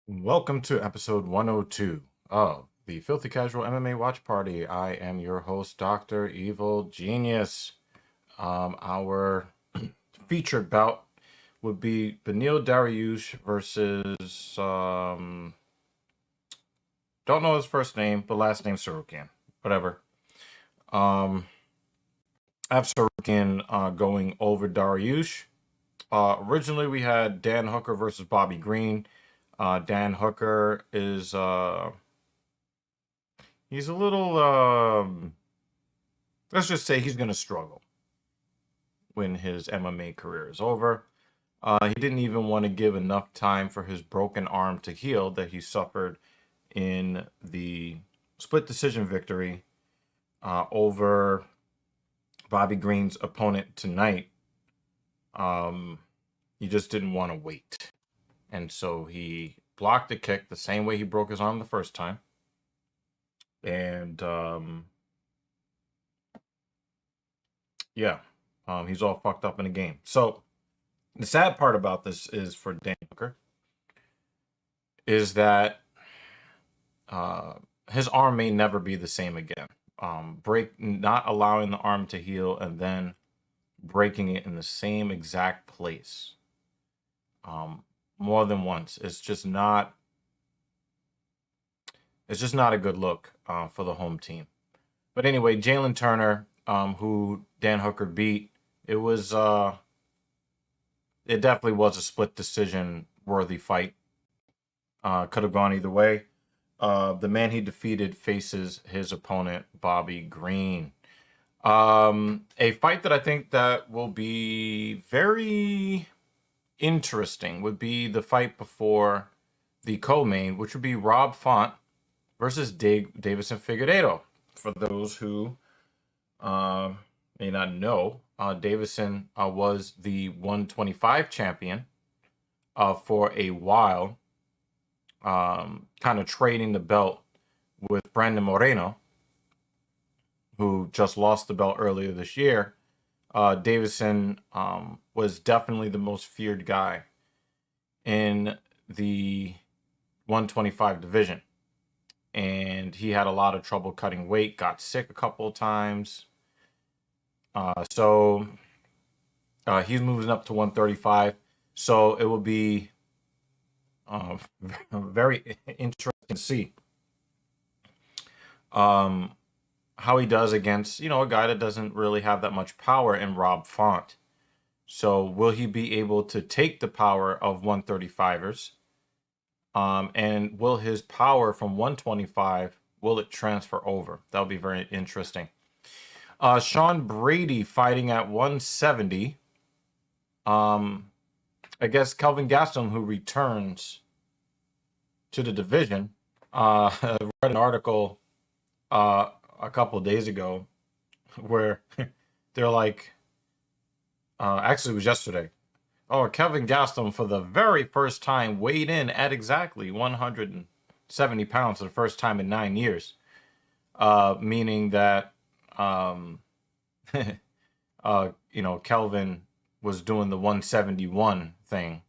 Welcome to episode 102 of the Filthy Casual MMA Watch Party. I am your host, Dr. Evil Genius. Our featured bout would be Beneil Dariush versus, don't know his first name, but last name Tsarukyan. Whatever. I have Tsarukyan going over Dariush. Originally, we had Dan Hooker versus Bobby Green. Dan Hooker is he's a little let's just say he's gonna struggle when his MMA career is over. He didn't even want to give enough time for his broken arm to heal that he suffered in the split decision victory over Bobby Green's opponent tonight. He just didn't want to wait. And so he blocked the kick the same way he broke his arm the first time. And he's all fucked up in the game. So the sad part about this is for Dan Hooker is that his arm may never be the same again. Not allowing the arm to heal and then breaking it in the same exact place. More than once. It's just not a good look for the home team. But anyway, Jalen Turner, who Dan Hooker beat, it definitely was a split decision worthy fight. Could have gone either way. The man he defeated faces his opponent, Bobby Green. A fight that I think that will be very interesting would be the fight before the co-main, which would be Rob Font versus Davison Figueiredo. For those who may not know, Davison was the 125 champion for a while, kind of trading the belt with Brandon Moreno, who just lost the belt earlier this year. Davison was definitely the most feared guy in the 125 division. And he had a lot of trouble cutting weight, got sick a couple of times. So he's moving up to 135. So it will be very interesting to see how he does against, a guy that doesn't really have that much power in Rob Font. So will he be able to take the power of 135ers? And will his power from 125, will it transfer over? That'll be very interesting. Sean Brady fighting at 170. I guess Kelvin Gastelum, who returns to the division. I read an article a couple of days ago where they're like, actually it was yesterday. Oh, Kelvin Gastelum for the very first time weighed in at exactly 170 pounds for the first time in 9 years. Meaning that, Kelvin was doing the 171 thing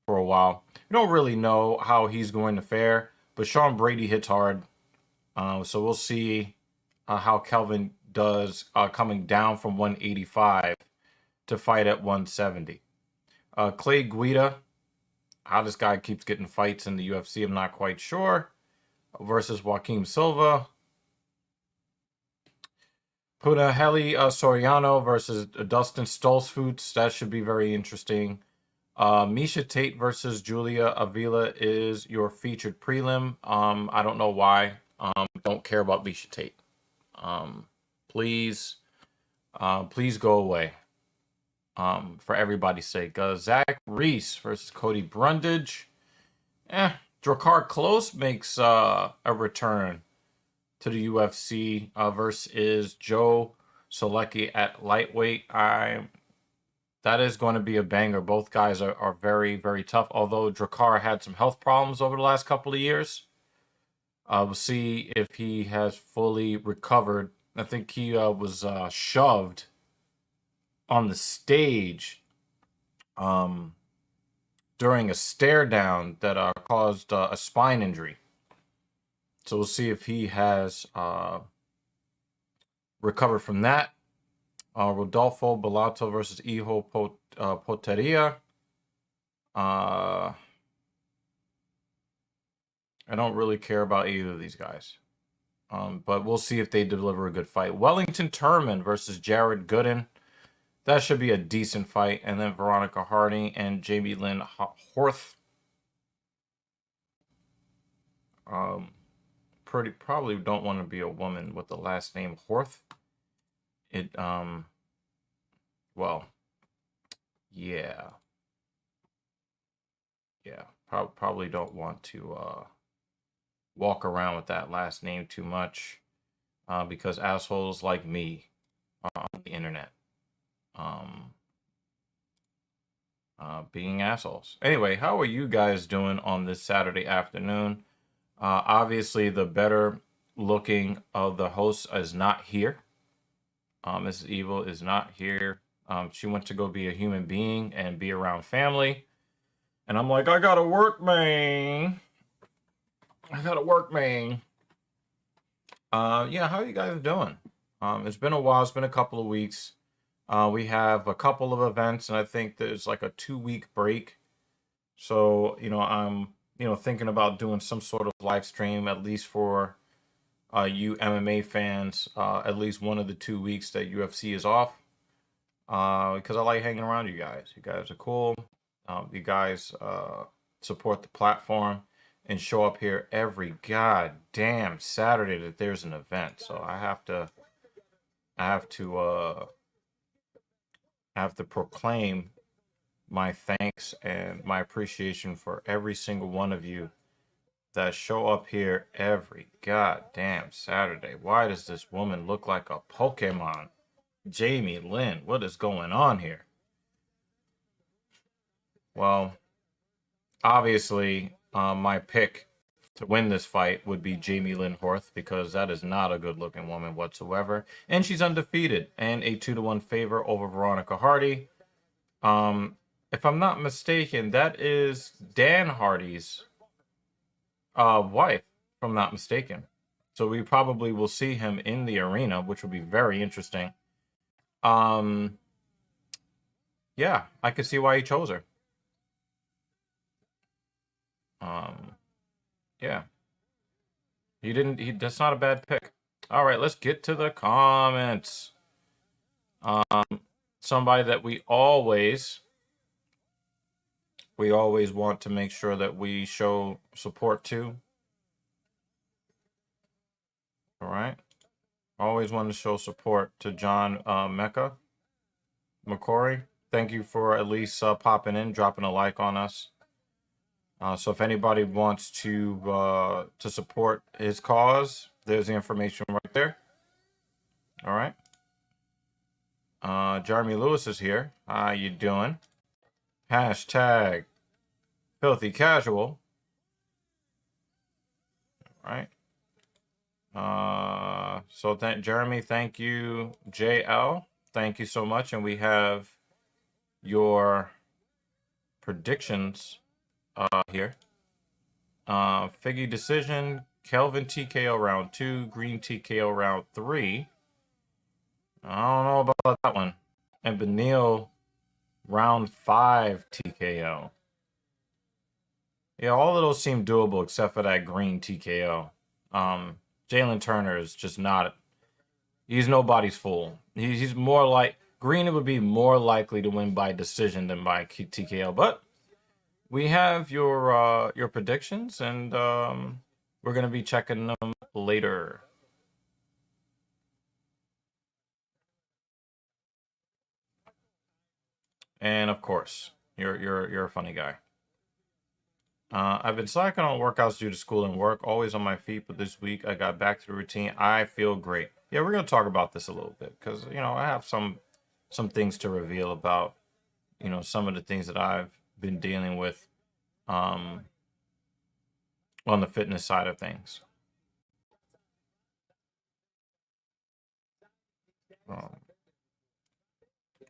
for a while. We don't really know how he's going to fare, but Sean Brady hits hard. So we'll see how Kelvin does coming down from 185 to fight at 170. Clay Guida, how this guy keeps getting fights in the UFC, I'm not quite sure. Versus Joaquim Silva. Punahele Soriano versus Dustin Stoltzfus. That should be very interesting. Misha Tate versus Julia Avila is your featured prelim. I don't know why. Don't care about Misha Tate. Please go away. For everybody's sake. Zach Reese versus Cody Brundage. Drakkar Klose makes a return to the UFC versus Joe Solecki at lightweight. That is going to be a banger. Both guys are very, very tough, although Drakkar had some health problems over the last couple of years. We'll see if he has fully recovered. I think he was shoved on the stage during a stare down that caused a spine injury. So we'll see if he has recovered from that. Rodolfo Bellato versus Iho Poteria. I don't really care about either of these guys. But we'll see if they deliver a good fight. Wellington Turman versus Jared Gooden. That should be a decent fight. And then Veronica Harding and Jamie Lynn Horth. Probably don't want to be a woman with the last name Horth. Well, yeah. Yeah, probably don't want to walk around with that last name too much because assholes like me are on the internet being assholes. Anyway, how are you guys doing on this Saturday afternoon? Obviously, the better looking of the hosts is not here. Mrs. Evil is not here. She went to go be a human being and be around family. And I'm like, I gotta work, man. Yeah, how are you guys doing? It's been a while. It's been a couple of weeks. We have a couple of events, and I think there's like a 2-week break. So, I'm, thinking about doing some sort of live stream, at least for you MMA fans, at least one of the 2 weeks that UFC is off. Because I like hanging around you guys. You guys are cool. You guys support the platform and show up here every goddamn Saturday that there's an event. So I have to proclaim my thanks and my appreciation for every single one of you that show up here every goddamn Saturday. Why does this woman look like a Pokemon? Jamie Lynn, what is going on here? Well, obviously, my pick to win this fight would be Jamie Lynn Horth because that is not a good-looking woman whatsoever, and she's undefeated and a 2-1 favor over Veronica Hardy. If I'm not mistaken, that is Dan Hardy's wife, if I'm not mistaken. So we probably will see him in the arena, which will be very interesting. Yeah, I could see why he chose her. Yeah. That's not a bad pick. All right, let's get to the comments. Somebody that we always want to make sure that we show support to. All right. Always want to show support to John Mecca. McCory, thank you for at least popping in, dropping a like on us. So if anybody wants to support his cause, there's the information right there. All right. Jeremy Lewis is here. How you doing? Hashtag filthy casual. All right. So Jeremy, thank you. JL, thank you so much. And we have your predictions here. Figgy decision, Kelvin TKO round 2, Green TKO round 3. I don't know about that one. And Beneil round 5 TKO. Yeah, all of those seem doable except for that Green TKO. Jalen Turner is just not. He's nobody's fool. He's more like Green. Would be more likely to win by decision than by TKO. But we have your predictions, and we're gonna be checking them later. And of course, you're a funny guy. I've been slacking on workouts due to school and work, always on my feet, but this week I got back to the routine. I feel great. Yeah, we're gonna talk about this a little bit because I have some things to reveal about some of the things that I've been dealing with on the fitness side of things.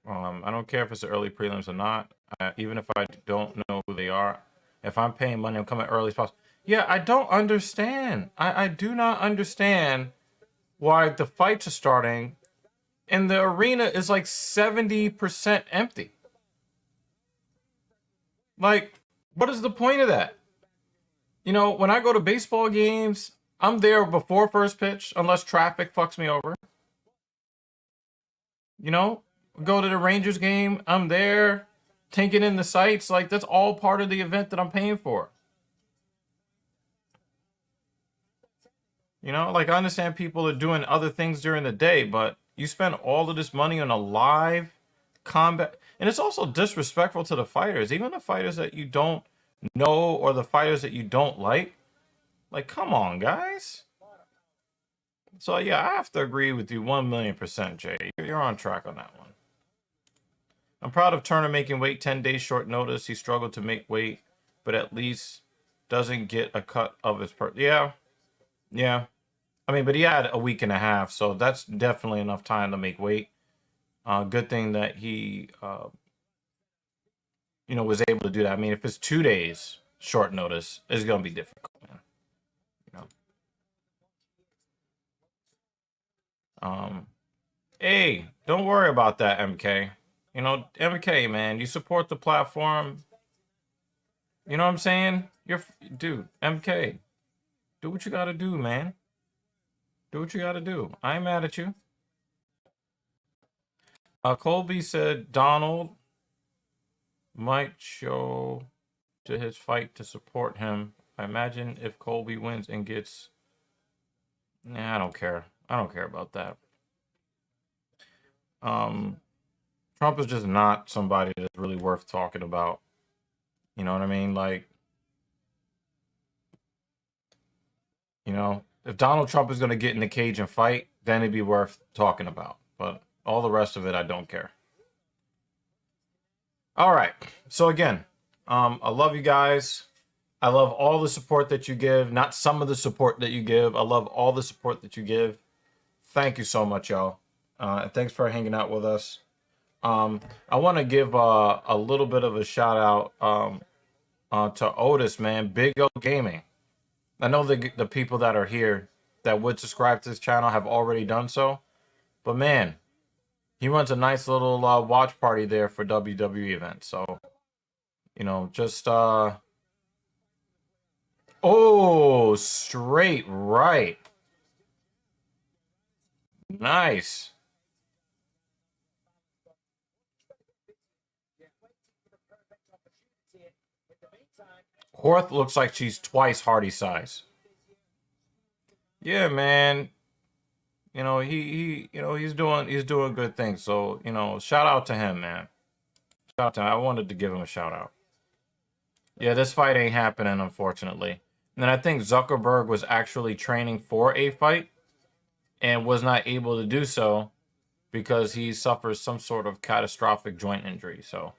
I don't care if it's the early prelims or not. even if I don't know who they are. If I'm paying money, I'm coming early as possible. Yeah, I don't understand. I do not understand why the fights are starting and the arena is like 70% empty. Like, what is the point of that? You know, when I go to baseball games, I'm there before first pitch, unless traffic fucks me over. You know, go to the Rangers game, I'm there, taking in the sights. Like, that's all part of the event that I'm paying for. You know, like, I understand people are doing other things during the day, but you spend all of this money on a live combat. And it's also disrespectful to the fighters, even the fighters that you don't know or the fighters that you don't like. Like, come on, guys. So, yeah, I have to agree with you 1,000,000%, Jay. You're on track on that one. I'm proud of Turner making weight 10 days short notice. He struggled to make weight, but at least doesn't get a cut of his Yeah, yeah. I mean, but he had a week and a half, so that's definitely enough time to make weight. Good thing that he, was able to do that. I mean, if it's 2 days short notice, it's going to be difficult, man. You know. Hey, don't worry about that, MK. You know, MK, man, you support the platform. You know what I'm saying? Dude, MK, do what you got to do, man. Do what you got to do. I ain't mad at you. Colby said Donald might show to his fight to support him. I imagine if Colby wins and gets... Nah, I don't care. I don't care about that. Trump is just not somebody that's really worth talking about. You know what I mean? Like, if Donald Trump is going to get in the cage and fight, then it'd be worth talking about. But all the rest of it, I don't care. All right. So again, I love you guys. I love all the support that you give. Not some of the support that you give. I love all the support that you give. Thank you so much, y'all. And thanks for hanging out with us. I want to give a little bit of a shout out to Otis, man. Big O Gaming. I know the people that are here that would subscribe to this channel have already done so. But man, he runs a nice little watch party there for WWE events. So, just... Oh, straight right. Nice. Horth looks like she's twice Hardy's size. Yeah, man. He's doing good things. So, shout out to him, man. Shout out to him. I wanted to give him a shout out. Yeah, this fight ain't happening, unfortunately. And then I think Zuckerberg was actually training for a fight and was not able to do so because he suffers some sort of catastrophic joint injury. So.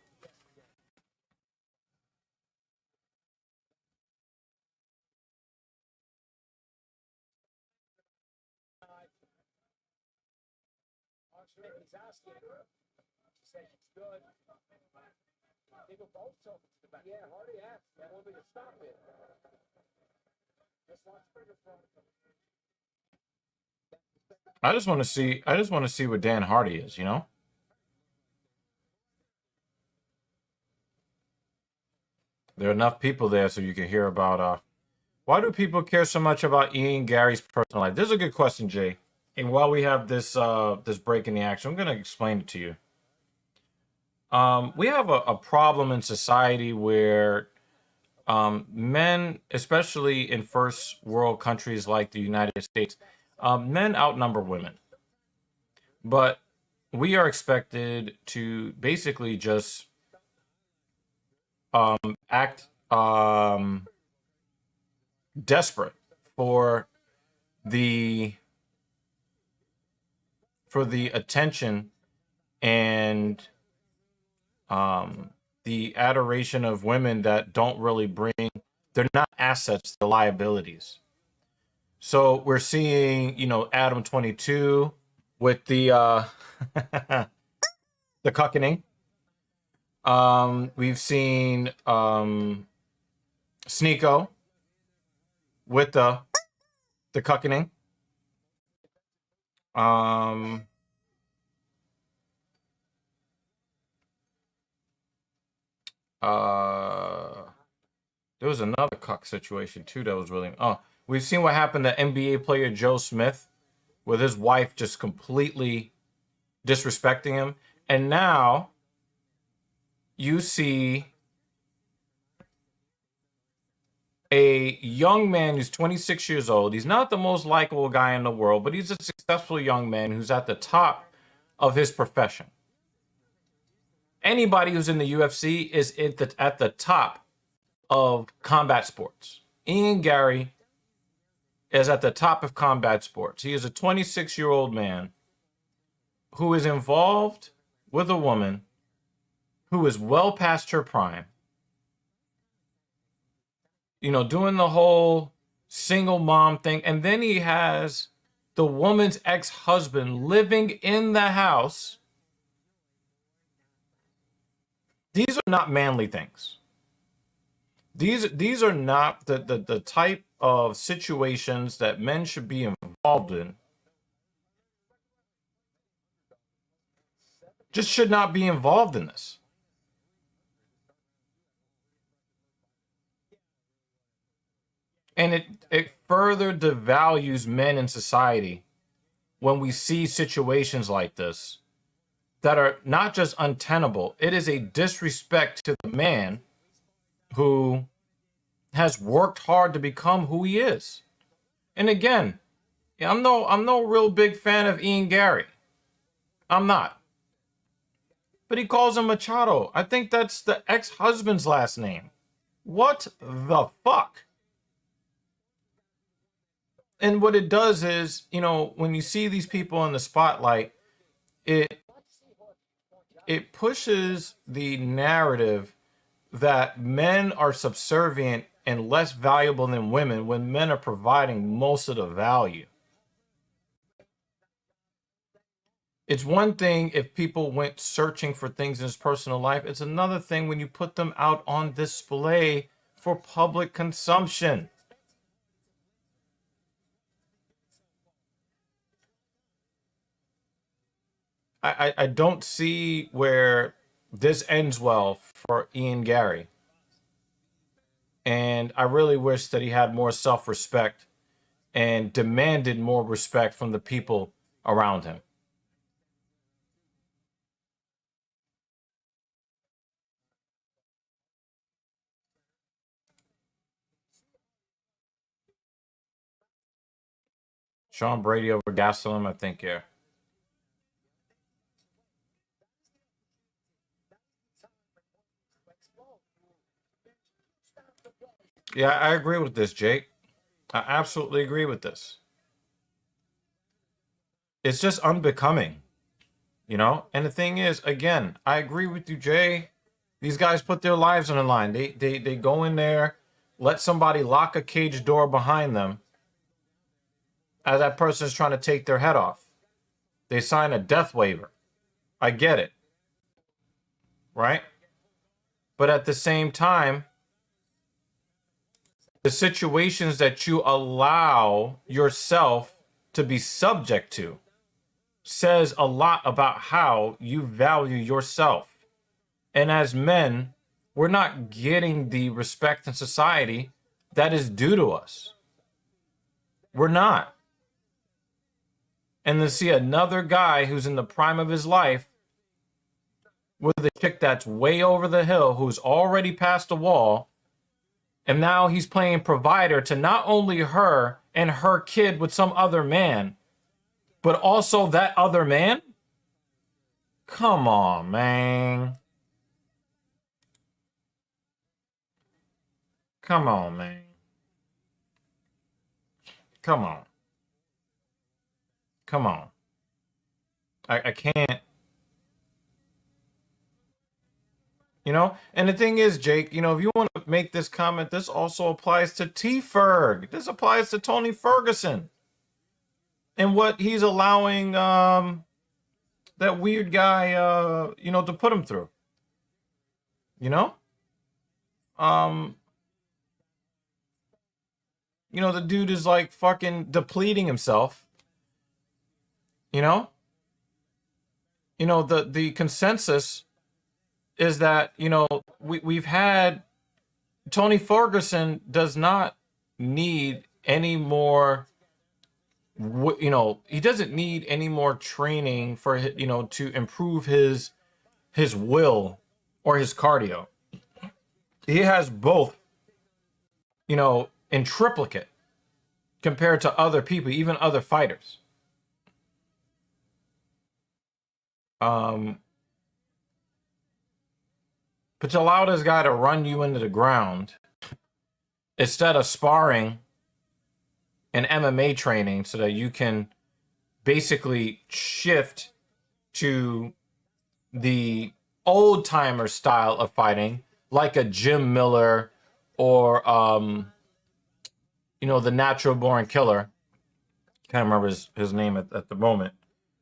I just want to see what Dan Hardy is, There are enough people there so you can hear about why do people care so much about Ian Gary's personal life? This is a good question, Jay. And while we have this this break in the action, I'm going to explain it to you. We have a problem in society where men, especially in first world countries like the United States, men outnumber women. But we are expected to basically just act desperate for the attention and the adoration of women that don't really they're not assets, they're liabilities. So we're seeing, Adam 22 with the the cuckening. We've seen Sneeko with the cuckening. Um, there was another cuck situation too that was really. Oh, we've seen what happened to NBA player Joe Smith, with his wife just completely disrespecting him, and now you see a young man who's 26 years old. He's not the most likable guy in the world, but he's a successful young man who's at the top of his profession. Anybody who's in the UFC is at the top of combat sports. Ian Gary is at the top of combat sports. He is a 26-year-old man who is involved with a woman who is well past her prime. You know, doing the whole single mom thing. And then he has the woman's ex-husband living in the house. These are not manly things. These are not the type of situations that men should be involved in. Just should not be involved in this. And it further devalues men in society when we see situations like this that are not just untenable. It is a disrespect to the man who has worked hard to become who he is. And again, I'm no real big fan of Ian Gary. I'm not. But he calls him Machado. I think that's the ex-husband's last name. What the fuck? And what it does is, you know, when you see these people in the spotlight, it pushes the narrative that men are subservient and less valuable than women when men are providing most of the value. It's one thing if people went searching for things in his personal life. It's another thing when you put them out on display for public consumption. I don't see where this ends well for Ian Gary. And I really wish that he had more self-respect and demanded more respect from the people around him. Sean Brady over Gastelum, I think, yeah. Yeah, I agree with this, Jake. I absolutely agree with this. It's just unbecoming, you know? And the thing is, again, I agree with you, Jay. These guys put their lives on the line. They go in there, let somebody lock a cage door behind them as that person is trying to take their head off. They sign a death waiver. I get it. Right? But at the same time, the situations that you allow yourself to be subject to says a lot about how you value yourself. And as men, we're not getting the respect in society that is due to us. We're not. And to see another guy who's in the prime of his life with a chick that's way over the hill, who's already past the wall, and now he's playing provider to not only her and her kid with some other man, but also that other man? Come on, man. Come on, man. Come on. Come on. I can't. You know? And the thing is, Jake, you know, if you want to make this comment, this also applies to T-Ferg. This applies to Tony Ferguson. And what he's allowing that weird guy, you know, to put him through. You know, um, the dude is like fucking depleting himself. You know, the consensus is that we've had Tony Ferguson does not need any more. He doesn't need any more training for to improve his will or his cardio. He has both, in triplicate compared to other people, even other fighters. But to allow this guy to run you into the ground instead of sparring and MMA training so that you can basically shift to the old timer style of fighting, like a Jim Miller or the Natural Born Killer. Can't remember his name at the moment.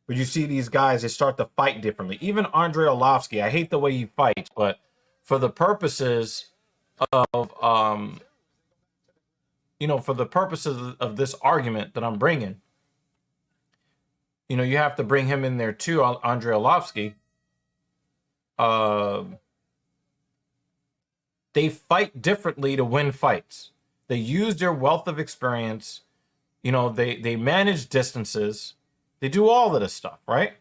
But you see these guys, they start to fight differently. Even Andrei Arlovski, I hate the way he fights, but for the purposes of of this argument that I'm bringing, you have to bring him in there too, Andrei Arlovski. They fight differently to win fights. They use their wealth of experience. They manage distances. They do all of this stuff, right?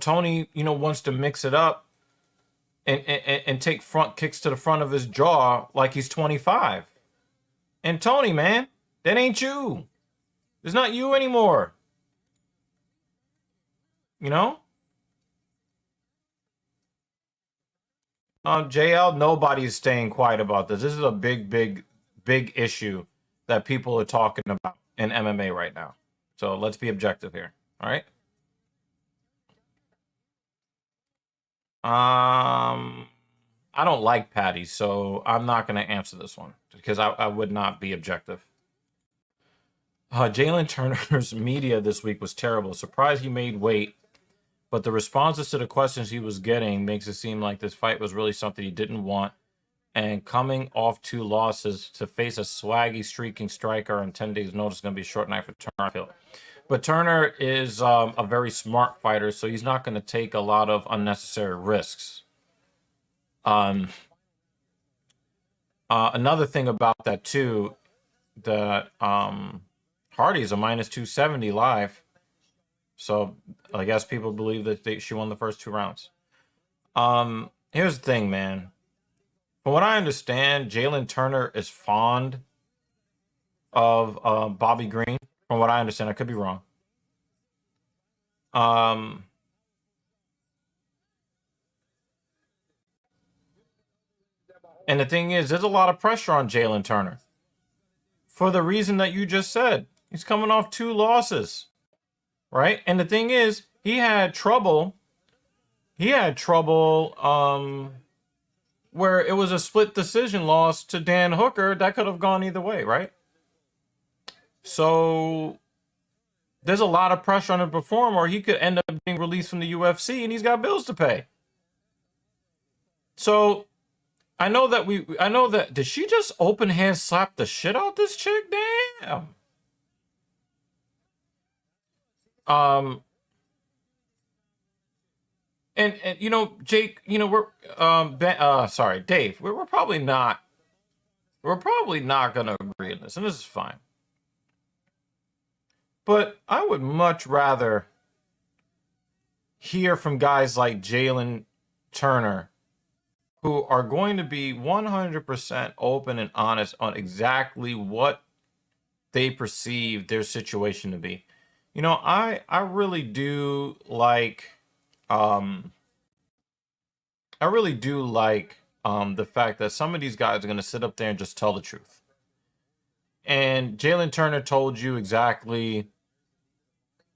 Tony, wants to mix it up and take front kicks to the front of his jaw like he's 25. And Tony, man, that ain't you. It's not you anymore. JL, nobody's staying quiet about this. This is a big, big, big issue that people are talking about in MMA right now. So let's be objective here. All right. I don't like Patty, so I'm not going to answer this one because I would not be objective. Jalen Turner's media this week was terrible. Surprised he made weight, but the responses to the questions he was getting makes it seem like this fight was really something he didn't want. And coming off 2 losses to face a swaggy, streaking striker on 10 days' notice is going to be a short night for Turner, I feel. But Turner is a very smart fighter, so he's not going to take a lot of unnecessary risks. Another thing about that, too, that Hardy's a minus 270 live. So I guess people believe that she won the first 2 rounds. Here's the thing, man. From what I understand, Jalen Turner is fond of Bobby Green. From what I understand, I could be wrong. And the thing is, there's a lot of pressure on Jalen Turner. For the reason that you just said. He's coming off 2 losses. Right? And the thing is, he had trouble where it was a split decision loss to Dan Hooker that could have gone either way, right? So there's a lot of pressure on him to perform, or he could end up being released from the UFC and he's got bills to pay. So I know that did she just open hand slap the shit out this chick? Damn. And Jake, we're Dave, we're probably not gonna agree on this, and this is fine. But I would much rather hear from guys like Jalen Turner, who are going to be 100% open and honest on exactly what they perceive their situation to be. I really do like the fact that some of these guys are going to sit up there and just tell the truth. And Jalen Turner told you exactly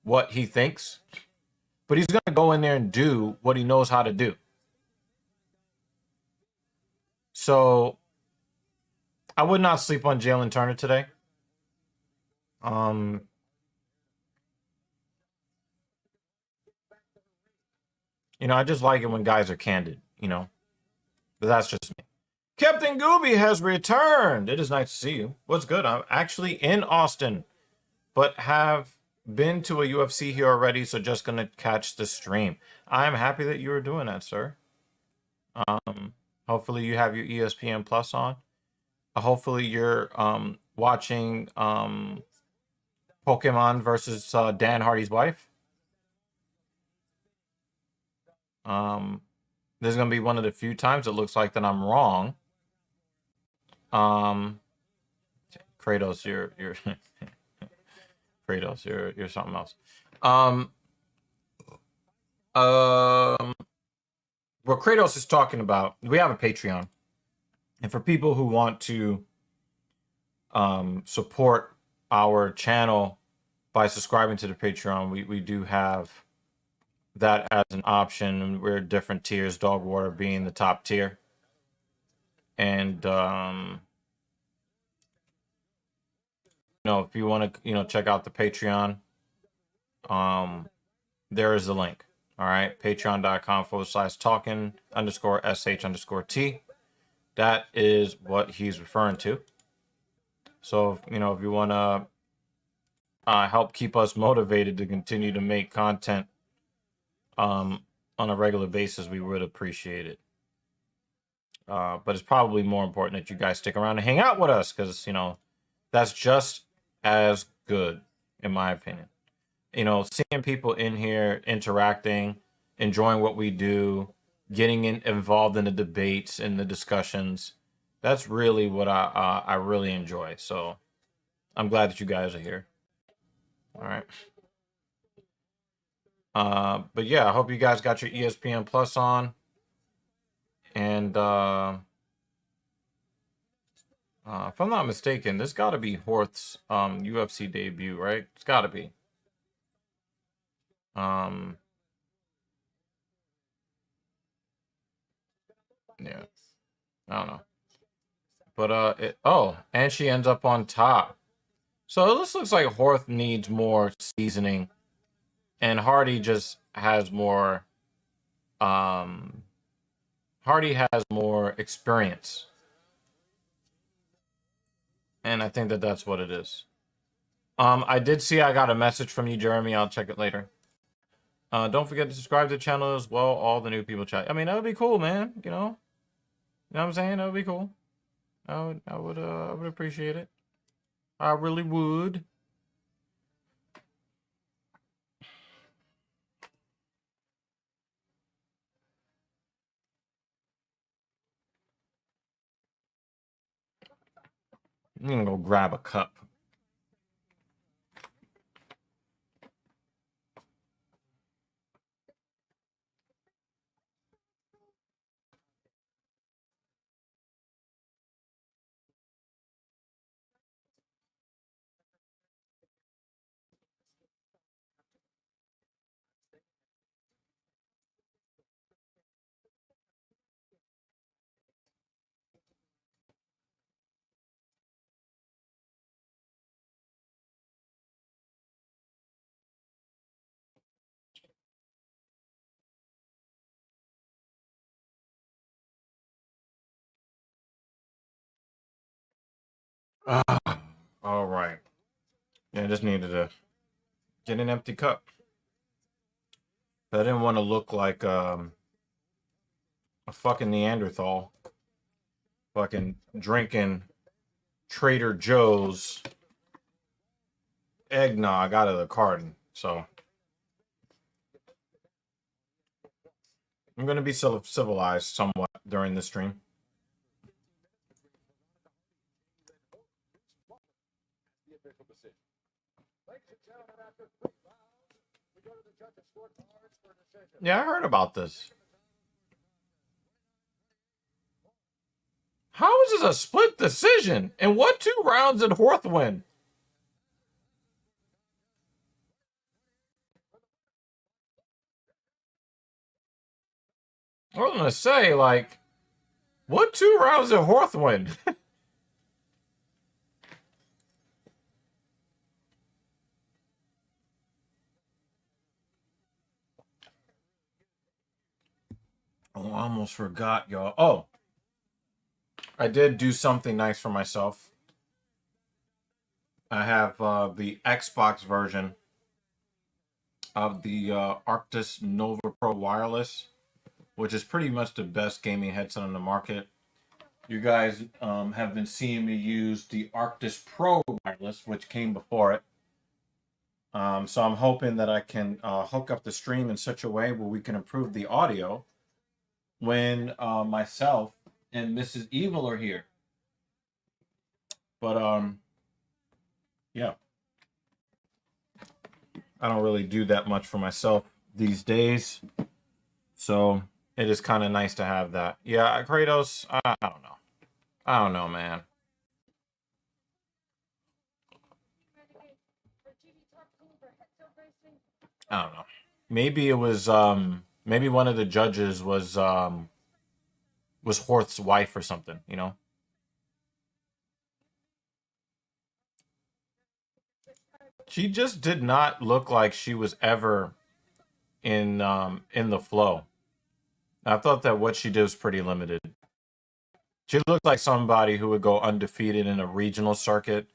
what he thinks, but he's going to go in there and do what he knows how to do. So I would not sleep on Jalen Turner today. Um, I just like it when guys are candid, but that's just me. Captain Gooby has returned. It is nice to see you. What's good? I'm actually in Austin, but have been to a UFC here already, so just gonna catch the stream. I'm happy that you are doing that, sir. Hopefully you have your ESPN Plus on. Hopefully you're watching Pokemon versus Dan Hardy's wife. This is gonna be one of the few times it looks like that I'm wrong. Kratos, you're Kratos, you're something else. What Kratos is talking about, we have a Patreon, and for people who want to support our channel by subscribing to the Patreon, we do have that as an option. We're different tiers, dog water being the top tier. And if you want to check out the Patreon, there is the link. All right, patreon.com/talking_sh_t. That is what he's referring to. So if you want to help keep us motivated to continue to make content on a regular basis, we would appreciate it. But it's probably more important that you guys stick around and hang out with us, because that's just as good, in my opinion. Seeing people in here interacting, enjoying what we do, getting involved in the debates and the discussions, that's really what I really enjoy. So I'm glad that you guys are here. All right. But yeah, I hope you guys got your ESPN Plus on. And if I'm not mistaken, this got to be Horth's UFC debut, right? It's got to be. Yeah, I don't know. But and she ends up on top. So this looks like Horth needs more seasoning, and Hardy just has more. Hardy has more experience, and I think that that's what it is. I did see I got a message from you, Jeremy. I'll check it later. Don't forget to subscribe to the channel as well. All the new people chat. I mean, that would be cool, man. You know what I'm saying? That would be cool. I would appreciate it. I really would. I'm gonna go grab a cup. All right. Yeah, I just needed to get an empty cup. I didn't want to look like a fucking Neanderthal. Fucking drinking Trader Joe's eggnog out of the carton. So I'm gonna be civilized somewhat during the stream. Yeah, I heard about this. How is this a split decision? And what 2 rounds did Horth win? I was gonna say, like, what 2 rounds did Horth win? Oh, I almost forgot, y'all. Oh, I did do something nice for myself. I have the Xbox version of the Arctis Nova Pro Wireless, which is pretty much the best gaming headset on the market. You guys have been seeing me use the Arctis Pro Wireless, which came before it. So I'm hoping that I can hook up the stream in such a way where we can improve the audio when myself and Mrs. Evil are here. But yeah, I don't really do that much for myself these days, so it is kind of nice to have that. Yeah, Kratos, I don't know. I don't know, man. I don't know. Maybe it was maybe one of the judges was Horth's wife or something, you know? She just did not look like she was ever in the flow. I thought that what she did was pretty limited. She looked like somebody who would go undefeated in a regional circuit,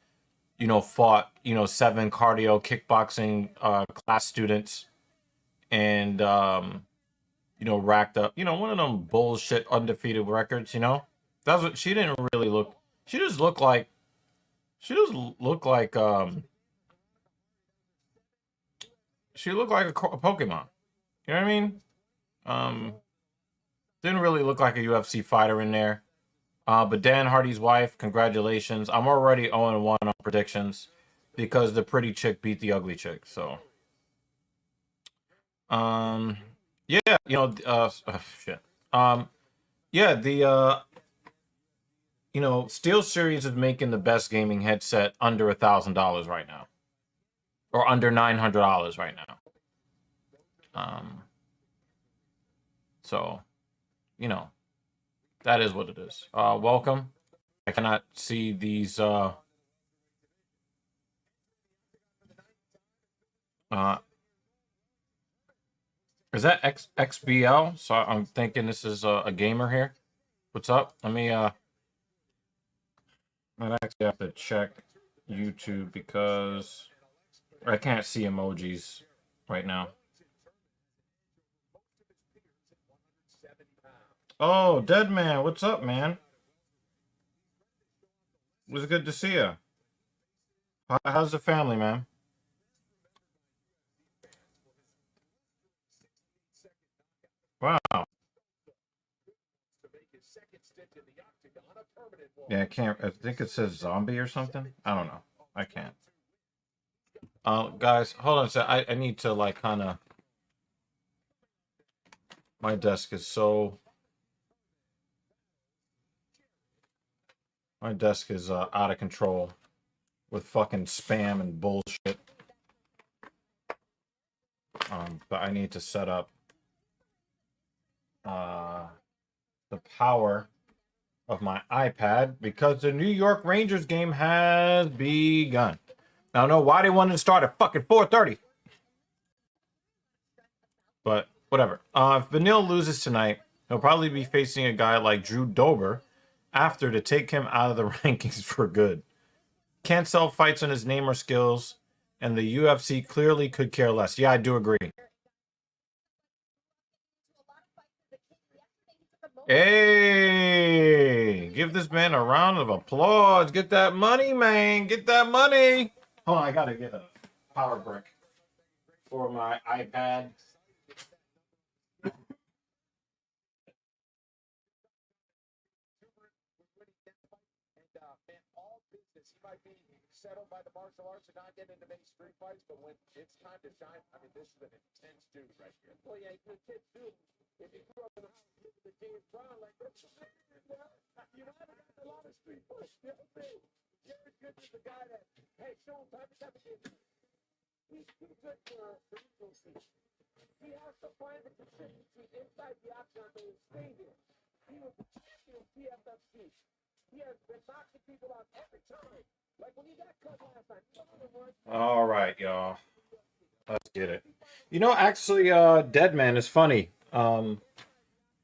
you know, fought, you know, 7 cardio kickboxing class students and you know, racked up, you know, one of them bullshit undefeated records, you know? That's what she didn't really look. She just looked like she just looked like she looked like a Pokemon. You know what I mean? Um didn't really look like a UFC fighter in there. But Dan Hardy's wife, congratulations. I'm already 0-1 on predictions because the pretty chick beat the ugly chick. So, yeah, you know, shit. Yeah, the you know, Steel Series is making the best gaming headset under $1,000 right now, or under $900 right now. So, you know, that is what it is. Welcome. I cannot see these. Is that XBL? So I'm thinking this is a gamer here. What's up? Let me I actually have to check YouTube because I can't see emojis right now. Oh, Dead Man, what's up, man? It was good to see you. How's the family, man? Wow. Yeah, I can't. I think it says zombie or something. I don't know. I can't. Guys, hold on a sec. I need to like kind of. My desk is so. My desk is out of control with fucking spam and bullshit. But I need to set up the power of my iPad because the New York Rangers game has begun. I don't know why they wanted to start at fucking 4:30. But whatever. If Beneil loses tonight, he'll probably be facing a guy like Drew Dober after to take him out of the rankings for good. Can't sell fights on his name or skills, and the UFC clearly could care less. Yeah, I do agree. Hey, give this man a round of applause. Get that money, man. Get that money. Hold on, I gotta get a power brick for my iPad. Settled by the martial arts and not get into many street fights, but when it's time to shine, I mean, this is an intense dude right here. Well, yeah, he's an intense dude. If you grew up in the James Brown, like, that's you know, I haven't gotten a lot of street fights. You know what I'm saying? Jared Good is the guy that, hey, show him time to have a game. He's too good for frequency. He has to find the consistency inside the octagon to stay there. He was the champion of PFFC. He has been knocking people out every time. Like when he got cut last time. All right, y'all. Let's get it. You know, actually, Deadman is funny.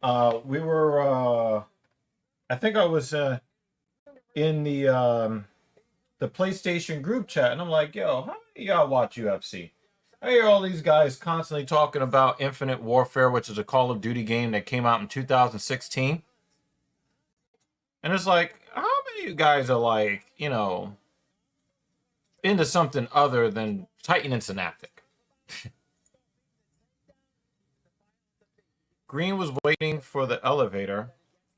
We were I think I was in the PlayStation group chat, and I'm like, yo, how many of y'all watch UFC? I hear all these guys constantly talking about Infinite Warfare, which is a Call of Duty game that came out in 2016. And it's like, how many of you guys are like, into something other than Titan and Synaptic? Green was waiting for the elevator,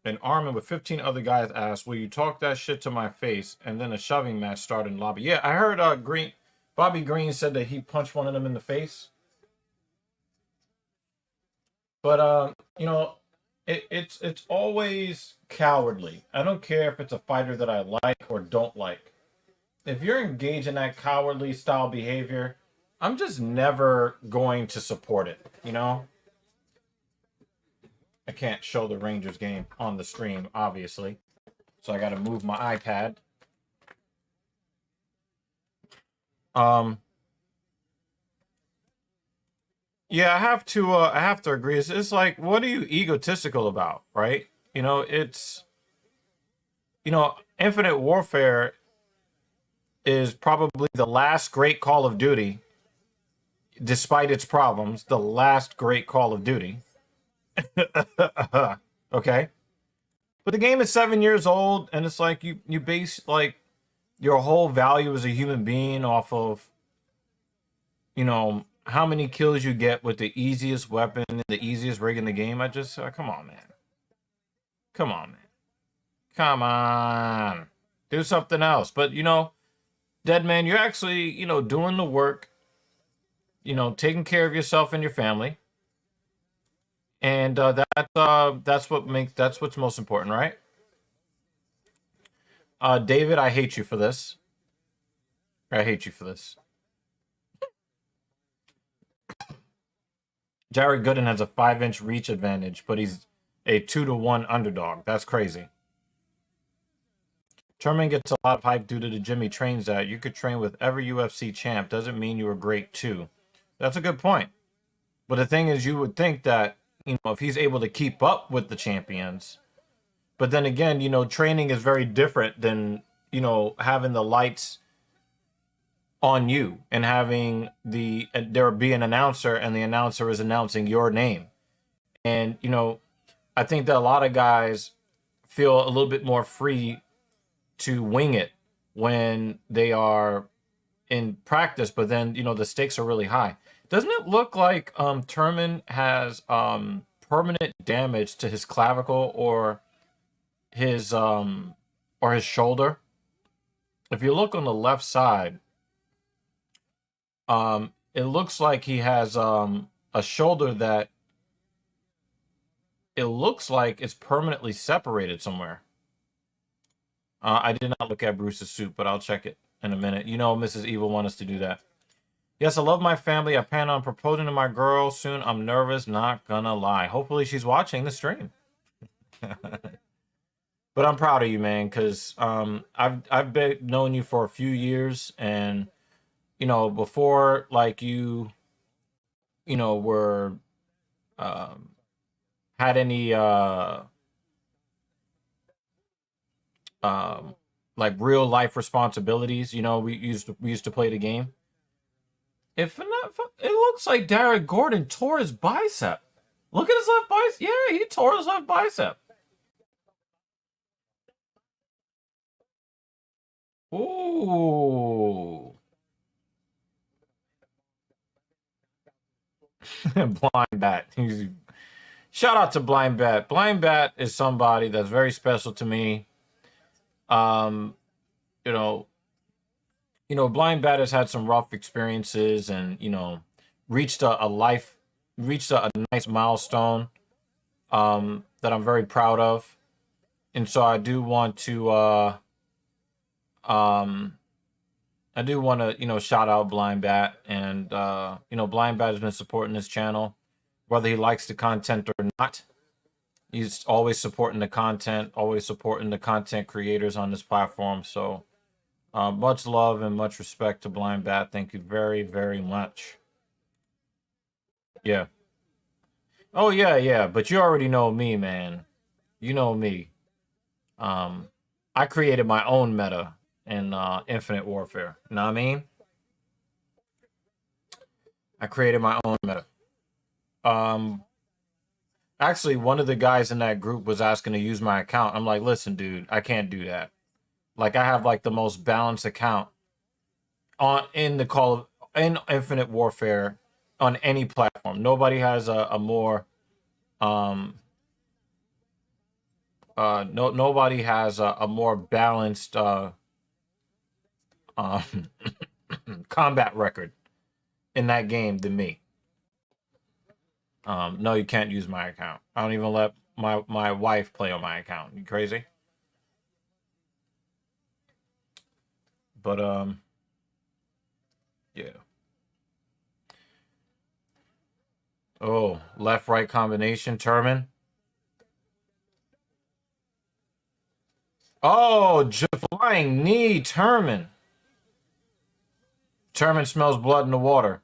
and Arman with 15 other guys asked, will you talk that shit to my face? And then a shoving match started in the lobby. Yeah, I heard Bobby Green said that he punched one of them in the face. But it's always cowardly. I don't care if it's a fighter that I like or don't like. If you're engaged in that cowardly style behavior, I'm just never going to support it, I can't show the Rangers game on the stream, obviously. So I got to move my iPad. Yeah, I have to agree. It's like, what are you egotistical about, right? It's Infinite Warfare is probably the last great Call of Duty, despite its problems, the last great Call of Duty. Okay. But the game is 7 years old, and it's like you base like your whole value as a human being off of how many kills you get with the easiest weapon and the easiest rig in the game. I just come on, man. Come on, man. Come on. Do something else. But Dead Man, you're actually, doing the work, taking care of yourself and your family. And that's what's most important, right? David, I hate you for this. I hate you for this. Jared Gooden has a 5-inch reach advantage, but he's a 2-to-1 underdog. That's crazy. Turman gets a lot of hype due to the gym he trains at. You could train with every UFC champ. Doesn't mean you were great too. That's a good point. But the thing is, you would think that, if he's able to keep up with the champions. But then again, training is very different than, having the lights on you and having there be an announcer and the announcer is announcing your name. And, I think that a lot of guys feel a little bit more free to wing it when they are in practice, but then, the stakes are really high. Doesn't it look like Turman has permanent damage to his clavicle or his shoulder? If you look on the left side, it looks like he has a shoulder that it looks like it's permanently separated somewhere. I did not look at Bruce's suit, but I'll check it in a minute. Mrs. Evil wants us to do that. Yes, I love my family. I plan on proposing to my girl soon. I'm nervous, not gonna lie. Hopefully she's watching the stream. But I'm proud of you, man, because I've known you for a few years, and before like you were had any like real life responsibilities. We used to play the game. If not, it looks like Derek Gordon tore his bicep. Look at his left bicep. Yeah, he tore his left bicep. Ooh. Blind Bat. Shout out to Blind Bat. Blind Bat is somebody that's very special to me. Blind Bat has had some rough experiences and, reached a nice milestone that I'm very proud of. And so I do want to shout out Blind Bat. And Blind Bat has been supporting this channel, whether he likes the content or not. He's always supporting the content, always supporting the content creators on this platform. So much love and much respect to Blind Bat. Thank you very, very much. Yeah. Oh yeah, yeah. But you already know me, man. You know me. Um, I created my own meta in Infinite Warfare. You know what I mean? I created my own meta. Um, Actually, one of the guys in that group was asking to use my account. I'm like, listen, dude, I can't do that. Like, I have like the most balanced account on in the Call of in Infinite Warfare on any platform. Nobody has a more um nobody has a more balanced um combat record in that game than me. No, you can't use my account. I don't even let my wife play on my account. You crazy? But yeah. Oh, left right combination, Turman. Oh, flying knee, Turman. Turman smells blood in the water.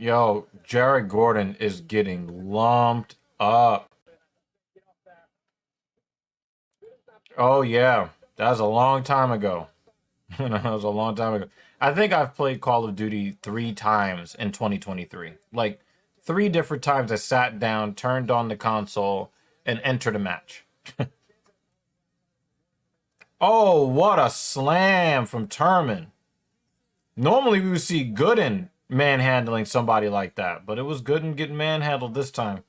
Yo, Jared Gordon is getting lumped up. Oh yeah, that was a long time ago. That was a long time ago. I think I've played Call of Duty 3 times in 2023. Like 3 different times I sat down, turned on the console, and entered a match. Oh, what a slam from Turman. Normally we would see Gooden manhandling somebody like that, but it was Gooden getting manhandled this time.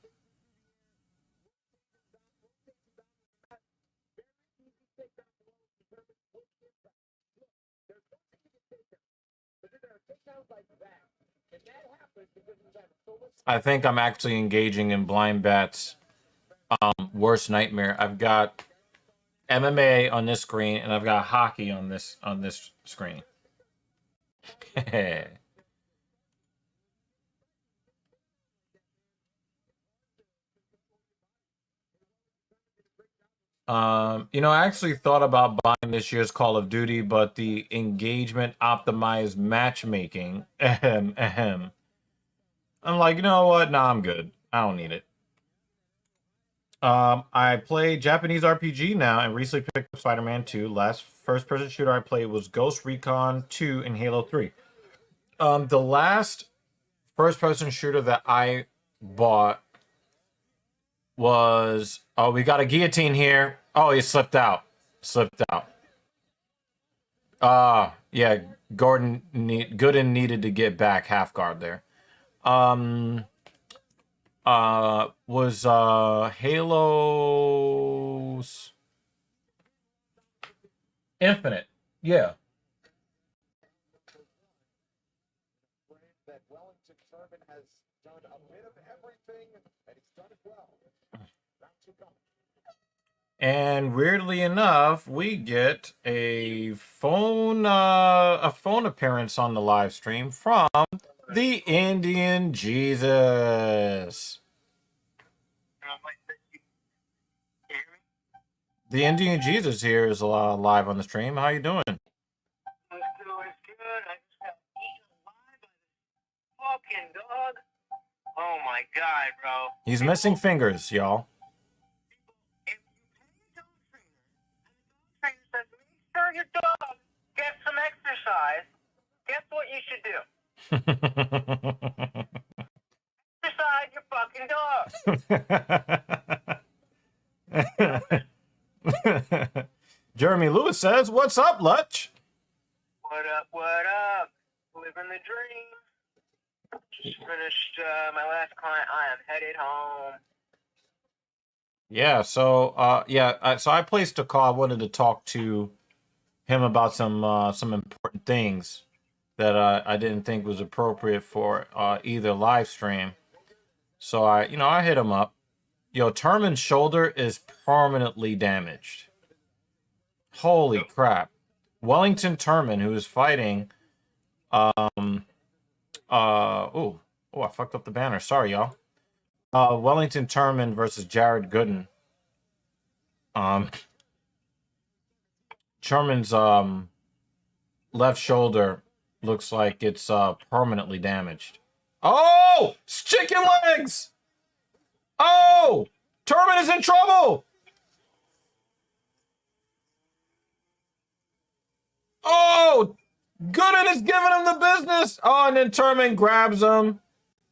I think I'm actually engaging in Blind Bat's worst nightmare. I've got MMA on this screen and I've got hockey on this screen. I actually thought about buying this year's Call of Duty, but the engagement optimized matchmaking, I'm like, you know what? Nah, I'm good. I don't need it. I play Japanese RPG now and recently picked up Spider-Man 2. Last first-person shooter I played was Ghost Recon 2 and Halo 3. The last first-person shooter that I bought was we got a guillotine here. Oh, he slipped out. Slipped out. Yeah, Gooden needed to get back half guard there. Um was Halo's Infinite. Yeah. And weirdly enough, we get a phone appearance on the live stream from the Indian Jesus. The Indian Jesus here is live on the stream. How you doing? It's good. I just got eaten alive by this fucking dog. Oh my god, bro. He's missing fingers, y'all. If you pay a dog trainer, and the dog trainer says, make sure your dog gets some exercise, guess what you should do? Exercise your fucking dog. Jeremy Lewis says, "What's up, Lutch?" What up? What up? Living the dream. Just finished my last client. I am headed home. Yeah. So I placed a call. I wanted to talk to him about some important things that I didn't think was appropriate for either live stream. So I hit him up. Yo, Turman's shoulder is permanently damaged. Holy crap. Wellington Turman, who is fighting I fucked up the banner. Sorry, y'all. Wellington Turman versus Jared Gooden. Turman's left shoulder looks like it's permanently damaged. Oh! It's chicken legs! Oh! Turman is in trouble! Oh! Gooden is giving him the business! Oh, and then Turman grabs him.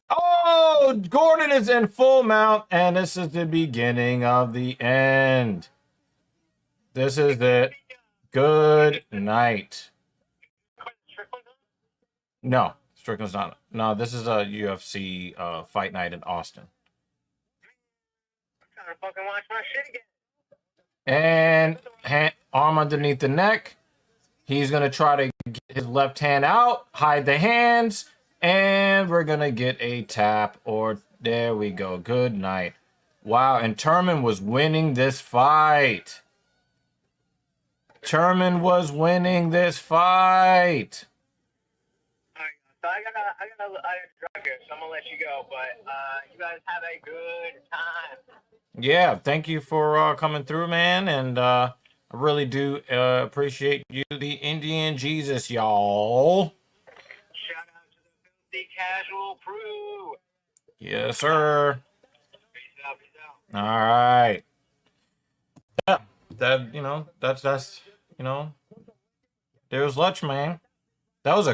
Oh! Gordon is in full mount, and this is the beginning of the end. This is it. Good night. No, Strickland's not. No, this is a UFC fight night in Austin. I'm trying to fucking watch my shit And again. arm underneath the neck. He's going to try to get his left hand out, hide the hands, and we're going to get a tap. Or there we go. Good night. Wow, and Turman was winning this fight. Turman was winning this fight. So I gotta drive here, so I'm gonna let you go. But you guys have a good time. Yeah, thank you for coming through, man, and I really do appreciate you, the Indian Jesus, y'all. Shout out to the Filthy Casual crew. Yes, sir. Peace out, peace out. All right. Yeah, that's there's Lutch, man. That was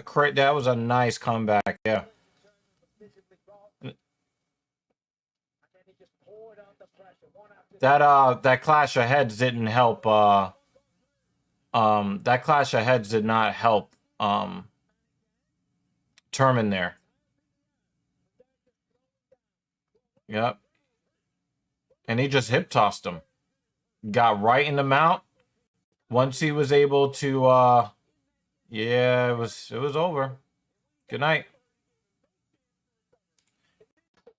a nice comeback, yeah. That clash of heads didn't help that clash of heads did not help Turman there. Yep. And he just hip tossed him. Got right in the mount. Once he was able to yeah, it was over. Good night.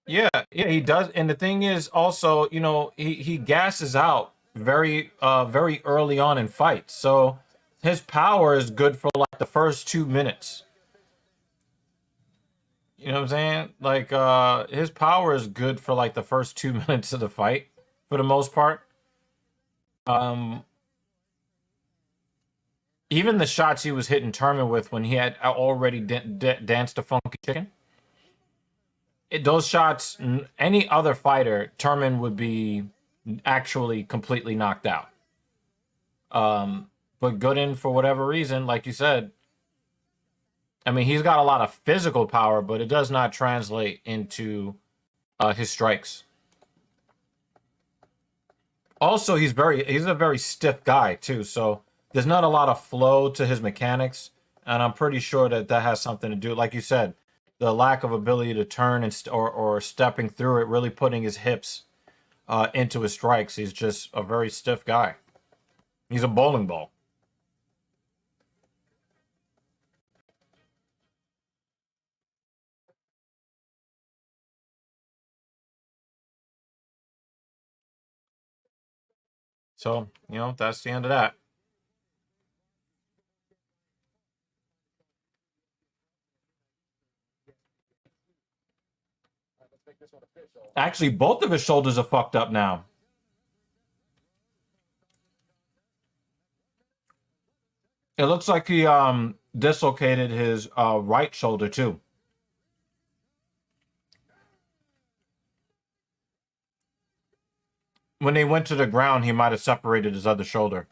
Yeah, he does. And the thing is also, he gasses out very early on in fights. So his power is good for like the first 2 minutes. You know what I'm saying? Like his power is good for like the first 2 minutes of the fight for the most part. Even the shots he was hitting Turman with when he had already danced a funky chicken. Those shots, any other fighter, Turman would be actually completely knocked out. But Gooden, for whatever reason, like you said, I mean, he's got a lot of physical power, but it does not translate into his strikes. Also, he's a very stiff guy too, so there's not a lot of flow to his mechanics, and I'm pretty sure that has something to do, like you said, the lack of ability to turn and or stepping through it, really putting his hips into his strikes. He's just a very stiff guy. He's a bowling ball. So, that's the end of that. Actually, both of his shoulders are fucked up now. It looks like he dislocated his right shoulder too. When they went to the ground, he might have separated his other shoulder.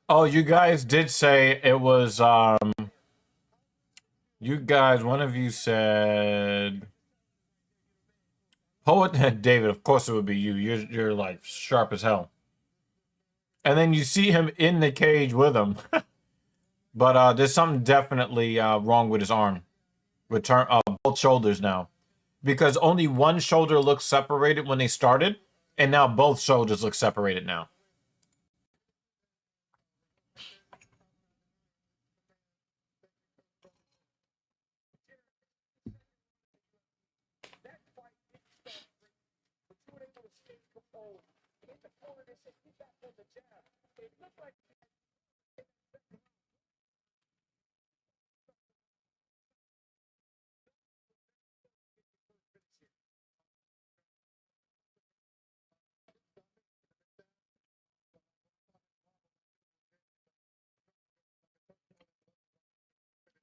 Oh, you guys did say it was you guys, one of you said Poet David, of course it would be you. You're like sharp as hell. And then you see him in the cage with him. But there's something definitely wrong with his arm. With both shoulders now. Because only one shoulder looked separated when they started, and now both shoulders look separated now.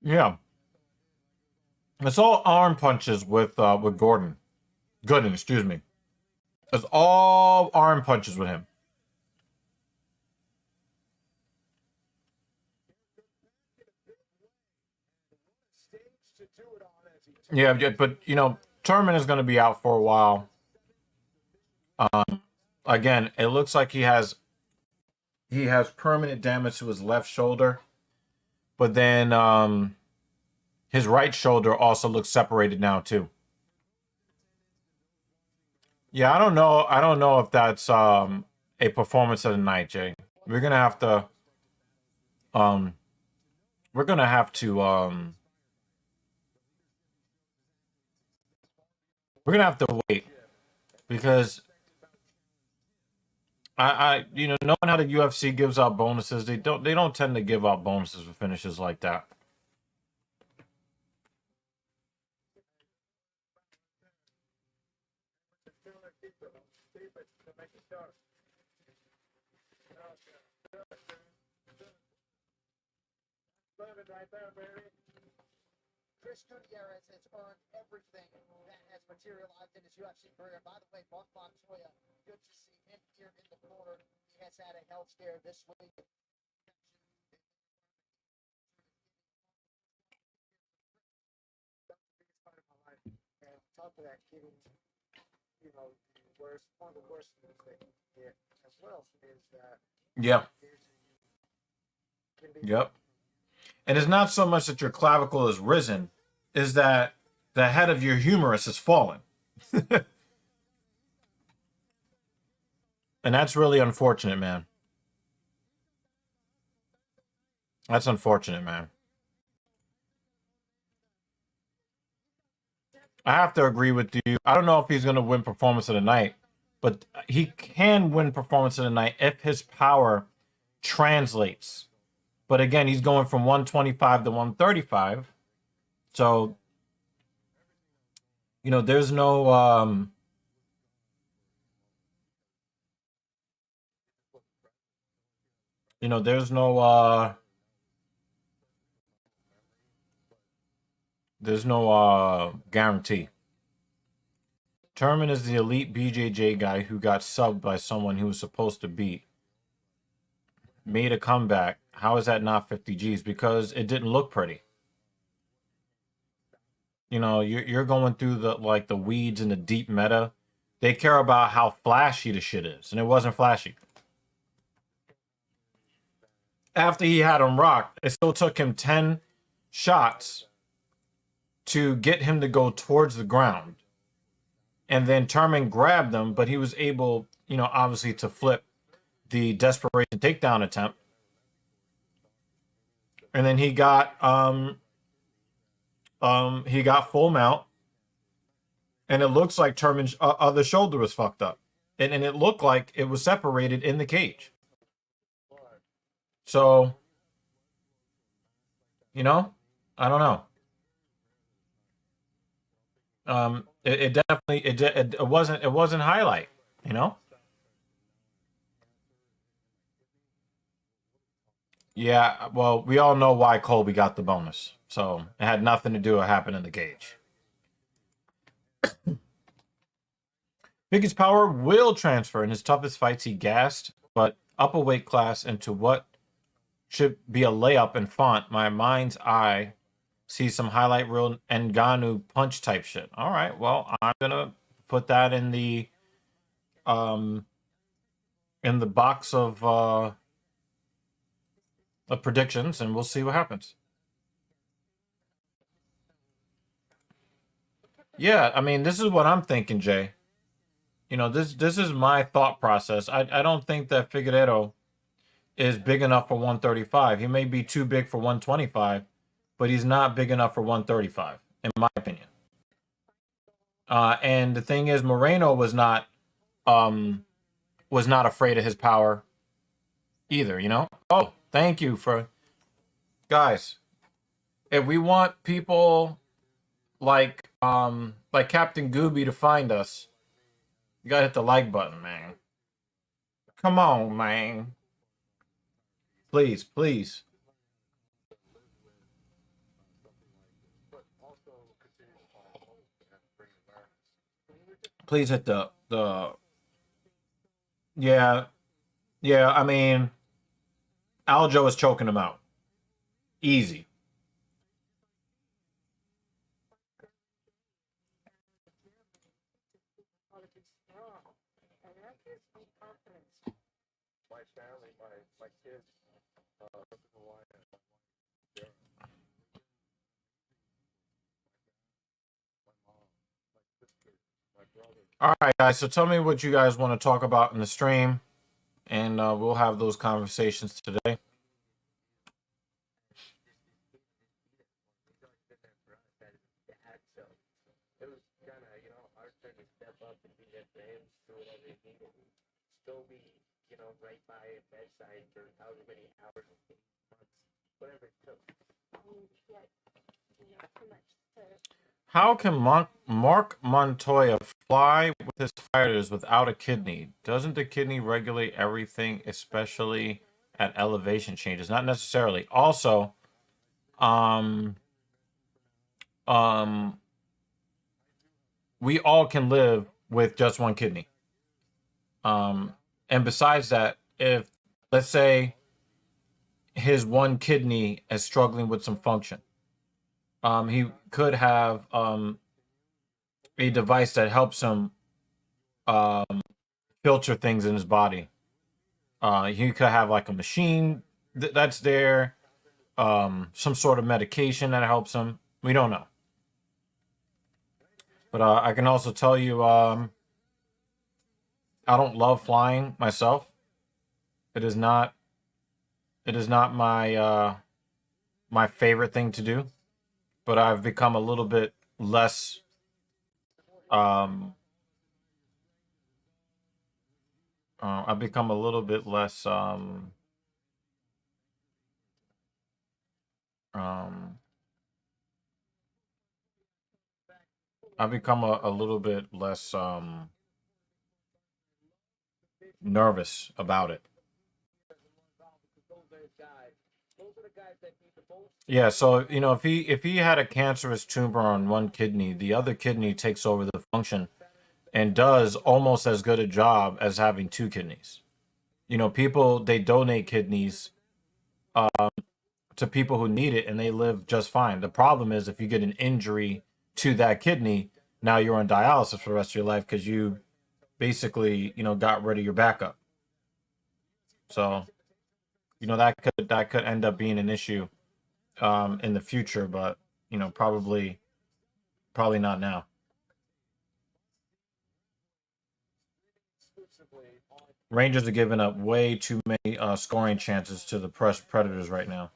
Yeah. It's all arm punches with Gordon. Gooden, excuse me. It's all arm punches with him. Yeah, but you know, Turman is going to be out for a while. Again, it looks like he has permanent damage to his left shoulder, but then his right shoulder also looks separated now too. Yeah, I don't know. I don't know if that's a performance of the night, Jay. We're gonna have to um we're gonna have to we're gonna have to wait because you know, knowing how the UFC gives out bonuses, they don't tend to give out bonuses for finishes like that. Right there, baby. Chris Gutierrez has earned everything that has materialized in his UFC career. By the way, Mark Montoya, good to see him here in the corner. He has had a health scare this week. And on top of that, getting, you know, one of the worst things that you can get as well is that. Yep. Yep. And it's not so much that your clavicle is risen, is that the head of your humerus is fallen. And that's really unfortunate, man. That's unfortunate, man. I have to agree with you. I don't know if he's going to win performance of the night, but he can win performance of the night if his power translates. But again, he's going from 125 to 135. So, you know, there's no you know, there's no guarantee. Turman is the elite BJJ guy who got subbed by someone he was supposed to beat. Made a comeback. How is that not 50 G's? Because it didn't look pretty. You know, you're going through the weeds and the deep meta. They care about how flashy the shit is, and it wasn't flashy. After he had him rocked, it still took him 10 shots to get him to go towards the ground. And then Turman grabbed him, but he was able, you know, obviously to flip the desperation takedown attempt. And then he got full mount. And it looks like Turman's other shoulder was fucked up. And it looked like it was separated in the cage. So, you know, I don't know. It definitely it wasn't highlight, you know. Yeah, well, we all know why Colby got the bonus, so it had nothing to do with what happened in the cage. Biggest power will transfer in his toughest fights. He gassed, but up a weight class into what should be a layup in font. My mind's eye see some highlight reel Ngannou punch type shit. All right, well, I'm gonna put that in the box of predictions, and we'll see what happens. Yeah, I mean, this is what I'm thinking, Jay. You know, this is my thought process. I don't think that Figueiredo is big enough for 135. He may be too big for 125, but he's not big enough for 135, in my opinion. And the thing is, Moreno was not afraid of his power either, you know? Oh, thank you for guys. If we want people like Captain Gooby to find us, you gotta hit the like button, man. Come on, man. Please, please. Please hit the. Yeah, yeah. I mean, Aljo is choking him out. Easy. My family, my kids, All right, guys. So tell me what you guys want to talk about in the stream, and we'll have those conversations today. it was kind of, our turn to step up and be there for him, do whatever he needed. Still be, right by his bedside for however many hours, months, whatever it took. How can Mark Montoya fly with his fighters without a kidney? Doesn't the kidney regulate everything, especially at elevation changes? Not necessarily. Also, um, um, we all can live with just one kidney. And besides that, if let's say his one kidney is struggling with some function, he could have a device that helps him filter things in his body. He could have like a machine that's there, some sort of medication that helps him. We don't know. But I can also tell you, I don't love flying myself. It is not. It is not my favorite thing to do. But I've become a little bit less. Um, I've become a little bit less. Um, I've become a little bit less nervous about it. Yeah, so if he had a cancerous tumor on one kidney, the other kidney takes over the function and does almost as good a job as having two kidneys. People they donate kidneys to people who need it and they live just fine. The problem is if you get an injury to that kidney, now you're on dialysis for the rest of your life because you basically, got rid of your backup. So, that could end up being an issue in the future, but probably not now. Rangers are giving up way too many scoring chances to the Predators right now.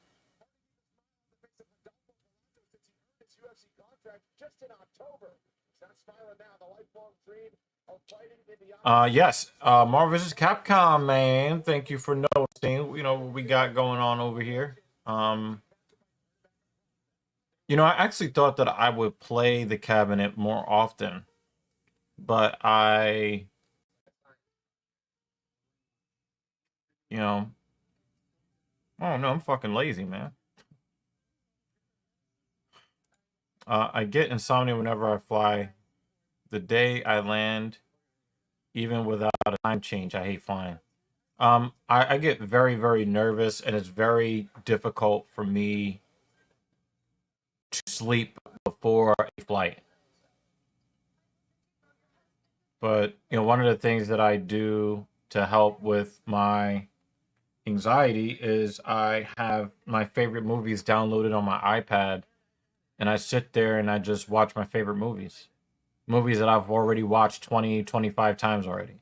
Yes. Marvel vs. Capcom, man. Thank you for noticing. What we got going on over here. I actually thought that I would play the cabinet more often, but you know, I don't know. I'm fucking lazy, man. I get insomnia whenever I fly. The day I land, even without a time change, I hate flying. I get very, very nervous, and it's very difficult for me to sleep before a flight. But one of the things that I do to help with my anxiety is I have my favorite movies downloaded on my iPad, and I sit there and I just watch my favorite movies that I've already watched 20, 25 times already.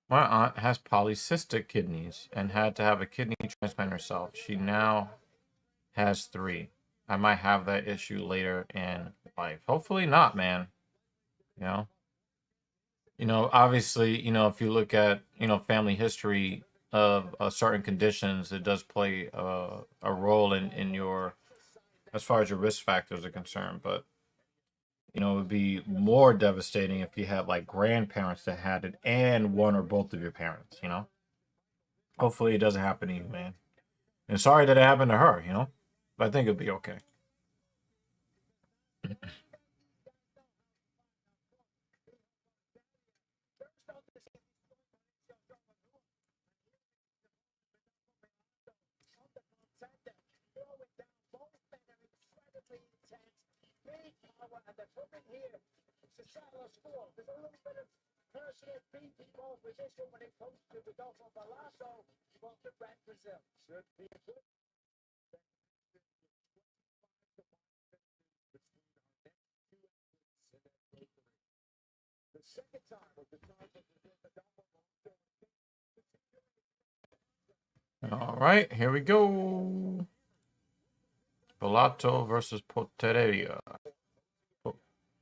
My aunt has polycystic kidneys and had to have a kidney transplant herself. She now has three. I might have that issue later in life. Hopefully not, man. You know, obviously, if you look at, family history of certain conditions, it does play a role in your, as far as your risk factors are concerned. But You know, it would be more devastating if you had like grandparents that had it and one or both of your parents, you know? Hopefully it doesn't happen to you, man. And sorry that it happened to her, you know? But I think it'll be okay. Personal beating position when it comes to the Golfo Palazzo from the red Brazil. Should be a good. The second time of the time of the All right, here we go. Bellato versus Potieria.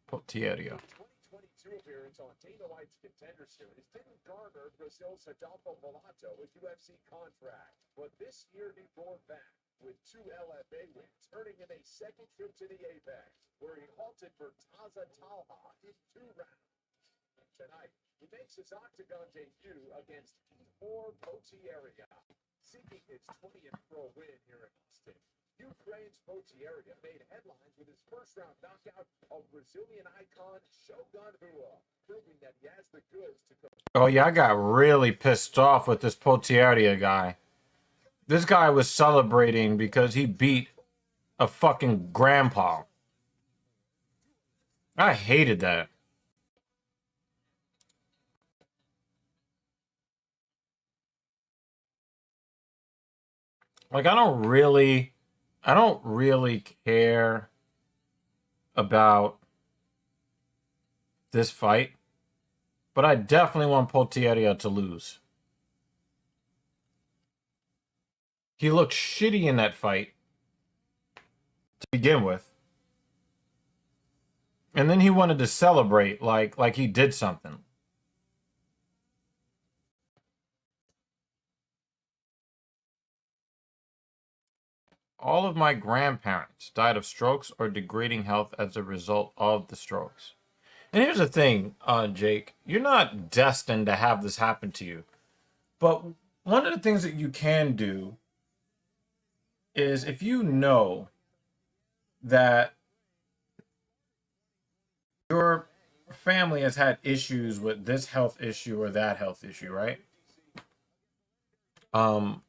Potieria. 2022 appearance on Dana White's Contender Series didn't garner Brazil's Adolfo Bellato a UFC contract, but this year he roared back with 2 LFA wins, earning him a second trip to the Apex, where he halted for Taza Talha in 2 rounds. Tonight, he makes his octagon debut against Ihor Potieria, seeking his 20th pro win here in Austin. Ukraine's Potieria made headlines with his first-round knockout of Brazilian icon Shogun Rua, proving that he has the goods to go. Oh, yeah, I got really pissed off with this Potieria guy. This guy was celebrating because he beat a fucking grandpa. I hated that. Like, I don't really care about this fight, but I definitely want Potieria to lose. He looked shitty in that fight to begin with. And then he wanted to celebrate like he did something. All of my grandparents died of strokes or degrading health as a result of the strokes. And here's the thing, Jake, you're not destined to have this happen to you. But one of the things that you can do is if you know that your family has had issues with this health issue or that health issue, right? Hold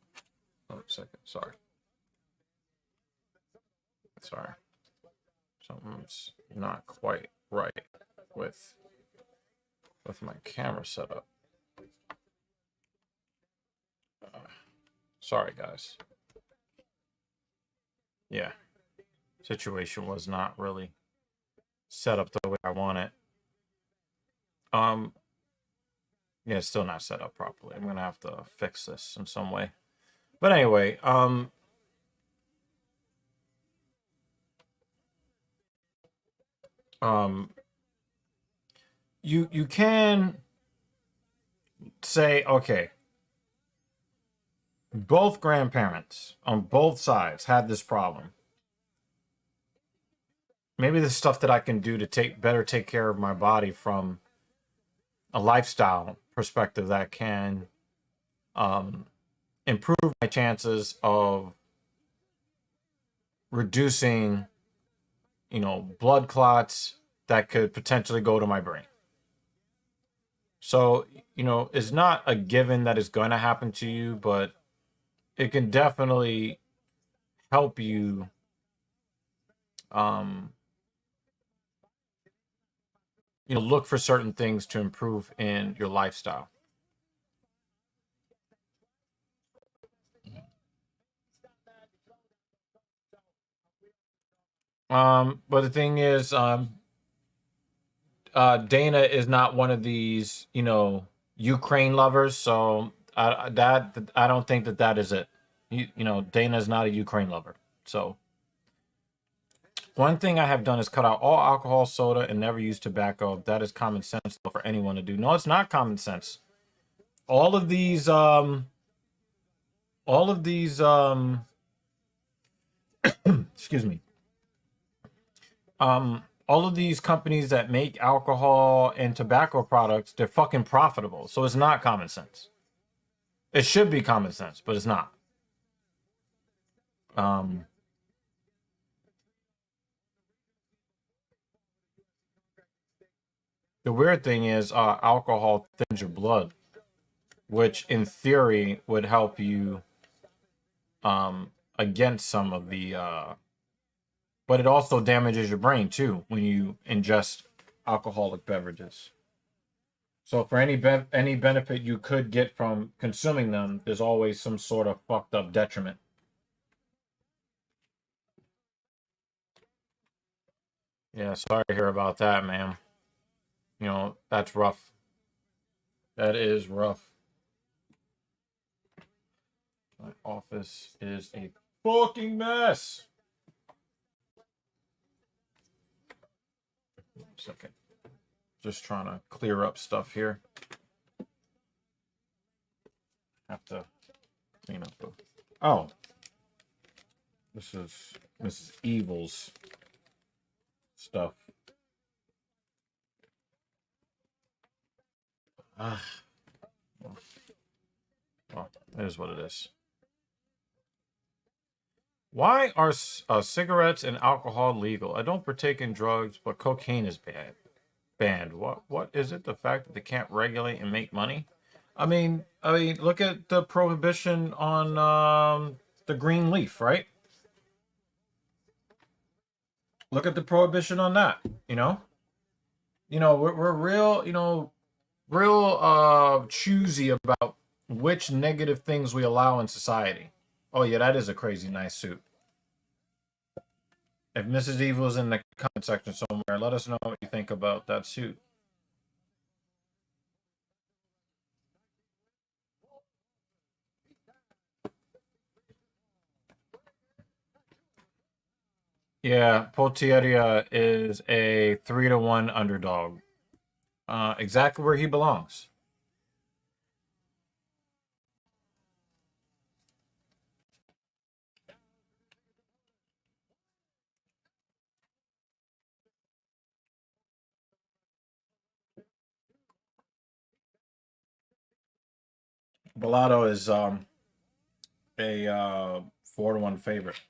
on a second, sorry. Something's not quite right with my camera setup. Sorry, guys. Yeah, situation was not really set up the way I want it. Yeah, it's still not set up properly. I'm gonna have to fix this in some way. But anyway, you can say, okay, both grandparents on both sides had this problem. Maybe there's stuff that I can do to better take care of my body from a lifestyle perspective that can improve my chances of reducing, blood clots that could potentially go to my brain. So, it's not a given that it's going to happen to you, but it can definitely help you look for certain things to improve in your lifestyle. But the thing is, Dana is not one of these, Ukraine lovers, so I don't think that is it. Dana is not a Ukraine lover. So one thing I have done is cut out all alcohol, soda, and never use tobacco. That is common sense for anyone to do. No, it's not common sense. All of these excuse me. All all of these companies that make alcohol and tobacco products, they're fucking profitable. So it's not common sense. It should be common sense, but it's not. Um, the weird thing is, alcohol thins your blood, which in theory would help you against some of the but it also damages your brain too when you ingest alcoholic beverages. So for any benefit you could get from consuming them, there's always some sort of fucked up detriment. Yeah, sorry to hear about that, man. You know, that's rough. That is rough. My office is a fucking mess. Second. Just trying to clear up stuff here. Have to clean up the... Oh. This is Mrs. Evil's stuff. Ah. Well, it is what it is. Why are cigarettes and alcohol legal? I don't partake in drugs, but cocaine is banned. What is it? The fact that they can't regulate and make money? I mean, look at the prohibition on the green leaf, right? Look at the prohibition on that. We're real, real choosy about which negative things we allow in society. Oh yeah, that is a crazy nice suit. If Mrs. Evil is in the comment section somewhere, let us know what you think about that suit. Yeah, Potieria is a 3-1 underdog. Exactly where he belongs. Bellotto is a 4-1 favorite.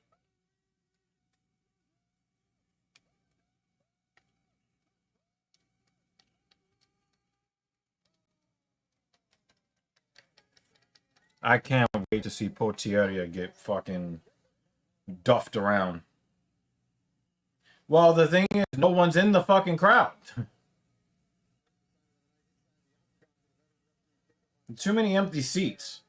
I can't wait to see Potieria get fucking duffed around. Well, the thing is, no one's in the fucking crowd. Too many empty seats.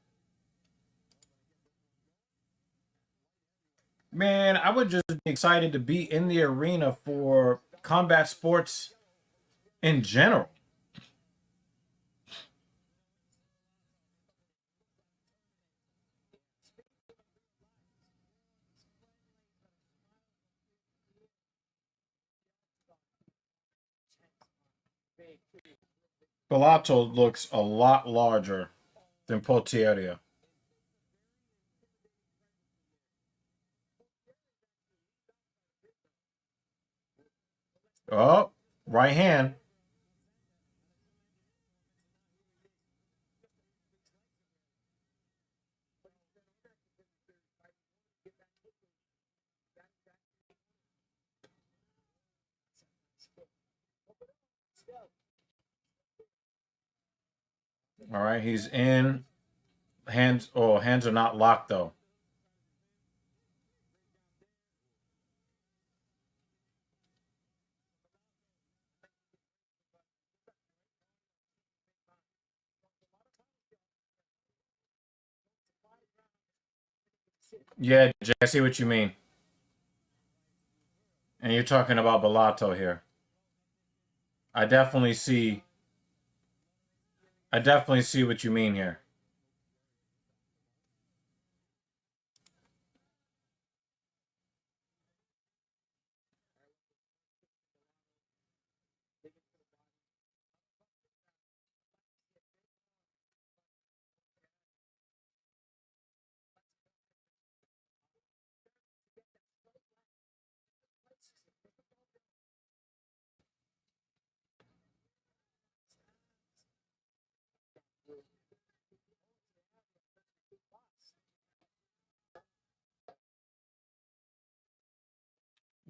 Man, I would just be excited to be in the arena for combat sports in general. Bellato looks a lot larger than Potieria. Oh, right hand. All right, he's in. Hands are not locked though. Yeah, Jay, I see what you mean. And you're talking about Bellato here. I definitely see I definitely see what you mean here.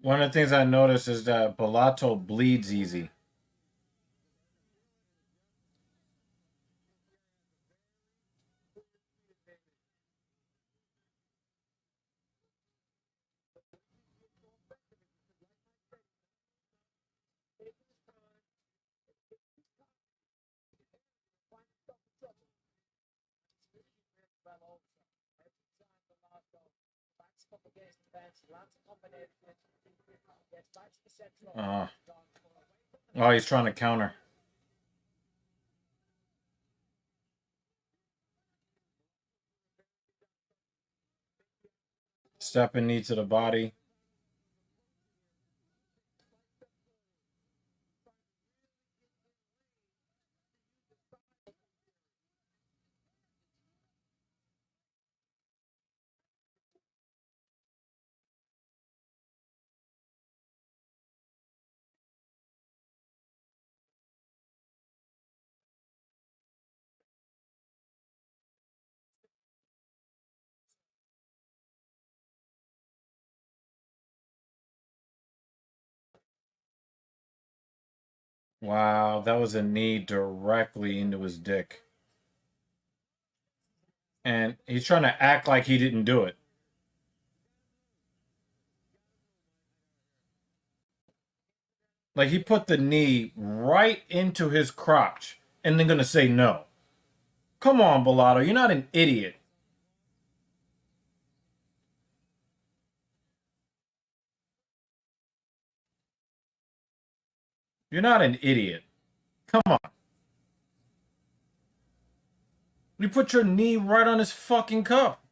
One of the things I noticed is that Bellato bleeds easy. Uh, oh, he's trying to counter. Stepping knee to the body. Wow, that was a knee directly into his dick. And he's trying to act like he didn't do it. Like he put the knee right into his crotch and then gonna say no. Come on, Bellato, you're not an idiot. You're not an idiot. Come on. You put your knee right on his fucking cup.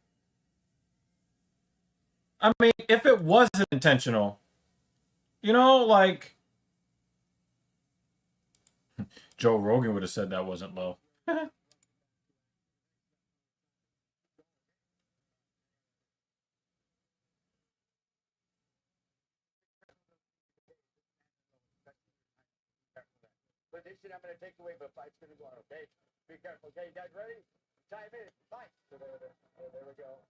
I mean, if it wasn't intentional, like Joe Rogan would have said that wasn't low. Position I'm going to take away, but fight's going to go on, okay? Be careful, okay? You guys ready? Time in. Fight. So there we go.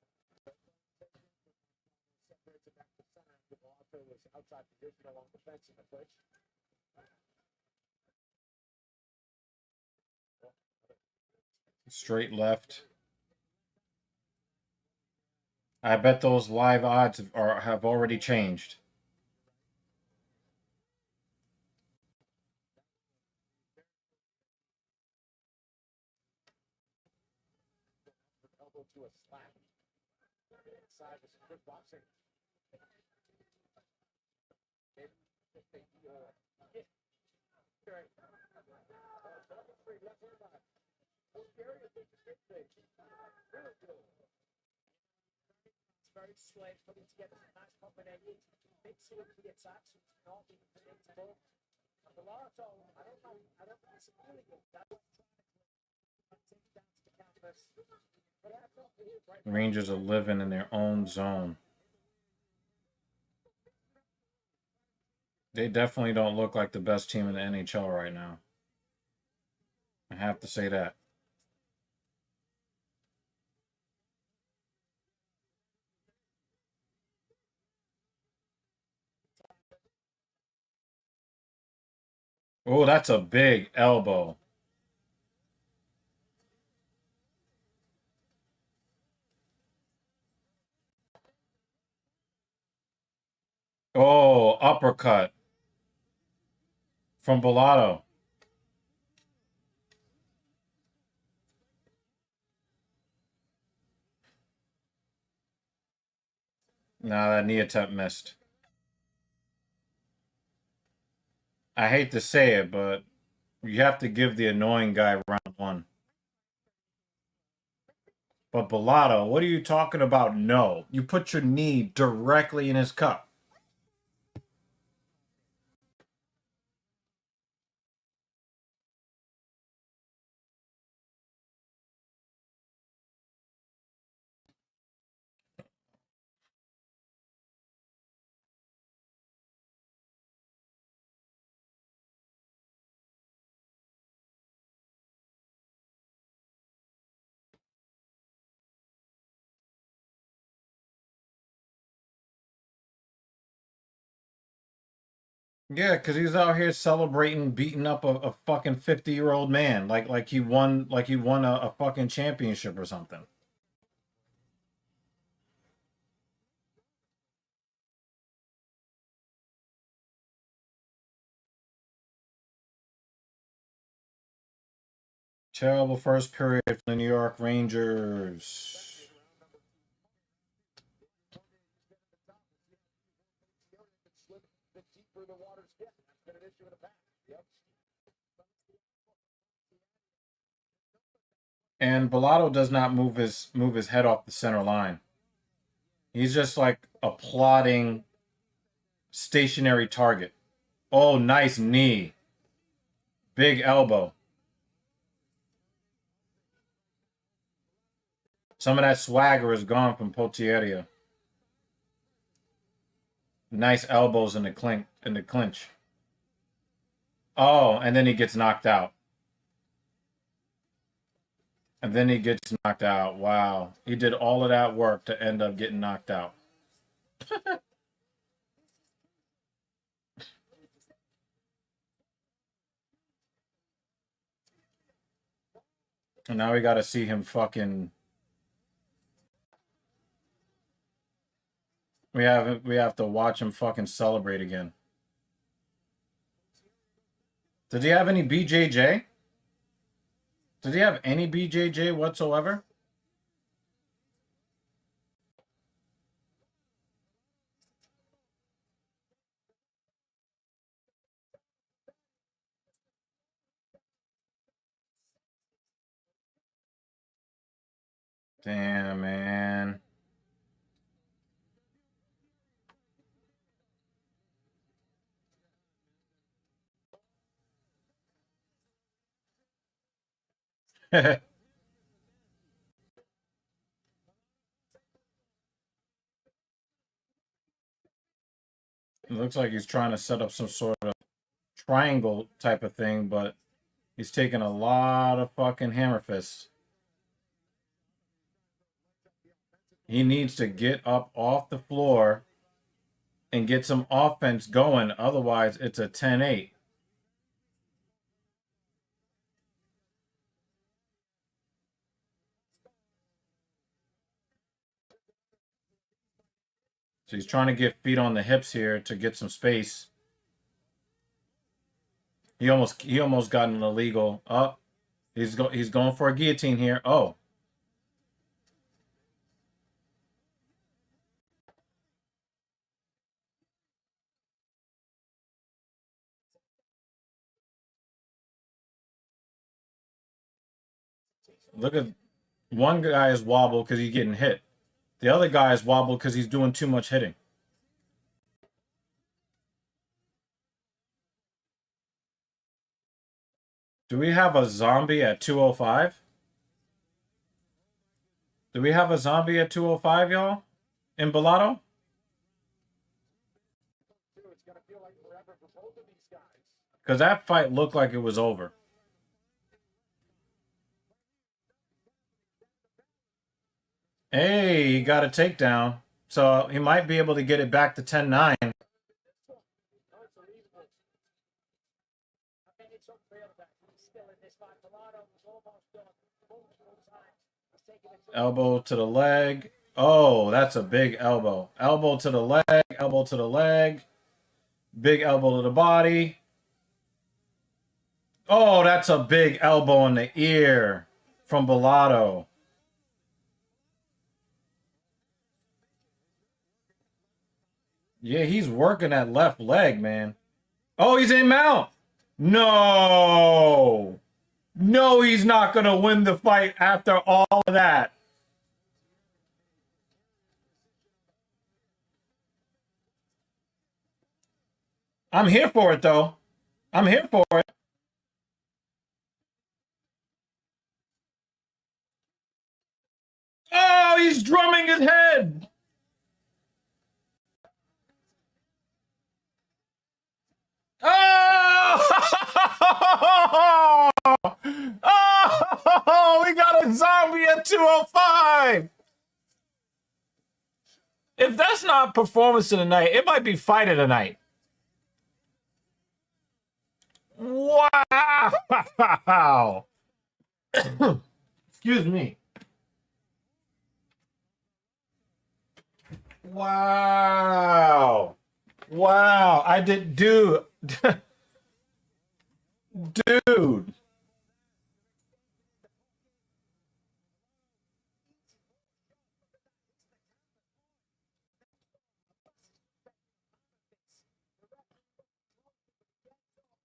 Separates it back to center. The Bellato was outside position along the fence in the clinch. Straight left. I bet those live odds have already changed. Elbow to a slap. Inside was good boxing. Very slick, putting together some nice combinations. Big swing to the attack, so it's not being predictable. Bellato, I don't know, I don't think it's really good. That's take down to the canvas. But I thought it was right. Rangers are living in their own zone. They definitely don't look like the best team in the NHL right now. I have to say that. Oh, that's a big elbow. Oh, uppercut from Bellato. Nah, that knee attempt missed. I hate to say it, but you have to give the annoying guy round one. But Bellato, what are you talking about? No. You put your knee directly in his cup. Yeah, because he's out here celebrating beating up a fucking 50-year-old man, like he won a fucking championship or something. Terrible first period for the New York Rangers. The deeper the waters get, that's been an issue in the past. Yep. And Bellato does not move his head off the center line. He's just like a plodding stationary target. Oh, nice knee. Big elbow. Some of that swagger is gone from Potieria. Nice elbows in the clinch. Oh, and then he gets knocked out. And then he gets knocked out. Wow. He did all of that work to end up getting knocked out. And now we got to see him fucking. We have to watch him fucking celebrate again. Did he have any BJJ? Did he have any BJJ whatsoever? Damn, man. It looks like he's trying to set up some sort of triangle type of thing, but he's taking a lot of fucking hammer fists. He needs to get up off the floor and get some offense going. Otherwise, it's a 10-8. So he's trying to get feet on the hips here to get some space. He almost got an illegal. Oh, he's going for a guillotine here. Oh. Look at one guy is wobbled because he's getting hit. The other guy is wobbled because he's doing too much hitting. Do we have a zombie at 205? Do we have a zombie at 205, y'all? In Bellato? It's going to feel like forever for both of these guys. Because that fight looked like it was over. Hey, he got a takedown. So he might be able to get it back to 10-9. Elbow to the leg. Oh, that's a big elbow. Elbow to the leg. Elbow to the leg. Big elbow to the body. Oh, that's a big elbow in the ear from Bellato. Yeah, he's working that left leg, man. Oh, he's in mount. No. No, he's not going to win the fight after all of that. I'm here for it, though. I'm here for it. Oh, he's drumming his head. Oh! Oh! We got a zombie at 205. If that's not performance of the night, it might be fight of the night. Wow. Excuse me. Wow. Wow. I did, dude. Dude.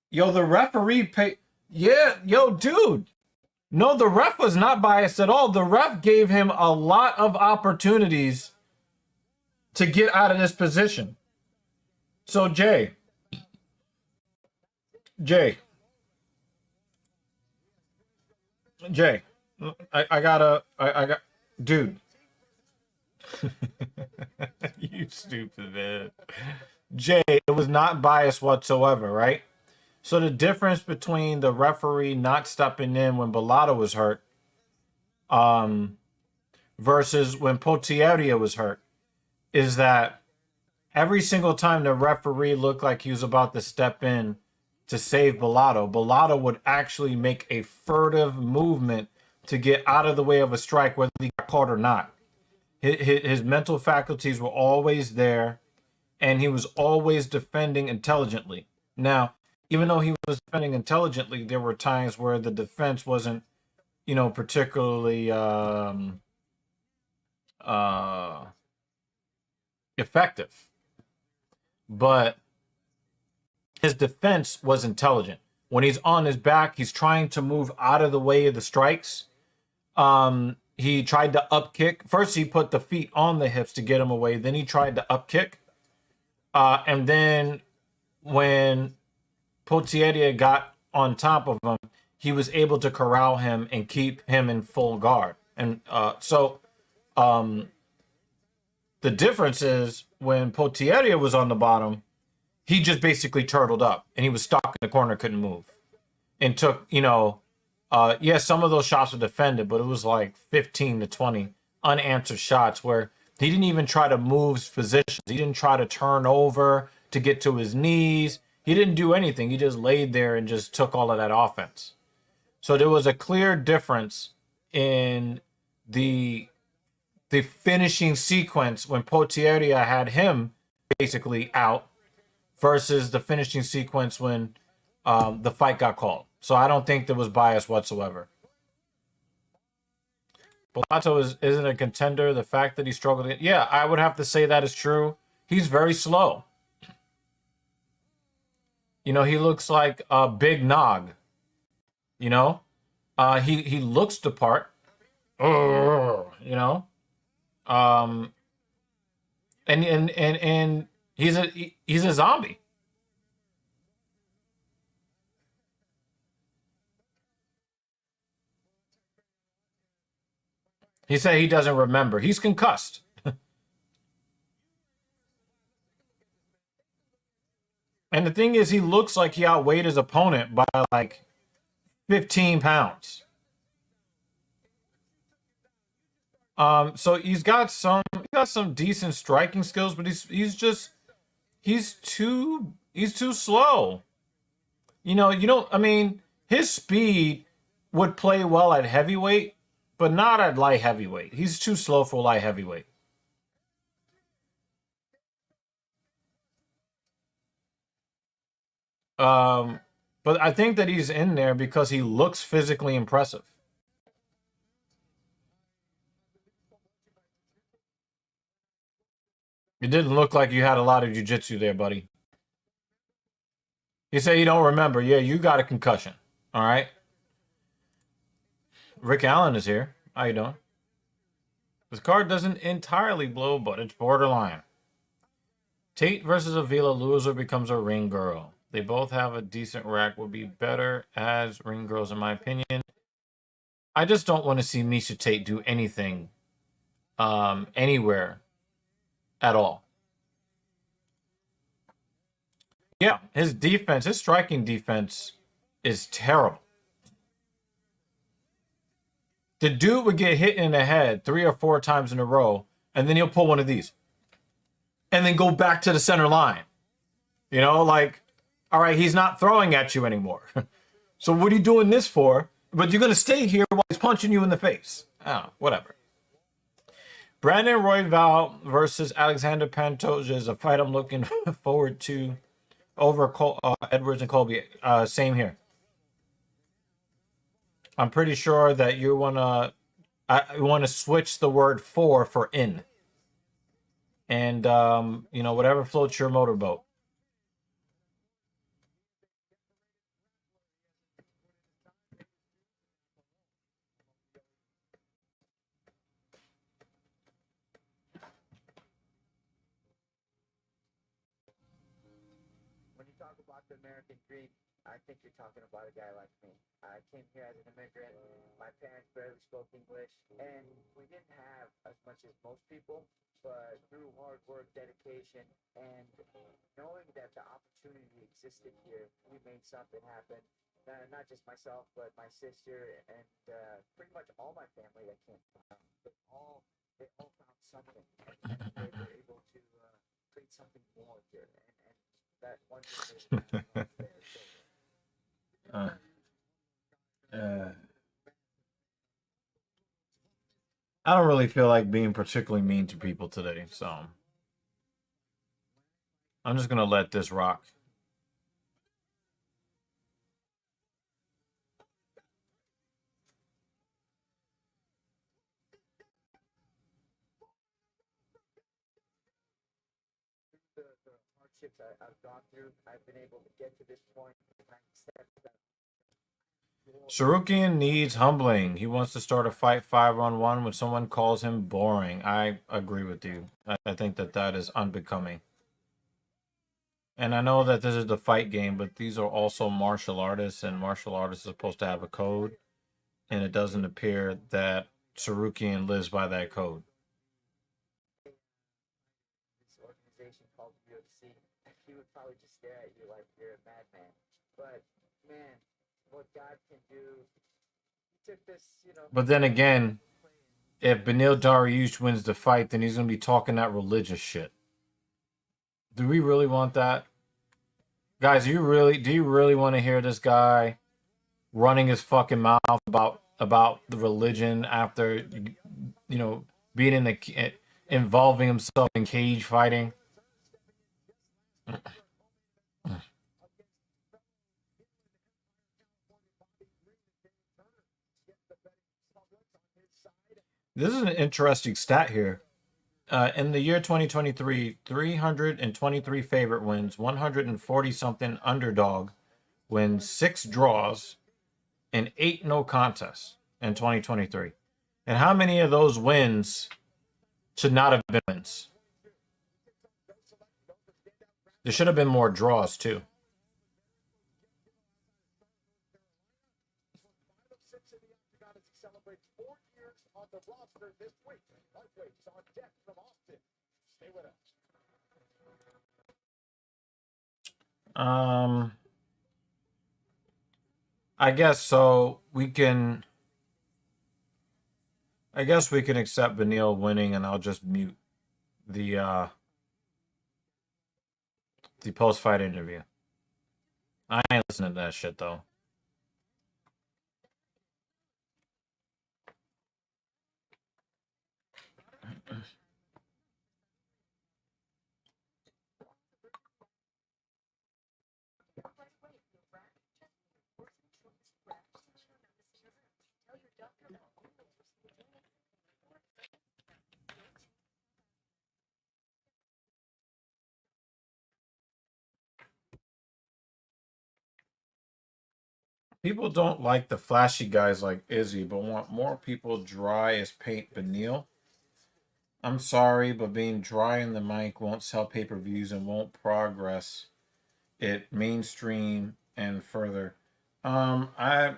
Yo, the referee pay. Yeah, yo, dude. No, the ref was not biased at all. The ref gave him a lot of opportunities to get out of this position. So, Jay, Jay, Jay, I got, dude. You stupid man. Jay, it was not biased whatsoever, right? So the difference between the referee not stepping in when Bellotto was hurt, versus when Potieria was hurt, is that every single time the referee looked like he was about to step in to save Bellotto, Bellotto would actually make a furtive movement to get out of the way of a strike, whether he got caught or not. His mental faculties were always there, and he was always defending intelligently. Now, even though he was defending intelligently, there were times where the defense wasn't, particularly effective. But his defense was intelligent. When he's on his back, he's trying to move out of the way of the strikes. He tried to up kick. First, he put the feet on the hips to get him away. Then he tried to up kick. And then when Potieria got on top of him, he was able to corral him and keep him in full guard. And so the difference is when Potieria was on the bottom, he just basically turtled up and he was stuck in the corner, couldn't move. And took, some of those shots were defended, but it was like 15 to 20 unanswered shots where he didn't even try to move his positions. He didn't try to turn over to get to his knees. He didn't do anything. He just laid there and just took all of that offense. So there was a clear difference in the finishing sequence when Potieria had him basically out versus the finishing sequence when the fight got called. So I don't think there was bias whatsoever. Bellotto isn't a contender. The fact that he struggled, yeah, I would have to say that is true. He's very slow. He looks like a big nog. He looks the part. And he's a zombie. He said he doesn't remember. He's concussed. And the thing is, he looks like he outweighed his opponent by like 15 pounds. So he's got some decent striking skills, but he's too slow. His speed would play well at heavyweight, but not at light heavyweight. He's too slow for light heavyweight. But I think that he's in there because he looks physically impressive. It didn't look like you had a lot of jiu-jitsu there, buddy. You say you don't remember. Yeah, you got a concussion. All right. Rick Allen is here. How you doing? This card doesn't entirely blow, but it's borderline. Tate versus Avila. Loser becomes a ring girl. They both have a decent rack. Would be better as ring girls, in my opinion. I just don't want to see Miesha Tate do anything anywhere at all. Yeah, his striking defense is terrible. The dude would get hit in the head 3 or 4 times in a row, and then he'll pull one of these. And then go back to the center line. All right, he's not throwing at you anymore. So what are you doing this for? But you're going to stay here while he's punching you in the face. Oh, whatever. Brandon Royval versus Alexander Pantoja is a fight I'm looking forward to over Edwards and Colby. Same here. I'm pretty sure that you want to switch the word for in. And, whatever floats your motorboat. When you talk about the American dream, I think you're talking about a guy like me. I came here as an immigrant. My parents barely spoke English, and we didn't have as much as most people. But through hard work, dedication, and knowing that the opportunity existed here, we made something happen. Not just myself, but my sister and pretty much all my family that came from. They all found something, and they were able to create something more here. And that one thing I don't really feel like being particularly mean to people today, so I'm just gonna let this rock. the hardships I've gone through, I've been able to get to this point. Tsarukyan needs humbling. He wants to start a fight 5-on-1 when someone calls him boring. I agree with you. I think that is unbecoming. And I know that this is the fight game, but these are also martial artists, and martial artists are supposed to have a code, and it doesn't appear that Tsarukyan lives by that code. This organization called UFC, he would probably just stare at you like you're a madman. But man, what God can do, he took this, But then again, if Beneil Dariush wins the fight, then he's going to be talking that religious shit. Do we really want that? Guys, do you really want to hear this guy running his fucking mouth about the religion after being in the involving himself in cage fighting? This is an interesting stat here. In the year 2023, 323 favorite wins, 140 something underdog wins, 6 draws, and 8 no contests in 2023. And how many of those wins should not have been wins? There should have been more draws too. I guess so. I guess we can accept Beneil winning, and I'll just mute the post-fight interview. I ain't listening to that shit though. People don't like the flashy guys like Izzy, but want more people dry as paint Beneil. I'm sorry, but being dry in the mic won't sell pay-per-views and won't progress it mainstream and further. I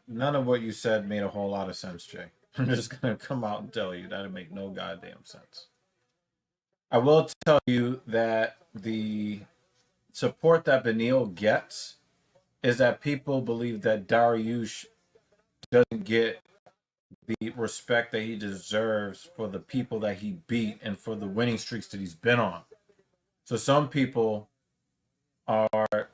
None of what you said made a whole lot of sense, Jay. I'm just gonna come out and tell you that'd make no goddamn sense. I will tell you that the support that Beneil gets is that people believe that Dariush doesn't get the respect that he deserves for the people that he beat and for the winning streaks that he's been on. So some people are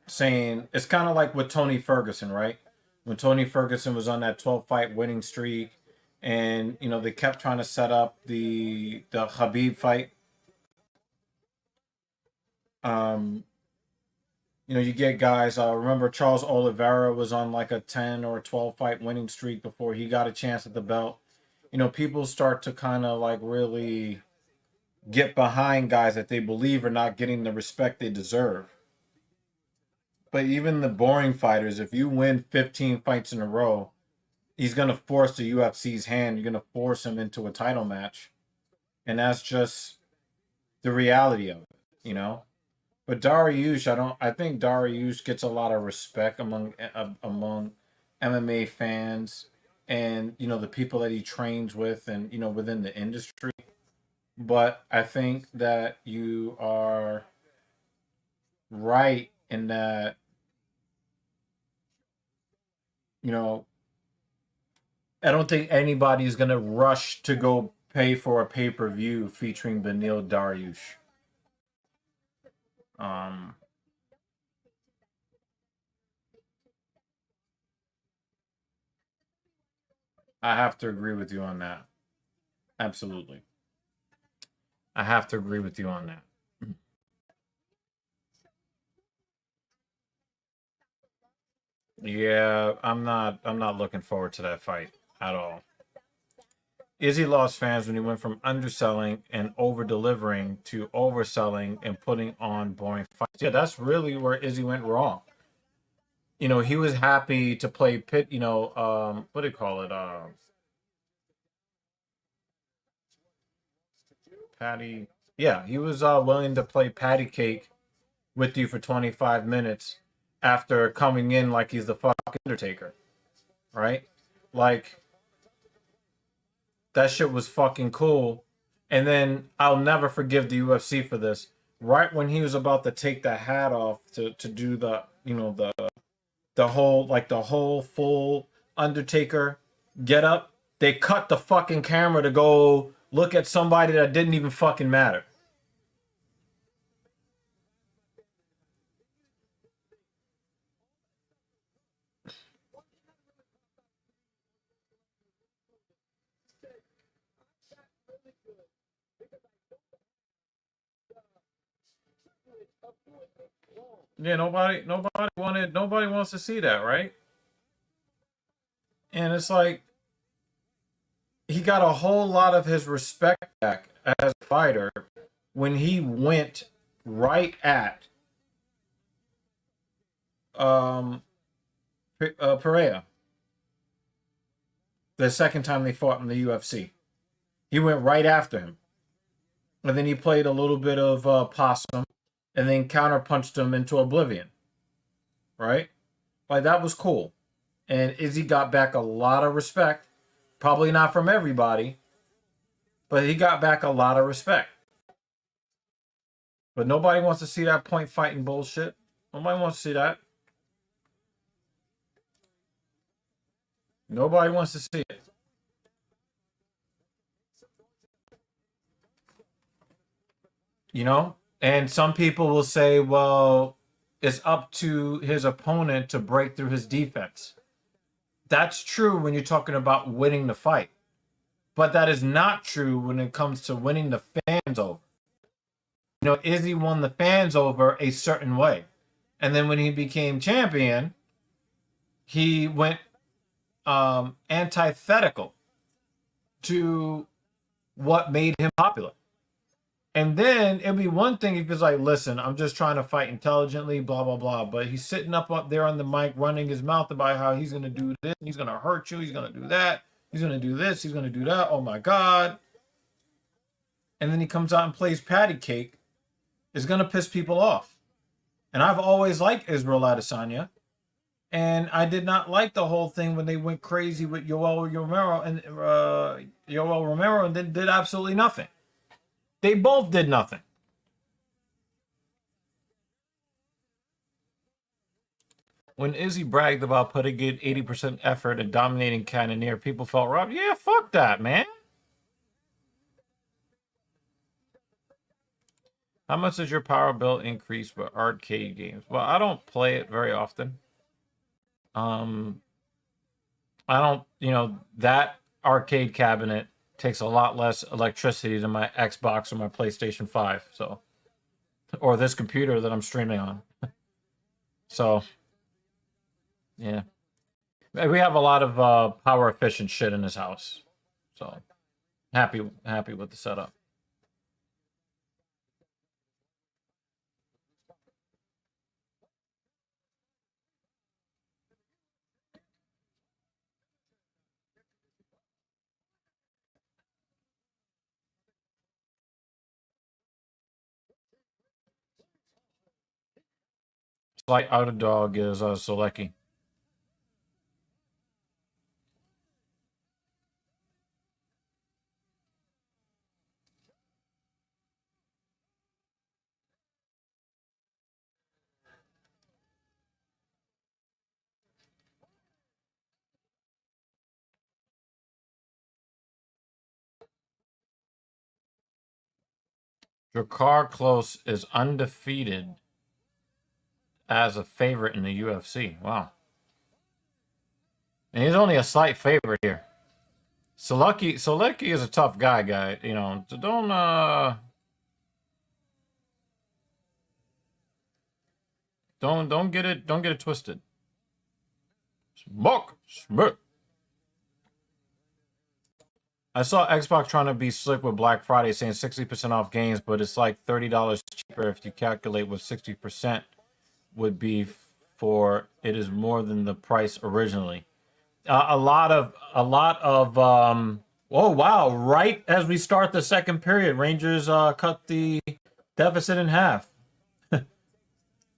saying it's kind of like with Tony Ferguson, right? When Tony Ferguson was on that 12 fight winning streak, and you know they kept trying to set up the Khabib fight. Um, you know, you get guys. Remember Charles Oliveira was on like a 10 or 12 fight winning streak before he got a chance at the belt. You know, people start to kind of like really get behind guys that they believe are not getting the respect they deserve. But even the boring fighters, if you win 15 fights in a row, he's going to force the UFC's hand. You're going to force him into a title match. And that's just the reality of it, you know? But Dariush, I think Dariush gets a lot of respect among MMA fans and, you know, the people that he trains with and, you know, within the industry. But I think that you are right in that, you know, I don't think anybody is going to rush to go pay for a pay-per-view featuring Beneil Dariush. I have to agree with you on that. Absolutely. I have to agree with you on that. Yeah, I'm not looking forward to that fight at all. Izzy lost fans when he went from underselling and over delivering to overselling and putting on boring fights. Yeah, that's really where Izzy went wrong. You know, he was happy to play pit, you know, what do you call it? Patty. Yeah, he was willing to play patty cake with you for 25 minutes after coming in like he's the fucking Undertaker. Right? Like, that shit was fucking cool. And then I'll never forgive the UFC for this. Right when he was about to take the hat off to do the, you know, the whole full Undertaker get up, they cut the fucking camera to go look at somebody that didn't even fucking matter. Yeah, nobody wants to see that, right? And it's like he got a whole lot of his respect back as a fighter when he went right at Pereira the second time they fought in the UFC. He went right after him. And then he played a little bit of possum and then counterpunched him into oblivion. Right? Like, that was cool. And Izzy got back a lot of respect. Probably not from everybody, but he got back a lot of respect. But nobody wants to see that point fighting bullshit. Nobody wants to see that. Nobody wants to see it. You know? And some people will say, well, it's up to his opponent to break through his defense. That's true when you're talking about winning the fight. But that is not true when it comes to winning the fans over. You know, Izzy won the fans over a certain way. And then when he became champion, he went antithetical to what made him popular. And then it'd be one thing if he's like, listen, I'm just trying to fight intelligently, blah, blah, blah. But he's sitting up there on the mic running his mouth about how he's going to do this, he's going to hurt you, he's going to do that, he's going to do this, he's going to do that. Oh, my God. And then he comes out and plays patty cake. It's going to piss people off. And I've always liked Israel Adesanya. And I did not like the whole thing when they went crazy with Yoel Romero and then did absolutely nothing. They both did nothing. When Izzy bragged about putting in 80% effort and dominating Cannonier, people felt robbed. Yeah, fuck that, man. How much does your power bill increase for arcade games? Well, I don't play it very often. I don't, that arcade cabinet takes a lot less electricity than my Xbox or my PlayStation 5, so, or this computer that I'm streaming on. So, yeah. We have a lot of power efficient shit in this house. So, happy with the setup. Slight underdog is Selecki. Jakar Close is undefeated as a favorite in the UFC. Wow. And he's only a slight favorite here. Selecki is a tough guy. So don't get it twisted. Smoke. I saw Xbox trying to be slick with Black Friday, saying 60% off games, but it's like $30 cheaper if you calculate what 60% would be for. It is more than the price originally. A lot of oh wow, right as we start the second period, Rangers cut the deficit in half.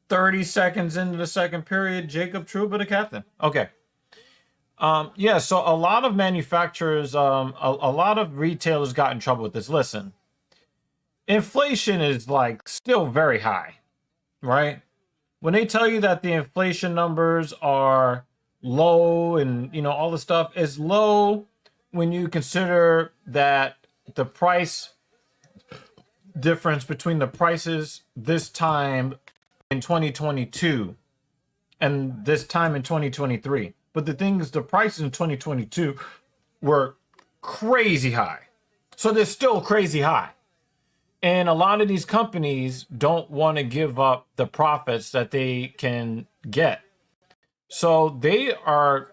30 seconds into the second period, Jacob Trouba, the captain. Okay. Yeah, so a lot of manufacturers, a lot of retailers got in trouble with this. Listen, inflation is like still very high, right? When they tell you that the inflation numbers are low and all the stuff is low when you consider that the price difference between the prices this time in 2022 and this time in 2023. But the thing is, the prices in 2022 were crazy high. So they're still crazy high. And a lot of these companies don't want to give up the profits that they can get. So they are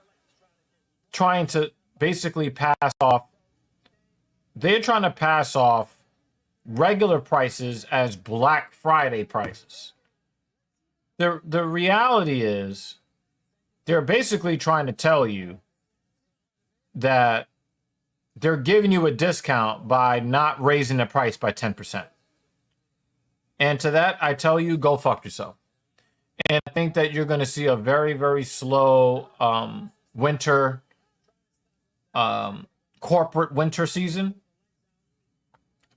trying to basically pass off regular prices as Black Friday prices. The reality is they're basically trying to tell you that they're giving you a discount by not raising the price by 10%. And to that, I tell you, go fuck yourself. And I think that you're going to see a very, very slow winter, corporate winter season.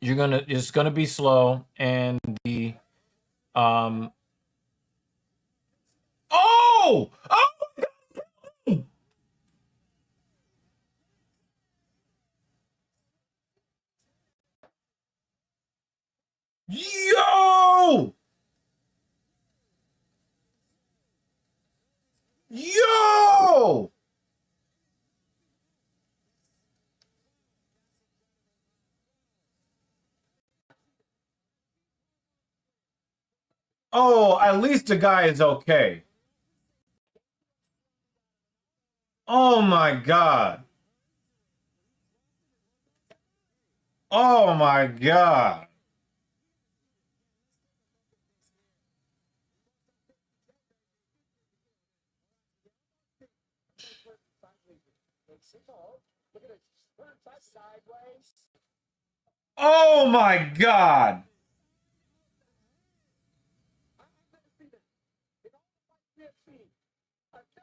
It's going to be slow. And the, oh! Yo! Yo! Oh, at least the guy is okay. Oh my God. Oh my God. Oh my God.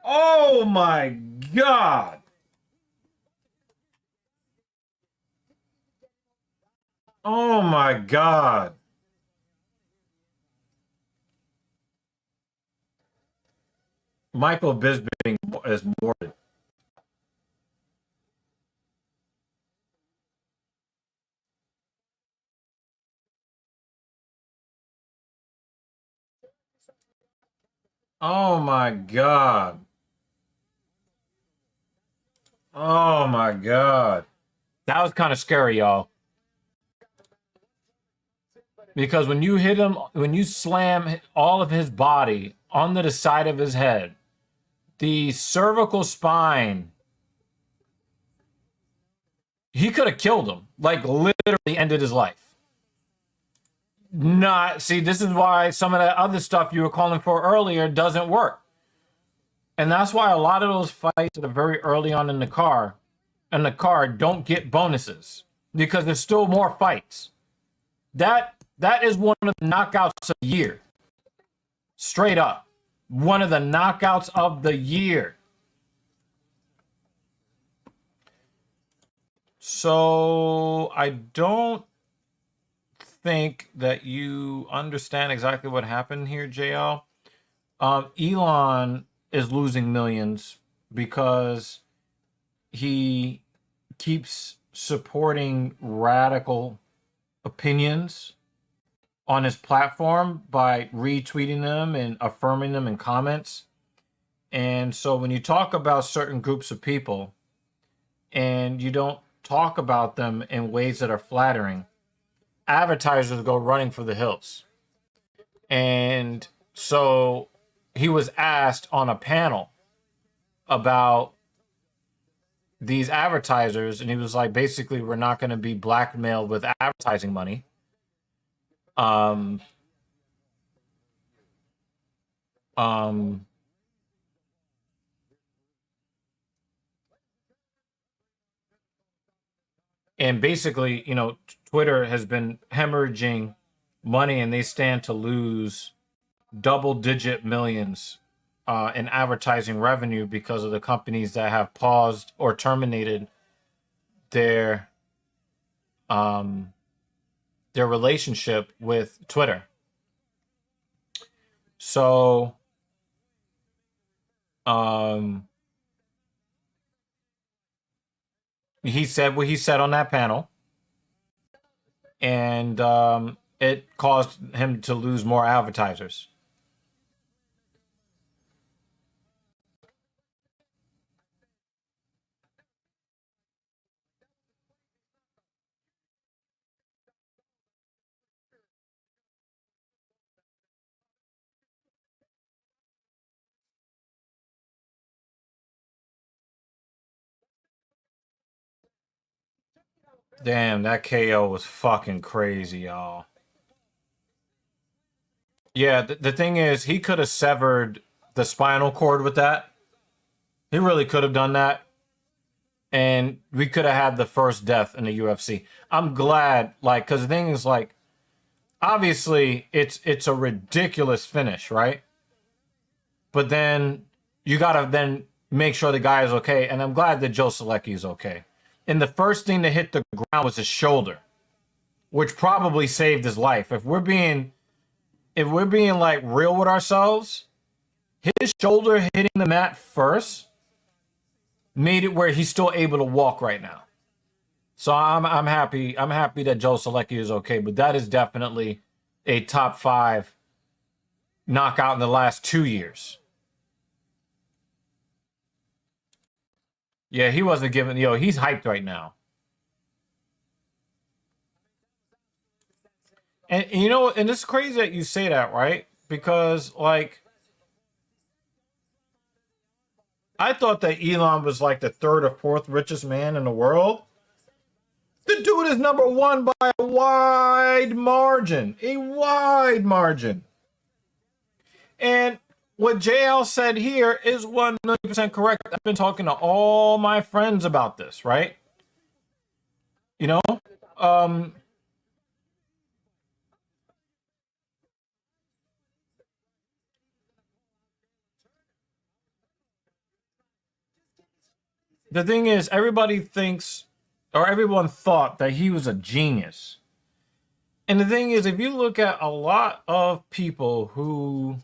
Oh my God. Oh my God. Michael Bisping is more. Oh my God. Oh my God. That was kind of scary, y'all. Because when you hit him, when you slam all of his body onto the side of his head, the cervical spine, he could have killed him. Like literally ended his life. Not see, this is why some of that other stuff you were calling for earlier doesn't work. And that's why a lot of those fights that are very early on in the card don't get bonuses. Because there's still more fights. That is one of the knockouts of the year. Straight up. One of the knockouts of the year. So I don't think that you understand exactly what happened here, JL. Elon is losing millions because he keeps supporting radical opinions on his platform by retweeting them and affirming them in comments. And so when you talk about certain groups of people and you don't talk about them in ways that are flattering, advertisers go running for the hills. And so he was asked on a panel about these advertisers, and he was like, basically, we're not going to be blackmailed with advertising money. Um, um, and basically, you know, Twitter has been hemorrhaging money, and they stand to lose double-digit millions in advertising revenue because of the companies that have paused or terminated their relationship with Twitter. So he said what he said on that panel, and it caused him to lose more advertisers. Damn, that KO was fucking crazy, y'all. Yeah, the thing is, he could have severed the spinal cord with that. He really could have done that. And we could have had the first death in the UFC. I'm glad, like, because the thing is, like, obviously, it's a ridiculous finish, right? But then you gotta then make sure the guy is okay. And I'm glad that Joe Selecki is okay. And the first thing to hit the ground was his shoulder, which probably saved his life. If we're being like real with ourselves, his shoulder hitting the mat first made it where he's still able to walk right now. So I'm happy. I'm happy that Joe Selecki is okay. But that is definitely a top 5 knockout in the last 2 years. Yeah, he wasn't given. He's hyped right now. And and it's crazy that you say that, right? Because like, I thought that Elon was like the 3rd or 4th richest man in the world. The dude is number 1 by a wide margin. A wide margin. And what JL said here is 100% correct. I've been talking to all my friends about this, right? You know? The thing is, everybody thinks, or everyone thought that he was a genius. And the thing is, if you look at a lot of people who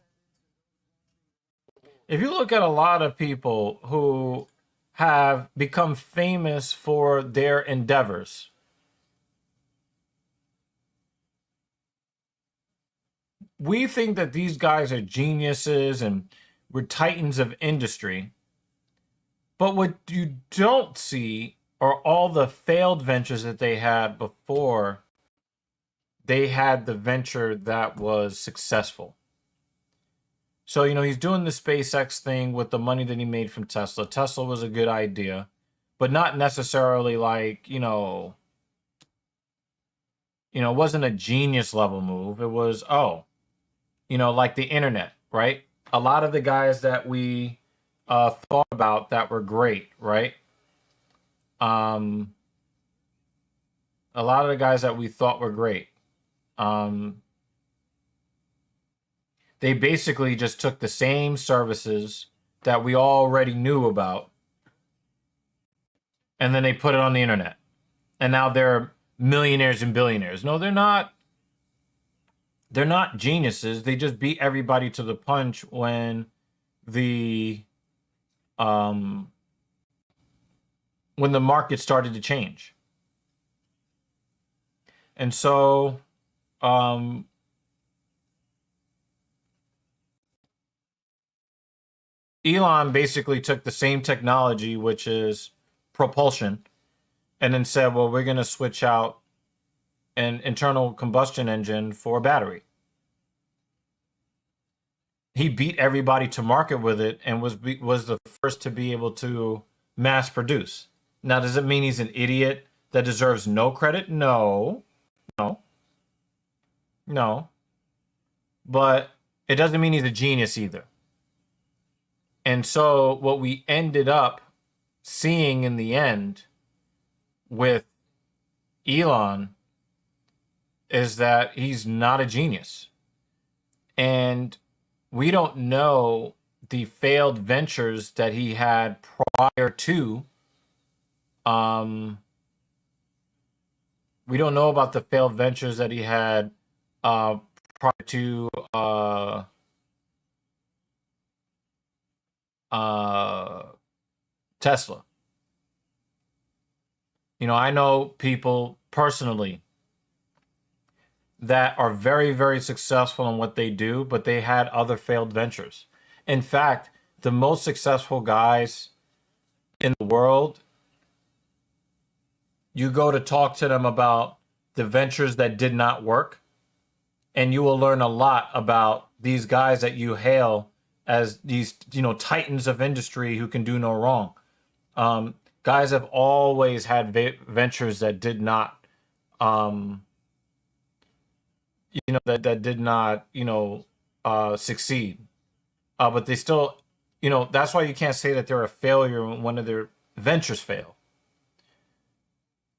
have become famous for their endeavors, we think that these guys are geniuses and were titans of industry. But what you don't see are all the failed ventures that they had before they had the venture that was successful. So, he's doing the SpaceX thing with the money that he made from Tesla. Tesla was a good idea, but not necessarily like, it wasn't a genius level move. It was, like the internet, right? A lot of the guys that we thought about that were great, right? A lot of the guys that we thought were great, they basically just took the same services that we already knew about, and then they put it on the internet. And now they're millionaires and billionaires. No, they're not. They're not geniuses. They just beat everybody to the punch the when the market started to change. And so Elon basically took the same technology, which is propulsion, and then said, well, we're going to switch out an internal combustion engine for a battery. He beat everybody to market with it and was the first to be able to mass produce. Now, does it mean he's an idiot that deserves no credit? No. But it doesn't mean he's a genius either. And so what we ended up seeing in the end with Elon is that he's not a genius. And we don't know the failed ventures that he had prior to. We don't know about the failed ventures that he had prior to Tesla. I know people personally that are very, very successful in what they do, but they had other failed ventures. In fact, the most successful guys in the world, you go to talk to them about the ventures that did not work, and you will learn a lot about these guys that you hail as these, titans of industry who can do no wrong. Guys have always had ventures that did not, that did not, succeed. But they still, that's why you can't say that they're a failure when one of their ventures fail.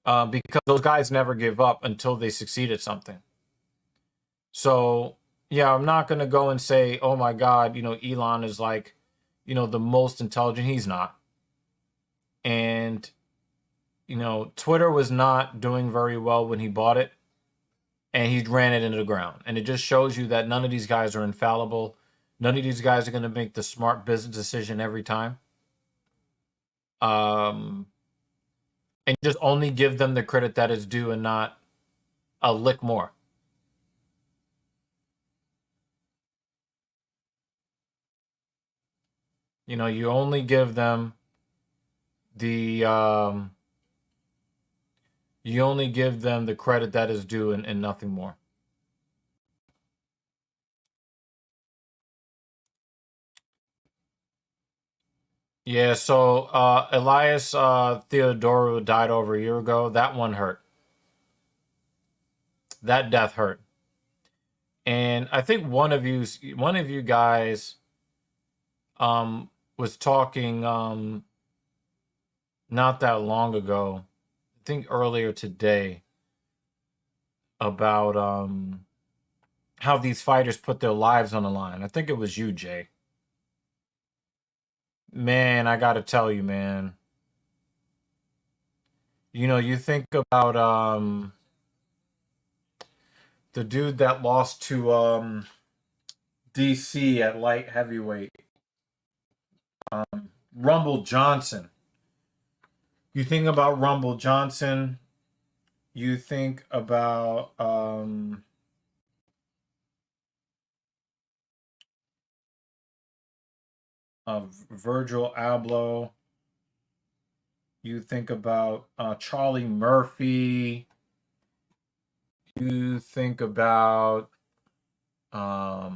Because those guys never give up until they succeed at something. So, yeah, I'm not going to go and say, oh my God, Elon is like, the most intelligent. He's not. And, Twitter was not doing very well when he bought it. And he ran it into the ground. And it just shows you that none of these guys are infallible. None of these guys are going to make the smart business decision every time. And just only give them the credit that is due and not a lick more. You only give them the credit that is due and nothing more. Yeah, so Elias Theodorou died over a year ago. That one hurt. That death hurt. And I think one of you guys was talking not that long ago, I think earlier today, about how these fighters put their lives on the line. I think it was you, Jay. Man, I gotta tell you, man. You think about the dude that lost to DC at light heavyweight, Rumble Johnson. You think about Rumble Johnson. You think about Virgil Abloh. You think about Charlie Murphy. You think about I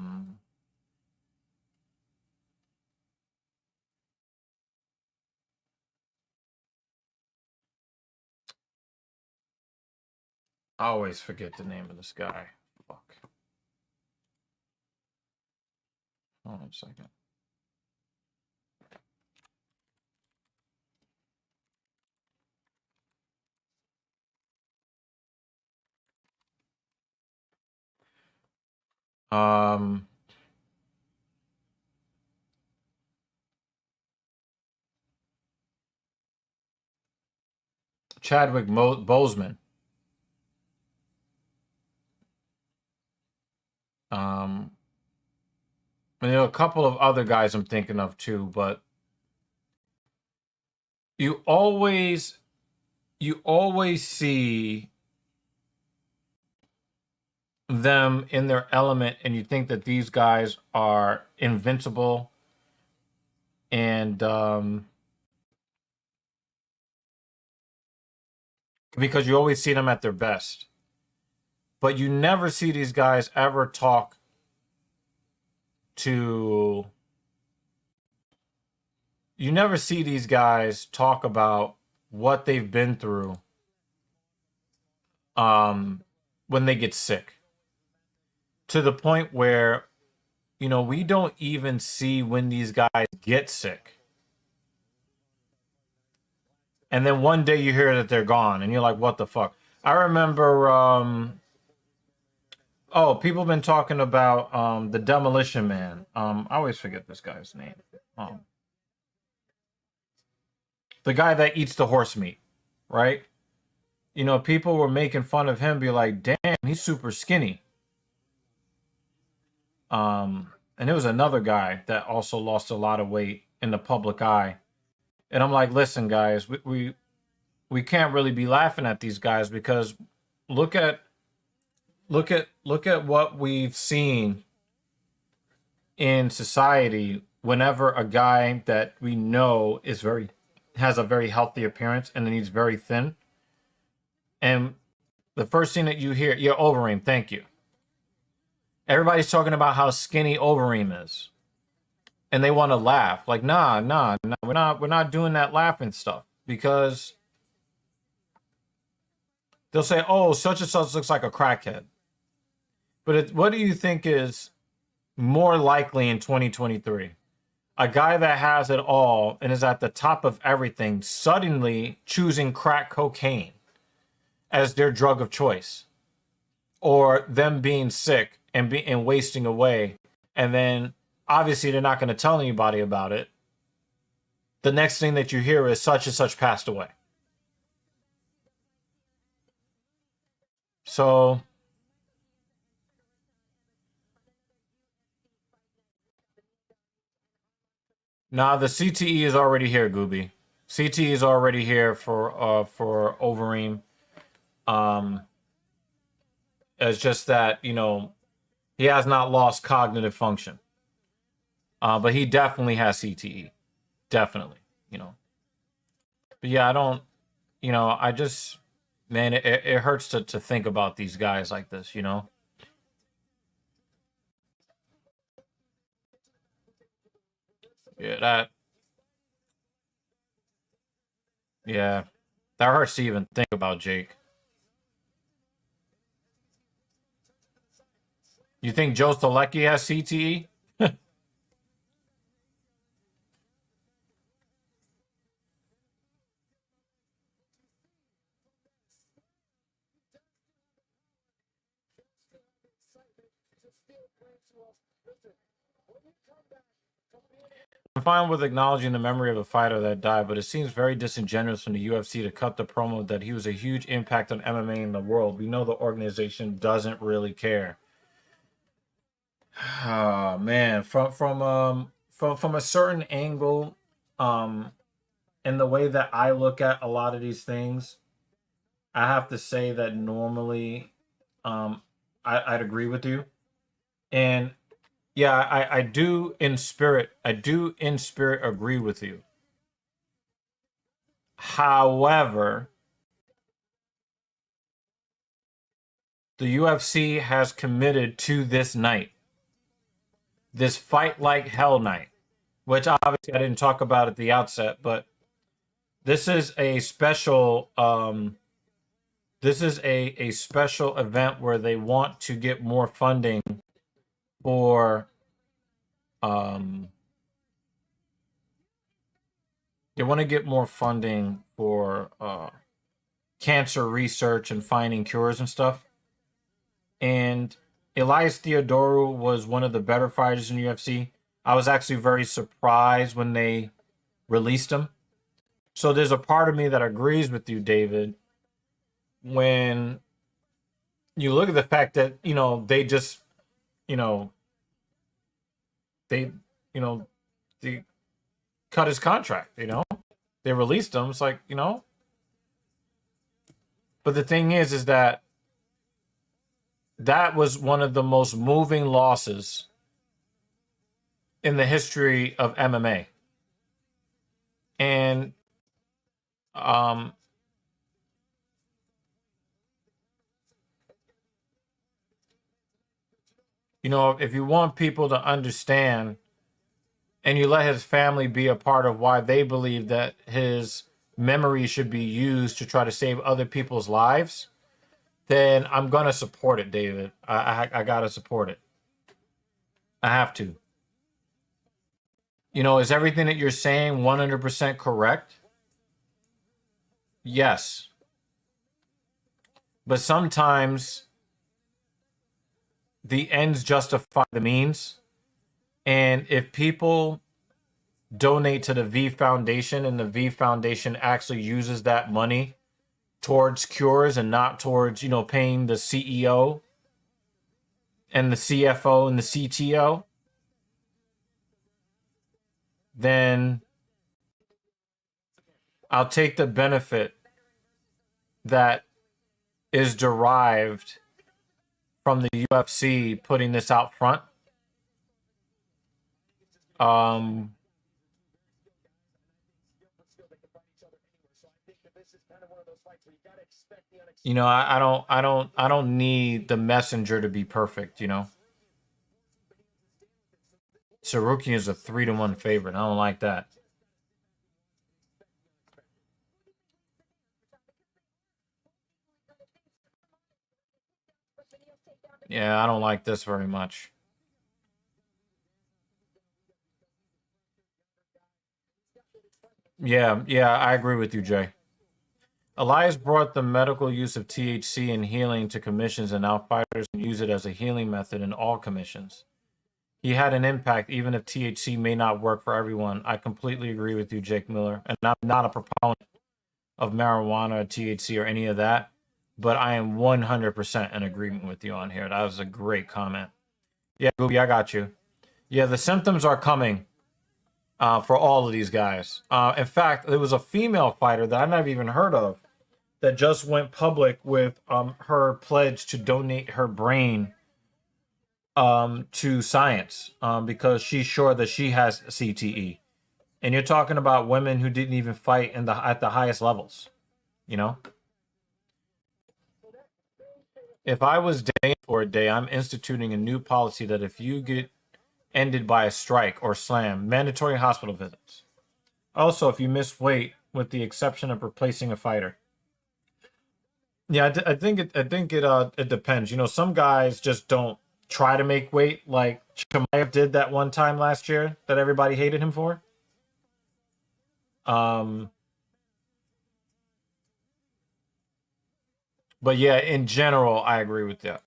always forget the name of this guy. Fuck. Hold on a second. Chadwick Boseman. And there are a couple of other guys I'm thinking of too, but you always see them in their element, and you think that these guys are invincible, and because you always see them at their best, but you never see these guys ever talk to. You never see these guys talk about what they've been through when they get sick, to the point where, you know, we don't even see when these guys get sick. And then one day you hear that they're gone and you're like, what the fuck? I remember, people have been talking about the Demolition Man. I always forget this guy's name. The guy that eats the horse meat, right? You know, people were making fun of him, be like, damn, he's super skinny. And there was another guy that also lost a lot of weight in the public eye. And I'm like, listen, guys, we can't really be laughing at these guys, because look at what we've seen in society whenever a guy that we know has a very healthy appearance and then he's very thin. And the first thing that you hear, yeah, Overeem, thank you. Everybody's talking about how skinny Overeem is. And they want to laugh. Like, nah, we're not doing that laughing stuff, because they'll say, oh, such and such looks like a crackhead. But what do you think is more likely in 2023? A guy that has it all and is at the top of everything suddenly choosing crack cocaine as their drug of choice, or them being sick and wasting away, and then obviously they're not going to tell anybody about it. The next thing that you hear is such and such passed away. So now the CTE is already here, Gooby. CTE is already here for Overeem. It's just that, you know, he has not lost cognitive function. But he definitely has CTE. Definitely, you know. But yeah, I don't, you know, I just, man, it hurts to think about these guys like this, you know. Yeah, that hurts to even think about, Jake. You think Joe Stalecki has CTE? I'm fine with acknowledging the memory of a fighter that died, but it seems very disingenuous from the UFC to cut the promo that he was a huge impact on MMA in the world. We know the organization doesn't really care. Oh man, from a certain angle, and the way that I look at a lot of these things, I have to say that normally, I'd agree with you. And Yeah, I do in spirit. I do in spirit agree with you. However, the UFC has committed to this night, this fight like hell night, which obviously I didn't talk about at the outset, but this is a special this is a special event where they want to get more funding for they want to get more funding for cancer research and finding cures and stuff. And Elias Theodorou was one of the better fighters in UFC. I was actually very surprised when they released him. So there's a part of me that agrees with you, David, when you look at the fact that, you know, they just, you know, they, you know, they cut his contract, you know, they released him. It's like, you know, but the thing is that that was one of the most moving losses in the history of MMA. And you know, if you want people to understand and you let his family be a part of why they believe that his memory should be used to try to save other people's lives, then I'm going to support it, David. I got to support it. I have to. You know, is everything that you're saying 100% correct? Yes. But sometimes the ends justify the means. And if people donate to the V Foundation and the V Foundation actually uses that money towards cures and not towards, you know, paying the CEO and the CFO and the CTO, then I'll take the benefit that is derived from the UFC putting this out front. You know, I don't need the messenger to be perfect, you know. Tsarukyan is a 3-1 favorite. I don't like that. Yeah, I don't like this very much. Yeah, I agree with you, Jay. Elias brought the medical use of THC in healing to commissions, and now fighters can use it as a healing method in all commissions. He had an impact, even if THC may not work for everyone. I completely agree with you, Jake Miller. And I'm not a proponent of marijuana or THC or any of that, but I am 100% in agreement with you on here. That was a great comment. Yeah, Gooby, I got you. Yeah, the symptoms are coming for all of these guys. In fact, there was a female fighter that I've never even heard of that just went public with her pledge to donate her brain to science because she's sure that she has CTE. And you're talking about women who didn't even fight at the highest levels, you know? If I was day for a day, I'm instituting a new policy that if you get ended by a strike or slam, mandatory hospital visits. Also, if you miss weight, with the exception of replacing a fighter. Yeah, I think it depends. You know, some guys just don't try to make weight, like Chimaev did that one time last year that everybody hated him for. But yeah, in general, I agree with that.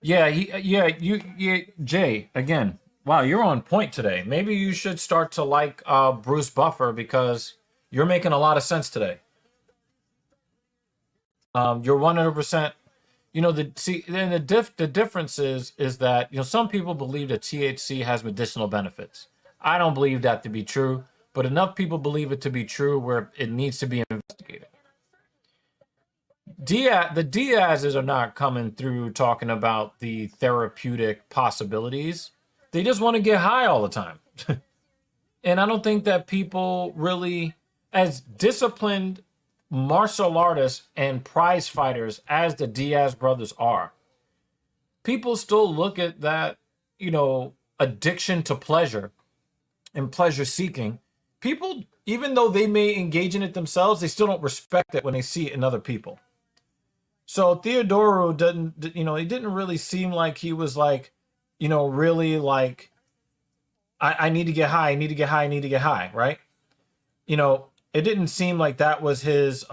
Yeah, Jay, again, wow, you're on point today. Maybe you should start to like Bruce Buffer because you're making a lot of sense today. You're 100%. You know, the difference is that, you know, some people believe that THC has medicinal benefits. I don't believe that to be true, but enough people believe it to be true where it needs to be investigated. The Diaz's are not coming through talking about the therapeutic possibilities. They just want to get high all the time. And I don't think that people really, as disciplined martial artists and prize fighters as the Diaz brothers are, people still look at that, addiction to pleasure and pleasure seeking. People, even though they may engage in it themselves, they still don't respect it when they see it in other people. So Theodoro he didn't really seem like he was like, really like, I need to get high, I need to get high, I need to get high, right? It didn't seem like that was his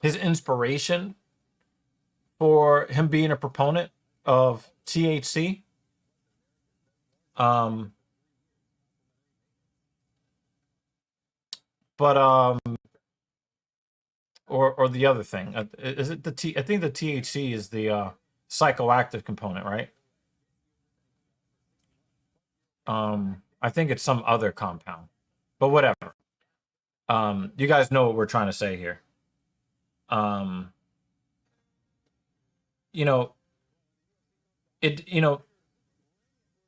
inspiration for him being a proponent of THC. But or the other thing, is it I think the THC is the psychoactive component, right? I think it's some other compound, but whatever. You guys know what we're trying to say here.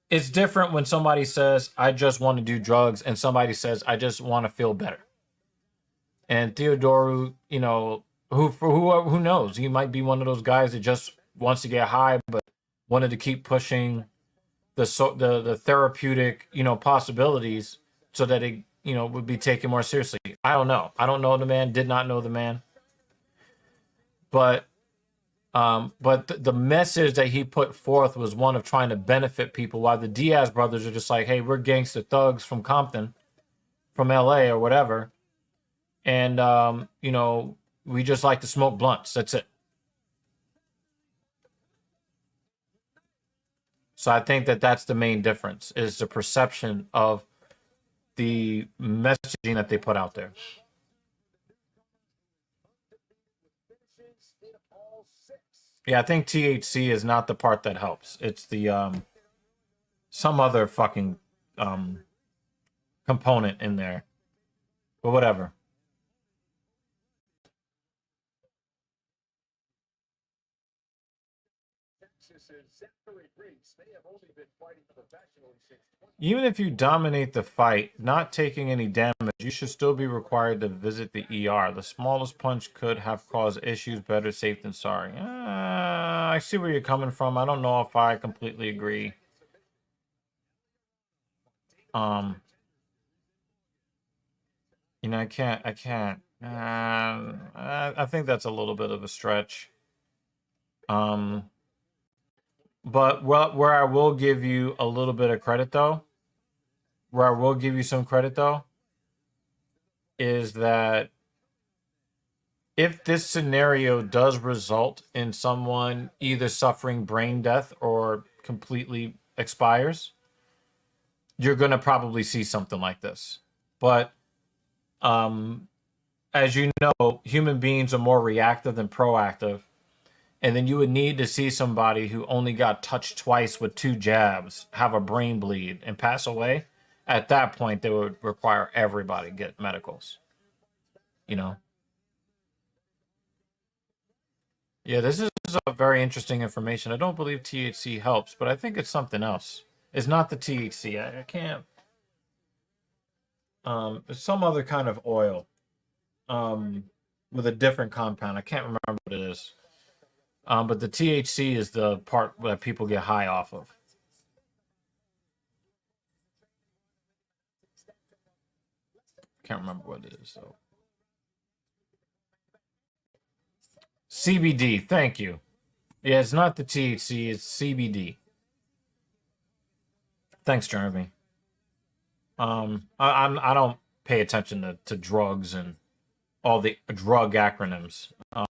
It's different when somebody says, I just want to do drugs, and somebody says, I just want to feel better. And Theodoro, who knows? He might be one of those guys that just wants to get high, but wanted to keep pushing the therapeutic, possibilities so that it, would be taken more seriously. I don't know. I don't know the man, did not know the man. But the message that he put forth was one of trying to benefit people, while the Diaz brothers are just like, hey, we're gangster thugs from Compton, from LA or whatever. And, we just like to smoke blunts. That's it. So I think that that's the main difference, is the perception of the messaging that they put out there. Yeah, I think THC is not the part that helps. It's the some other fucking component in there. But whatever. Even if you dominate the fight, not taking any damage, you should still be required to visit the ER. The smallest punch could have caused issues. Better safe than sorry. I see where you're coming from. I don't know if I completely agree. I can't. I think that's a little bit of a stretch. But where I will give you a little bit of credit, though, is that if this scenario does result in someone either suffering brain death or completely expires, you're going to probably see something like this. But as you know, human beings are more reactive than proactive. And then you would need to see somebody who only got touched twice with 2 jabs have a brain bleed and pass away. At that point, they would require everybody to get medicals. Yeah, this is a very interesting information. I don't believe THC helps, but I think it's something else. It's not the THC. I can't. It's some other kind of oil with a different compound. I can't remember what it is. But the THC is the part that people get high off of. Can't remember what it is, though. CBD, thank you. Yeah, it's not the THC, it's CBD. Thanks, Jeremy. I don't pay attention to drugs and all the drug acronyms. I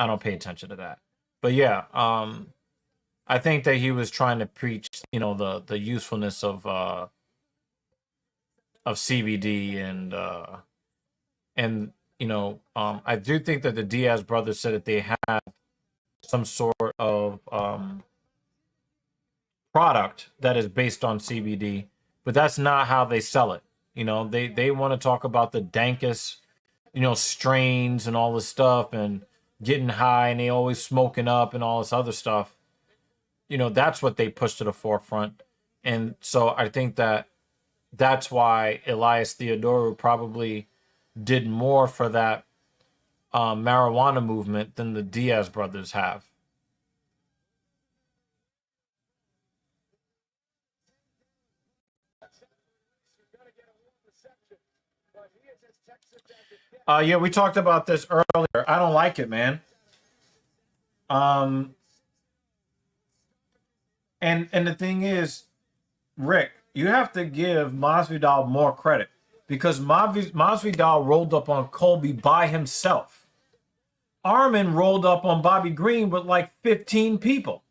don't pay attention to that. But yeah, I think that he was trying to preach, the usefulness of CBD and I do think that the Diaz brothers said that they have some sort of product that is based on CBD, but that's not how they sell it. You know, they want to talk about the dankest, you know, strains and all this stuff and getting high, and they always smoking up and all this other stuff. You know, that's what they push to the forefront. And so I think that's why Elias Theodorou probably did more for that marijuana movement than the Diaz brothers have. Yeah, we talked about this earlier. I don't like it, man. And the thing is, Rick, you have to give Masvidal more credit because Masvidal rolled up on Colby by himself. Arman rolled up on Bobby Green with like 15 people.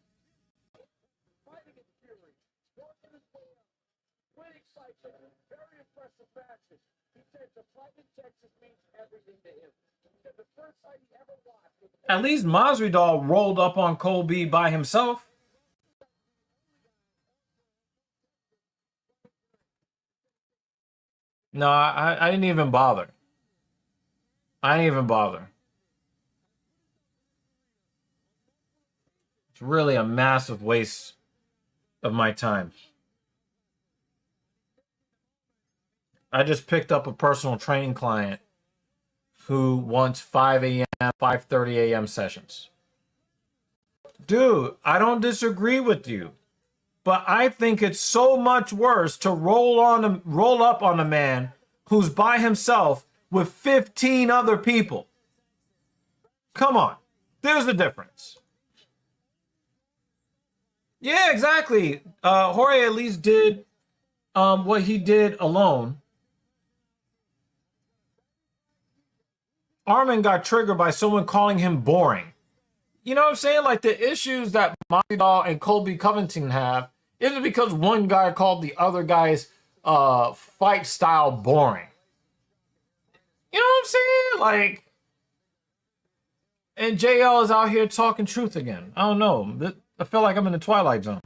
At least Masvidal rolled up on Colby by himself. No, I didn't even bother. I didn't even bother. It's really a massive waste of my time. I just picked up a personal training client who wants 5 a.m., 5:30 a.m. sessions. Dude, I don't disagree with you, but I think it's so much worse to roll up on a man who's by himself with 15 other people. Come on. There's the difference. Yeah, exactly. Jorge at least did what he did alone. Arman got triggered by someone calling him boring. You know what I'm saying? Like the issues that Masvidal and Colby Covington have isn't because one guy called the other guy's fight style boring. You know what I'm saying? Like, and JL is out here talking truth again. I don't know. I feel like I'm in the Twilight Zone.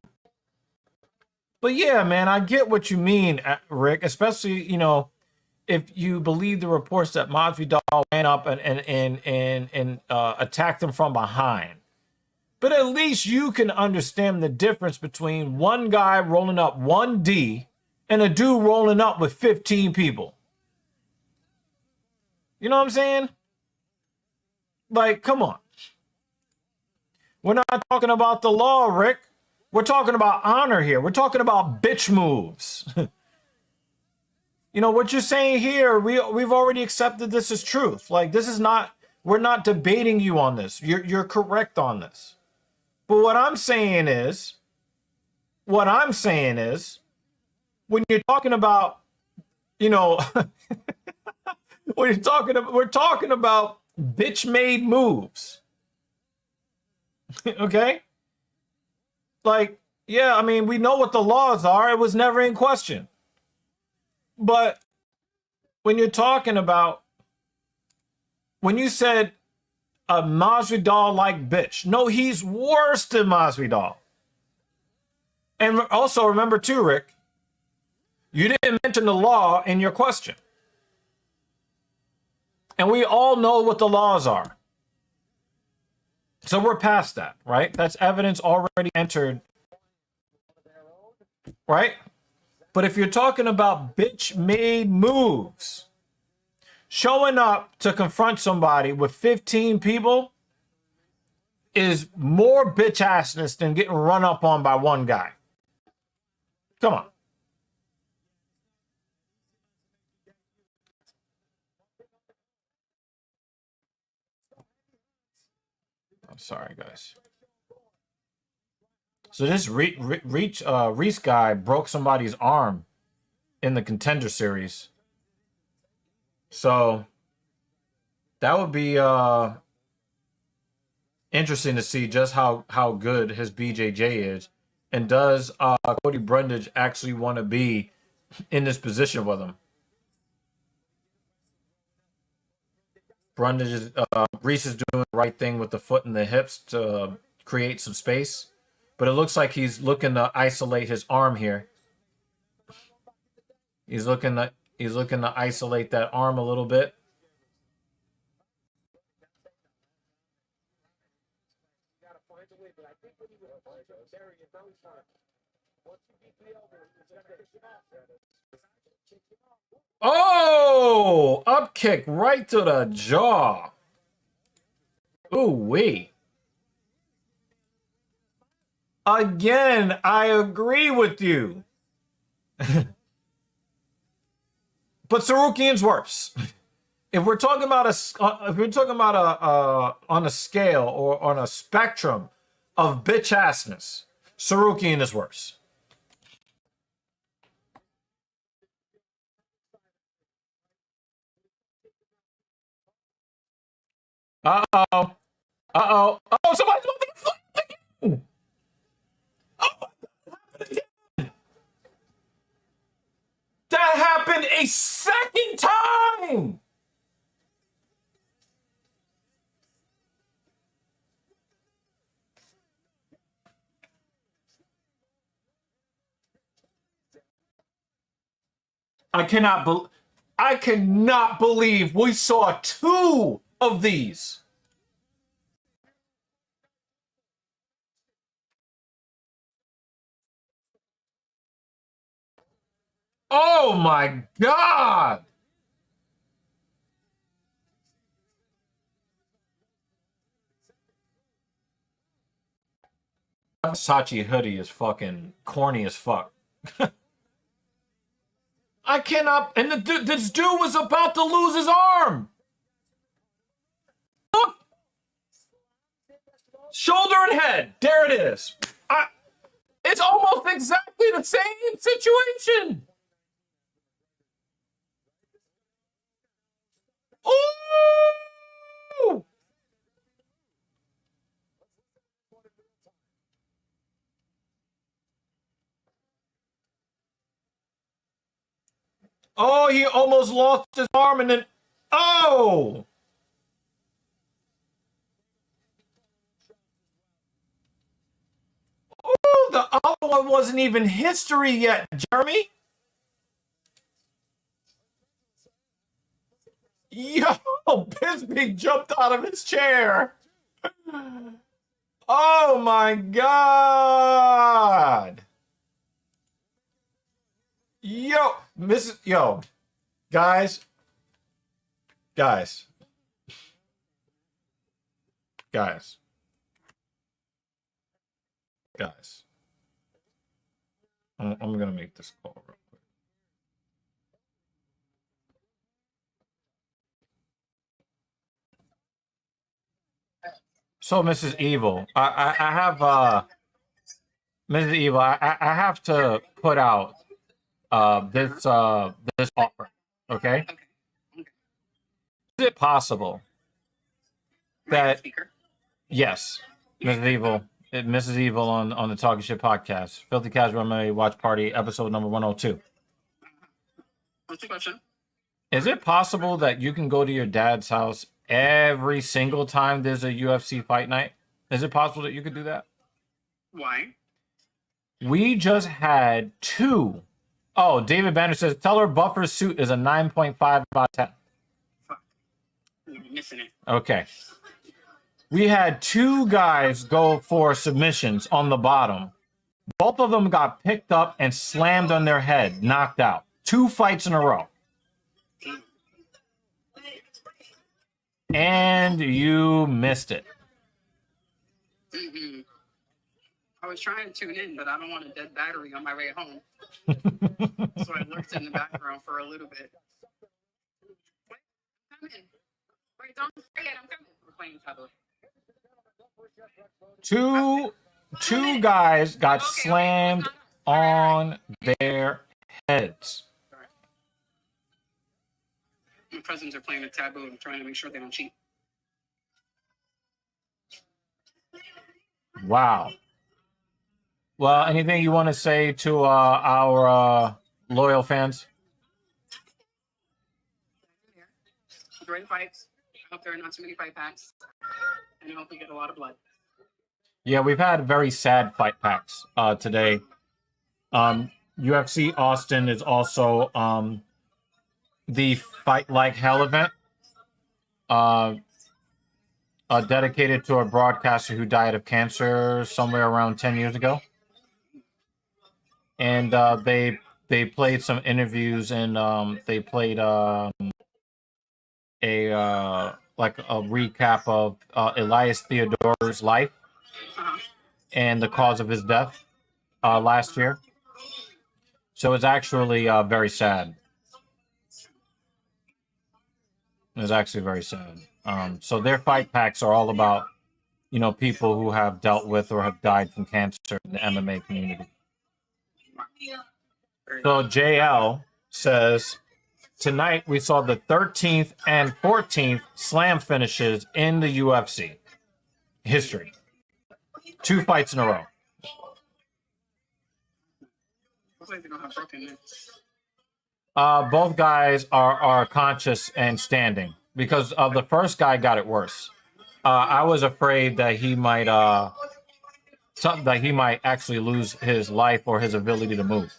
But yeah, man, I get what you mean, Rick. Especially, you know, if you believe the reports that Masvidal ran up and attacked him from behind. But at least you can understand the difference between one guy rolling up 1D and a dude rolling up with 15 people. You know what I'm saying? Like, come on. We're not talking about the law, Rick. We're talking about honor here. We're talking about bitch moves. You know, what you're saying here, we've already accepted this as truth. Like, this is not, we're not debating you on this. You're correct on this. But what I'm saying is, when you're talking about, you know, we're talking about bitch-made moves. Okay? Like, yeah, I mean, we know what the laws are. It was never in question. But when you're talking about, when you said a Masvidal-like bitch, no, he's worse than Masvidal. And also remember too, Rick, you didn't mention the law in your question. And we all know what the laws are. So we're past that, right? That's evidence already entered, right? But if you're talking about bitch-made moves, showing up to confront somebody with 15 people is more bitch-assness than getting run up on by one guy. Come on. I'm sorry, guys. So this Reese guy broke somebody's arm in the Contender Series. So that would be interesting to see just how good his BJJ is. And does Cody Brundage actually want to be in this position with him? Brundage is, Reese is doing the right thing with the foot and the hips to create some space. But it looks like he's looking to isolate his arm here. He's looking to He's looking to isolate that arm a little bit. Oh, up kick right to the jaw. Ooh, wee. Again, I agree with you. But Tsarukyan's worse. If we're talking about on a scale or on a spectrum of bitch assness, Tsarukyan is worse. Uh-oh. Uh-oh. Oh, somebody's moving the foot again. Oh, that happened a second time. I cannot believe we saw 2 of these. Oh my God. That Versace hoodie is fucking corny as fuck. I cannot. And this dude was about to lose his arm. Look. Shoulder and head. There it is. It's almost exactly the same situation. Ooh. Oh, he almost lost his arm and then, oh! Oh, the other one wasn't even history yet, Jeremy. Yo, Bisbee jumped out of his chair. Oh my God. Yo, guys, guys. I'm gonna make this call real quick. So, Mrs. Evil, I have Mrs. Evil, I have to put out this offer. Okay? Is it possible that yes, Mrs. Evil, Mrs. Evil on the Talking Shit podcast, Filthy Casual MMA Watch Party, episode number 102. What's the question? Is it possible that you can go to your dad's house every single time there's a UFC fight night? Is it possible that you could do that? Why? We just had 2. Oh, David Banner says, tell her Buffer's suit is a 9.5 out of 10. Fuck. You're missing it. Okay. We had 2 guys go for submissions on the bottom. Both of them got picked up and slammed on their head, knocked out. 2 fights in a row. And you missed it. Mm-hmm. I was trying to tune in, but I don't want a dead battery on my way home. So I lurked in the background for a little bit. Wait, I'm coming. Wait, don't say it. I'm coming. We're playing Taboo. Two guys got slammed on their heads. My cousins are playing a Taboo. I'm trying to make sure they don't cheat. Wow. Well, anything you want to say to our loyal fans? Great fights. I hope there are not too many fight packs. And I hope we get a lot of blood. Yeah, we've had very sad fight packs today. UFC Austin is also the Fight Like Hell event, dedicated to a broadcaster who died of cancer somewhere around 10 years ago. And they played some interviews, and they played a like a recap of Elias Theodore's life and the cause of his death last year. So it's actually very sad. It's actually very sad. So their fight packs are all about, you know, people who have dealt with or have died from cancer in the MMA community. So JL says, tonight we saw the 13th and 14th slam finishes in the UFC history. 2 fights in a row. Both guys are conscious and standing, because of the first guy got it worse. I was afraid that he might actually lose his life or his ability to move.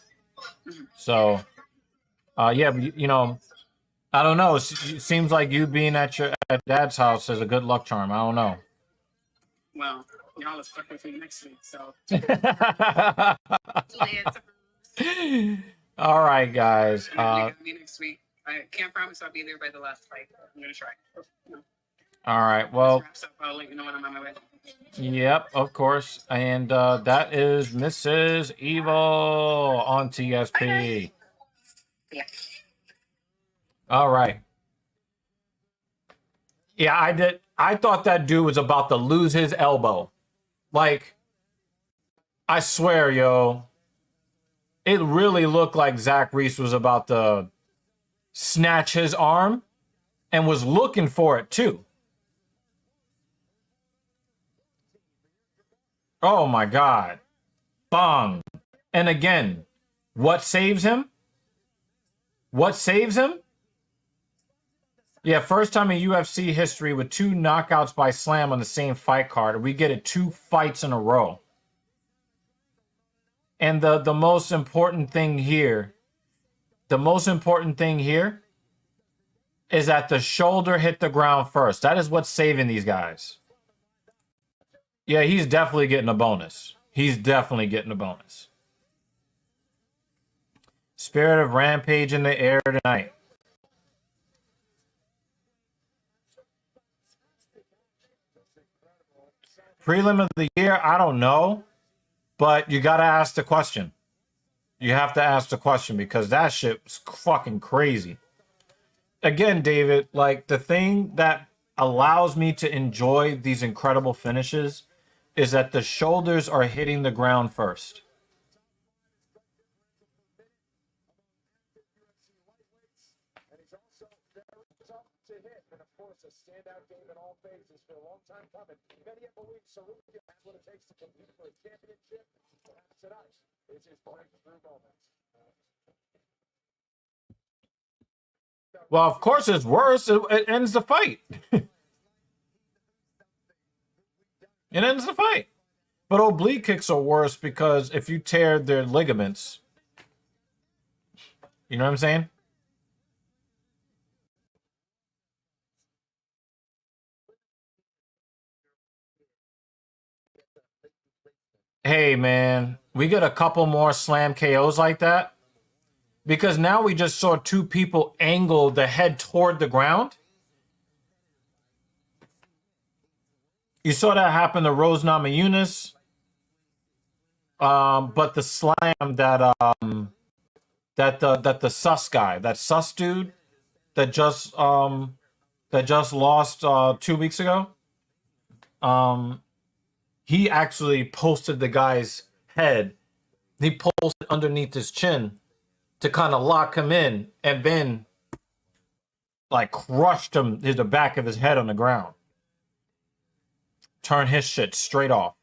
So yeah, you know, I don't know. It seems like you being at dad's house is a good luck charm. I don't know. Well, y'all are stuck with me next week, so. All right, guys. Me next week. I can't promise I'll be there by the last fight. I'm gonna try. All right. Well, I'll let you know when I'm on my way. Yep, of course. And that is Mrs. Evil on TSP. Yeah. All right. Yeah, I thought that dude was about to lose his elbow. Like, I swear, yo, it really looked like Zach Reese was about to snatch his arm and was looking for it too. Oh my God. Bong. And again, what saves him? What saves him? Yeah, first time in UFC history with 2 knockouts by slam on the same fight card. We get it 2 fights in a row. And the most important thing here, is that the shoulder hit the ground first. That is what's saving these guys. Yeah, he's definitely getting a bonus. He's definitely getting a bonus. Spirit of Rampage in the air tonight. Prelim of the year, I don't know. But you got to ask the question. You have to ask the question, because that shit's fucking crazy. Again, David, like, the thing that allows me to enjoy these incredible finishes is that the shoulders are hitting the ground first. And he's also very tough to hit. And of course, a standout game in all phases for a long time coming. Many believe Tsarukyan has what it takes to compete for a championship. Perhaps tonight is his breakthrough moment. Well, of course it's worse. It ends the fight. It ends the fight. But oblique kicks are worse, because if you tear their ligaments, you know what I'm saying? Hey, man, we get a couple more slam KOs like that, because now we just saw 2 people angle the head toward the ground. You saw that happen to Rose Namajunas. But the slam that the sus guy, that sus dude that just lost 2 weeks ago, he actually posted the guy's head. He posted underneath his chin to kind of lock him in, and then like crushed him, the back of his head on the ground. Turn his shit straight off.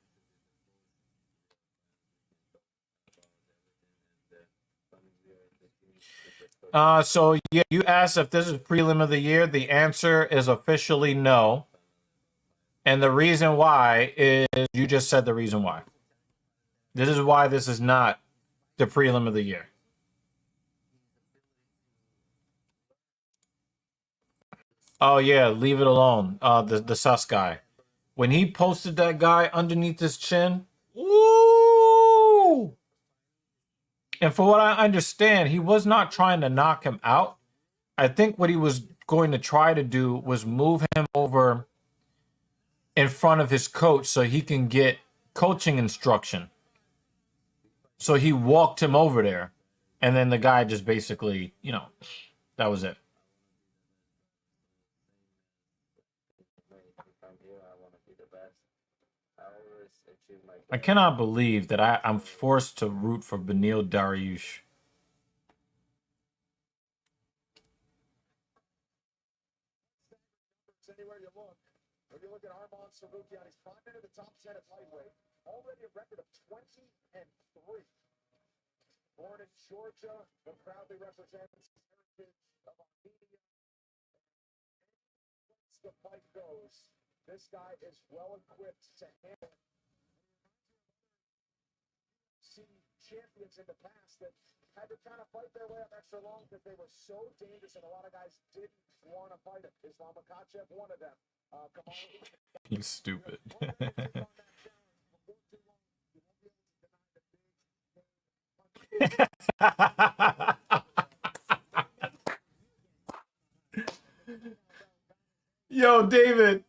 So yeah, you asked if this is prelim of the year. The answer is officially no. And the reason why is, you just said the reason why. This is why this is not the prelim of the year. Oh yeah, leave it alone. The sus guy. When he posted that guy underneath his chin, ooh! And for what I understand, he was not trying to knock him out. I think what he was going to try to do was move him over in front of his coach so he can get coaching instruction. So he walked him over there. And then the guy just basically, that was it. I cannot believe that I'm forced to root for Beneil Dariush. Anywhere you look, when you look at Arman Tsarukyan, he's climbed into the top 10 at lightweight, already a record of 20-3. Born in Georgia, but proudly represents the heritage of Armenia. Once the fight goes, this guy is well equipped to handle it. See champions in the past that had to kind of fight their way up extra long because they were so dangerous, and a lot of guys didn't want to fight him. Islam Makhachev, one of them. He's stupid. Yo, David,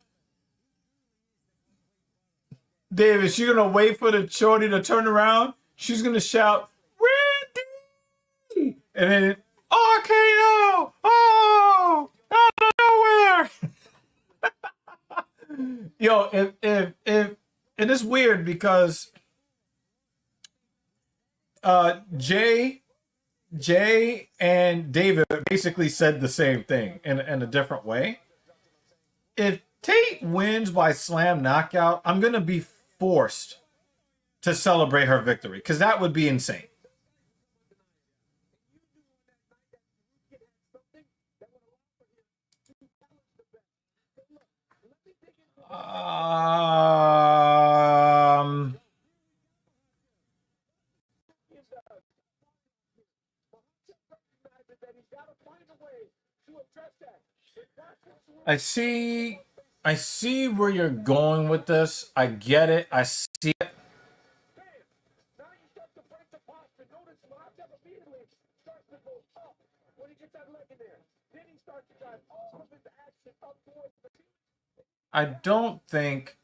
she's gonna wait for the shorty to turn around. She's gonna shout, "Randy!" And then RKO! Oh, out of nowhere! Yo, if and it's weird because Jay and David basically said the same thing in a different way. If Tate wins by slam knockout, I'm gonna be forced to celebrate her victory because that would be insane. I see where you're going with this. I get it. I see it. I don't think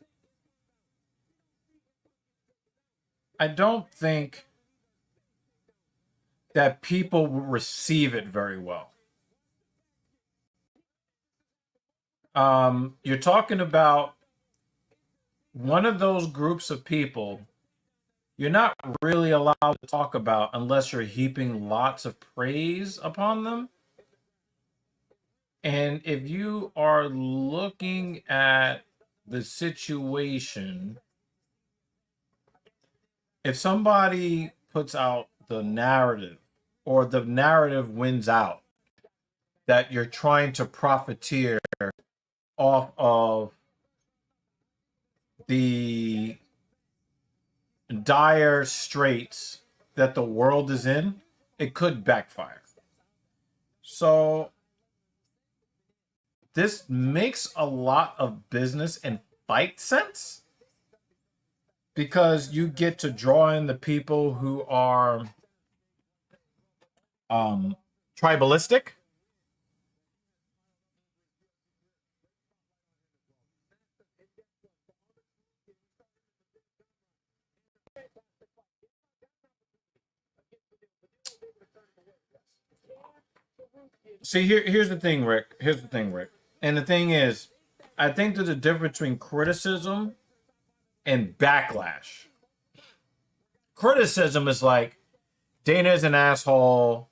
that people will receive it very well. You're talking about one of those groups of people you're not really allowed to talk about unless you're heaping lots of praise upon them. And if you are looking at the situation, if somebody puts out the narrative or the narrative wins out that you're trying to profiteer off of the dire straits that the world is in, it could backfire. So this makes a lot of business and fight sense because you get to draw in the people who are tribalistic. See, here's the thing, Rick. And the thing is, I think there's a difference between criticism and backlash. Criticism is like, Dana is an asshole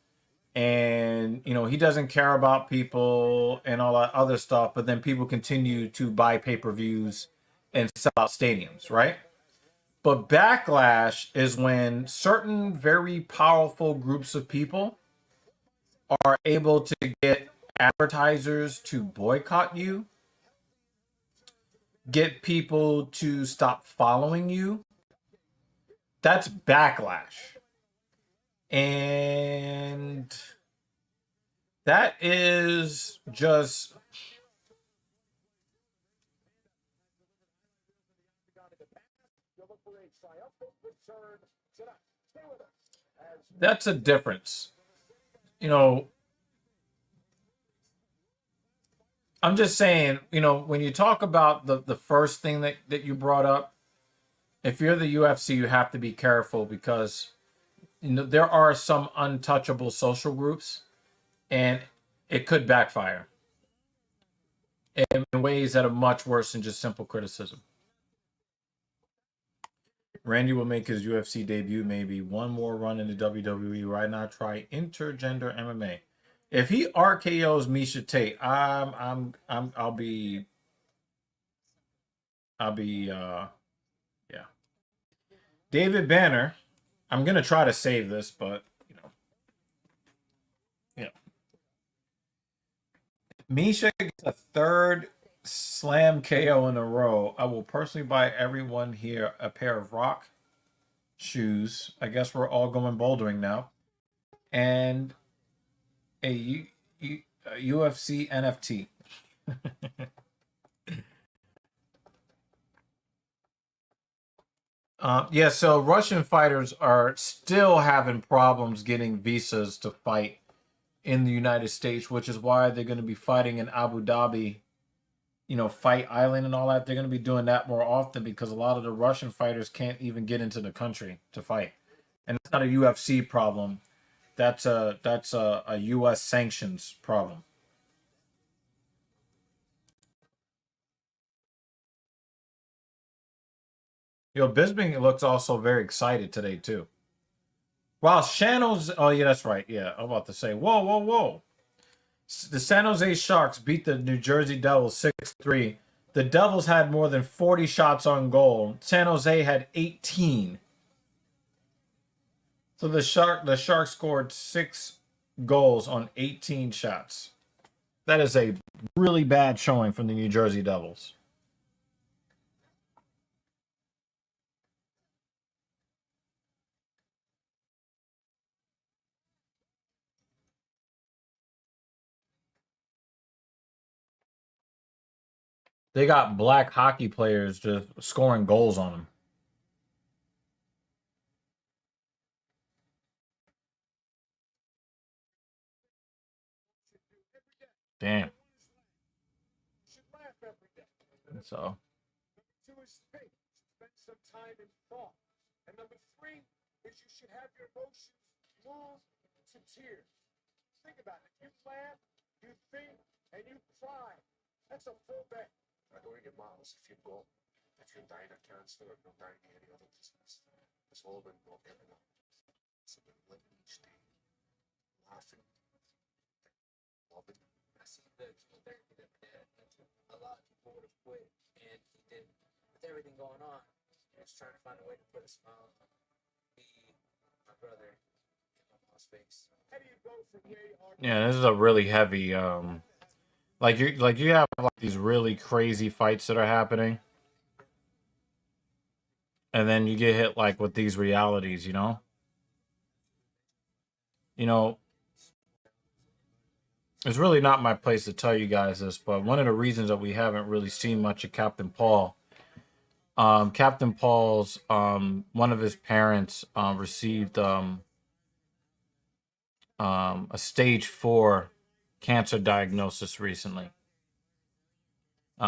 and, he doesn't care about people and all that other stuff, but then people continue to buy pay-per-views and sell out stadiums, right? But backlash is when certain very powerful groups of people are able to get advertisers to boycott you, get people to stop following you. That's backlash. And that is just return tonight. Stay with us. That's a difference. You know, I'm just saying, you know, when you talk about the first thing that you brought up, if you're the UFC, you have to be careful because, you know, there are some untouchable social groups and it could backfire in ways that are much worse than just simple criticism. Randy will make his UFC debut, maybe one more run in the WWE. Right now, try intergender MMA. If he RKO's Misha Tate, I'll be yeah. David Banner, I'm gonna try to save this, but you know. Misha gets a third slam KO in a row. I will personally buy everyone here a pair of rock shoes. I guess we're all going bouldering now. And a UFC NFT. Yeah, so Russian fighters are still having problems getting visas to fight in the United States, which is why they're going to be fighting in Abu Dhabi, you know, Fight Island and all that. They're going to be doing that more often because a lot of the Russian fighters can't even get into the country to fight. And it's not a UFC problem. That's a US sanctions problem. Yo, Bisping looks also very excited today too. While Shannon's, oh yeah, that's right. Yeah, I'm about to say, whoa. The San Jose Sharks beat the New Jersey Devils 6-3. The Devils had more than 40 shots on goal. San Jose had 18. So the Sharks scored 6 goals on 18 shots. That is a really bad showing from the New Jersey Devils. They got black hockey players just scoring goals on them. Damn. Should laugh every day. So Number 2 is think. Spend some time in thought. And number 3 is you should have your emotions move to tears. Think about it. You laugh, you think, and you cry. That's a full day. Going in miles if you go, if you're dying of cancer or you're dying of any other disease. It's all been broken up. So we're living each day, laughing, loving. I see the chemotherapy that my dad went to. A lot of people would have quit, and he didn't. With everything going on, he was trying to find a way to put a smile on me, my brother, and my mom's face. How do you go from where you are? yeah, this is a really heavy like you have like these really crazy fights that are happening. And then you get hit like with these realities, you know? You know, it's really not my place to tell you guys this, but one of the reasons that we haven't really seen much of Captain Paul, Captain Paul's one of his parents received a stage 4 cancer diagnosis recently.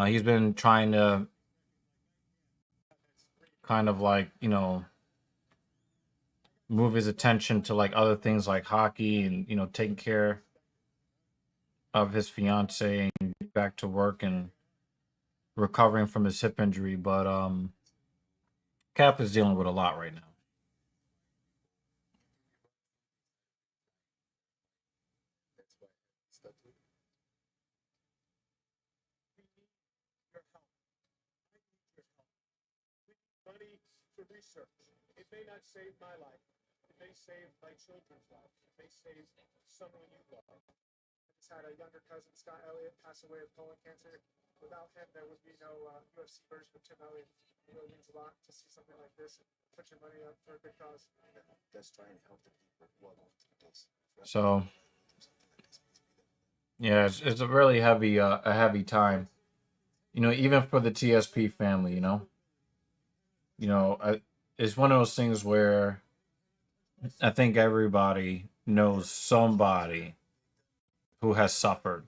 He's been trying to kind of like, you know, move his attention to like other things like hockey and, you know, taking care of his fiance and get back to work and recovering from his hip injury. But Cap is dealing with a lot right now. Your help. I need your help. We need money for research. It may not save my life. It may save my children's life. It may save someone you love. I just had a younger cousin, Scott Elliott, pass away of colon cancer. Without him, there would be no UFC version of Tim Elliott. It really means a lot to see something like this and put your money up for a good cause. Let's try and help the people who are going through this. So yeah, it's a really heavy a heavy time. You know, even for the TSP family, you know. it's one of those things where I think everybody knows somebody who has suffered.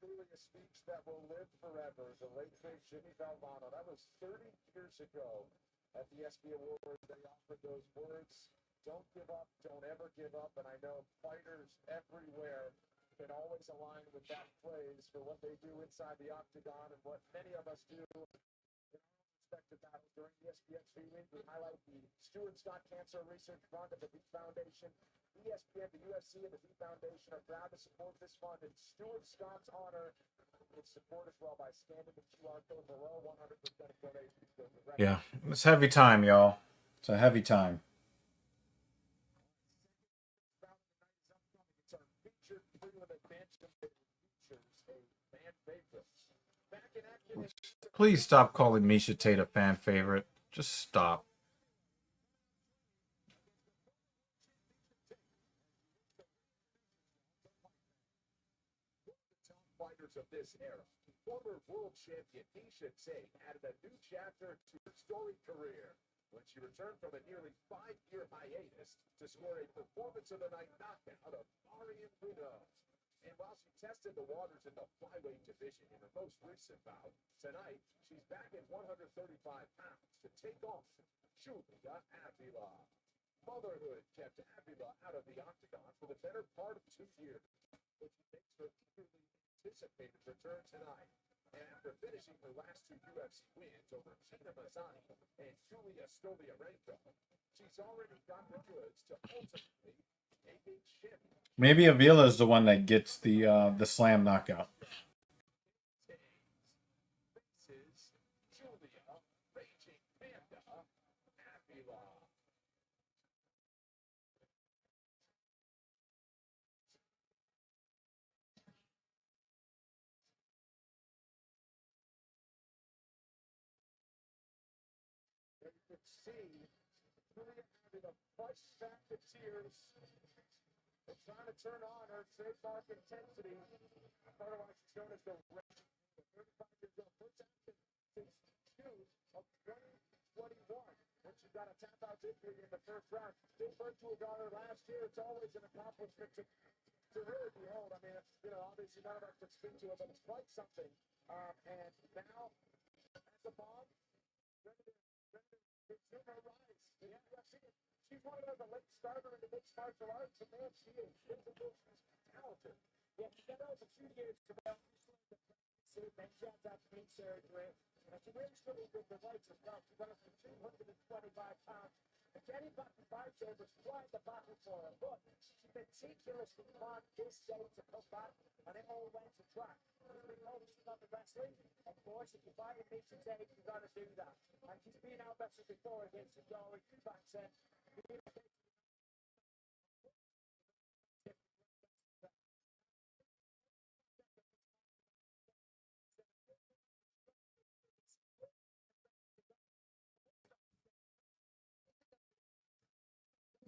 Truly a speech that will live forever. The late great Jimmy Valvano. That was 30 years ago at the SB Awards. They offered those words. Don't give up. Don't ever give up. And I know fighters everywhere can always align with that phrase for what they do inside the octagon and what many of us do in respective battles during the SBX week. We highlight the Stuart Scott Cancer Research Fund and the Beat Foundation. ESPN, the UFC, and the Beat Foundation are proud to support this fund in Stuart Scott's honor. With support as well by scanning the QR code below. 100% of donations go directly. Yeah, it's heavy time, y'all. It's a heavy time. It's our featured prelim advance features a fan favorite. Back in action. Please stop calling Misha Tate a fan favorite. Just stop. Fighters of this era. Former world champion Misha Tate added a new chapter to her storied career when she returned from a nearly 5-year hiatus to score a performance of the night knockout of Arman Tsarukyan. And while she tested the waters in the flyweight division in her most recent bout, tonight she's back at 135 pounds to take on Julia Avila. Motherhood kept Avila out of the octagon for the better part of 2 years, which makes her eagerly anticipated return tonight. And after finishing her last 2 UFC wins over Tina Mazzani and Julia Stoliarenko, she's already got the goods to ultimately take a champion. Maybe Avila is the one that gets the slam knockout. This is Julia Raging Panda Avila. And you can see Julia having a push back the tears and trying to turn on her trademark intensity. Otherwise, she's known as the Raging 35 years old. First action since June of 2021 when she got a tap out victory in the first round. Gave birth to a daughter last year. It's always an accomplishment to really behold. I mean, obviously none of us could speak to it, but it's quite something. And now, as a mom, ready to resume her rise in the UFC. She's one of those, a late starter into mixed martial arts, and man, she is physical, she's talented. Yeah, she got over 2 years to be able to then she had that knee surgery. And she really struggled with the weights as well. She went up to 225 pounds. And Jenny Button Barger was quite the battle for her, but she meticulously marked this day to come back, and it all went to track. We know she's not the wrestling. Of course, if you fight in Misha Tate, you got to do that. And she's been out wrestled before against the Dory Kubax.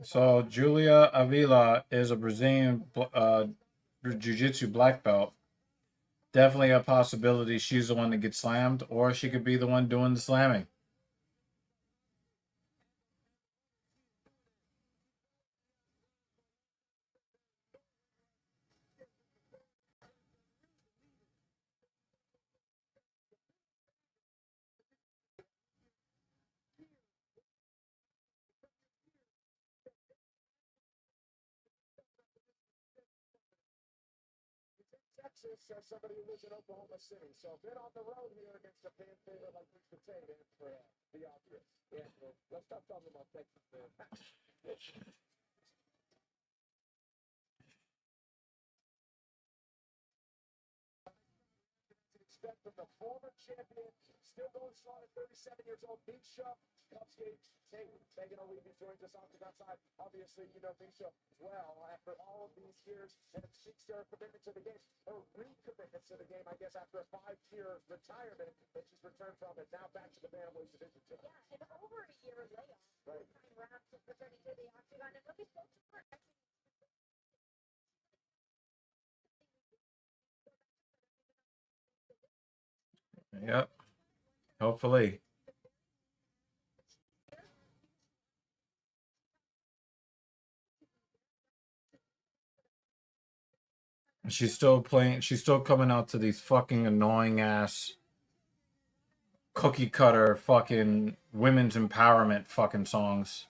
So Julia Avila is a Brazilian jiu-jitsu black belt. Definitely a possibility she's the one that gets slammed, or she could be the one doing the slamming. Texas, as somebody who lives in Oklahoma City. So been on the road here against a fan favorite like Misha Tate, and for the obvious. Yeah, let's stop talking about Texas, man. Expect from the former champion, still going strong at 37 years old, Misha Tate. Megan O'Leary joins us on the outside. Obviously, you know Misha well after all of these years, and it speaks to her commitment to the game, her recommitment once in the game, I guess, after a 5-year retirement that she's returned from, and now back to the Bantamweight division. Yeah, and over a year layoff. Right. Rounds of returning to the octagon, and when we spoke to her, Yep. Hopefully. She's still playing. She's still coming out to these fucking annoying ass cookie cutter fucking women's empowerment fucking songs.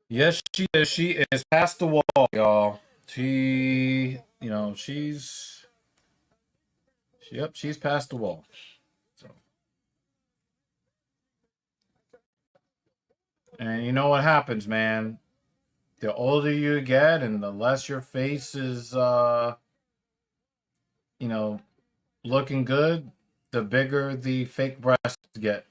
Yes, she is. She is past the wall, y'all. She, you know, yep, she's past the wall. So, and you know what happens, man? The older you get and the less your face is, you know, looking good, the bigger the fake breasts get.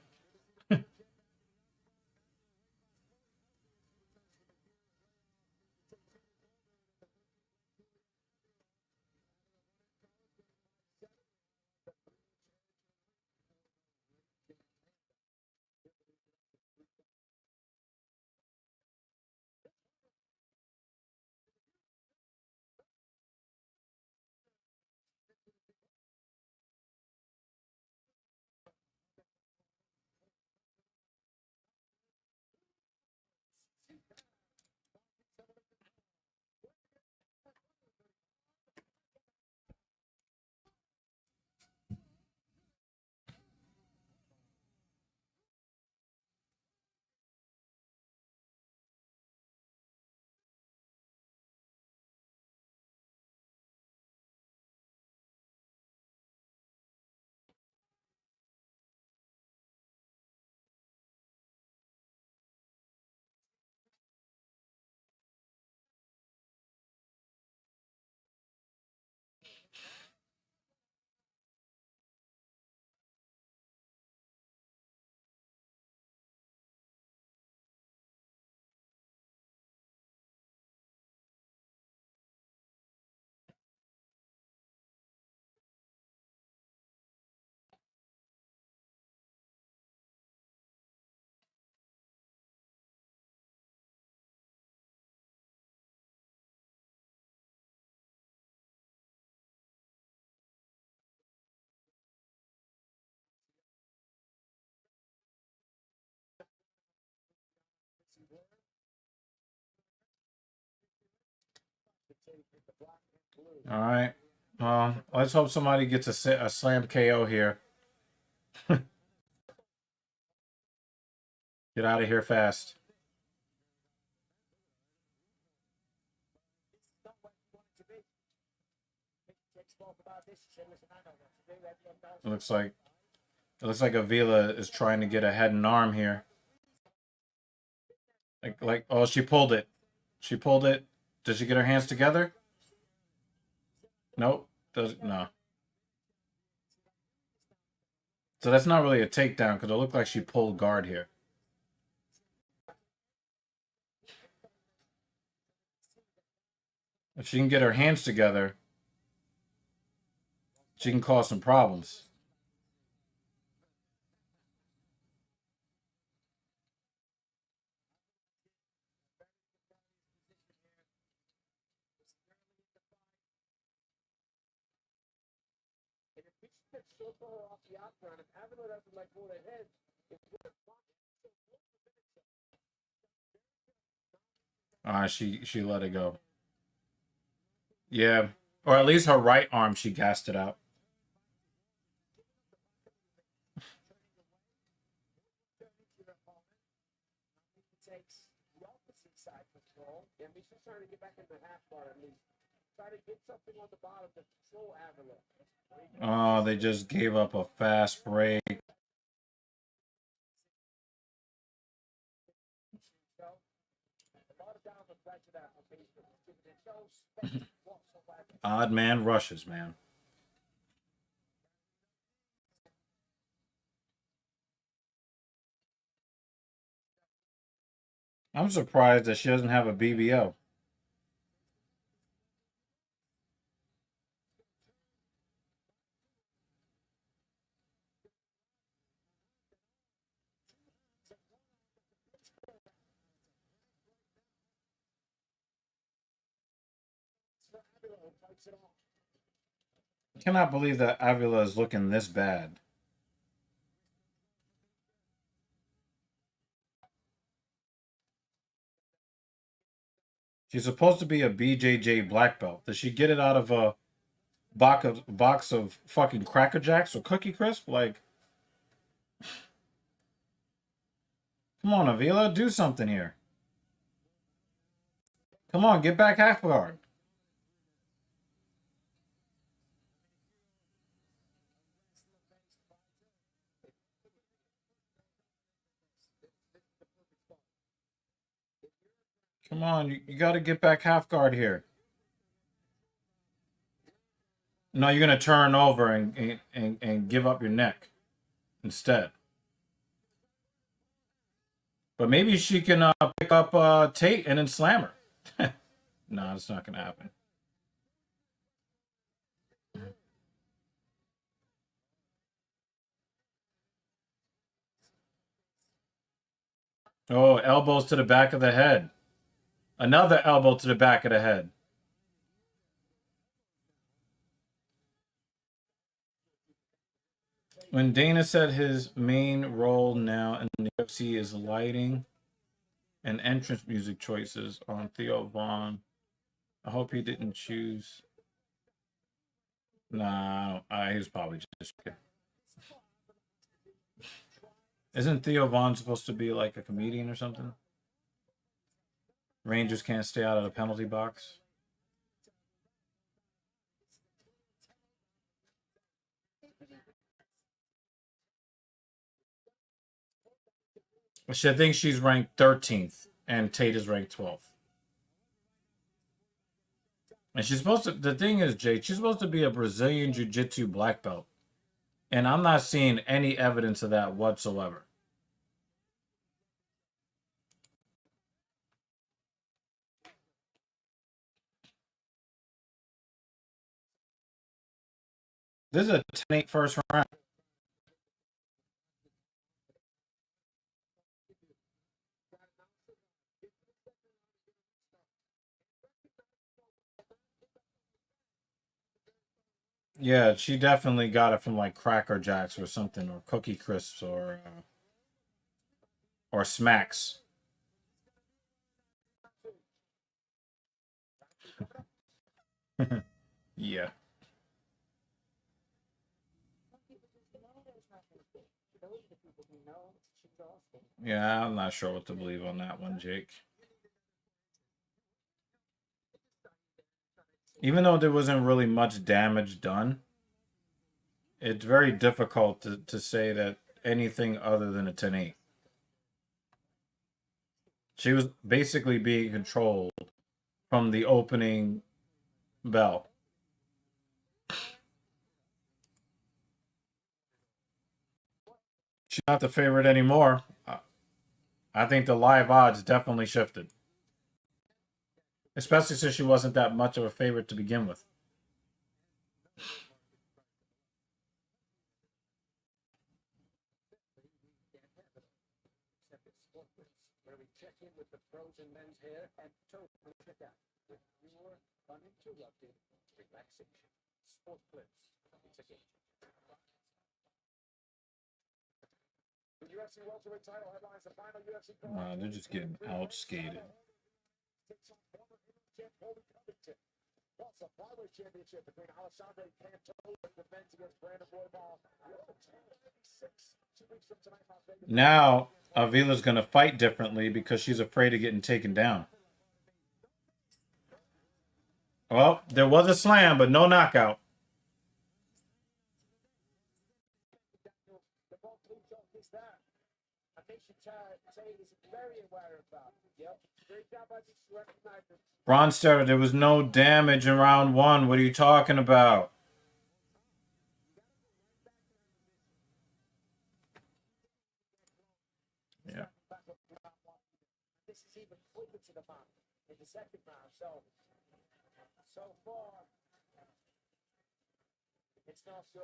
All right. Let's hope somebody gets a slam KO here. Get out of here fast. It looks like Avila is trying to get a head and arm here. Oh, she pulled it. She pulled it. Did she get her hands together? Nope. No. So that's not really a takedown because it looked like she pulled guard here. If she can get her hands together, she can cause some problems. She let it go. Yeah. Or at least her right arm, she gassed it out. Oh, they just gave up a fast break. Odd man rushes, man. I'm surprised that she doesn't have a BBO. Cannot believe that Avila is looking this bad. She's supposed to be a BJJ black belt. Does she get it out of a box of fucking Cracker Jacks or Cookie Crisp? Like, come on, Avila, do something here. Come on, get back half guard. Come on, you got to get back half guard here. No, you're gonna turn over and give up your neck instead. But maybe she can pick up Tate and then slam her. No, it's not gonna happen. Oh, elbows to the back of the head. Another elbow to the back of the head. When Dana said his main role now in the UFC is lighting and entrance music choices on Theo Vaughn, I hope he didn't choose. Nah, he was probably just kidding. Isn't Theo Vaughn supposed to be like a comedian or something? Rangers can't stay out of the penalty box. I think she's ranked 13th and Tate is ranked 12th. And she's supposed to, the thing is, Jay, she's supposed to be a Brazilian Jiu-Jitsu black belt. And I'm not seeing any evidence of that whatsoever. This is a 10-8 first round. Yeah, she definitely got it from like Cracker Jacks or something, or Cookie Crisps, or Smacks. Yeah. Yeah, I'm not sure what to believe on that one, Jake. Even though there wasn't really much damage done, it's very difficult to say that anything other than a 10-8. She was basically being controlled from the opening bell. She's not the favorite anymore. I think the live odds definitely shifted. Especially since she wasn't that much of a favorite to begin with. Where we check in with the pros and men's hair and totally check out with pure, uninterrupted relaxation. Sport clips. It's a game. The UFC welterweight title headlines the final UFC. They're just getting outskated. Plus a flyweight championship between Alessandro Pantoja defends against Brandon Royval. 2 weeks from tonight, Las Vegas. Now Avila's going to fight differently because she's afraid of getting taken down. Well, there was a slam, but no knockout. The ball moves off his that. A nation Tate is very aware of that. Yep. Great job, I just recognize it. Bronster, there was no damage in round 1. What are you talking about? Yeah. This is even quicker to the mark in the second round. So far, it's not good.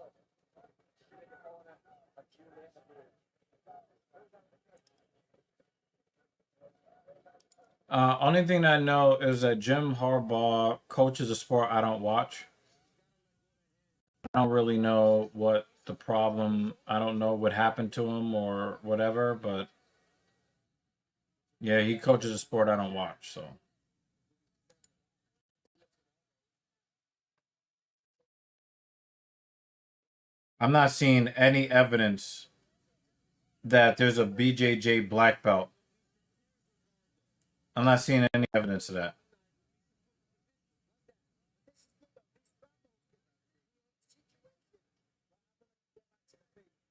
In the corner of Julian Abreu. Only thing I know is that Jim Harbaugh coaches a sport I don't watch. I don't really know what the problem. I don't know what happened to him or whatever, but yeah, he coaches a sport I don't watch. So I'm not seeing any evidence that there's a BJJ black belt. I'm not seeing any evidence of that.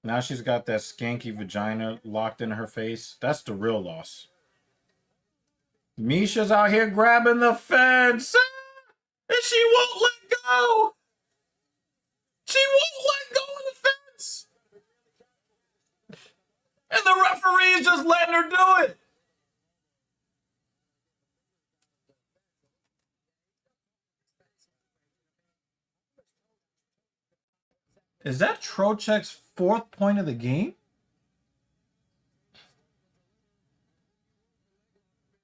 Now she's got that skanky vagina locked in her face. That's the real loss. Misha's out here grabbing the fence. And she won't let go. She won't let go of the fence. And the referee is just letting her do it. Is that Trocheck's 4th point of the game?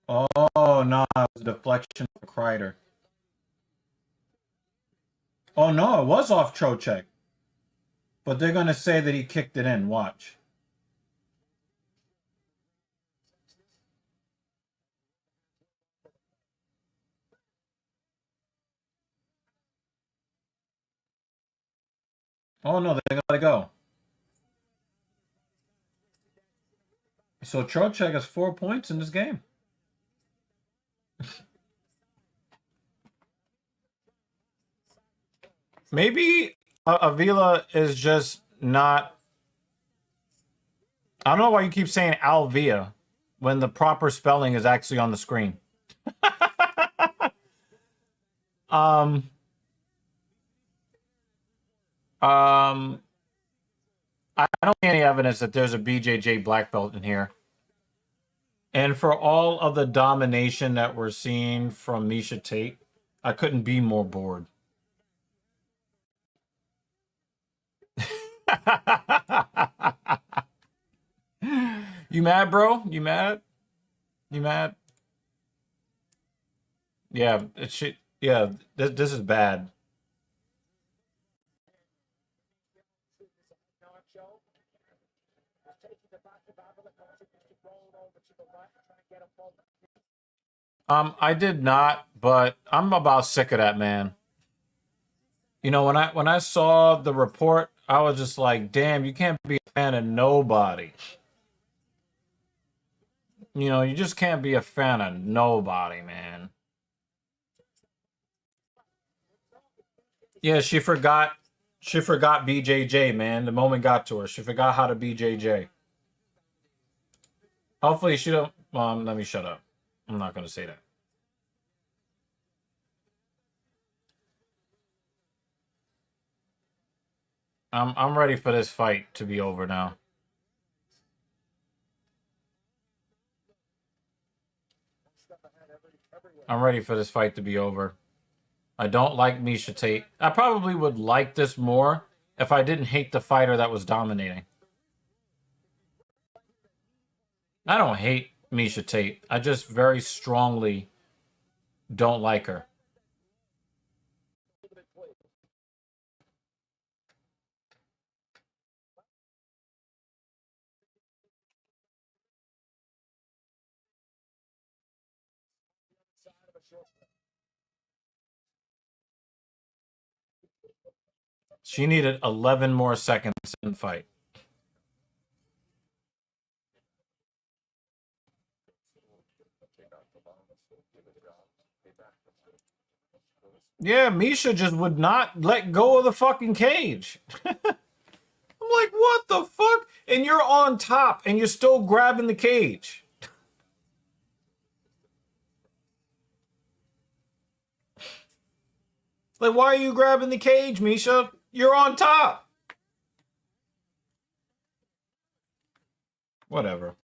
Oh, no, it was a deflection of Kreider. Oh, no, it was off Trocheck. But they're going to say that he kicked it in. Watch. Oh, no, they're going to let it go. So Trocheck has 4 points in this game. Maybe Avila is just not... I don't know why you keep saying Alvia when the proper spelling is actually on the screen. I don't see any evidence that there's a BJJ black belt in here. And for all of the domination that we're seeing from Miesha Tate, I couldn't be more bored. You mad, bro? You mad? You mad? Yeah, it should. Yeah, this is bad. I did not, but I'm about sick of that, man. You know, when I saw the report, I was just like, damn, you can't be a fan of nobody. You know, you just can't be a fan of nobody, man. Yeah, she forgot BJJ, man. The moment got to her. She forgot how to BJJ. Hopefully she don't let me shut up. I'm not gonna say that. I'm ready for this fight to be over now. I'm ready for this fight to be over. I don't like Miesha Tate. I probably would like this more if I didn't hate the fighter that was dominating. I don't hate Miesha Tate. I just very strongly don't like her. She needed 11 more seconds in the fight. Yeah, Miesha just would not let go of the fucking cage. I'm like, what the fuck? And you're on top and you're still grabbing the cage. Like, why are you grabbing the cage, Misha? You're on top. Whatever.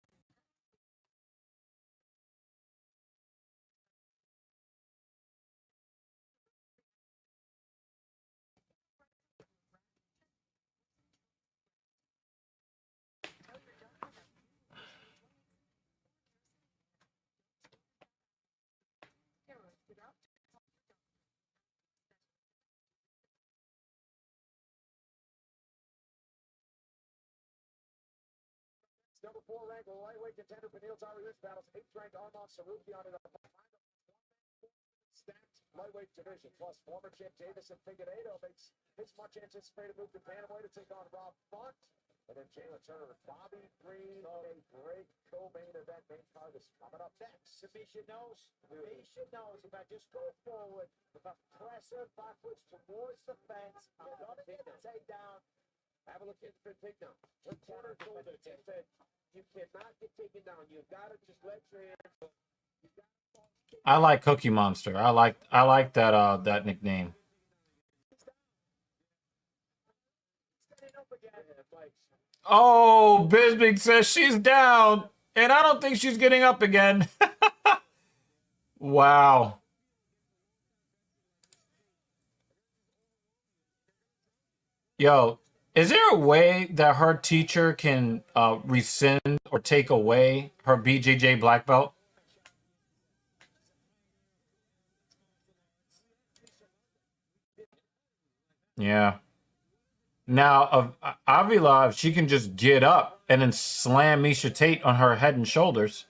Number 4 ranked lightweight contender Beneil Dariush battles 8th ranked Arman Tsarukyan in a stacked lightweight division. Plus, former champ Davison Figueiredo makes his much anticipated move to Bantamweight to take on Rob Font. And then Jalen Turner and Bobby Green, a great co-main event. Main card is coming up next. Misha knows if I just go forward, if I press her backwards towards the fence, I'm going to get the takedown. Have a look at the takedown. Her corner told her, she said, you cannot get taken down. You've got to just let your hands go. I like Cookie Monster. I like that that nickname. Oh, Bisbee says she's down, and I don't think she's getting up again. Wow. Yo, is there a way that her teacher can rescind or take away her BJJ black belt? Yeah. Now, of Avila, if she can just get up and then slam Misha Tate on her head and shoulders.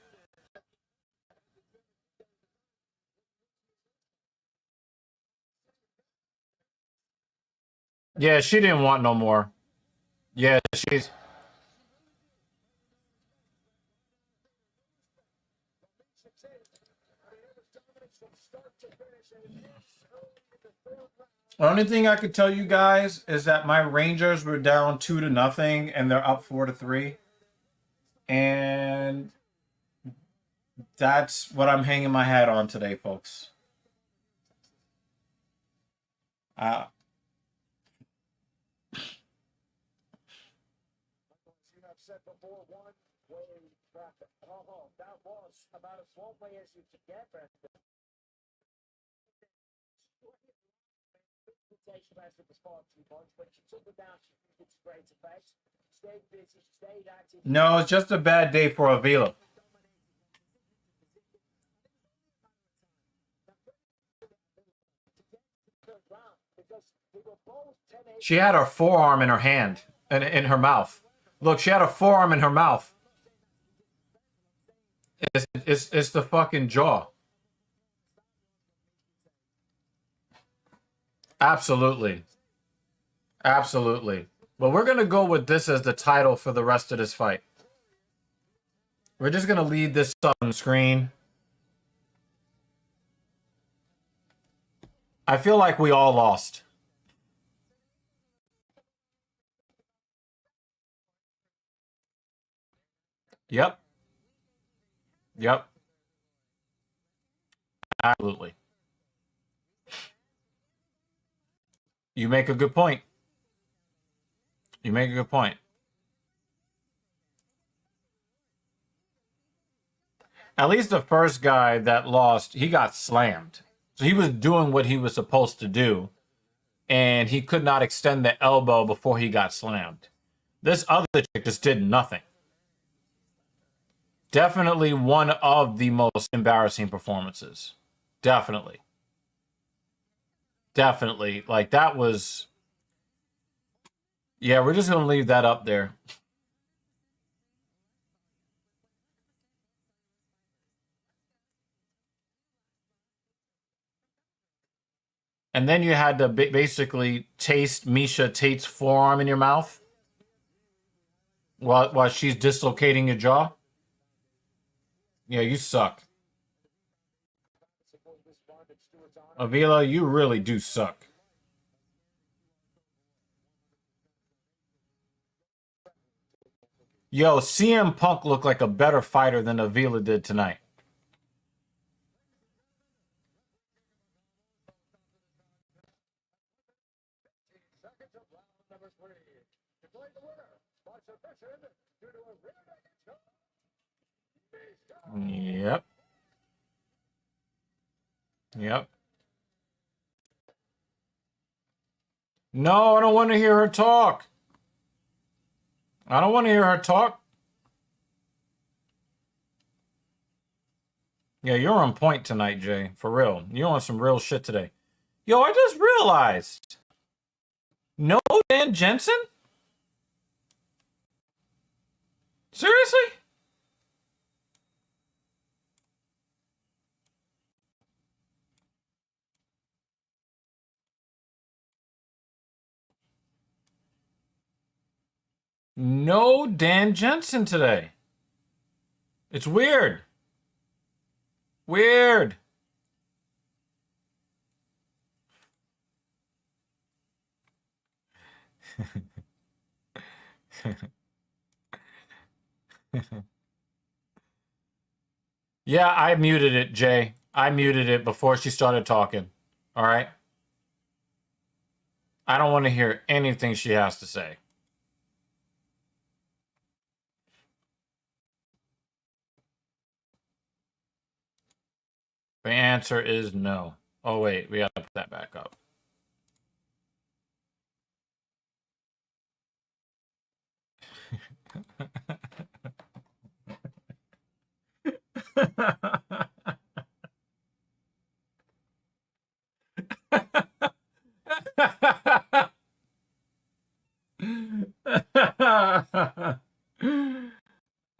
Yeah, she didn't want no more. Yeah, she's. The only thing I could tell you guys is that my Rangers were down 2-0 and they're up 4-3. And that's what I'm hanging my hat on today, folks. You have said before, one-way traffic. Oh, that was about as one-way as you could get, but lasted as far 2 months. When she took it down, she used great effects. Stayed busy, stayed active. No, it's just a bad day for Avila. She had her forearm in her hand and in her mouth. Look, she had a forearm in her mouth. It's the fucking jaw. Absolutely. Absolutely. But we're going to go with this as the title for the rest of this fight. We're just going to leave this up on the screen. I feel like we all lost. Yep. Yep. Absolutely. You make a good point. You make a good point. At least the first guy that lost, he got slammed. So he was doing what he was supposed to do. And he could not extend the elbow before he got slammed. This other chick just did nothing. Definitely one of the most embarrassing performances. Definitely. Definitely. Like, that was... Yeah, we're just going to leave that up there. And then you had to basically taste Misha Tate's forearm in your mouth while she's dislocating your jaw. Yeah, you suck. Avila, you really do suck. Yo, CM Punk looked like a better fighter than Avila did tonight. Seconds of round number 3. Declaring the winner by submission due to a rear naked choke. Yep. Yep. No, I don't want to hear her talk. I don't want to hear her talk. Yeah, you're on point tonight, Jay. For real. You're on some real shit today. Yo, I just realized. No Dan Jensen? Seriously? No Dan Jensen today. It's weird. Weird. Yeah, I muted it, Jay. I muted it before she started talking. All right? I don't want to hear anything she has to say. The answer is no. Oh, wait. We got to put that back up.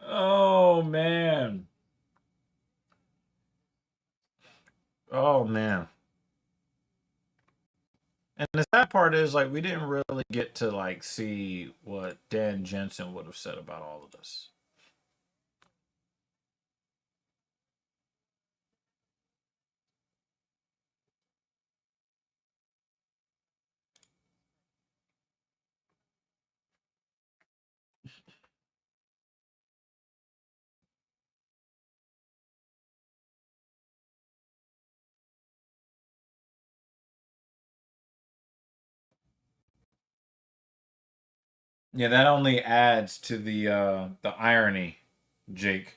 Oh, man. Oh, man. And the sad part is, like, we didn't really get to, like, see what Dan Jensen would have said about all of this. Yeah, that only adds to the irony, Jake.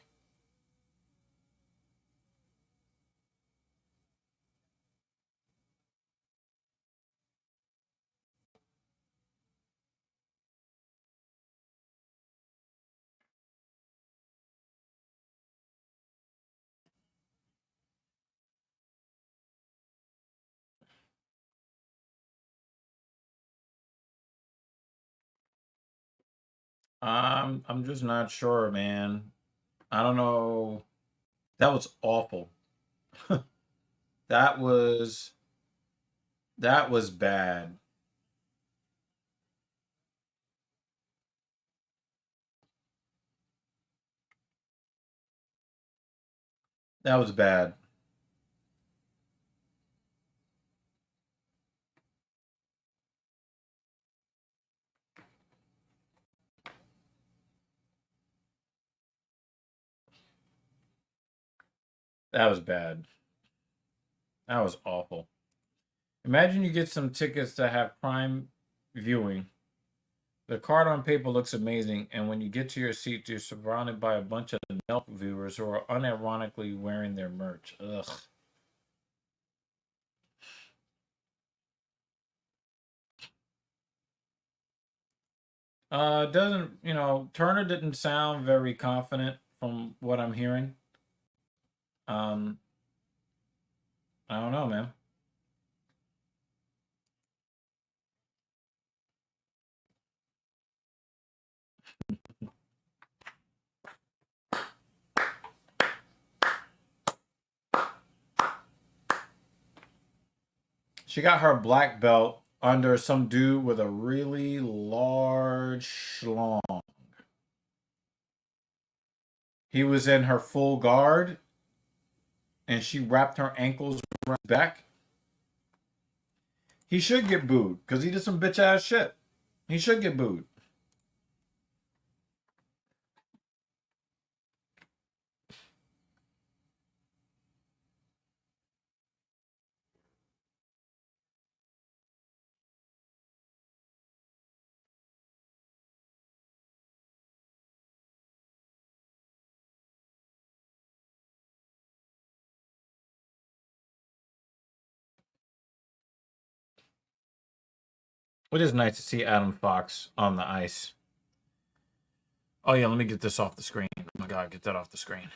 I'm just not sure, man. I don't know. That was awful. That was that was bad. That was bad. That was bad. That was awful. Imagine you get some tickets that have prime viewing. The card on paper looks amazing, and when you get to your seat, you're surrounded by a bunch of Nelk viewers who are unironically wearing their merch. Ugh. Doesn't, Turner didn't sound very confident from what I'm hearing. Um, I don't know, man. She got her black belt under some dude with a really large schlong. He was in her full guard, and she wrapped her ankles around his back. He should get booed because he did some bitch ass shit. He should get booed. It is nice to see Adam Fox on the ice. Oh yeah, let me get this off the screen. Oh my god, get that off the screen.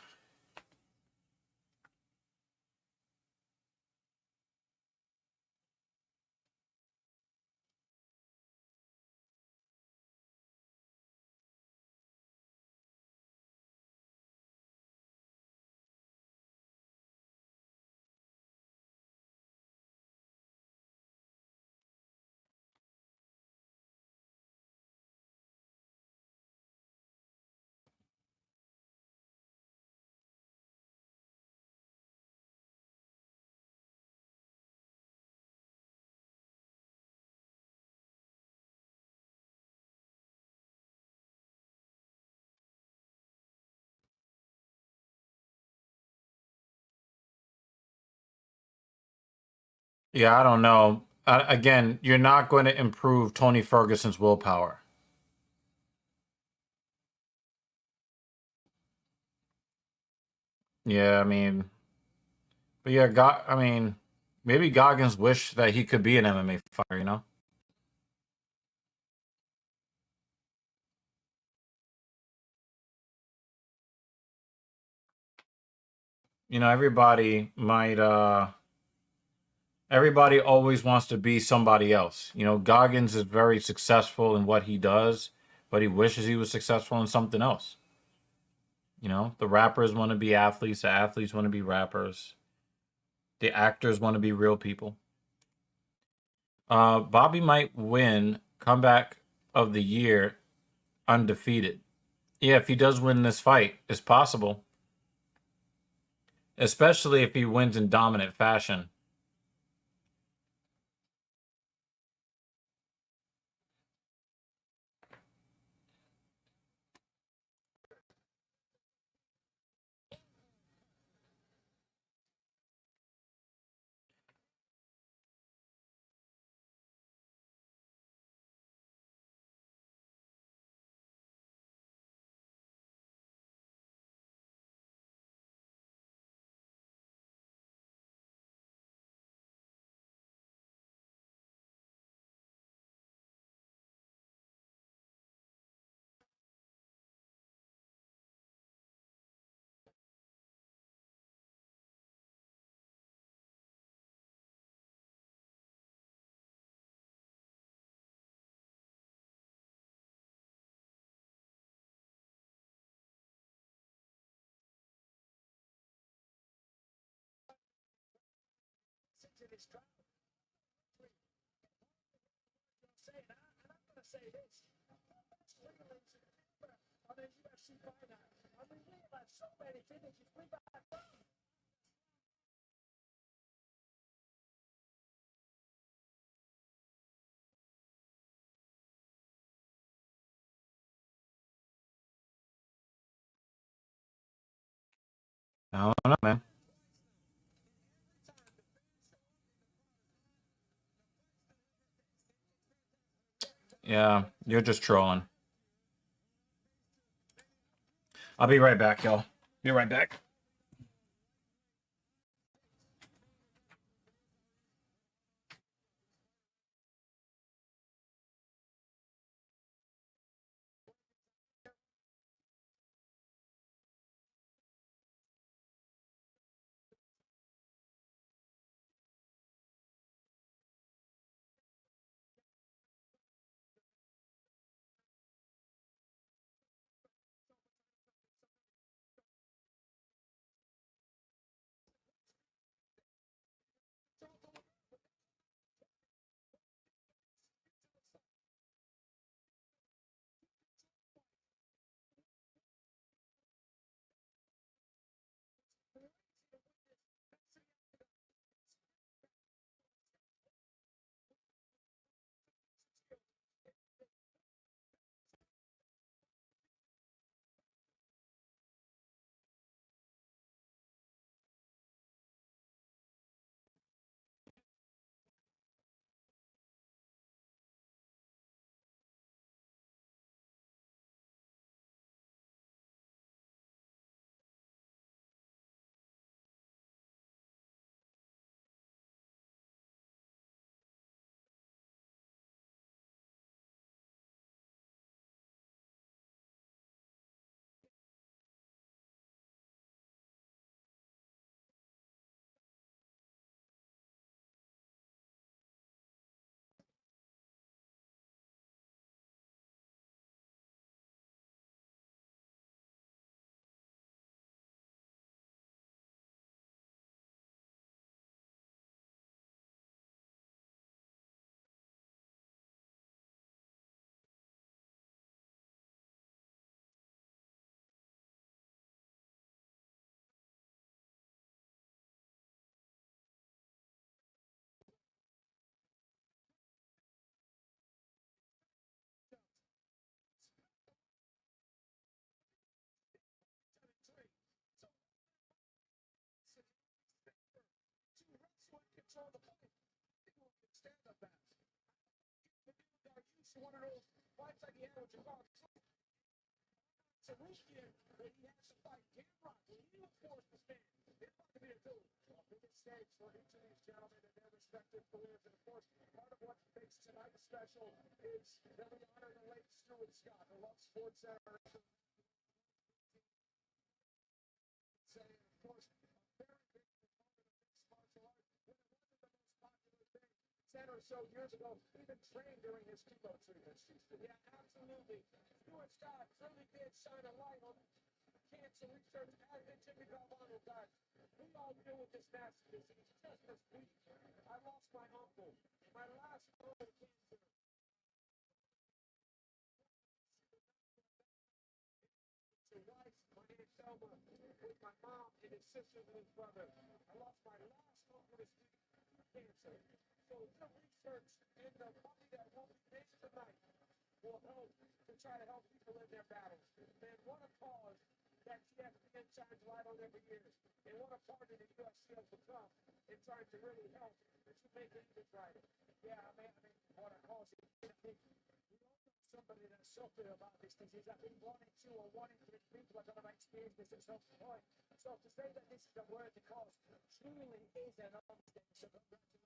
Yeah, I don't know. Again, you're not going to improve Tony Ferguson's willpower. Yeah, I mean, but yeah, I mean, maybe Goggins wished that he could be an MMA fighter, you know? You know, everybody always wants to be somebody else. You know, Goggins is very successful in what he does, but he wishes he was successful in something else. You know, the rappers want to be athletes, the athletes want to be rappers, the actors want to be real people. Bobby might win comeback of the year undefeated. Yeah, if he does win this fight, it's possible. Especially if he wins in dominant fashion. To this trial. Saying, and I'm going to say this. On a UFC fight night, I mean, we have had so many finishes. We've had I don't know, man. Yeah, you're just trolling. I'll be right back, y'all. Be right back. saw the fight. Stand-up match. Beneil Dariush, one of those fights like he had with Arman Tsarukyan, when he has to fight Gamrot, when he was forced to stand. It's not to be a duel. Biggest stakes for each of these gentlemen in their respective careers. And of course, part of what makes tonight's special is that we honor the late Stuart Scott, who loves Sports Center. Say, of course, a very big proponent of mixed martial arts, when it wasn't the most popular thing 10 or so years ago, even trained during his chemo treatments. Yeah, absolutely. Stuart Scott really did shine a light on cancer research, as did Jimmy Galvano, guys. We all deal with this nasty disease just this week. I lost my uncle, my last uncle to cancer. His wife, my Aunt Selma, with my mom and his sisters and his brother. I lost my last uncle this week to cancer. So the research and the money that will be made tonight will help to try to help people in their battles. Man, what a cause that TFPN shines light on every year. And what a partner the UFC has become in trying to really help to make it even brighter. Yeah, I mean, what a cause. I think we all know somebody that's suffering about this disease. I think 1 in 2 or 1 in 3 people are going to experience this at some point. So to say that this is a worthy cause truly is an understatement. So congratulations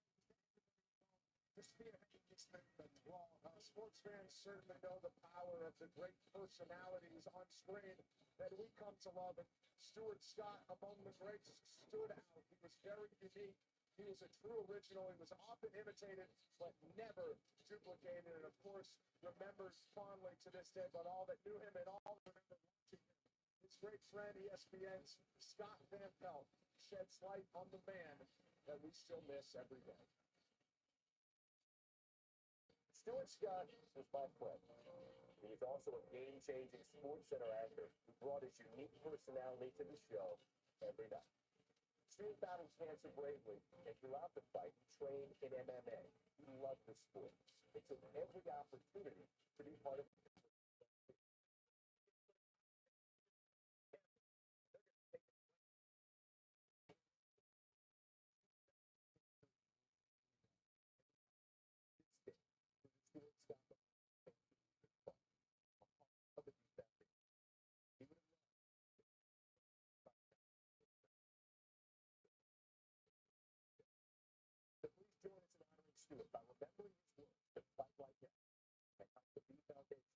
for spearheading this movement. Well, sports fans certainly know the power of the great personalities on screen that we come to love. And Stuart Scott, among the greats, stood out. He was very unique. He was a true original. He was often imitated, but never duplicated. And of course, remembers fondly to this day, but all that knew him and all that remember watching him. His great friend, ESPN's Scott Van Pelt, sheds light on the man that we still miss every day. Stuart Scott was my friend. He was also a game-changing Sports Center actor who brought his unique personality to the show every night. Stuart battled cancer bravely, and throughout the fight, he trained in MMA. He loved the sport. It took every opportunity to be part of it. Stuart by remembering his words to fight like that and help the B Foundation.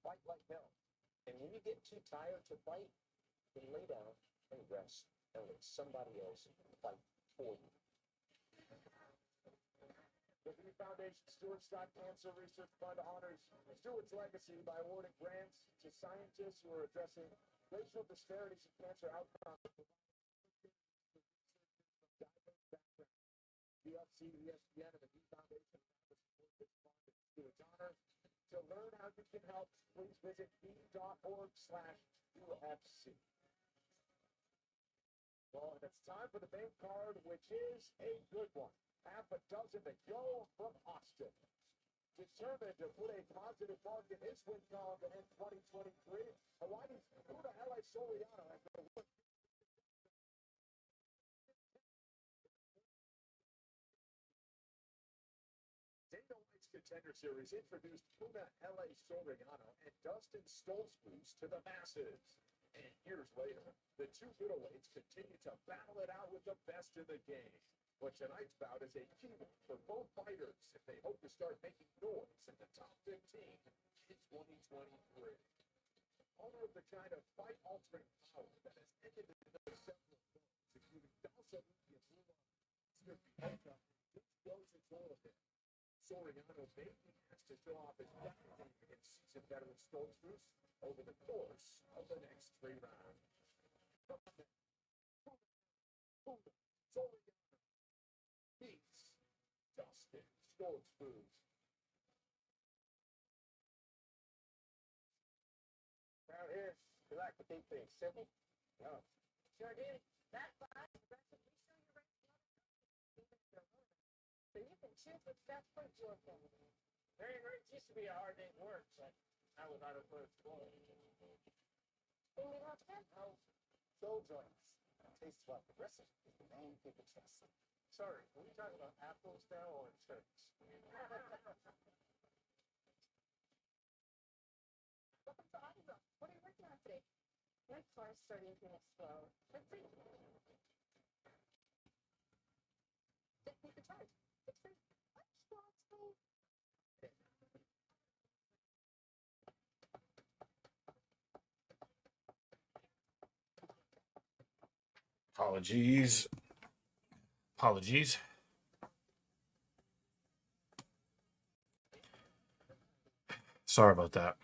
Fight like hell. And when you get too tired to fight, then lay down and rest and let somebody else fight for you. The B Foundation Stuart Scott Cancer Research Fund honors Stuart's legacy by awarding grants to scientists who are addressing racial disparities in cancer outcomes. UFC, ESPN, and the B Foundation support this fund in Stuart's honor. To learn how you can help, please visit b.org/UFC. Well, and it's time for the main card, which is a good one. Half a dozen to go from Austin. Determined to put a positive mark in his win column to end 2023, Hawaii's Beneil Dariush has been Dana White's Contender Series introduced Beneil Dariush and Dustin Stoltzfus to the masses. And years later, the two middleweights continue to battle it out with the best in the game. But tonight's bout is a key one for both fighters if they hope to start making noise in the top 15 in 2023. Owner of the kind of fight-altering power that has ended in several goals, including Dalsa Luki and Lula, this goes its all of it. Soriano may be asked to show off his battle against seasoned veteran Stoltzfus over the course of the next 3 rounds. Soriano beats Dustin Stoltzfus. Around here, we like to keep things simple. No. Sure did. That's fine. Aggressively show your range of other companies, even if they're running. So you can choose what's best for your family. Very hard. It used to be a hard day's work, but now with autopilot explorer. Then we help them. No, Soul joints. Tastes well. Progressive is the name people trust. Sorry, are we talking about apples now or insurance? Welcome to Audible. What are you working on today? My car's starting to explode. Let's see. Take the charge. It's free. What? Apologies. Apologies. Sorry about that.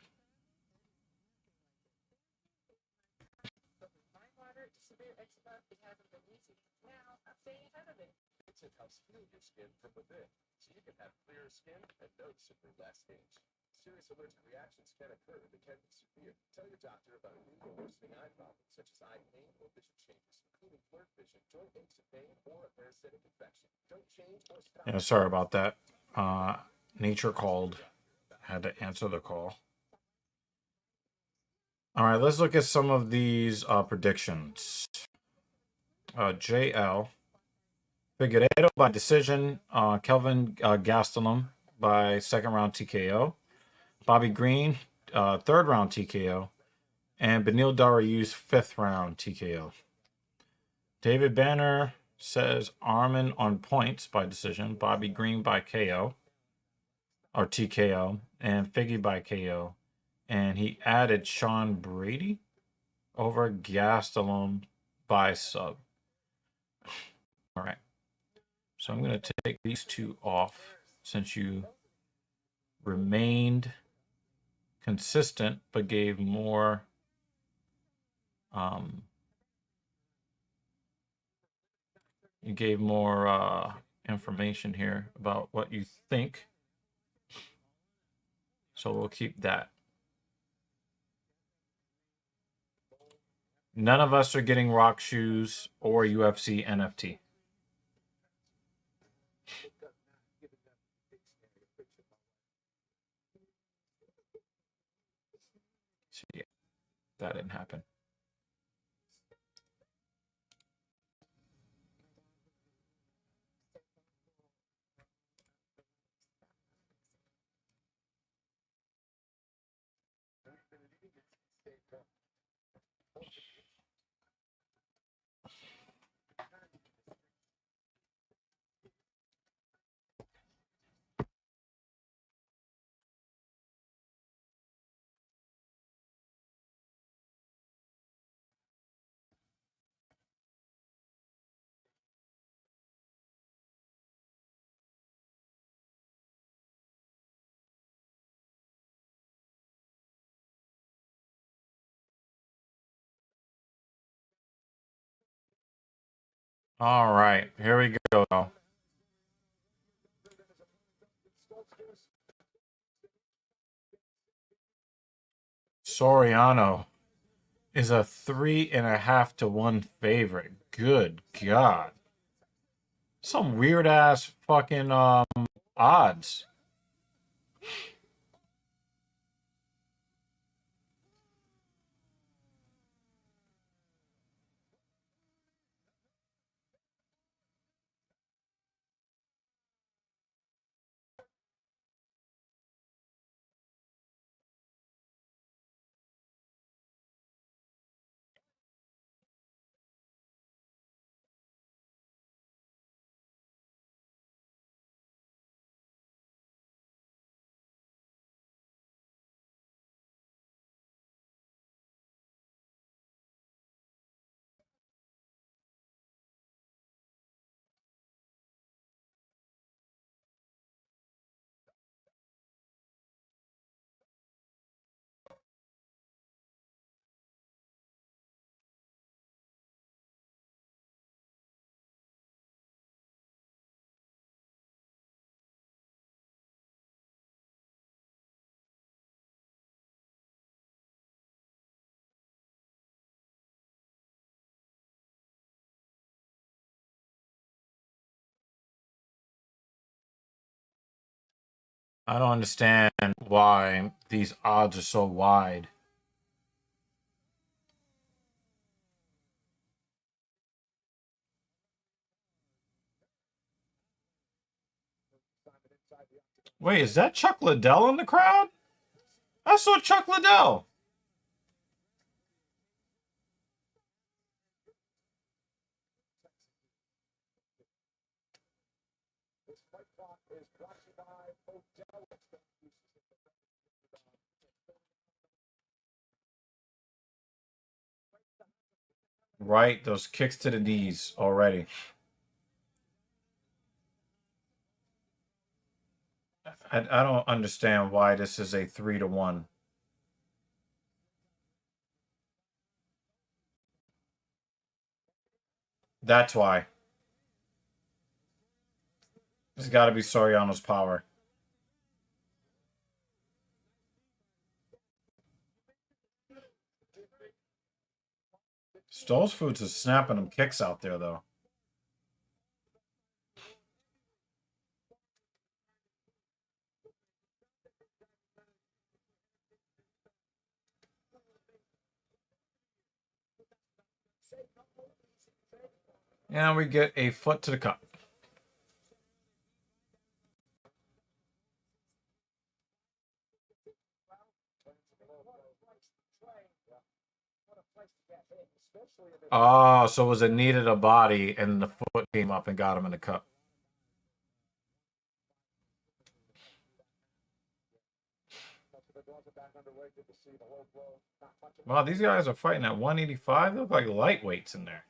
Water, severe eczema, it hasn't been easy. Now, I'm staying ahead of it. It's it helps heal your skin from within, so you can have clearer skin and noticeably less age. Serious allergic reactions can occur that can be severe. Tell your doctor about new or worsening eye problems such as eye pain or vision changes, including blurred vision, joint aches and pain, or a parasitic infection. Don't change or stop. Yeah, sorry about that. Nature called. Had to answer the call. All right, let's look at some of these predictions. JL. Figueiredo by decision. Kelvin Gastelum by second round TKO. Bobby Green, third round TKO. And Beneil Dariush, fifth round TKO. David Banner says Arman on points by decision. Bobby Green by KO. Or TKO. And Figgy by KO. And he added Sean Brady over Gastelum by sub. All right. So I'm going to take these two off since you remained consistent but gave more information here about what you think. So we'll keep that. None of us are getting rock shoes or UFC NFT. So yeah, that didn't happen. All right, here we go. Soriano is a 3.5 to 1 favorite. Good God. Some weird ass fucking odds. I don't understand why these odds are so wide. Wait, is that Chuck Liddell in the crowd? I saw Chuck Liddell. Right, those kicks to the knees already. I don't understand why this is a 3-1. That's why. It's got to be Soriano's power. Stoles Foods is snapping them kicks out there, though. And we get a foot to the cup. Oh, so it was a needed a body, and the foot came up and got him in the cup. Wow, these guys are fighting at 185. They look like lightweights in there.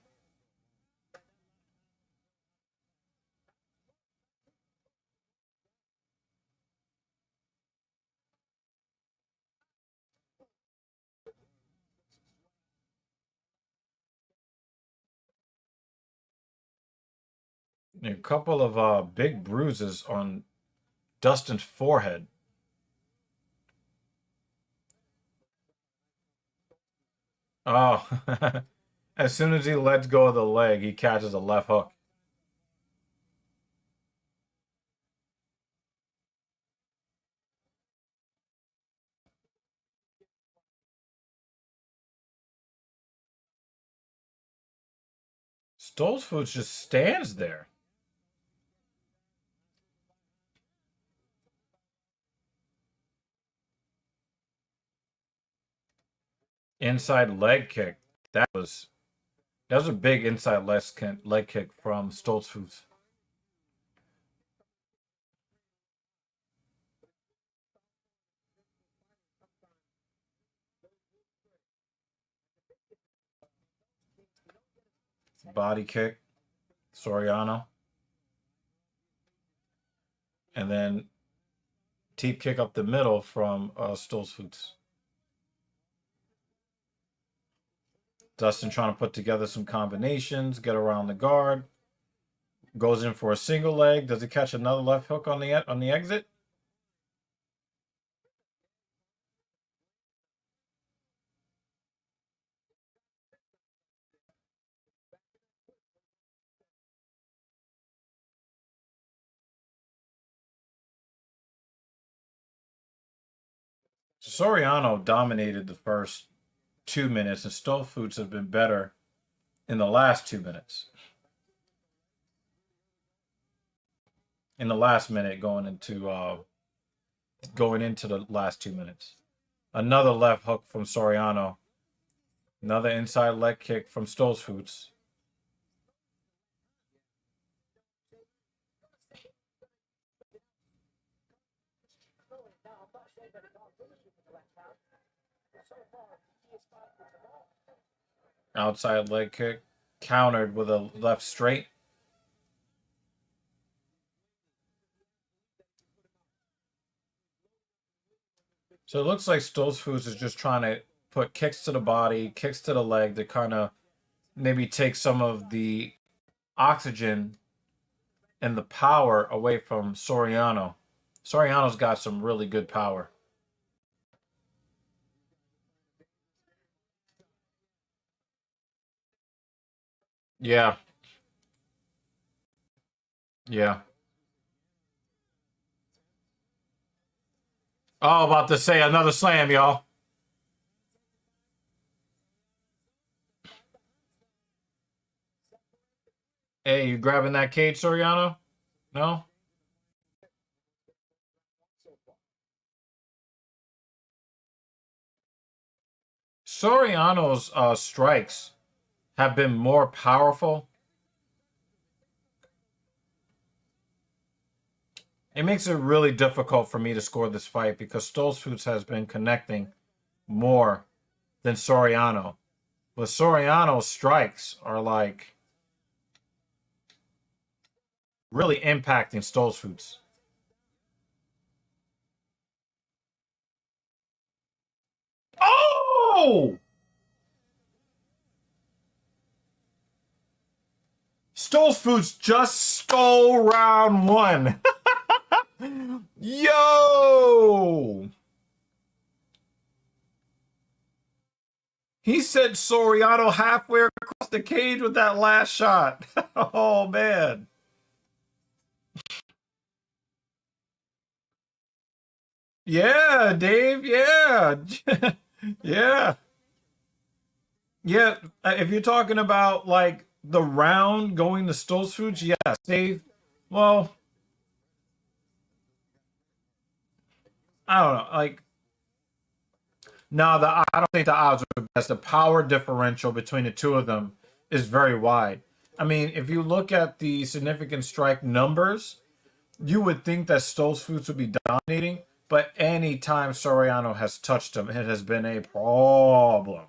A couple of big bruises on Dustin's forehead. Oh, as soon as he lets go of the leg, he catches a left hook. Stoles Foods just stands there. Inside leg kick. That was a big inside leg kick from Stoles Foods. Body kick, Soriano. And then teep kick up the middle from Stoles Foods. Dustin trying to put together some combinations, get around the guard. Goes in for a single leg. Does he catch another left hook on the exit? Soriano dominated the first 2 minutes, and Stoles Foods have been better in the last 2 minutes. In the last minute, going into the last 2 minutes. Another left hook from Soriano. Another inside leg kick from Stoles Foods. Outside leg kick, countered with a left straight. So it looks like Stoles Foods is just trying to put kicks to the body, kicks to the leg to kind of maybe take some of the oxygen and the power away from Soriano. Soriano's got some really good power. Yeah. Yeah. Oh, about to say another slam, y'all. Hey, you grabbing that cage, Soriano? No? Soriano's strikes have been more powerful. It makes it really difficult for me to score this fight because Stoltzfus has been connecting more than Soriano. But Soriano's strikes are like really impacting Stoltzfus. Oh! Stoltzfus just stole round one. Yo! He sent Soriano halfway across the cage with that last shot. Oh, man. Yeah, Dave. Yeah. Yeah. Yeah. If you're talking about like the round going to Stoltzfus, yes. Dave, well, I don't know. Like, no, I don't think the odds are the best. The power differential between the two of them is very wide. I mean, if you look at the significant strike numbers, you would think that Stoltzfus would be dominating, but any time Soriano has touched him, it has been a problem.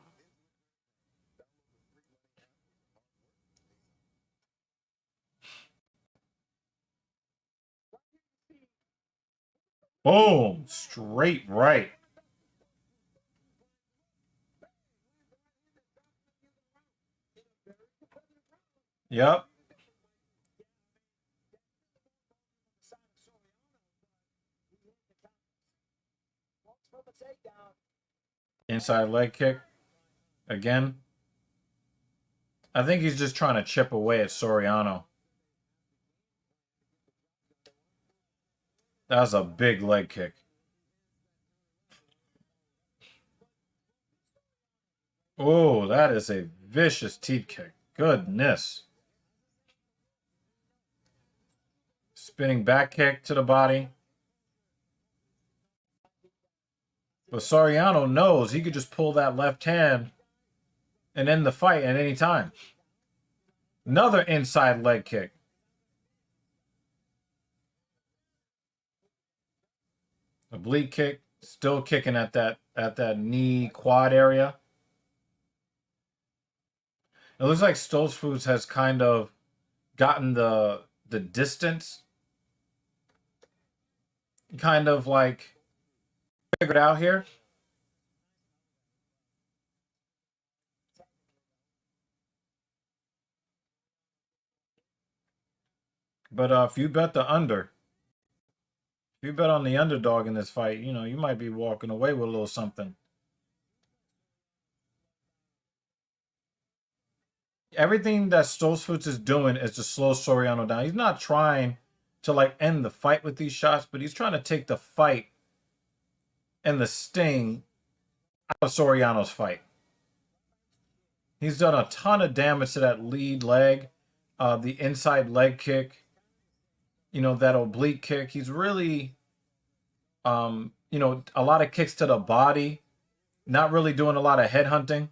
Boom, straight right. Yep. Inside leg kick again. I think he's just trying to chip away at Soriano. That was a big leg kick. Oh, that is a vicious teep kick. Goodness. Spinning back kick to the body. But Soriano knows he could just pull that left hand and end the fight at any time. Another inside leg kick. Oblique kick, still kicking at that knee quad area. It looks like Stoltzfus has kind of gotten the distance kind of like figured out here. But if you bet the under, if you bet on the underdog in this fight, you know, you might be walking away with a little something. Everything that Stoltzfus is doing is to slow Soriano down. He's not trying to like end the fight with these shots, but he's trying to take the fight and the sting out of Soriano's fight. He's done a ton of damage to that lead leg, the inside leg kick, you know, that oblique kick. He's really, you know, a lot of kicks to the body, not really doing a lot of head hunting.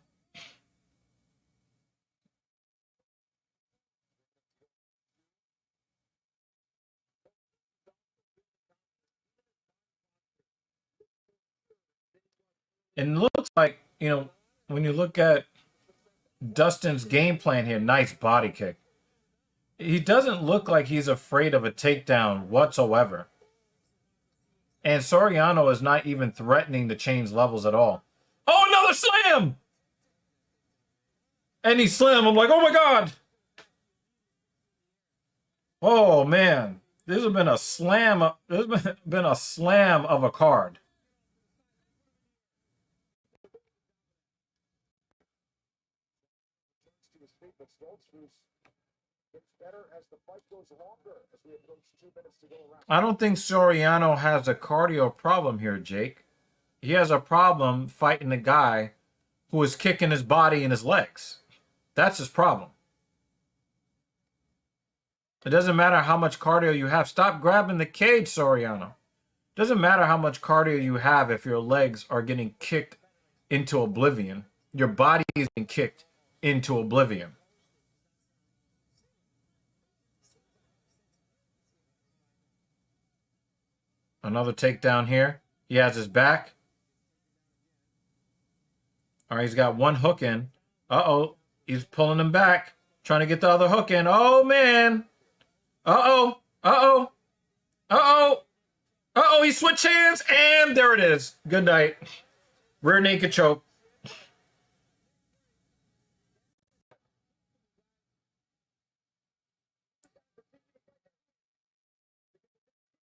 And it looks like, you know, when you look at Dustin's game plan here, nice body kick. He doesn't look like he's afraid of a takedown whatsoever. And Soriano is not even threatening to change levels at all. Oh, another slam! And he slammed. I'm like, oh my God. Oh man. This has been a slam. This has been a slam of a card. better as the fight goes longer as we approach 2 minutes to go around. I don't think Soriano has a cardio problem here, Jake. He has a problem fighting a guy who is kicking his body and his legs. That's his problem. It doesn't matter how much cardio you have. Stop grabbing the cage, Soriano. It doesn't matter how much cardio you have if your legs are getting kicked into oblivion. Your body is being kicked into oblivion. Another takedown here. He has his back. All right, he's got one hook in. Uh-oh. He's pulling him back. Trying to get the other hook in. Oh, man. Uh-oh. Uh-oh. Uh-oh. Uh-oh, he switched hands, and there it is. Good night. Rear naked choke.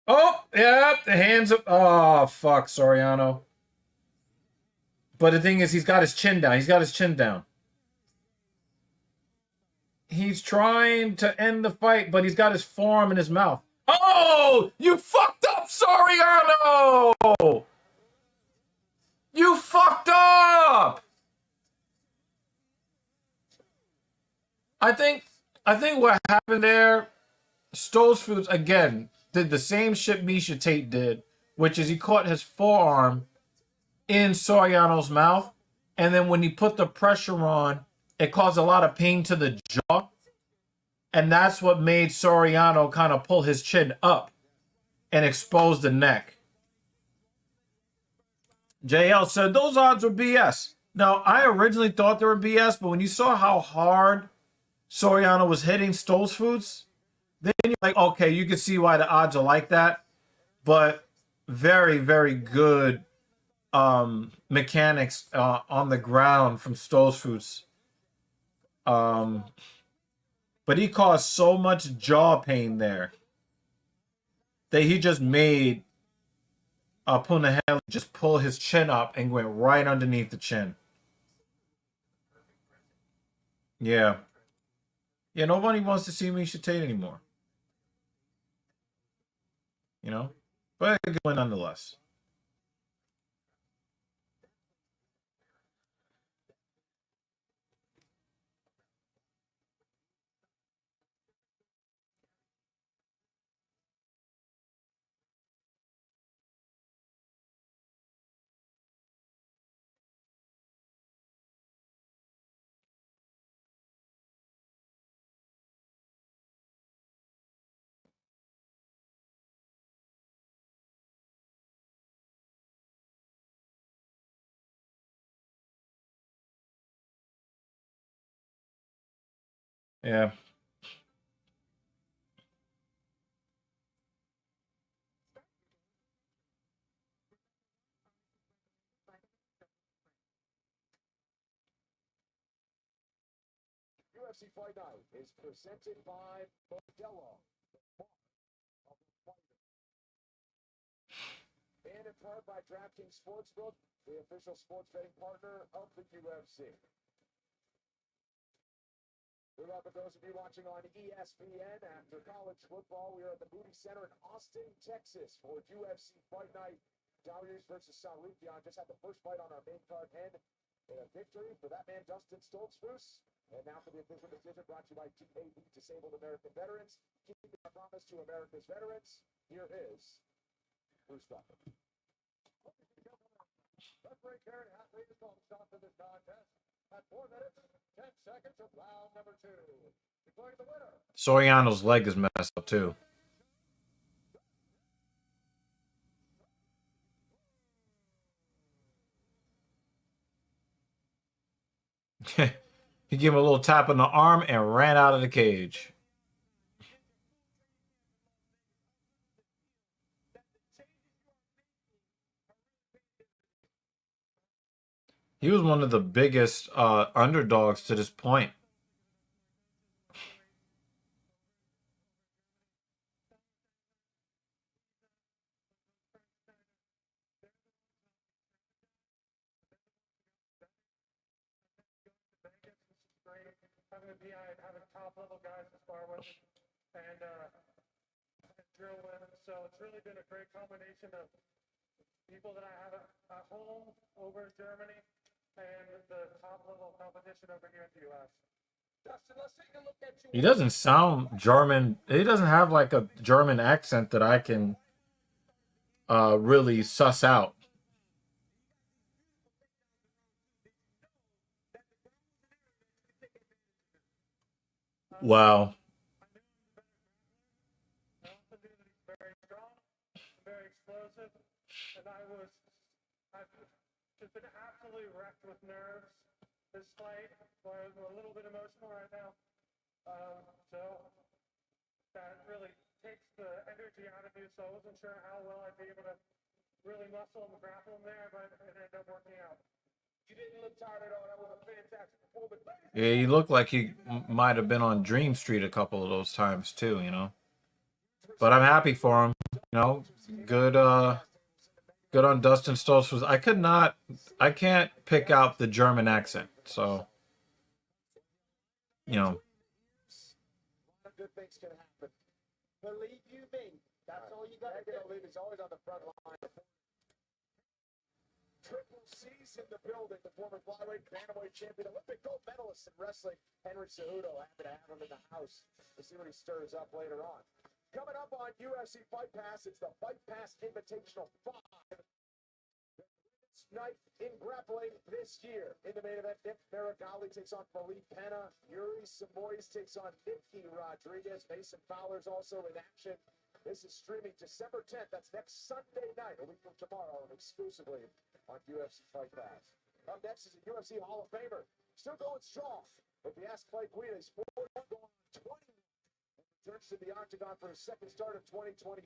Oh, yeah, the hands up. Oh, fuck, Soriano. But the thing is, he's got his chin down. He's got his chin down. He's trying to end the fight, but he's got his forearm in his mouth. Oh, you fucked up, Soriano! You fucked up! I think what happened there, Stoles Foods, again, did the same shit Misha Tate did, which is he caught his forearm in Soriano's mouth, and then when he put the pressure on, it caused a lot of pain to the jaw, and that's what made Soriano kind of pull his chin up and expose the neck. JL said those odds were BS. Now, I originally thought they were BS, but when you saw how hard Soriano was hitting Stoles Foods, then you're like, okay, you can see why the odds are like that. But very, very good mechanics on the ground from Stoles Foods. But he caused so much jaw pain there that he just made Punahele just pull his chin up and went right underneath the chin. Yeah. Yeah, nobody wants to see Misha Tate anymore. You know? But a good win nonetheless. Yeah. UFC Fight Night is presented by Modelo, the mark of the fighter. And in part by DraftKings Sportsbook, the official sports betting partner of the UFC. We welcome those of you watching on ESPN. After college football, we are at the Moody Center in Austin, Texas for UFC Fight Night. Dariush versus Tsarukyan just had the first fight on our main card, and a victory for that man, Dustin Stoltzfus. And now for the official decision brought to you by TAB, Disabled American Veterans. Keeping our promise to America's veterans, here is Bruce Buffer. Referee Gary Hatley is called stop to this contest at 4 minutes, 10 seconds of round number 2. Declaring the winner. Soriano's leg is messed up too. He gave him a little tap on the arm and ran out of the cage. He was one of the biggest underdogs to this point. having a PI and having top-level guys to spar with and drill with. So it's really been a great combination of people that I have at home over in Germany and the top-level competition over here in the U.S. Dustin, let's take a look at you. He doesn't sound German. He doesn't have like a German accent that I can really suss out. Wow. I also knew that he's very strong, very explosive, and I've just been absolutely wrecked with nerves this fight, so I'm a little bit emotional right now. So that really takes the energy out of you, so I wasn't sure how well I'd be able to really muscle and grapple him there, but it ended up working out. You didn't look tired at all. That was a fantastic performance. Yeah, he looked like he might have been on Dream Street a couple of those times too, you know. But I'm happy for him. You know, good good on Dustin Stoltzfus. I can't pick out the German accent. So, you know. Good things can happen. Believe you me, that's all you got to do. He's always on the front line. Triple C's in the building. The former flyweight bantamweight champion, Olympic gold medalist in wrestling, Henry Cejudo. Happy to have him in the house. We'll see what he stirs up later on. Coming up on UFC Fight Pass, it's the Fight Pass Invitational 5. Night in grappling this year. In the main event, Nick Marigali takes on Felipe Pena. Yuri Simoes takes on Nicky Rodriguez. Mason Fowler's also in action. This is streaming December 10th. That's next Sunday night, a week from tomorrow, and exclusively on UFC Fight Pass. Up next is a UFC Hall of Famer. Still going strong. If you ask Clay Guida, he's 41 going on 20. Returns to the octagon for his second start of 2023.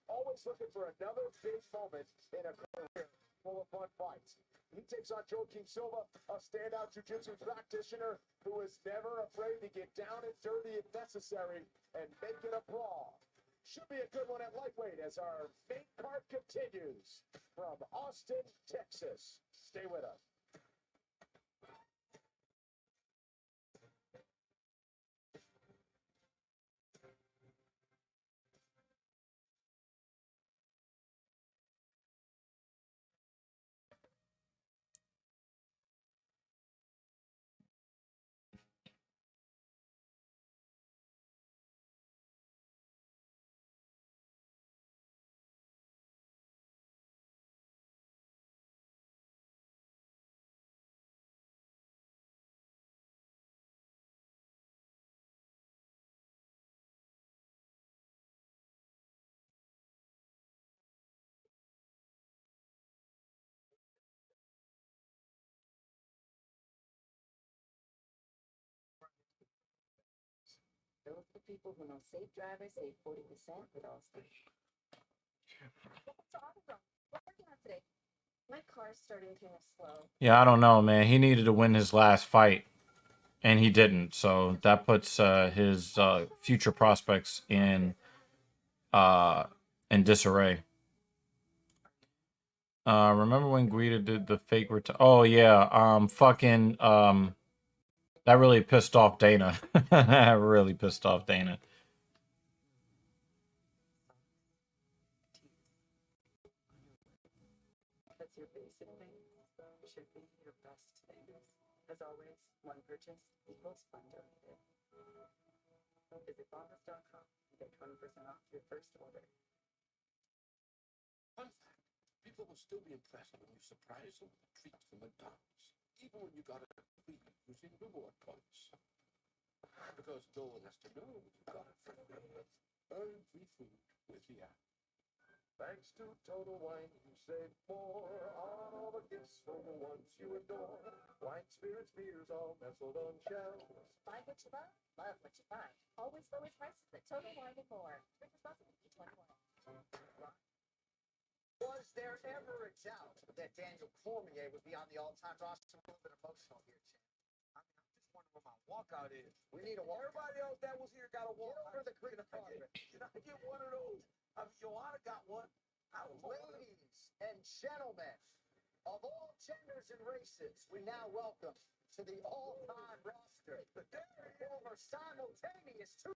Always looking for another big moment in a career full of fun fights. He takes on Joaquin Silva, a standout jiu-jitsu practitioner who is never afraid to get down and dirty if necessary and make it a brawl. Should be a good one at lightweight as our main card continues from Austin, Texas. Stay with us. Those are the people who know safe drivers save 40% with Allstate. What's working on today? My car's starting kind of slow. Yeah, I don't know, man. He needed to win his last fight, and he didn't. So that puts his future prospects in disarray. Remember when Guida did the fake return? Oh yeah, that really pissed off Dana. That really pissed off Dana. That's your basic thing. Should be your best thing. As always, one purchase equals fun donated. Visit bombas.com and get 20% off your first order. Fun fact, people will still be impressed when you surprise them with a treat from McDonald's, even when you got it free using reward points. Because no one has to know you got it for free. Earn free food with the app. Thanks to Total Wine, you save more on all the gifts for the ones you adore. Wine, spirits, beers, all nestled on shelves. Buy what you love what you find. Always lowest prices at Total Wine and More. Drink responsibly, 21. Was there ever a doubt that Daniel Cormier would be on the all-time roster? I'm a little bit emotional here, Chad. I'm just wondering where my walkout is. We need a walkout. Everybody else that was here got a walkout. Get over the green carpet. Can I get one of those? I mean, Joanna got one. Ladies and gentlemen, of all genders and races, we now welcome to the all-time roster. Over simultaneous two.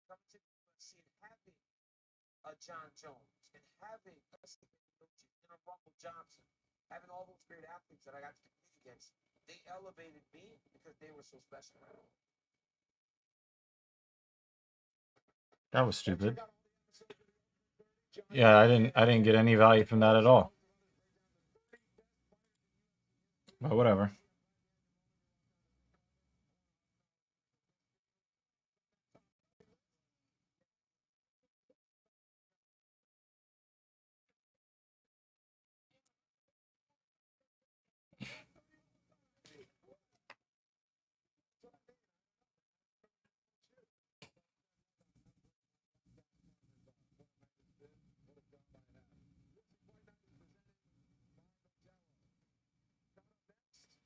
Coming to the UFC and having a John Jones and having a Stephen Miocic and a Rumble Johnson, having all those great athletes that I got to compete against, they elevated me because they were so special. That was stupid. Yeah, I didn't get any value from that at all. But whatever.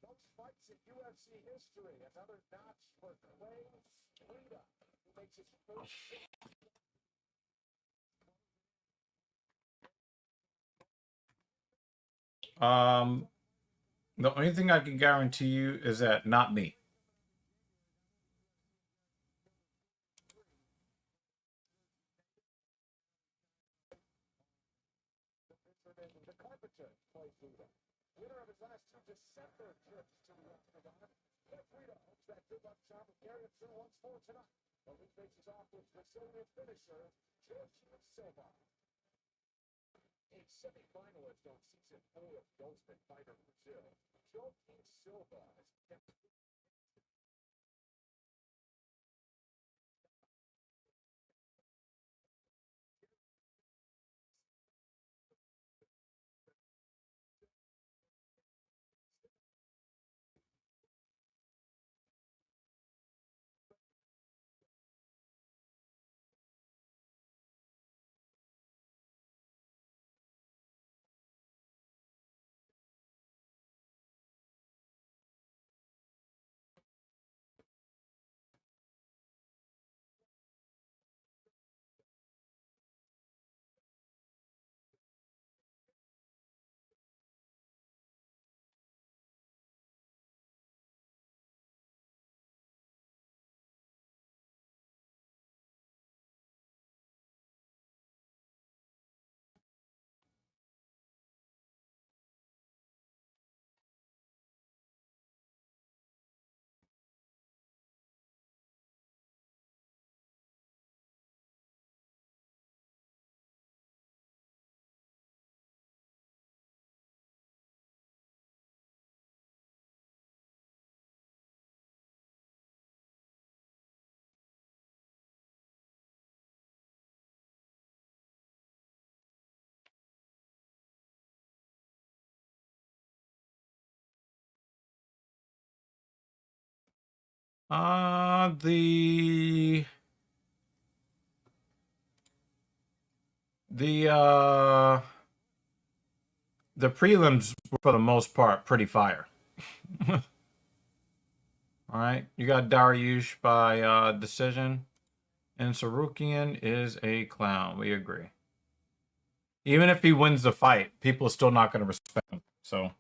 Most fights in UFC history. Another notch for Clay Guida, who makes his first. The only thing I can guarantee you is that not me. The Carpenter, Clay Guida. Winner of his last two December trips to the Octagon. Clay Guida hopes that good luck charm will carry him through once more tonight. But he faces off with Brazilian finisher, Jorge Silva. A semi-finalist on season 4 of the Ultimate Fighter Brazil, Jorge Silva has kept. Uh the the uh the prelims were for the most part pretty fire. All right, you got Dariush by decision, and Tsarukyan is a clown. We agree. Even if he wins the fight, people are still not going to respect him. So.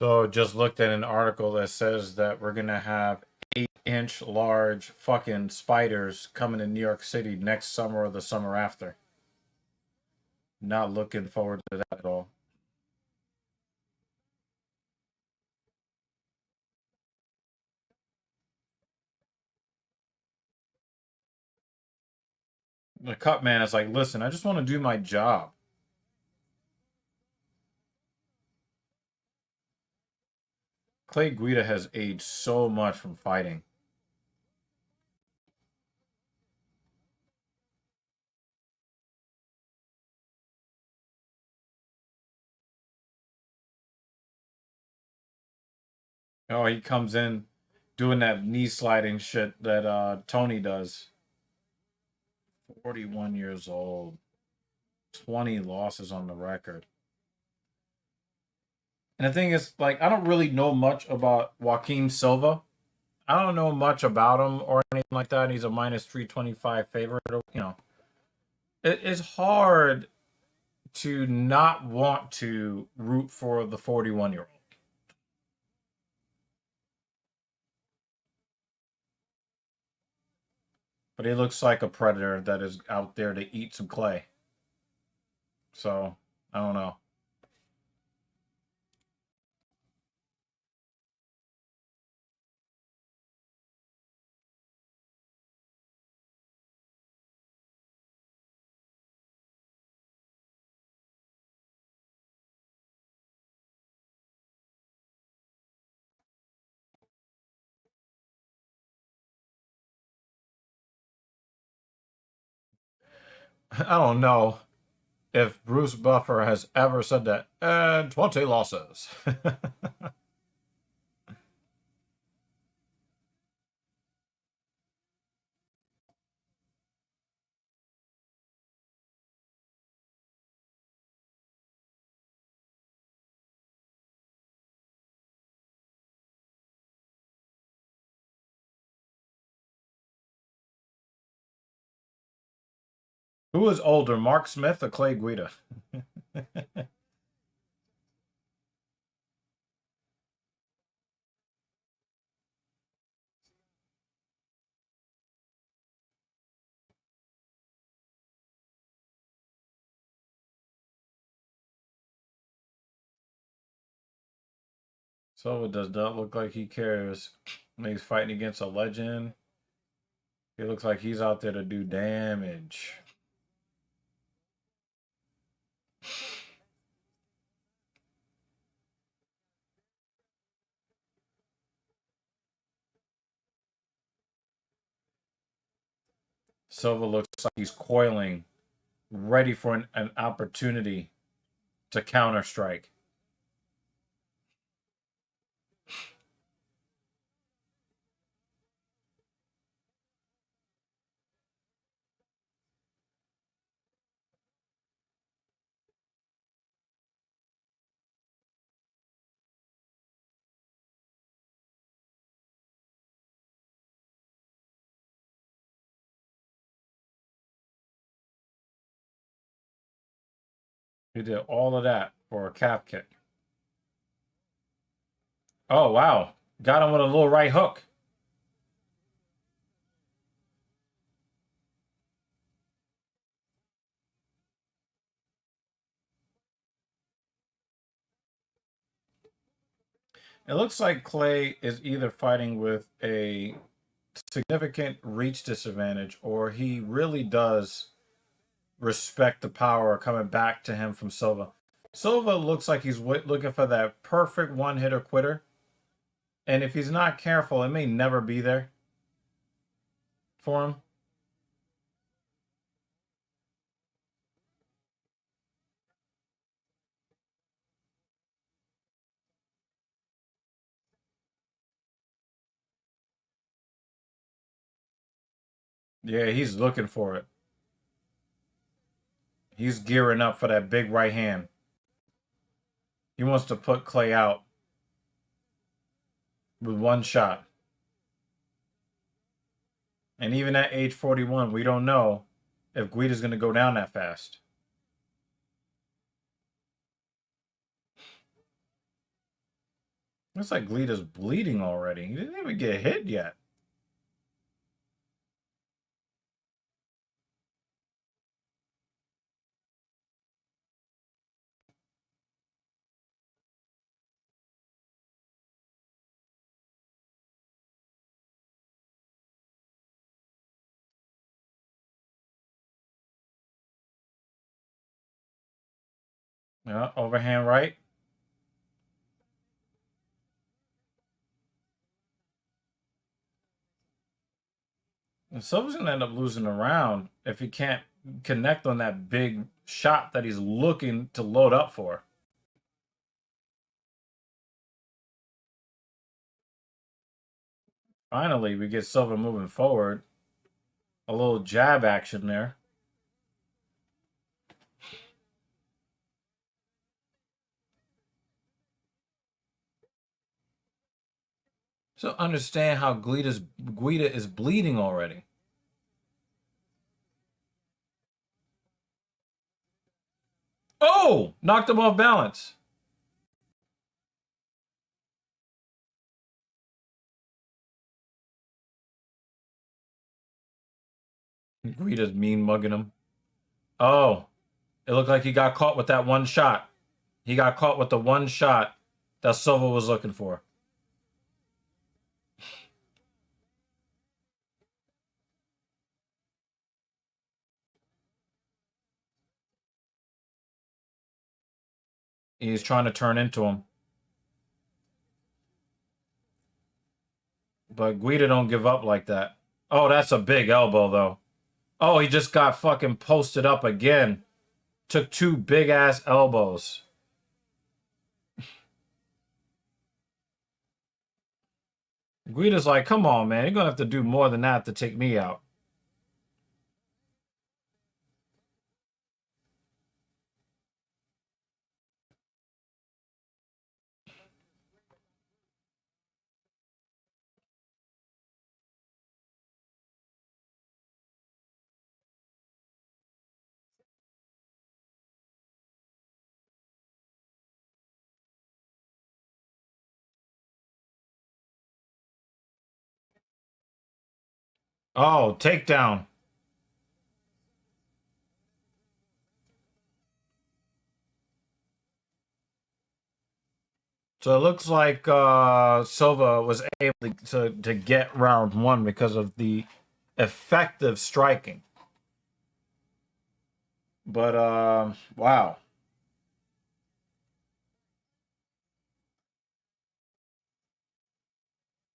So just looked at an article that says that we're gonna have 8-inch large fucking spiders coming to New York City next summer or the summer after. Not looking forward to that at all. The cut man is like, listen, I just want to do my job. Clay Guida has aged so much from fighting. Oh, he comes in doing that knee sliding shit that Tony does. 41 years old. 20 losses on the record. And the thing is, like, I don't really know much about Joaquin Silva. I don't know much about him or anything like that. He's a minus 325 favorite. You know, it's hard to not want to root for the 41-year-old. But he looks like a predator that is out there to eat some clay. So, I don't know. I don't know if Bruce Buffer has ever said that. And 20 losses. Who is older, Mark Smith or Clay Guida? So it does not look like he cares. He's fighting against a legend. He looks like he's out there to do damage. Silva looks like he's coiling, ready for an opportunity to counter strike. He did all of that for a calf kick. Oh, wow. Got him with a little right hook. It looks like Clay is either fighting with a significant reach disadvantage or he really does respect the power coming back to him from Silva. Silva looks like he's looking for that perfect one-hitter quitter. And if he's not careful, it may never be there for him. Yeah, he's looking for it. He's gearing up for that big right hand. He wants to put Clay out with one shot. And even at age 41, we don't know if Guida's going to go down that fast. Looks like Guida's bleeding already. He didn't even get hit yet. Yeah, overhand right. And Silva's gonna end up losing the round if he can't connect on that big shot that he's looking to load up for. Finally, we get Silva moving forward. A little jab action there. So understand how Guida is bleeding already. Oh! Knocked him off balance. Guida's mean mugging him. Oh, it looked like he got caught with that one shot. He got caught with the one shot that Silva was looking for. He's trying to turn into him. But Guida don't give up like that. Oh, that's a big elbow, though. Oh, he just got fucking posted up again. Took two big-ass elbows. Guida's like, come on, man. You're going to have to do more than that to take me out. Oh, takedown. So it looks like Silva was able to get round one because of the effective striking. But, wow.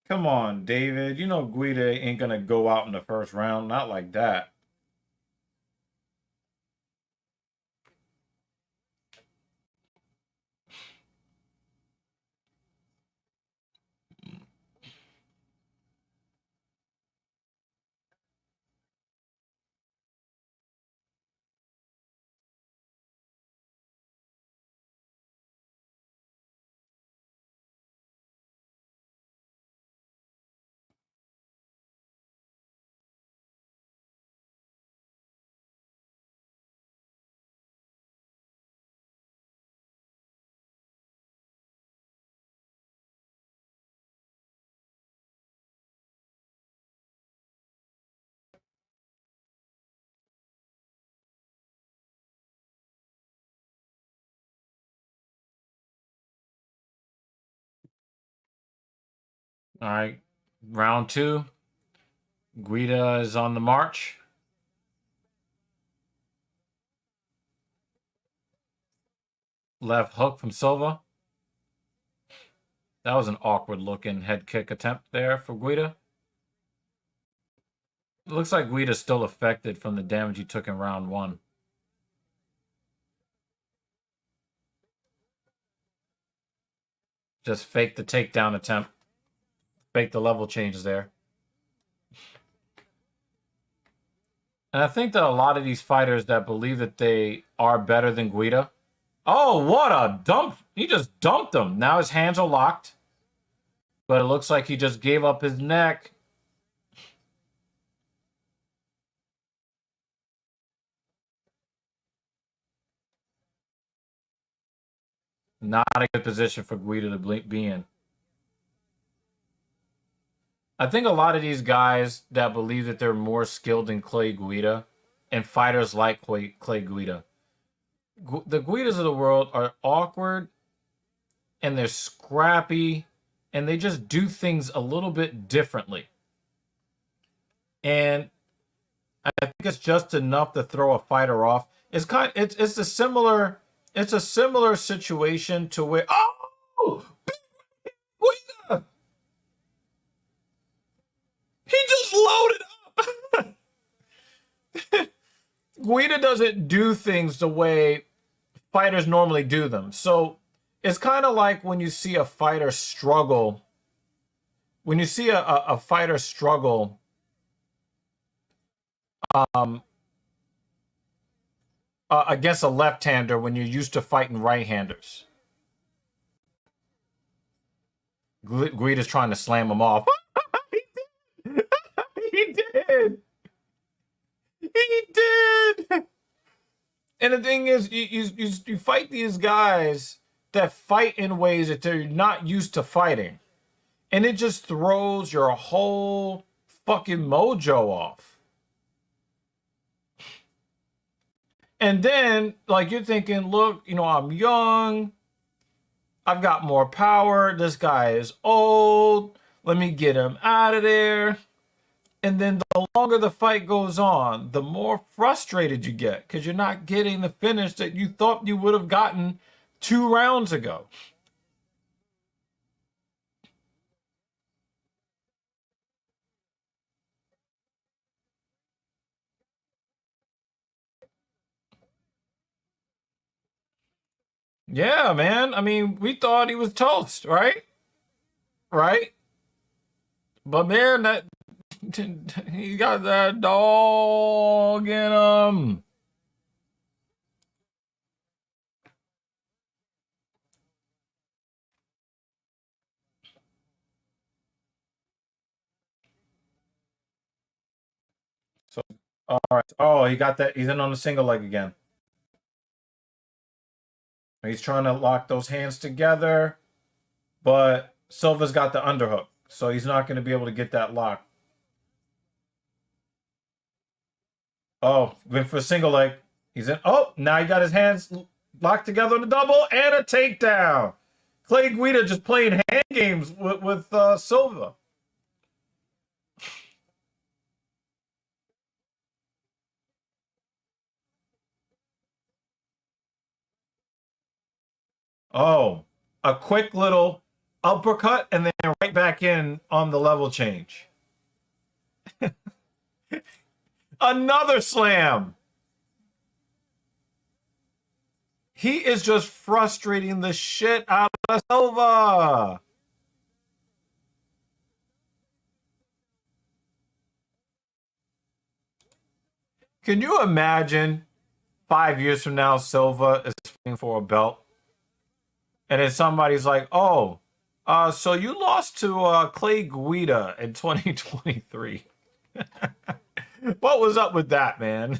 Come on, David. You know Guida ain't going to go out in the first round. Not like that. All right. Round two. Guida is on the march. Left hook from Silva. That was an awkward looking head kick attempt there for Guida. It looks like Guida's still affected from the damage he took in round one. Just fake the takedown attempt. Fake the level changes there. And I think that a lot of these fighters that believe that they are better than Guida. Oh, what a dump. He just dumped him. Now his hands are locked. But it looks like he just gave up his neck. Not a good position for Guida to be in. I think a lot of these guys that believe that they're more skilled than Clay Guida and fighters like Clay Guida, the Guidas of the world are awkward and they're scrappy and they just do things a little bit differently. And I think it's just enough to throw a fighter off. It's a similar situation to where Guida, he just loaded up. Guida doesn't do things the way fighters normally do them. So it's kind of like when you see a fighter struggle. When you see a fighter struggle, against a left-hander when you're used to fighting right-handers. Guida's trying to slam him off. He did. He did. And the thing is, you fight these guys that fight in ways that they're not used to fighting. And it just throws your whole fucking mojo off. And then, like, you're thinking, look, I'm young. I've got more power. This guy is old. Let me get him out of there. And then the longer the fight goes on, the more frustrated you get because you're not getting the finish that you thought you would have gotten 2 rounds ago. Yeah, man. I mean, we thought he was toast, right? Right? But man, that he got that dog in him. So, all right. Oh, he got that. He's in on the single leg again. He's trying to lock those hands together, but Silva's got the underhook, so he's not going to be able to get that lock. Oh, went for a single leg. He's in. Oh, now he got his hands locked together on the double and a takedown. Clay Guida just playing hand games with Silva. Oh, a quick little uppercut and then right back in on the level change. Another slam. He is just frustrating the shit out of Silva. Can you imagine 5 years from now, Silva is fighting for a belt? And then somebody's like, oh, so you lost to Clay Guida in 2023. What was up with that, man?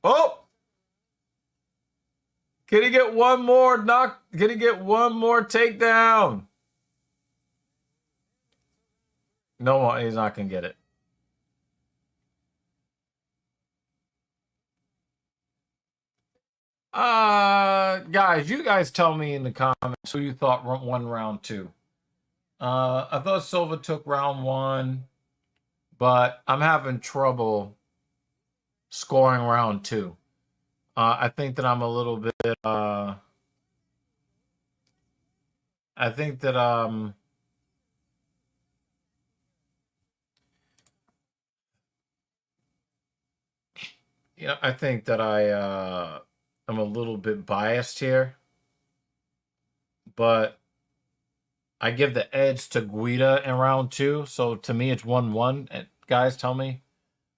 Oh, can he get one more knock? Can he get one more takedown? No, he's not going to get it. Guys, you guys tell me in the comments who you thought won round 2. I thought Silva took round 1, but I'm having trouble scoring round 2. I think that I'm a little bit, I think that, I think that I'm a little bit biased here, but I give the edge to Guida in round 2. So to me, it's 1-1. Guys, tell me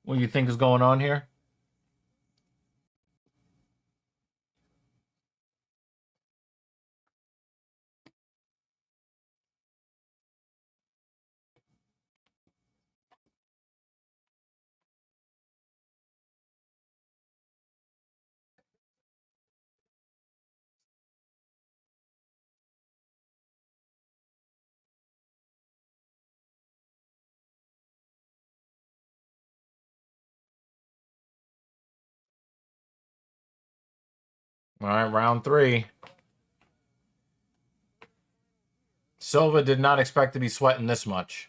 what you think is going on here. All right, round 3. Silva did not expect to be sweating this much.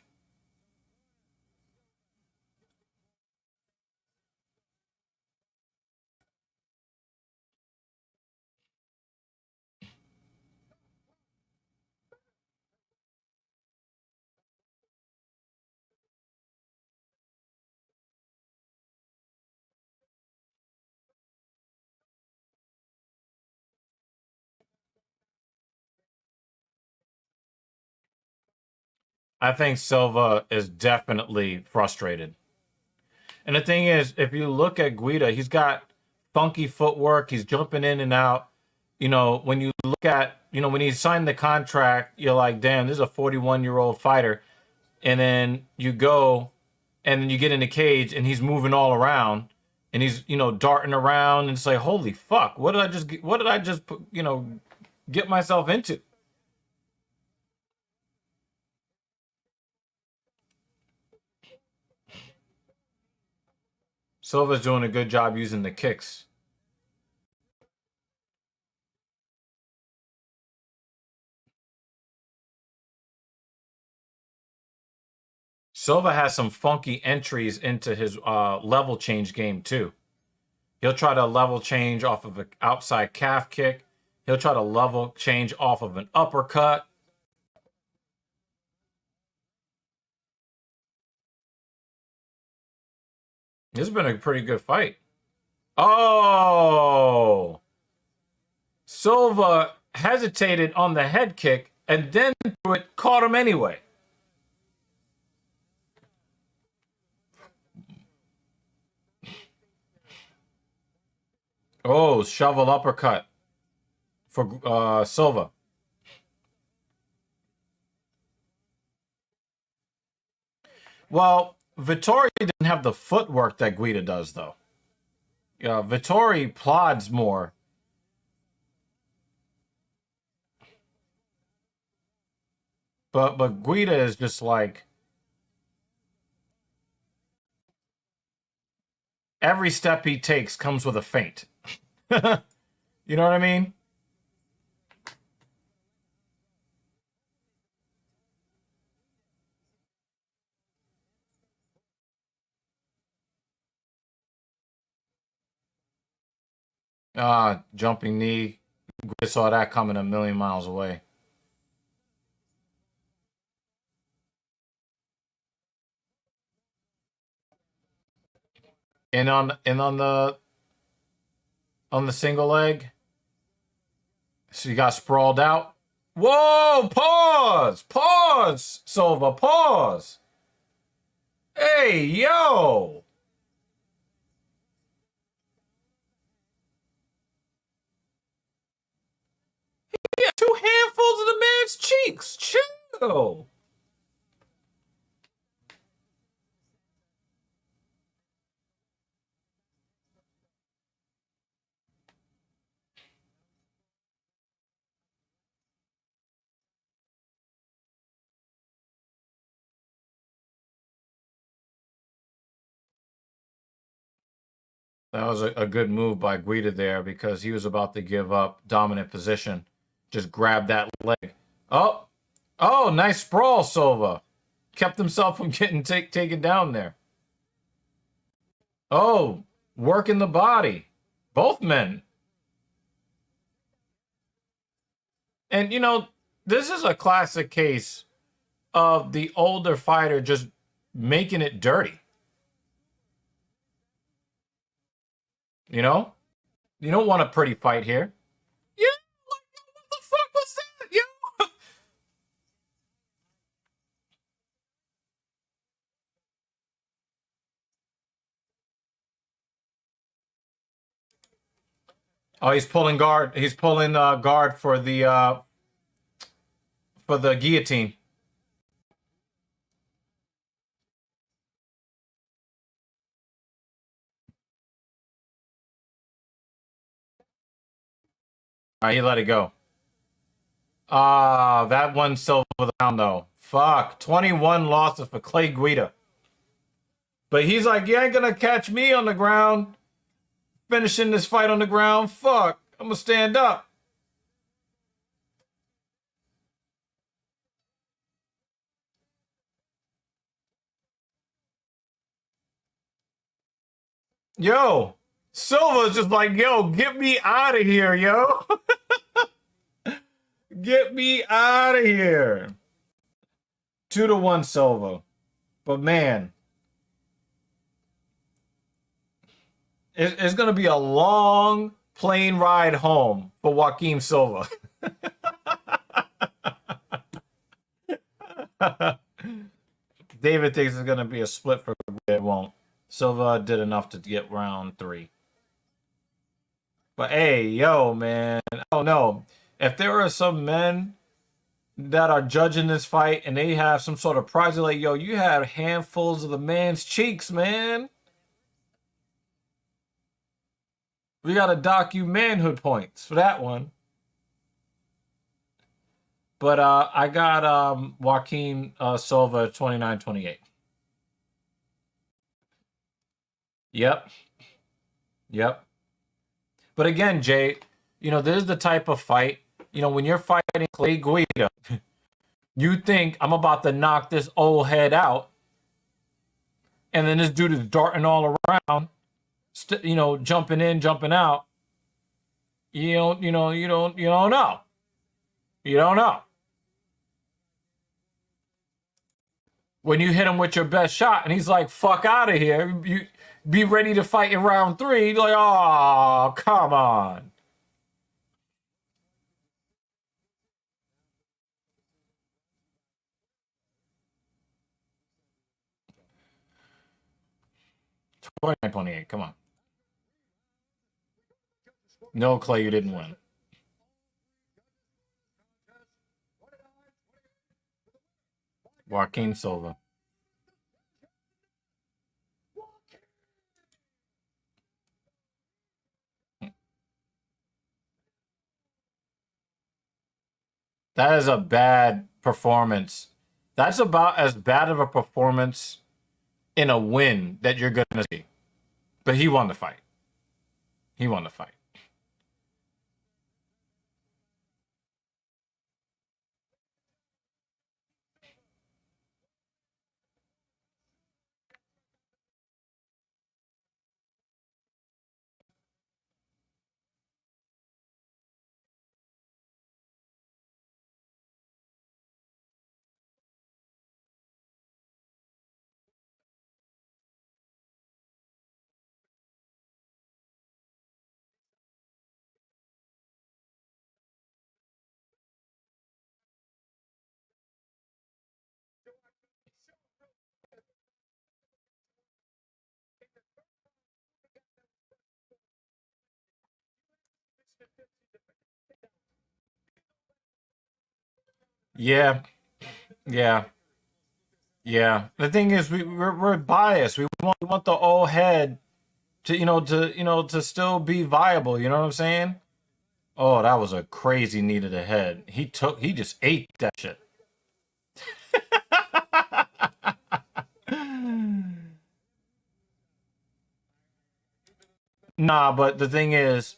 I think Silva is definitely frustrated. And the thing is, if you look at Guida, he's got funky footwork. He's jumping in and out. You know, when you look at, you know, when he signed the contract, you're like, damn, this is a 41-year-old fighter. And then you go and then you get in the cage and he's moving all around and he's, you know, darting around and it's like, holy fuck, what did I just put, you know, get myself into? Silva's doing a good job using the kicks. Silva has some funky entries into his level change game too. He'll try to level change off of an outside calf kick. He'll try to level change off of an uppercut. This has been a pretty good fight. Oh! Silva hesitated on the head kick and then threw it, caught him anyway. Oh, shovel uppercut for Silva. Well, Vittori didn't have the footwork that Guida does, though. Vittori plods more. But Guida is just like every step he takes comes with a feint. You know what I mean? Jumping knee. Guida saw that coming a million miles away. And on the single leg, so you got sprawled out. Whoa! Pause, Silva, pause. Hey, yo! He had 2 handfuls of the man's cheeks. Chill. That was a good move by Guida there because he was about to give up dominant position. Just grab that leg. Oh, nice sprawl, Silva. Kept himself from getting taken down there. Oh, working the body. Both men. And, you know, this is a classic case of the older fighter just making it dirty. You know? You don't want a pretty fight here. Yeah, like, what the fuck was that? Yeah. Oh, he's pulling guard. He's pulling guard for the guillotine. All right, he let it go. That one Silva down though. Fuck, 21 losses for Clay Guida. But he's like, you ain't gonna catch me on the ground. Finishing this fight on the ground. Fuck. I'm gonna stand up. Yo, Silva's just like, yo, get me out of here, yo. Get me out of here. 2-1 Silva. But man, it's going to be a long plane ride home for Joaquin Silva. David thinks it's going to be a split for it won't. Silva did enough to get round 3. But hey, yo, man, I don't know. If there are some men that are judging this fight and they have some sort of prize, like, yo, you have handfuls of the man's cheeks, man. We got to dock you manhood points for that one. But I got Joaquin Silva 29-28. Yep. But again, Jay, you know, this is the type of fight, you know, when you're fighting Clay Guida, you think I'm about to knock this old head out, and then this dude is darting all around, you know, jumping in, jumping out. You don't know. You don't know. When you hit him with your best shot, and he's like, "Fuck out of here," you be ready to fight in round 3. You're like, "Oh, come on." $29-28. Come on. No, Clay, you didn't win. Joaquin Silva. That is a bad performance. That's about as bad of a performance in a win that you're going to see. But he won the fight. He won the fight. Yeah. The thing is, we're biased. We want the old head to to still be viable. You know what I'm saying? Oh, that was a crazy knee to the head. He just ate that shit. Nah, but the thing is,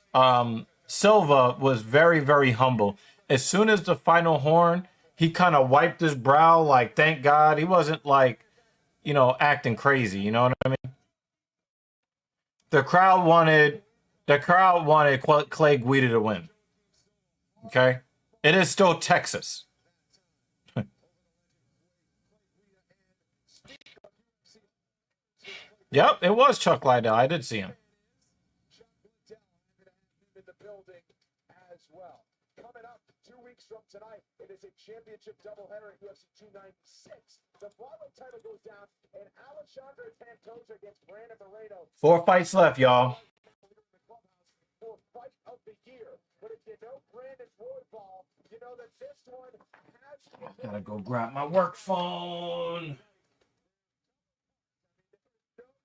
Silva was very, very humble. As soon as the final horn, he kind of wiped his brow, like, thank God. He wasn't like, acting crazy. You know what I mean? The crowd wanted, Clay Guida to win. Okay, it is still Texas. Yep, it was Chuck Liddell. I did see him. In the building as well. Coming up 2 weeks from tonight, it is a championship doubleheader at UFC 296. The flyweight title goes down, and Alexandre Pantoja against Brandon Moreno. 4 fights left, y'all. For fight of the year. But if you know Brandon Royval, you know that this one has to be. Gotta go grab my work phone.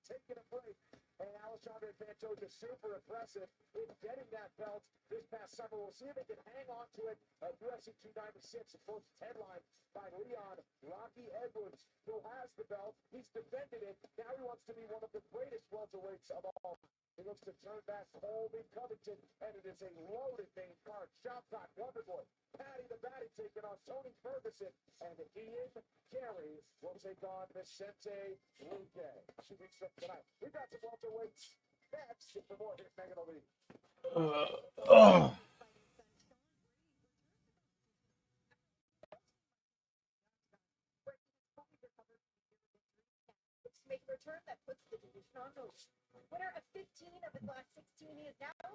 Taking a break. And Alexandre Pantoja super impressive in getting that belt this past summer. We'll see if he can hang on to it at UFC 296. Of course, it's headlined by Leon Rocky Edwards, who has the belt. He's defended it. Now he wants to be one of the greatest welterweights of all. He looks to turn back Colby Covington, and it is a loaded main card. Shot clock, Wonderboy, Patty the Batty taking on Tony Ferguson, and Ian Carey will take on Vicente Luque. 2 weeks from tonight. We've got some welterweights next. For more, here's Megan O'Leary. Oh. Make a return that puts the division on hold. Winner of 15 of his last 16, he is now it's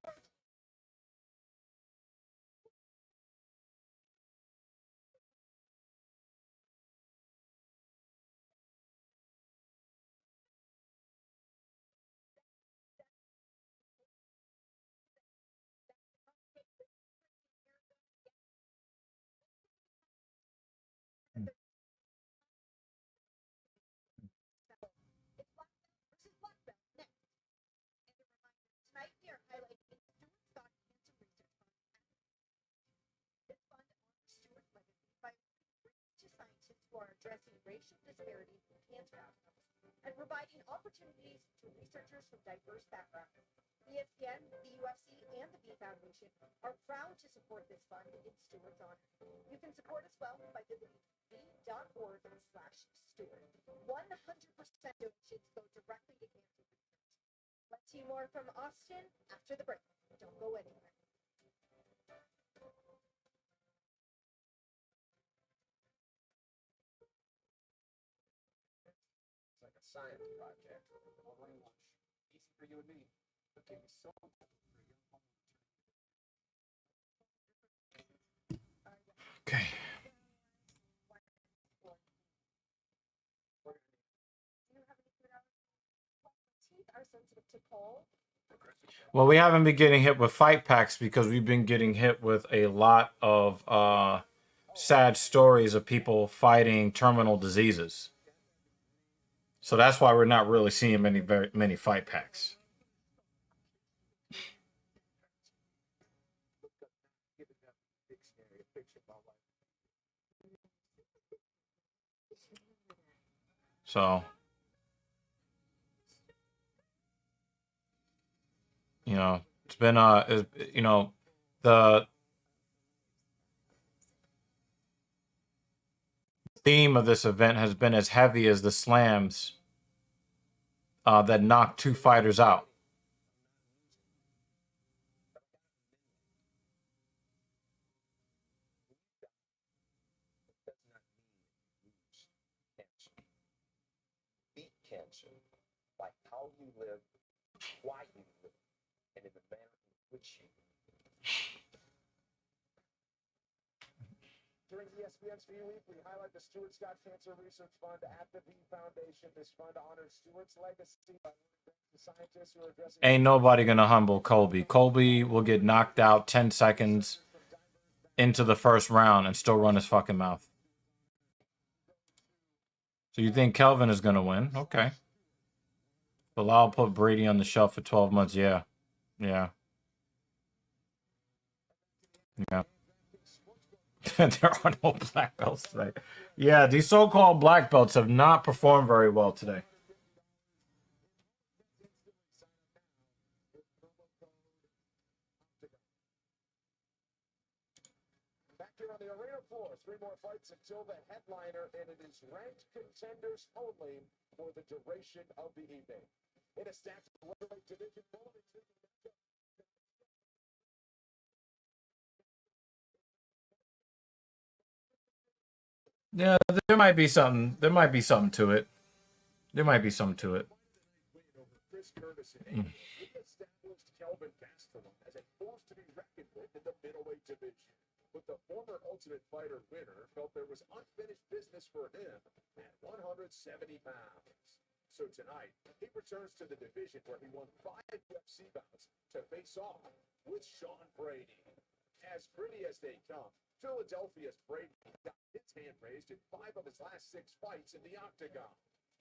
black belt versus black belt next. And a reminder, tonight we are highlighting Stuart Stock Cancer Research Fund. This fund honors Stuart's legacy by awarding research to scientists who are addressing racial disparities in cancer outcomes and providing opportunities to researchers from diverse backgrounds. ESPN, the UFC, and the B Foundation are proud to support this fund in Stuart's honor. You can support as well by visiting b.org/Stuart. 100% donations go directly to cancer research. Let's see more from Austin after the break. Don't go anywhere. It's like a science project. All running lunch. Easy for you and me. But can be so important for a young woman. Okay. Teeth are sensitive to cold. Well, we haven't been getting hit with fight packs because we've been getting hit with a lot of sad stories of people fighting terminal diseases. So that's why we're not really seeing very many fight packs. So, it's been the theme of this event has been as heavy as the slams that knocked 2 fighters out. Beat cancer by how you live, why you live, and in the manner in which you live. During ESPN's View Week, we highlight the Stuart Scott Cancer Research Fund at the B Foundation. This fund honors Stuart's legacy by the scientists who are addressing. Ain't nobody gonna humble Colby. Colby will get knocked out 10 seconds into the first round and still run his fucking mouth. So you think Kelvin is gonna win? Okay. Bilal put Brady on the shelf for 12 months. Yeah. Yeah. Yeah. There are no black belts today. Yeah, these so-called black belts have not performed very well today. Back here on the arena floor, 3 more fights until the headliner, and it is ranked contenders only for the duration of the evening. In a stacked welterweight division, Yeah, there might be something. There might be something to it. There might be something to it. Chris Ferguson, he established Kelvin Gastelum as a force to be reckoned with in the middleweight division. But the former Ultimate Fighter winner felt there was unfinished business for him at 170 pounds. So tonight, he returns to the division where he won 5 UFC bouts to face off with Sean Brady. As pretty as they come, Philadelphia's Brady got his hand raised in 5 of his last 6 fights in the octagon.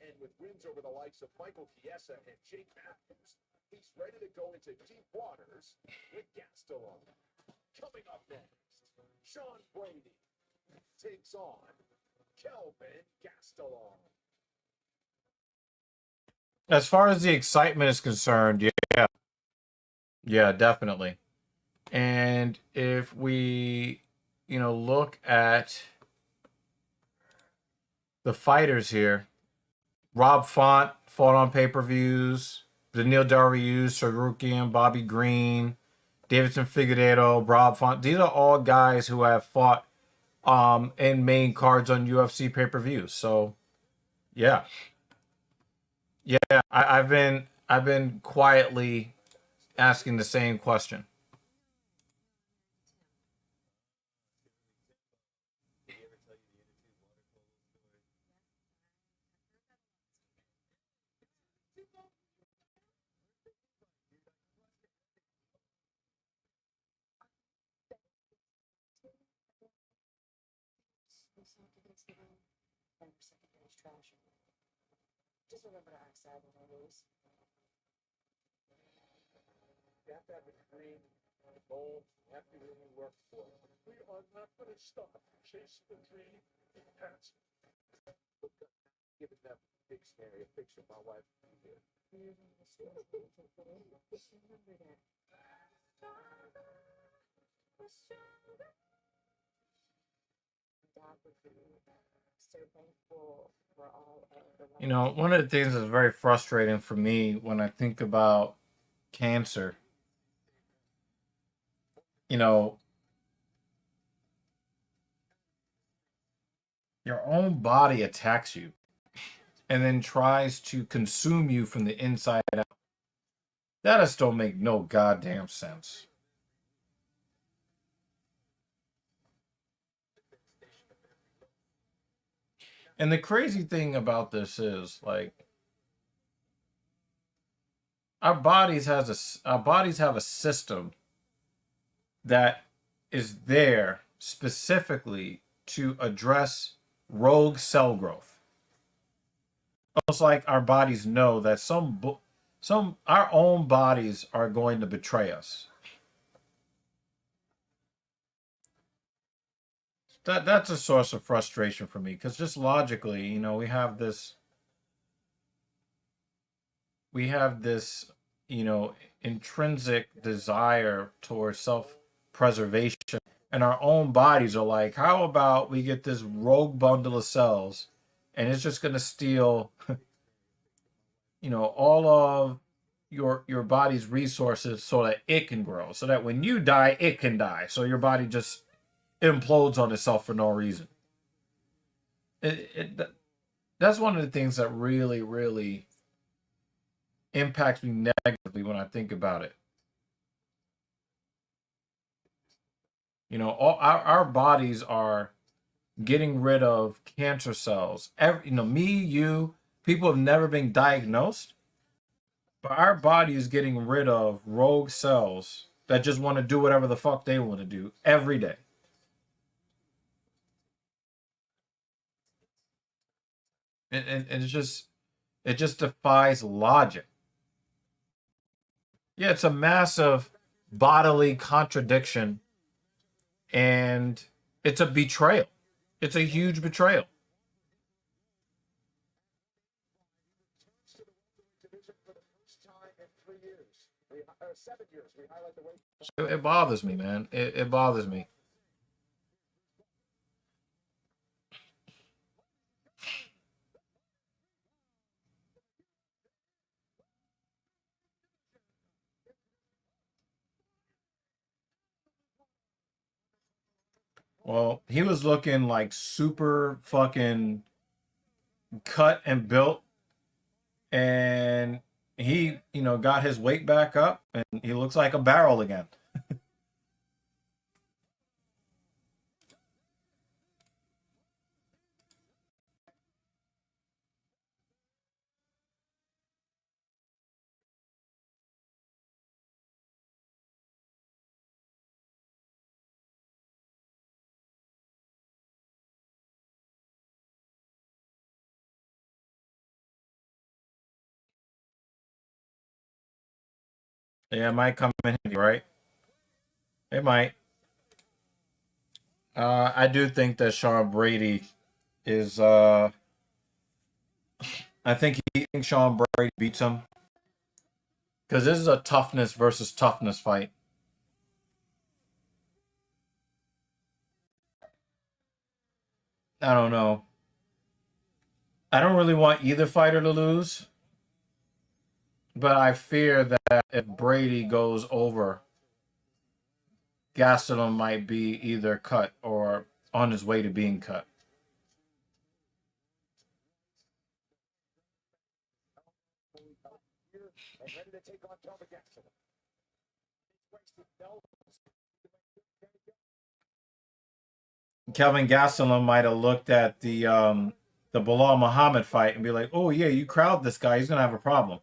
And with wins over the likes of Michael Chiesa and Jake Matthews, He's ready to go into deep waters with Gastelum. Coming up next, Sean Brady takes on Kelvin Gastelum. As far as the excitement is concerned, yeah, definitely. And if we, look at the fighters here, Rob Font fought on pay-per-views. Beneil Dariush, Tsarukyan, Bobby Green, Davidson Figueiredo, Rob Font. These are all guys who have fought in main cards on UFC pay-per-views. So yeah, I've been quietly asking the same question. Just remember to ask that when I lose. You have to have a dream, a goal. You have to really work for it. We are not going to stop chasing the dream. That's giving that big scary picture of my wife here. One of the things that's very frustrating for me when I think about cancer, your own body attacks you and then tries to consume you from the inside out. That just don't make no goddamn sense. And the crazy thing about this is, like, our bodies have a system that is there specifically to address rogue cell growth. Almost like our bodies know that our own bodies are going to betray us. That's a source of frustration for me, because just logically, we have this intrinsic desire towards self-preservation, and our own bodies are like, how about we get this rogue bundle of cells and it's just going to steal all of your body's resources so that it can grow, so that when you die it can die, so your body just implodes on itself for no reason. That's one of the things that really, really impacts me negatively when I think about it. All our bodies are getting rid of cancer cells. Me, you, people have never been diagnosed, but our body is getting rid of rogue cells that just want to do whatever the fuck they want to do every day. And it just defies logic. Yeah, it's a massive bodily contradiction, and it's a betrayal. It's a huge betrayal. It bothers me, man. It bothers me. Well, he was looking like super fucking cut and built, and he, got his weight back up, and he looks like a barrel again. Yeah, it might come in handy, right? It might. I do think that Sean Brady is. I think Sean Brady beats him because this is a toughness versus toughness fight. I don't know. I don't really want either fighter to lose, but I fear that if Brady goes over, Gastelum might be either cut or on his way to being cut. And ready to take on Kelvin Gastelum. Kelvin Gastelum might have looked at the Bilal Muhammad fight and be like, "Oh yeah, you crowd this guy, he's gonna have a problem."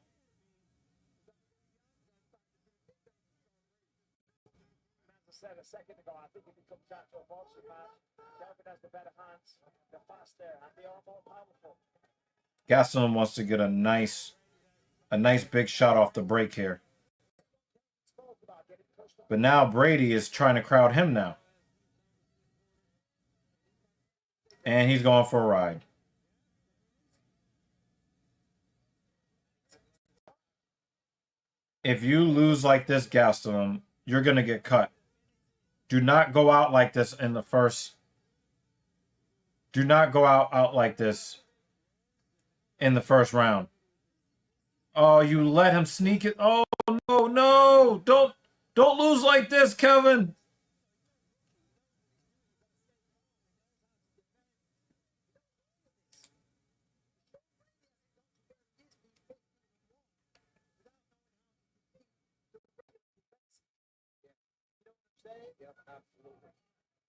As I said a second ago, I think if it comes down to a boxing match, Kelvin has the better hands, the faster, and they are more powerful. Gastelum wants to get a nice big shot off the break here. But now Brady is trying to crowd him now. And he's going for a ride. If you lose like this, Gastelum, you're going to get cut. Do not go out like this in the first. Do not go out like this in the first round. Oh, you let him sneak it. Oh, no, no. Don't lose like this, Kevin. Yep, absolutely.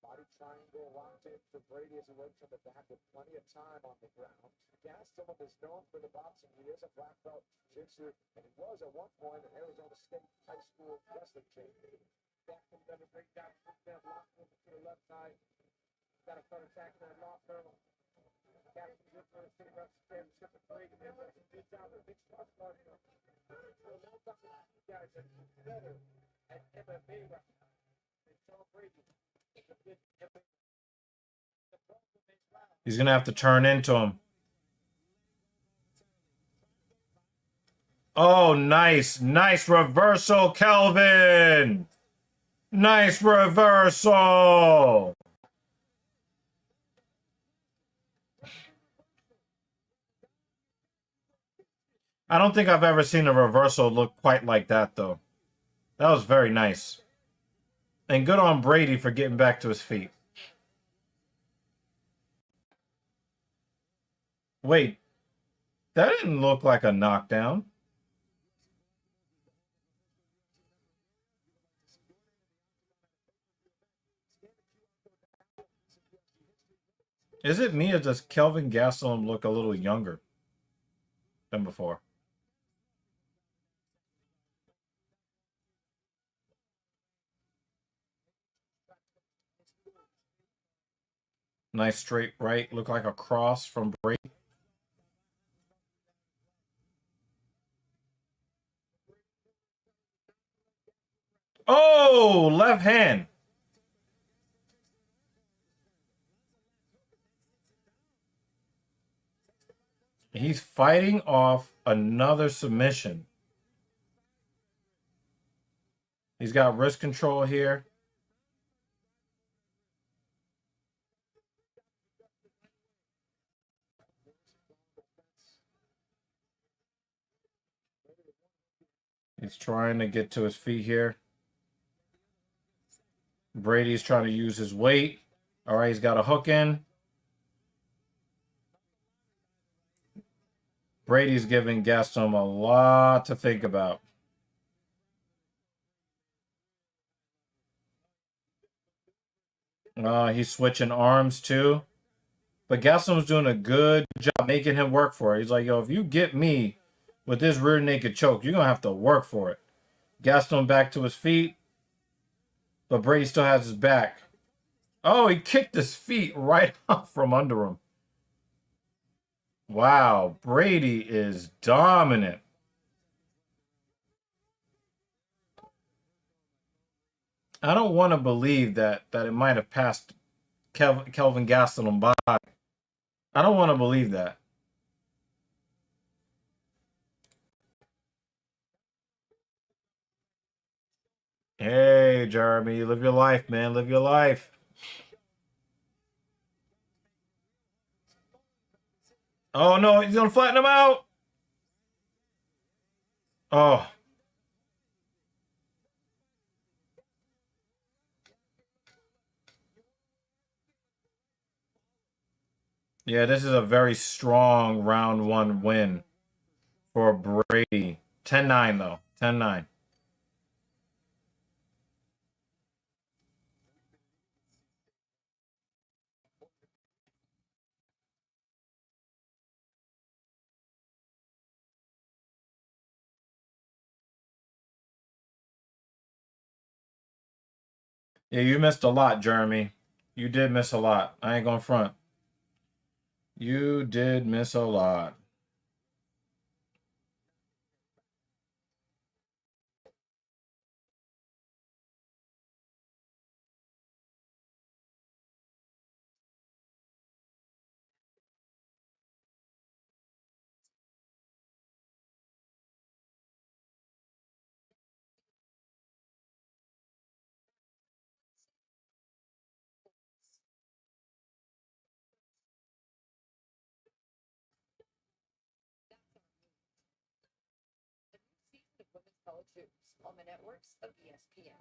Body triangle locked in for Brady as he works from the back with plenty of time on the ground. Gastelum is known for the boxing. He is a black belt jiu-jitsu, and he was at one point an Arizona State high school wrestling champion. Gastelum does a great job with that lock over to the left side. Got a front attack there, locked her. Gastelum good for the city wrestling championship with Brady. And he beats out the big spot partner. So now you guys are better at MMA wrestling. He's going to have to turn into him. Oh, nice. Nice reversal, Kelvin. Nice reversal. I don't think I've ever seen a reversal look quite like that, though. That was very nice. And good on Brady for getting back to his feet. Wait, that didn't look like a knockdown. Is it me or does Kelvin Gastelum look a little younger than before? Nice straight right. Look like a cross from Brady. Oh, left hand. He's fighting off another submission. He's got wrist control here. He's trying to get to his feet here. Brady's trying to use his weight. All right, he's got a hook in. Brady's giving Gastelum a lot to think about. He's switching arms too. But Gastelum's doing a good job making him work for it. He's like, yo, if you get me with this rear naked choke, you're going to have to work for it. Gastelum back to his feet. But Brady still has his back. Oh, he kicked his feet right off from under him. Wow, Brady is dominant. I don't want to believe that it might have passed Kelvin Gastelum by. I don't want to believe that. Hey, Jeremy, live your life, man. Live your life. Oh no, he's gonna flatten him out. Oh. Yeah, this is a very strong round one win for Brady. 10-9 though. 10-9. Yeah, you missed a lot, Jeremy. You did miss a lot. I ain't gonna front. You did miss a lot. Season of women's college hoops on the networks of ESPN.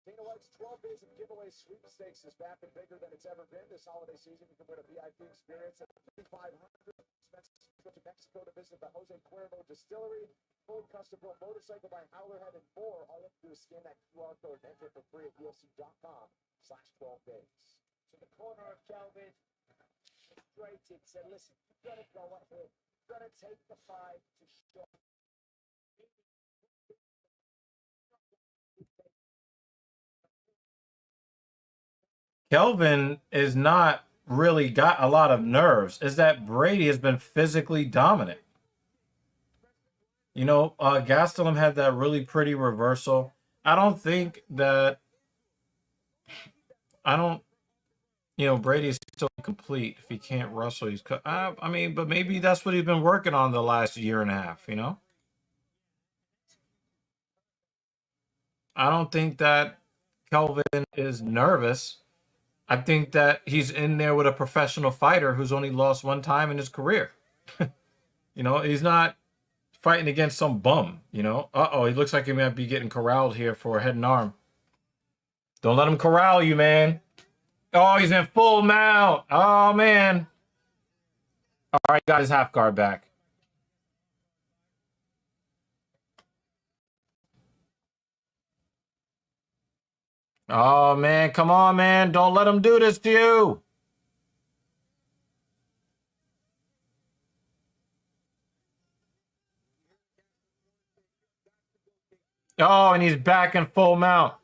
Dana White's 12 days of giveaway sweepstakes is back and bigger than it's ever been. This holiday season, you can win a VIP experience at 500 expenses to Mexico to visit the Jose Cuervo Distillery, full custom built motorcycle by Howlerhead, and more. All you have to do is scan that QR code and enter for free at UFC.com/12 days. To the corner of Kelvin, frustrated, said, listen, you've got to go ahead. You've got to take the fight to show. Kelvin is not really got a lot of nerves. Is that Brady has been physically dominant. You know, Gastelum had that really pretty reversal. I don't think that. I don't. You know, Brady's still complete. If he can't wrestle, he's. I mean, but maybe that's what he's been working on the last year and a half. You know. I don't think that Kelvin is nervous. I think that he's in there with a professional fighter who's only lost one time in his career. You know, he's not fighting against some bum, you know. Uh-oh, he looks like he might be getting corralled here for a head and arm. Don't let him corral you, man. Oh, he's in full mount. Oh, man. All right, got his half guard back. Oh, man. Come on, man. Don't let him do this to you. Oh, and he's back in full mount.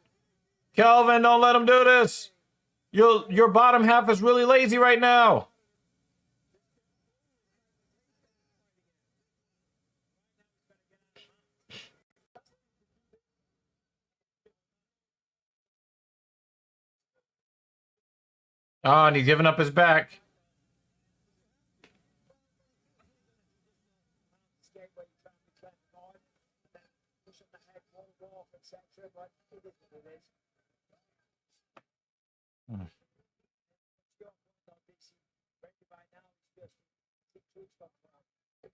Kelvin, don't let him do this. Your bottom half is really lazy right now. Oh, and he's giving up his back.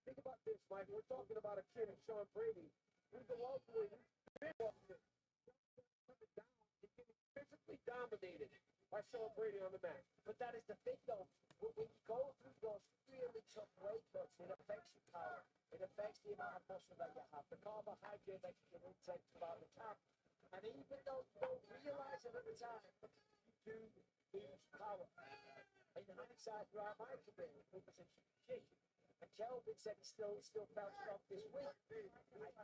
Think about this, Mike. We're talking about a kid in Sean Brady who's a welterweight. Physically dominated by Sean Brady on the mat. But that is the thing, though. When you go through those really tough weight cuts, it affects your power. It affects the amount of muscle that you have, the carbohydrate that you can intake throughout the time. And even though you don't realize it at the time, you do lose power. In hindsight, throughout my career, it was a kick. And Kelvin said he still felt strong this week. I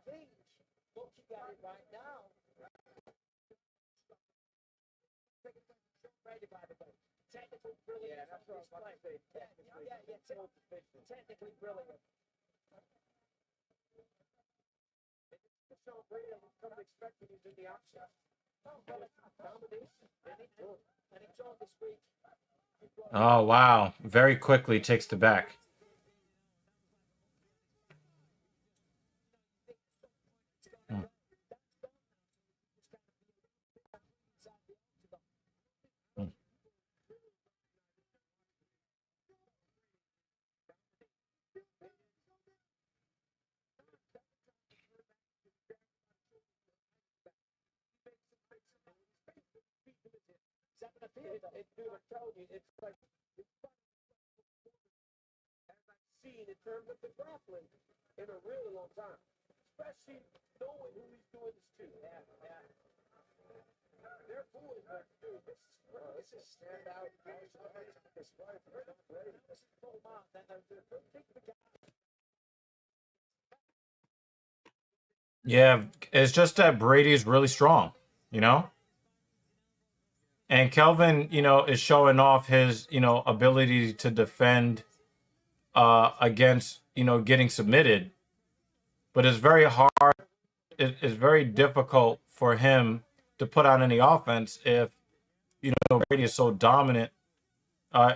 think, looking at it right now, Brady, by the way, technically brilliant. Yeah, that's what I was about to say. Technically brilliant. Sean Brady, I'm coming expecting he's in the action. Domination. And he showed this week. Oh, wow. Very quickly takes the back. Dude, I'm telling you, it's like as I've seen in terms of the grappling in a really long time. Especially knowing who he's doing this to. Yeah. They're fooling, but dude, this is stand out. This right, Brady. This is full mouth. Yeah, it's just that Brady is really strong, you know? And Kelvin, is showing off his, ability to defend against, getting submitted. But it's very hard. It's very difficult for him to put on any offense if, Brady is so dominant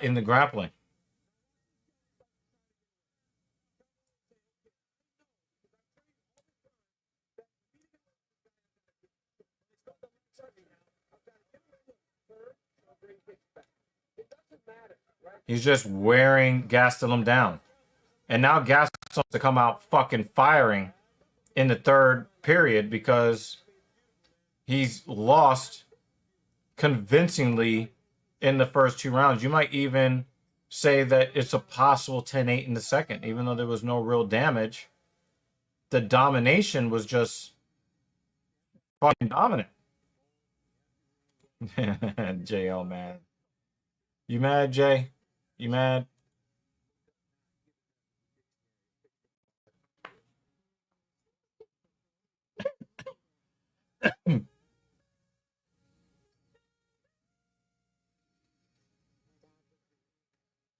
in the grappling. He's just wearing Gastelum down. And now Gastelum wants to come out fucking firing in the third period because he's lost convincingly in the first 2 rounds. You might even say that it's a possible 10-8 in the second, even though there was no real damage. The domination was just fucking dominant. JL, man. You mad, Jay? You mad?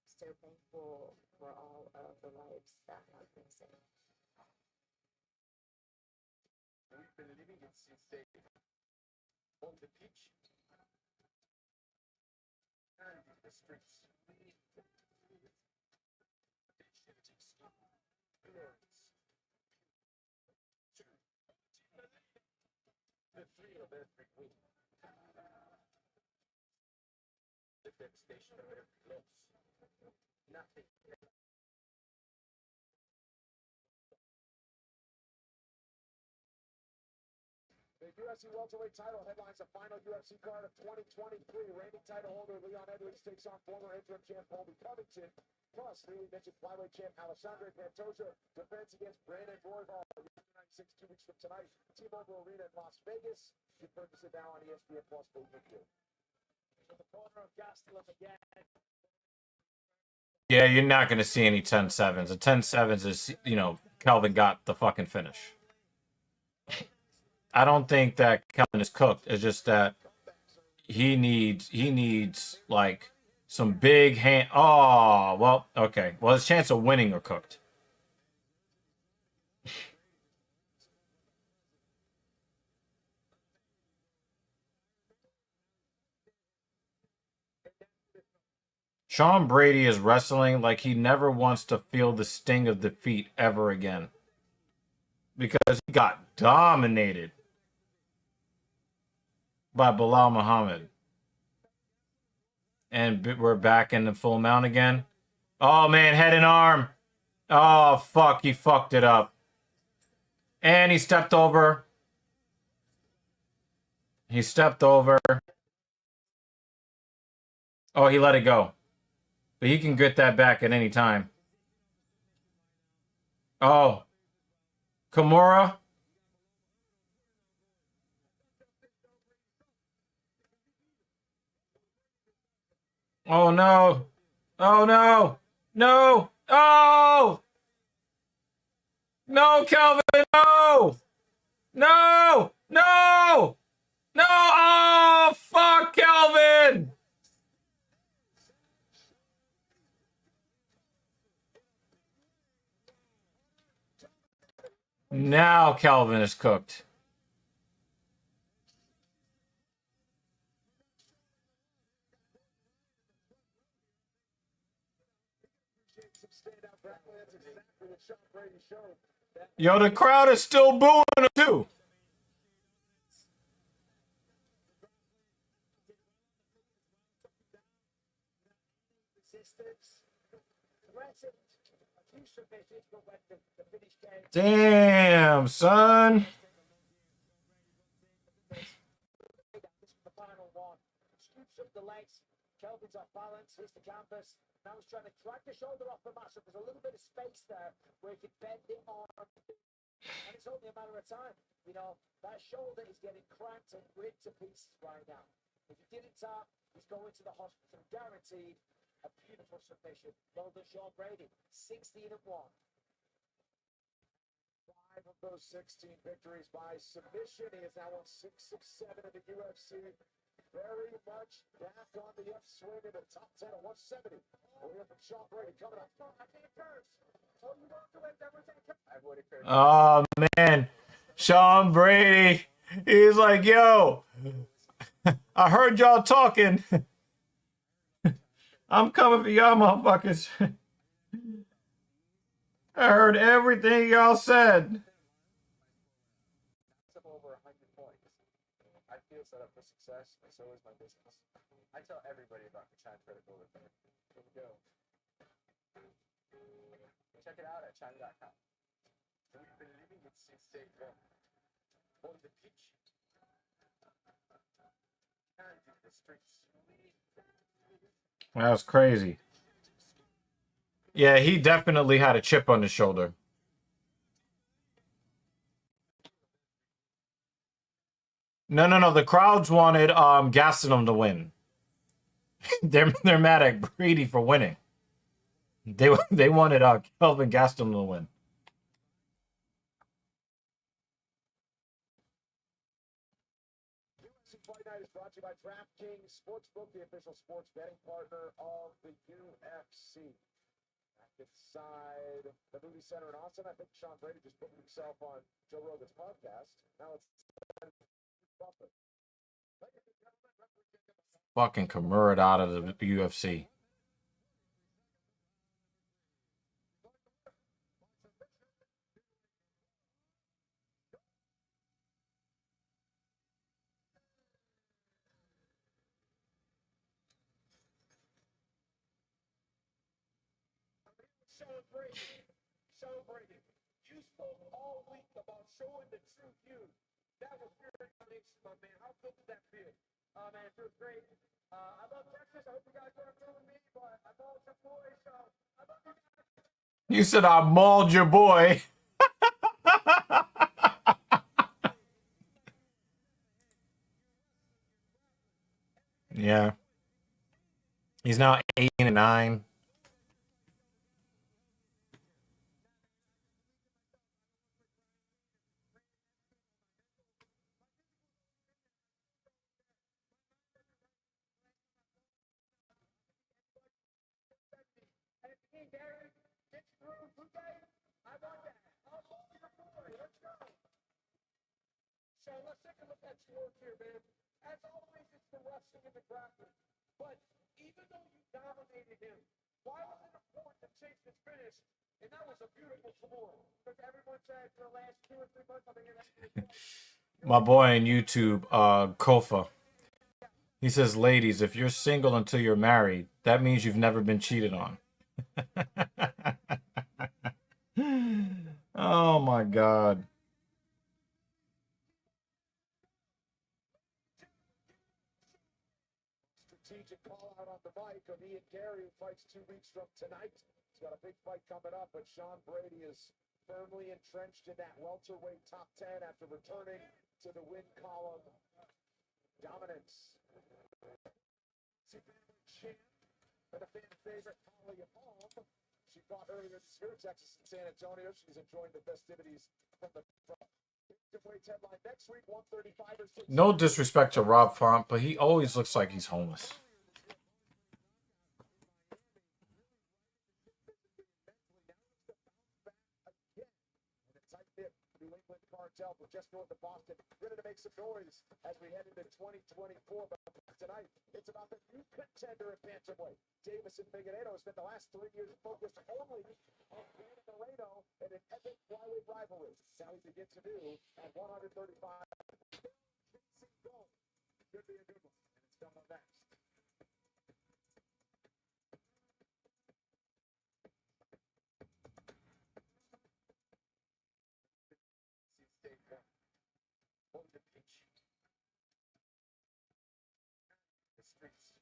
So thankful for all of the lives that have been saved. We've been living it since day on the beach and in the streets. The three of every week. The devastation of every loss. Nothing. The UFC welterweight title headlines the final UFC card of 2023. Reigning title holder Leon Edwards takes on former interim champ Colby Covington. Plus, newly mentioned flyweight champ Alessandro Pantoja defends against Brandon Royval. 96 2 weeks from tonight. T-Mobile Arena in Las Vegas. You can purchase it now on ESPN Plus pay-per-view. In the corner of Gastelum again. Yeah, you're not going to see any 10-7s. The 10-7s is, Kelvin got the fucking finish. I don't think that Kelvin is cooked. It's just that he needs like some big hand. Oh, well, okay. Well, his chance of winning are cooked. Sean Brady is wrestling like he never wants to feel the sting of defeat ever again. Because he got dominated by Bilal Muhammad. And we're back in the full mount again. Oh, man, head and arm. Oh, fuck, he fucked it up. And he stepped over. He stepped over. Oh, he let it go. But he can get that back at any time. Oh. Kimura. Oh, no. Oh, no. No. Oh! No, Kelvin, no! No! No! No! Oh, fuck, Kelvin! Now Kelvin is cooked. Sean Brady showed that Yo, the crowd is still booing him too. resistance threatened a few submissions, but when the finish came, Damn, son. this is the final one. Scoops up the legs. Kelvin's off balance. Here's the canvas. Now he's trying to drag the shoulder off the mat. So there's a little bit of space there where he can bend the arm. And it's only a matter of time. You know, that shoulder is getting cracked and ripped to pieces right now. If he didn't tap, he's going to the hospital. Guaranteed a beautiful submission. Well done, Sean Brady. 16-1. 5 of those 16 victories by submission. He is now on 6 of 7 in the UFC. Very much back on the upswing in the top 10 at 170. We'll hear from Sean Brady coming up. I can't curse. Oh, you don't do it. That was I would have cursed. Oh man, Sean Brady. He's like, yo, I heard y'all talking. I'm coming for y'all motherfuckers. I heard everything y'all said. Over 100 points. I feel set up for success, and so is my business. I tell everybody about the China Critical Repair. Here we go. Check it out at China.com. So we've been living it since day one. On the pitch. And in the streets. That was crazy. Yeah, he definitely had a chip on his shoulder. No. The crowds wanted Gastelum to win. They're mad at Brady for winning. They wanted Kelvin Gastelum to win. UFC Fight Night is brought to you by DraftKings Sportsbook, the official sports betting partner of the UFC. Back inside the movie center in Austin, I think Sean Brady just put himself on Joe Rogan's podcast. Now it's Buffer. Fucking Kimura out of the UFC. Sean Brady, you spoke all week about showing the true you. That was your explanation, my man. How good did that feel? Man, it feels great. I love Texas. I hope you guys are feeling me, but I mauled your boy, so I love you guys. You said I mauled your boy. Yeah. He's now 8-9. So let's take a look at your work here, man. As always, it's the wrestling and the grappling. But even though you dominated him, why was it important to chase this finish? And that was a beautiful score. Because everyone said for the last 2 or 3 months, I've been getting My boy on YouTube, Kofa. He says, ladies, if you're single until you're married, that means you've never been cheated on. Oh my God. Strategic call out on the mic of Ian Gary, who fights 2 weeks from tonight. He's got a big fight coming up, but Sean Brady is firmly entrenched in that welterweight top 10 after returning to the win column. Dominance. Champ and a fan favorite, Holly Holm. She fought earlier this year in Texas and San Antonio. She's enjoying the festivities from the headline next week, 135 or 6. No disrespect to Rob Font, but he always looks like he's homeless. New England cartel from just north of Boston, ready to make some noise as we head into 2024. But tonight. It's about the new contender at bantamweight. Davison Figueiredo has spent the last 3 years focused only on Brandon Moreno in an epic flyweight rivalry. Now he begins to do at 135. Could be a good one, and it's coming up next. On the pitch. The streets.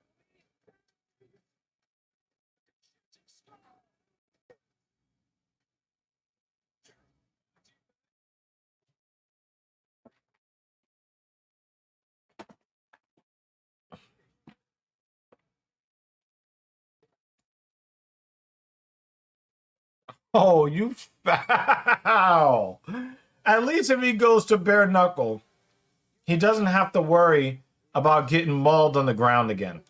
Oh, you foul. At least if he goes to bare knuckle, he doesn't have to worry about getting mauled on the ground again.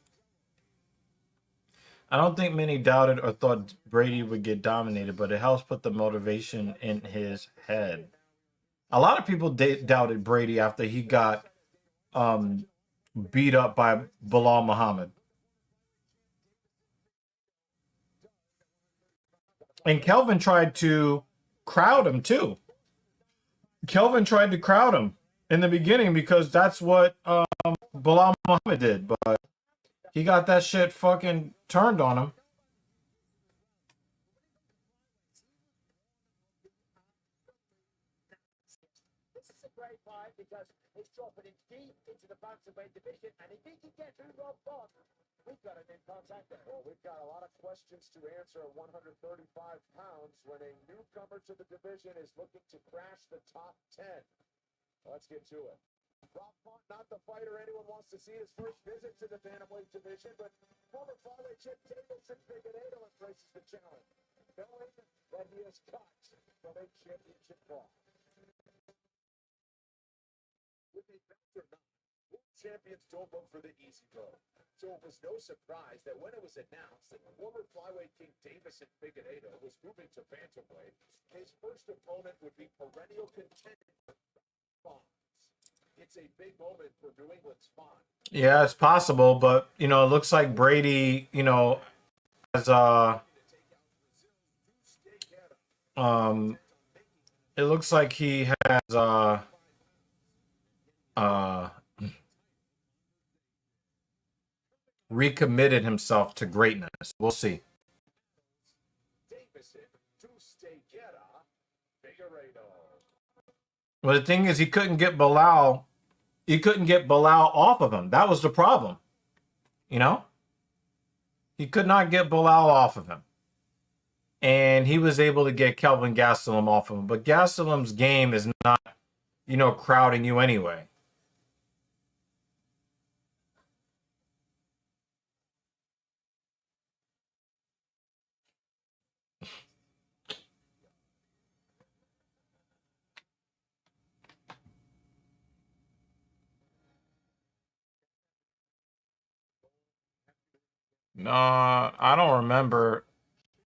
I don't think many doubted or thought Brady would get dominated, but it helps put the motivation in his head. A lot of people doubted Brady after he got beat up by Bilal Muhammad. And Kelvin tried to crowd him too. Kelvin tried to crowd him in the beginning because that's what Bilal Muhammad did, but he got that shit fucking turned on him. This is a great fight because he's dropping it deep into the bantamweight division, and if he can get through Rob Font, we've got an in contact there. Well, we've got a lot of questions to answer at 135 pounds when a newcomer to the division is looking to crash the top 10. Let's get to it. Rob Font, not the fighter anyone wants to see his first visit to the bantamweight division, but former flyweight champ Davison Figueiredo embraces the challenge, knowing that he has cut from a championship ball. With a belt or not, world champions don't look for the easy road. So it was no surprise that when it was announced that former flyweight king Davison Figueiredo was moving to bantamweight, his first opponent would be perennial contender Fonz. It's a big moment for New England's Fonz. Yeah, it's possible, but it looks like Brady, has it looks like he has recommitted himself to greatness. We'll see. Well, the thing is, he couldn't get Bilal off of him. That was the problem. He could not get Bilal off of him. And he was able to get Kelvin Gastelum off of him. But Gastelum's game is not, crowding you anyway. No, I don't remember.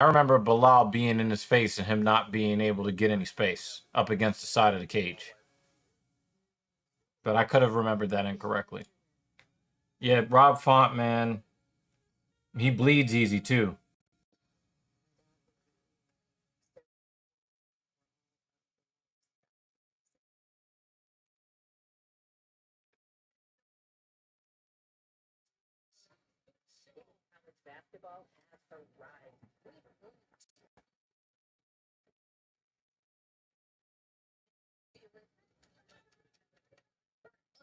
I remember Bilal being in his face and him not being able to get any space up against the side of the cage. But I could have remembered that incorrectly. Yeah, Rob Font, man, he bleeds easy too. Basketball has arrived.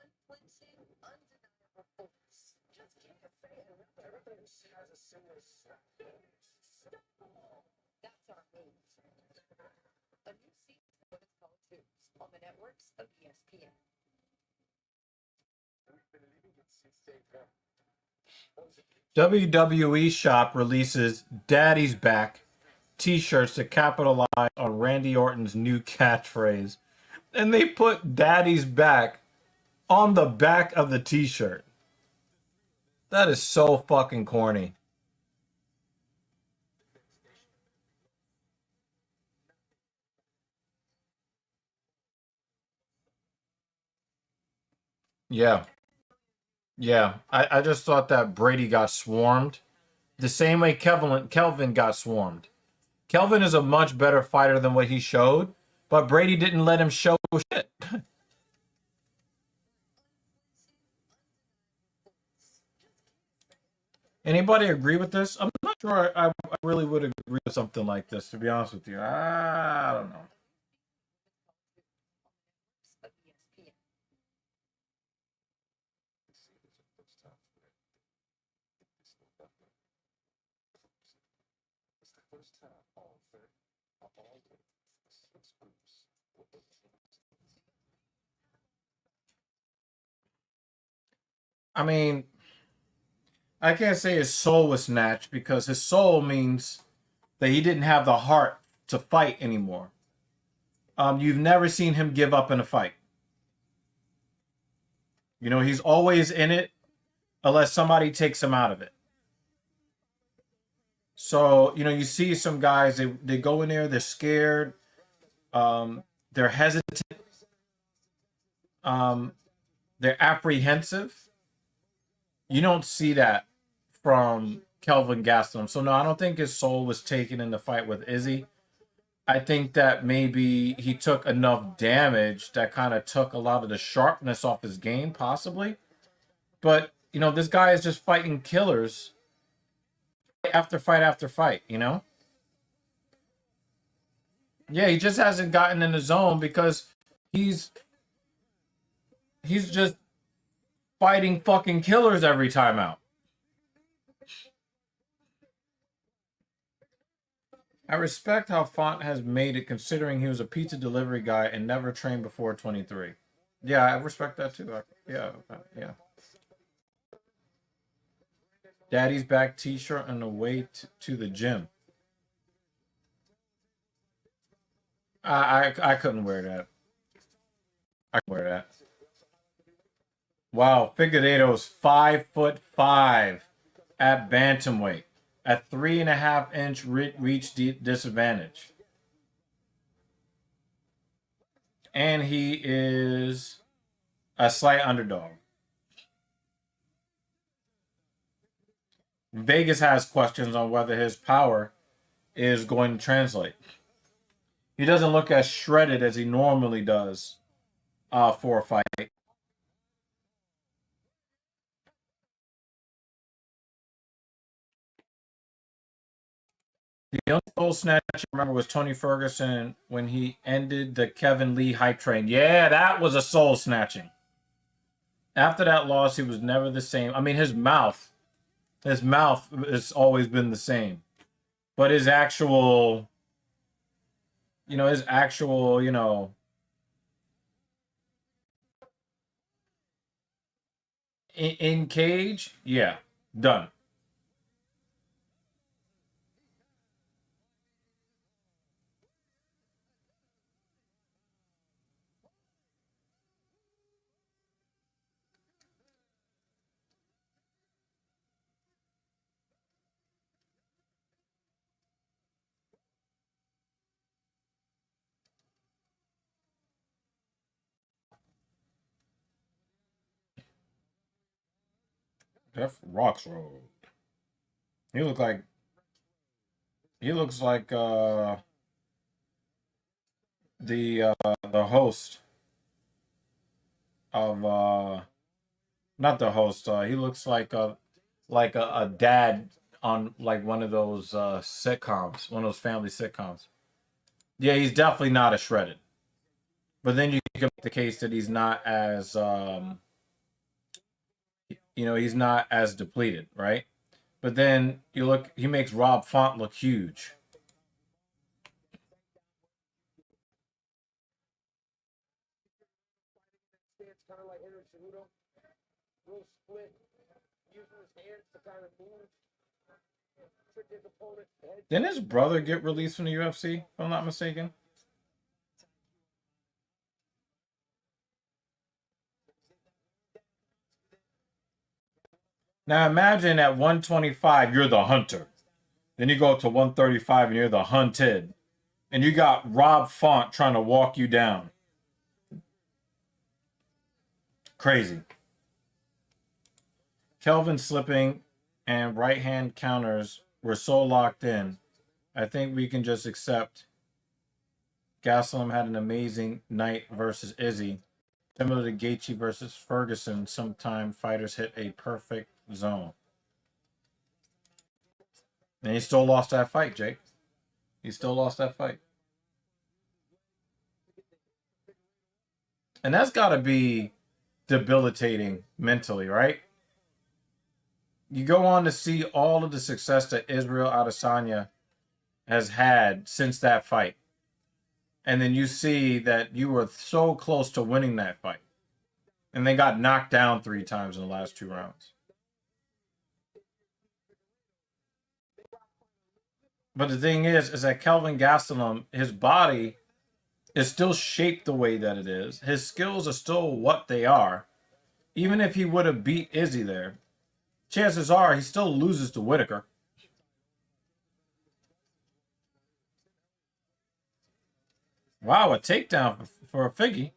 Unflinching, undeniable force. Just can't say it enough. Everybody has a similar style. That's our move. A new season of what is called Tubes on the networks of ESPN. We've been leaving it since day one. WWE Shop releases Daddy's Back t-shirts to capitalize on Randy Orton's new catchphrase. And they put Daddy's Back on the back of the t-shirt. That is so fucking corny. Yeah. Yeah, I just thought that Brady got swarmed the same way Kelvin got swarmed. Kelvin is a much better fighter than what he showed, but Brady didn't let him show shit. Anybody agree with this? I'm not sure I really would agree with something like this, to be honest with you. I don't know. It's the first time all six groups with the I mean, I can't say his soul was snatched because his soul means that he didn't have the heart to fight anymore. You've never seen him give up in a fight. You know, he's always in it unless somebody takes him out of it. So, you know, you see some guys, they go in there, they're scared, they're hesitant, um, they're apprehensive. You don't see that from Kelvin Gastelum. So, no, I don't think his soul was taken in the fight with Izzy. I think that maybe he took enough damage that kind of took a lot of the sharpness off his game, possibly. But, you know, this guy is just fighting killers after fight after fight, you know? Yeah, he just hasn't gotten in the zone because he's just fighting fucking killers every time out. I respect how Font has made it considering he was a pizza delivery guy and never trained before 23. Yeah, I respect that too. Yeah. Daddy's back t-shirt on the way to the gym. I couldn't wear that. I couldn't wear that. Wow, Figueiredo's 5'5" at bantamweight at 3.5-inch reach disadvantage. And he is a slight underdog. Vegas has questions on whether his power is going to translate. He doesn't look as shredded as he normally does for a fight. The only soul snatch I remember was Tony Ferguson when he ended the Kevin Lee hype train. Yeah, that was a soul snatching. After that loss, he was never the same. I mean, his mouth has always been the same. But his actual, in cage, yeah, done. Def Rocks Road. He looks like the host of not the host. He looks like a dad on like one of those sitcoms, one of those family sitcoms. Yeah, he's definitely not as shredded. But then you can make the case that he's not as he's not as depleted, right? But then he makes Rob Font look huge. Didn't his brother get released from the UFC, if I'm not mistaken? Now imagine at 125, you're the hunter. Then you go up to 135 and you're the hunted. And you got Rob Font trying to walk you down. Crazy. Kelvin slipping and right hand counters were so locked in. I think we can just accept Gastelum had an amazing night versus Izzy. Similar to Gaethje versus Ferguson, sometimes fighters hit a perfect zone. And he still lost that fight, Jake. He still lost that fight. And that's got to be debilitating mentally, right? You go on to see all of the success that Israel Adesanya has had since that fight. And then you see that you were so close to winning that fight. And they got knocked down 3 times in the last 2 rounds. But the thing is that Kelvin Gastelum, his body is still shaped the way that it is. His skills are still what they are. Even if he would have beat Izzy there, chances are he still loses to Whitaker. Wow, a takedown for a Figgy.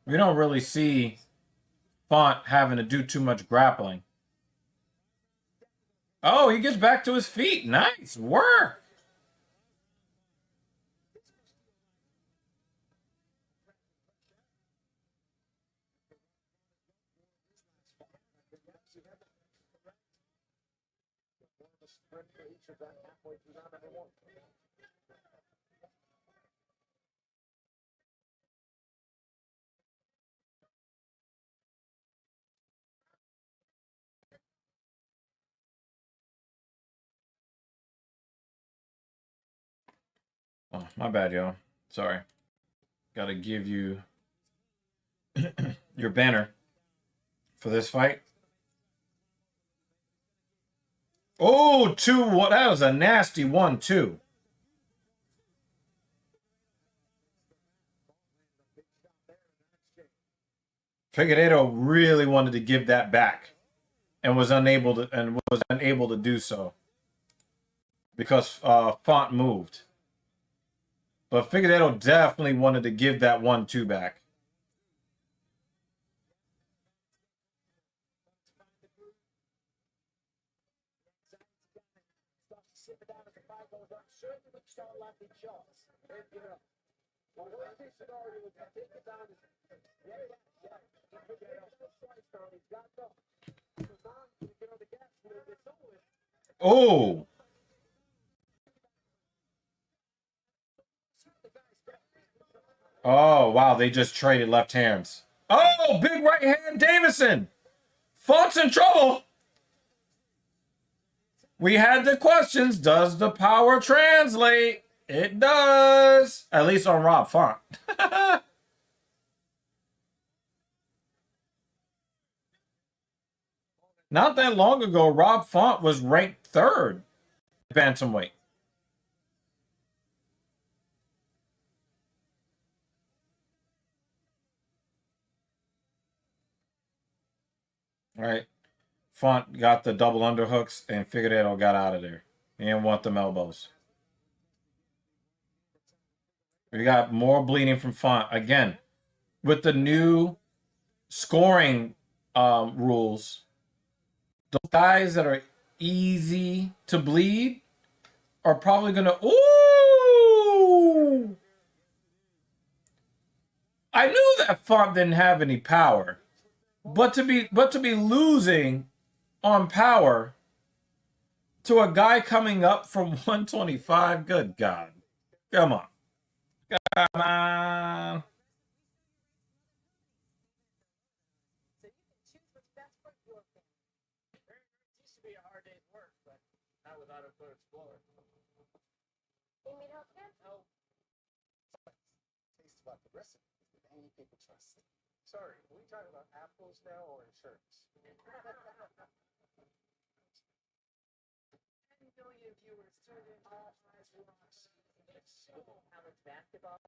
We don't really see Font having to do too much grappling. Oh, he gets back to his feet. Nice work. Oh, my bad, y'all. Sorry. Got to give you your banner for this fight. Oh, 2. What? That was a nasty 1-2. Figueiredo really wanted to give that back and was unable to do so because Font moved. But Figueiredo definitely wanted to give that 1-2 back. Oh. Oh, wow. They just traded left hands. Oh, big right hand, Davison. Font's in trouble. We had the questions. Does the power translate? It does. At least on Rob Font. Not that long ago, Rob Font was ranked 3rd bantamweight. All right. Font got the double underhooks and Figueiredo got out of there. He didn't want them elbows. We got more bleeding from Font. Again, with the new scoring rules, those guys that are easy to bleed are probably going to... Ooh! I knew that Font didn't have any power. But to be losing on power to a guy coming up from 125, good God. Come on. Come on. Sorry, are we talking about apples now or insurance? 10 million viewers tuned in, all eyes were on college basketball.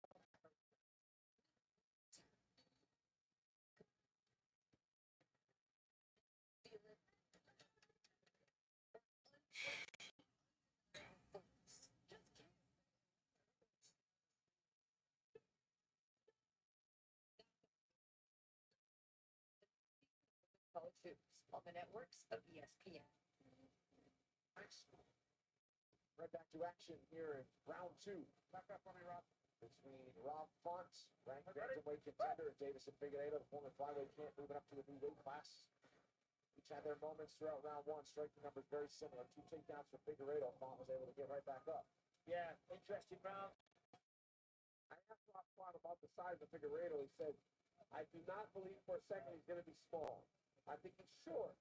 twos on the networks of ESPN. Nice. Right back to action here in round 2. Back up on me, Rob. Between Rob Font, ranked bantamweight contender, and Davison Figueiredo, the former flyweight champ, moving up to a new weight class. Each had their moments throughout round 1. Striking numbers very similar. 2 takedowns for Figueiredo. Font was able to get right back up. Yeah, interesting round. I asked Rob Font about the size of Figueiredo. He said, I do not believe for a second he's going to be small. I think he's short.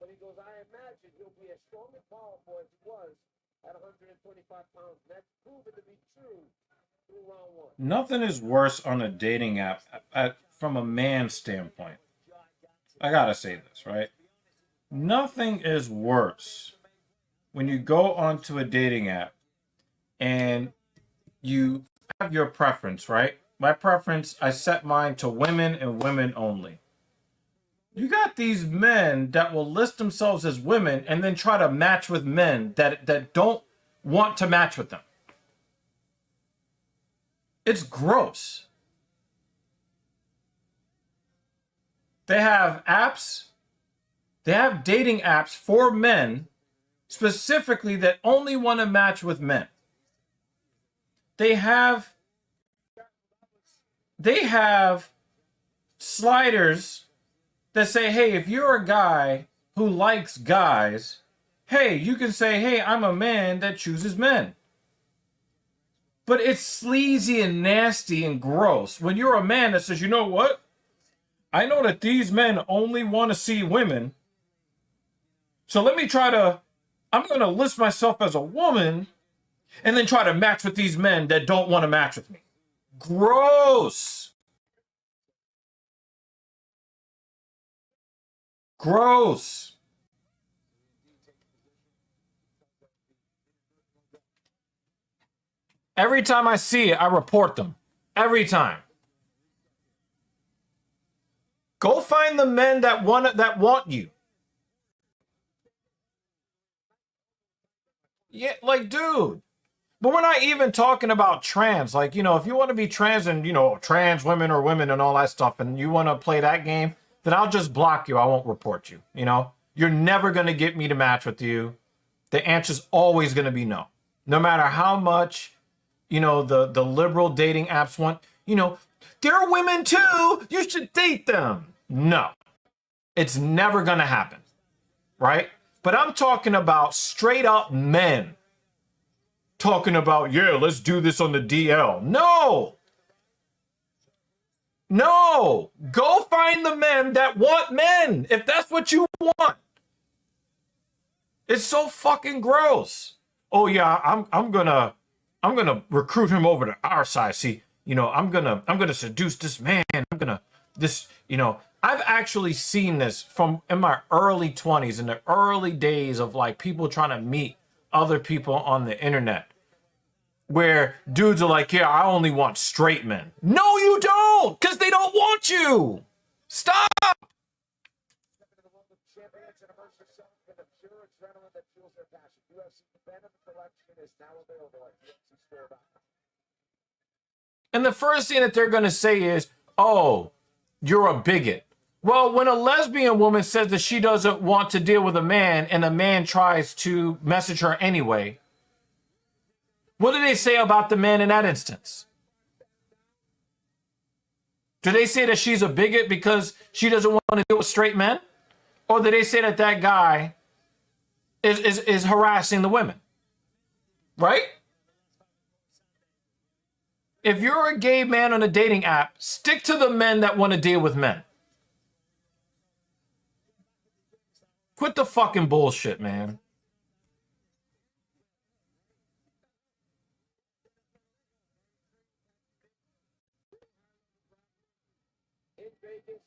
But he goes, I imagine he'll be as strong and powerful as he was at 125 pounds. And that's proven to be true through round 1. Nothing is worse on a dating app from a man's standpoint. I gotta say this, right? Nothing is worse when you go onto a dating app and you have your preference, right? My preference, I set mine to women and women only. You got these men that will list themselves as women and then try to match with men that don't want to match with them. It's gross. They have apps, they have dating apps for men specifically that only want to match with men. They have sliders that say, hey, if you're a guy who likes guys, hey, you can say, hey, I'm a man that chooses men. But it's sleazy and nasty and gross when you're a man that says, you know what? I know that these men only want to see women. So I'm going to list myself as a woman and then try to match with these men that don't want to match with me. Gross. Gross. Every time I see it, I report them. Every time. Go find the men that want you. Yeah, like, dude. But we're not even talking about trans. Like, you know, if you want to be trans and, you know, trans women or women and all that stuff, and you want to play that game, then I'll just block you. I won't report you. You know, you're never going to get me to match with you. The answer's always going to be no. No matter how much, you know, the liberal dating apps want, you know, they're women too. You should date them. No, it's never going to happen. Right? But I'm talking about straight up men talking about, yeah, let's do this on the DL. No. No. Go find the men that want men if that's what you want. It's so fucking gross. Oh yeah, I'm gonna recruit him over to our side. See, you know, I'm gonna seduce this man. I've actually seen this from in my early 20s, in the early days of like people trying to meet other people on the internet, where dudes are like, yeah, I only want straight men. No, you don't, because they don't want you. Stop. And the first thing that they're going to say is, oh, you're a bigot. Well, when a lesbian woman says that she doesn't want to deal with a man and a man tries to message her anyway, what do they say about the man in that instance? Do they say that she's a bigot because she doesn't want to deal with straight men? Or do they say that that guy is harassing the women? Right? If you're a gay man on a dating app, stick to the men that want to deal with men. Quit the fucking bullshit, man. In Vegas,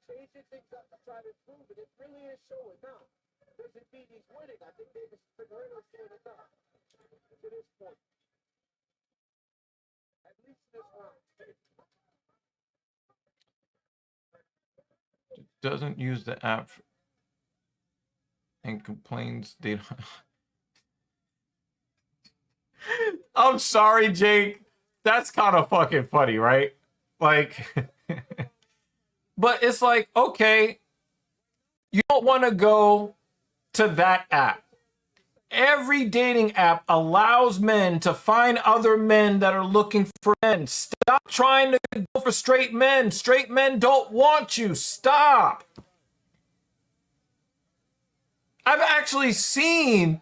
changing things up to try to improve it. It really is showing now. Doesn't mean he's winning. I think Davis Figueiredo is doing enough to this point. At least this round. Doesn't use the app and complains they don't. I'm sorry, Jake. That's kind of fucking funny, right? Like, but it's like, okay, You don't want to go to that app. Every dating app allows men to find other men that are looking for men. Stop trying to go for straight men. Straight men don't want you. Stop. I've actually seen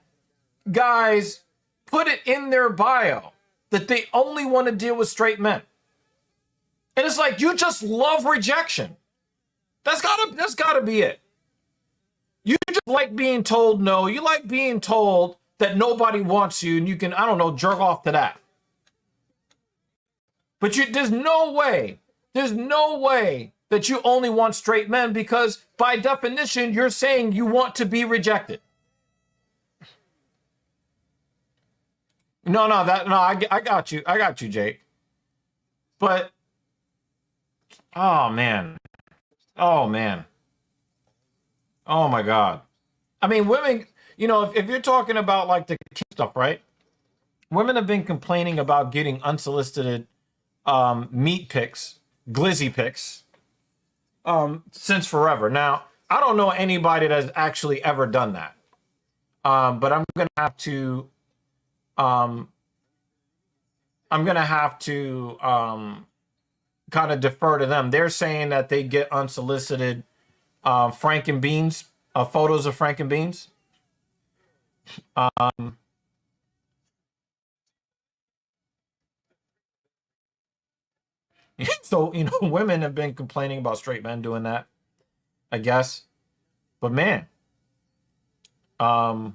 guys put it in their bio that they only want to deal with straight men. And it's like, you just love rejection. That's gotta be it. You just like being told no. You like being told that nobody wants you and you can, I don't know, jerk off to that. But there's no way that you only want straight men, because by definition, you're saying you want to be rejected. I got you. I got you, Jake. But, oh, man. Oh, man. Oh, my God. I mean, women, if you're talking about like the stuff, right? Women have been complaining about getting unsolicited meat pics, glizzy pics, since forever. Now, I don't know anybody that's actually ever done that. But I'm going to have to kind of defer to them. They're saying that they get unsolicited Frankenbeans, photos of Frankenbeans. So, women have been complaining about straight men doing that, I guess. But man, I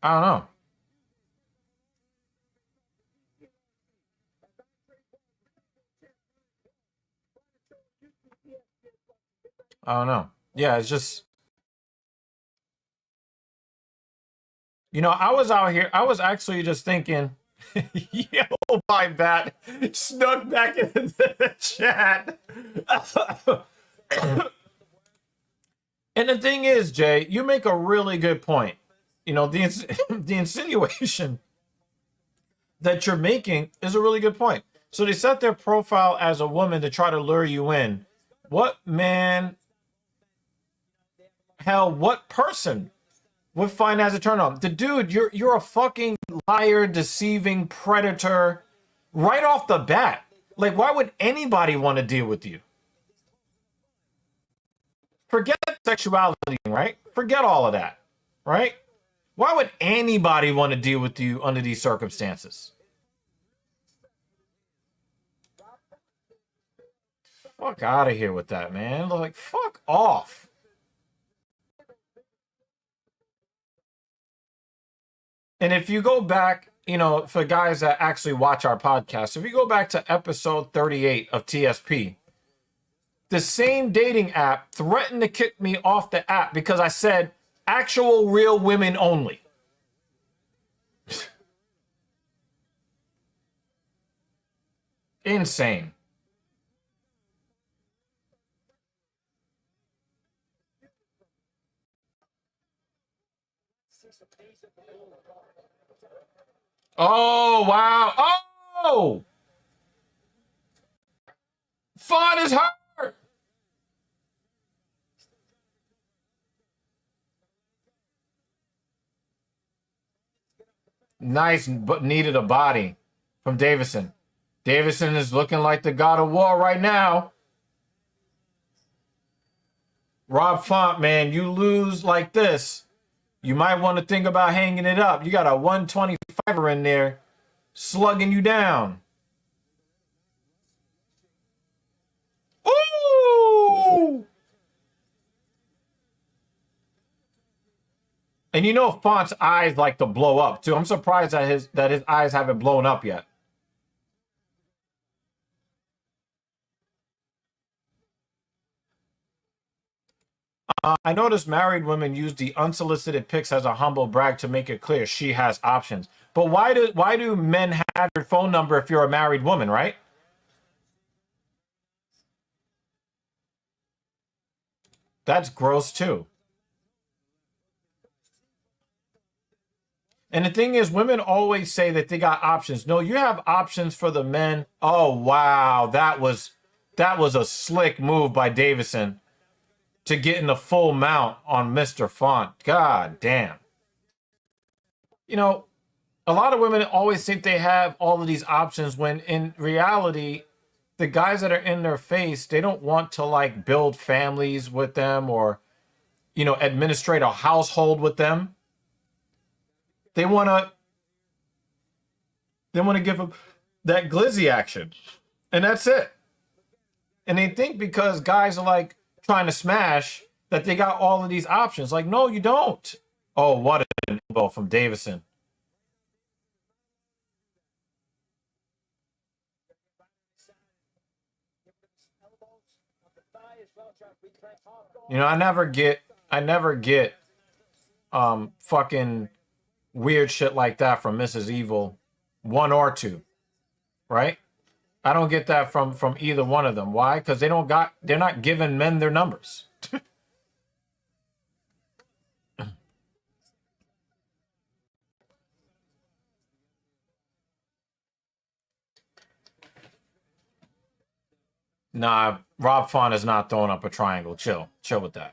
don't know. I don't know. Yeah, it's just, I was out here. I was actually just thinking, yo, my bat snuck back into the chat. And the thing is, Jay, you make a really good point. The insinuation that you're making is a really good point. So they set their profile as a woman to try to lure you in. What man, hell, what person would find as a turn on? The dude, you're a fucking liar, deceiving predator right off the bat. Like, why would anybody want to deal with you? Forget sexuality, right? Forget all of that, right? Why would anybody want to deal with you under these circumstances? Fuck out of here with that, man. Like, fuck off. And if you go back, for guys that actually watch our podcast, if you go back to episode 38 of TSP, the same dating app threatened to kick me off the app because I said actual real women only. Insane. Oh, wow. Oh! Fun is hurt. Nice, but needed a body from Davison. Davison is looking like the God of War right now. Rob Font, man, you lose like this, you might want to think about hanging it up. You got a 125er in there slugging you down. Ooh! And Font's eyes like to blow up too. I'm surprised that his eyes haven't blown up yet. I noticed married women use the unsolicited pics as a humble brag to make it clear she has options. But why do men have your phone number if you're a married woman, right? That's gross too. And the thing is, women always say that they got options. No, you have options for the men. Oh, wow. That was that was a slick move by Davison to get in the full mount on Mr. Font. God damn. You know, a lot of women always think they have all of these options when in reality, the guys that are in their face, they don't want to like build families with them or, you know, administrate a household with them. They want to give them that glizzy action. And that's it. And they think because guys are like trying to smash that they got all of these options. Like, no, you don't. Oh, what an elbow from Davison. You know, I never get fucking weird shit like that from Mrs. Evil 1 or 2, right? I don't get that from either one of them. Why? Because they're not giving men their numbers. Nah, Rob Font is not throwing up a triangle. Chill with that.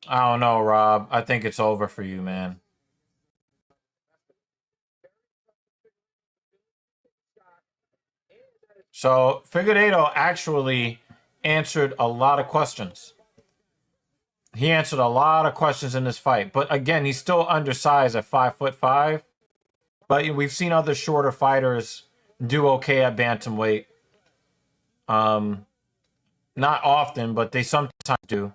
I don't know, Rob. I think it's over for you, man. So Figueiredo actually answered a lot of questions. He answered a lot of questions in this fight. But again, he's still undersized at 5'5". But we've seen other shorter fighters do okay at bantamweight. Not often, but they sometimes do.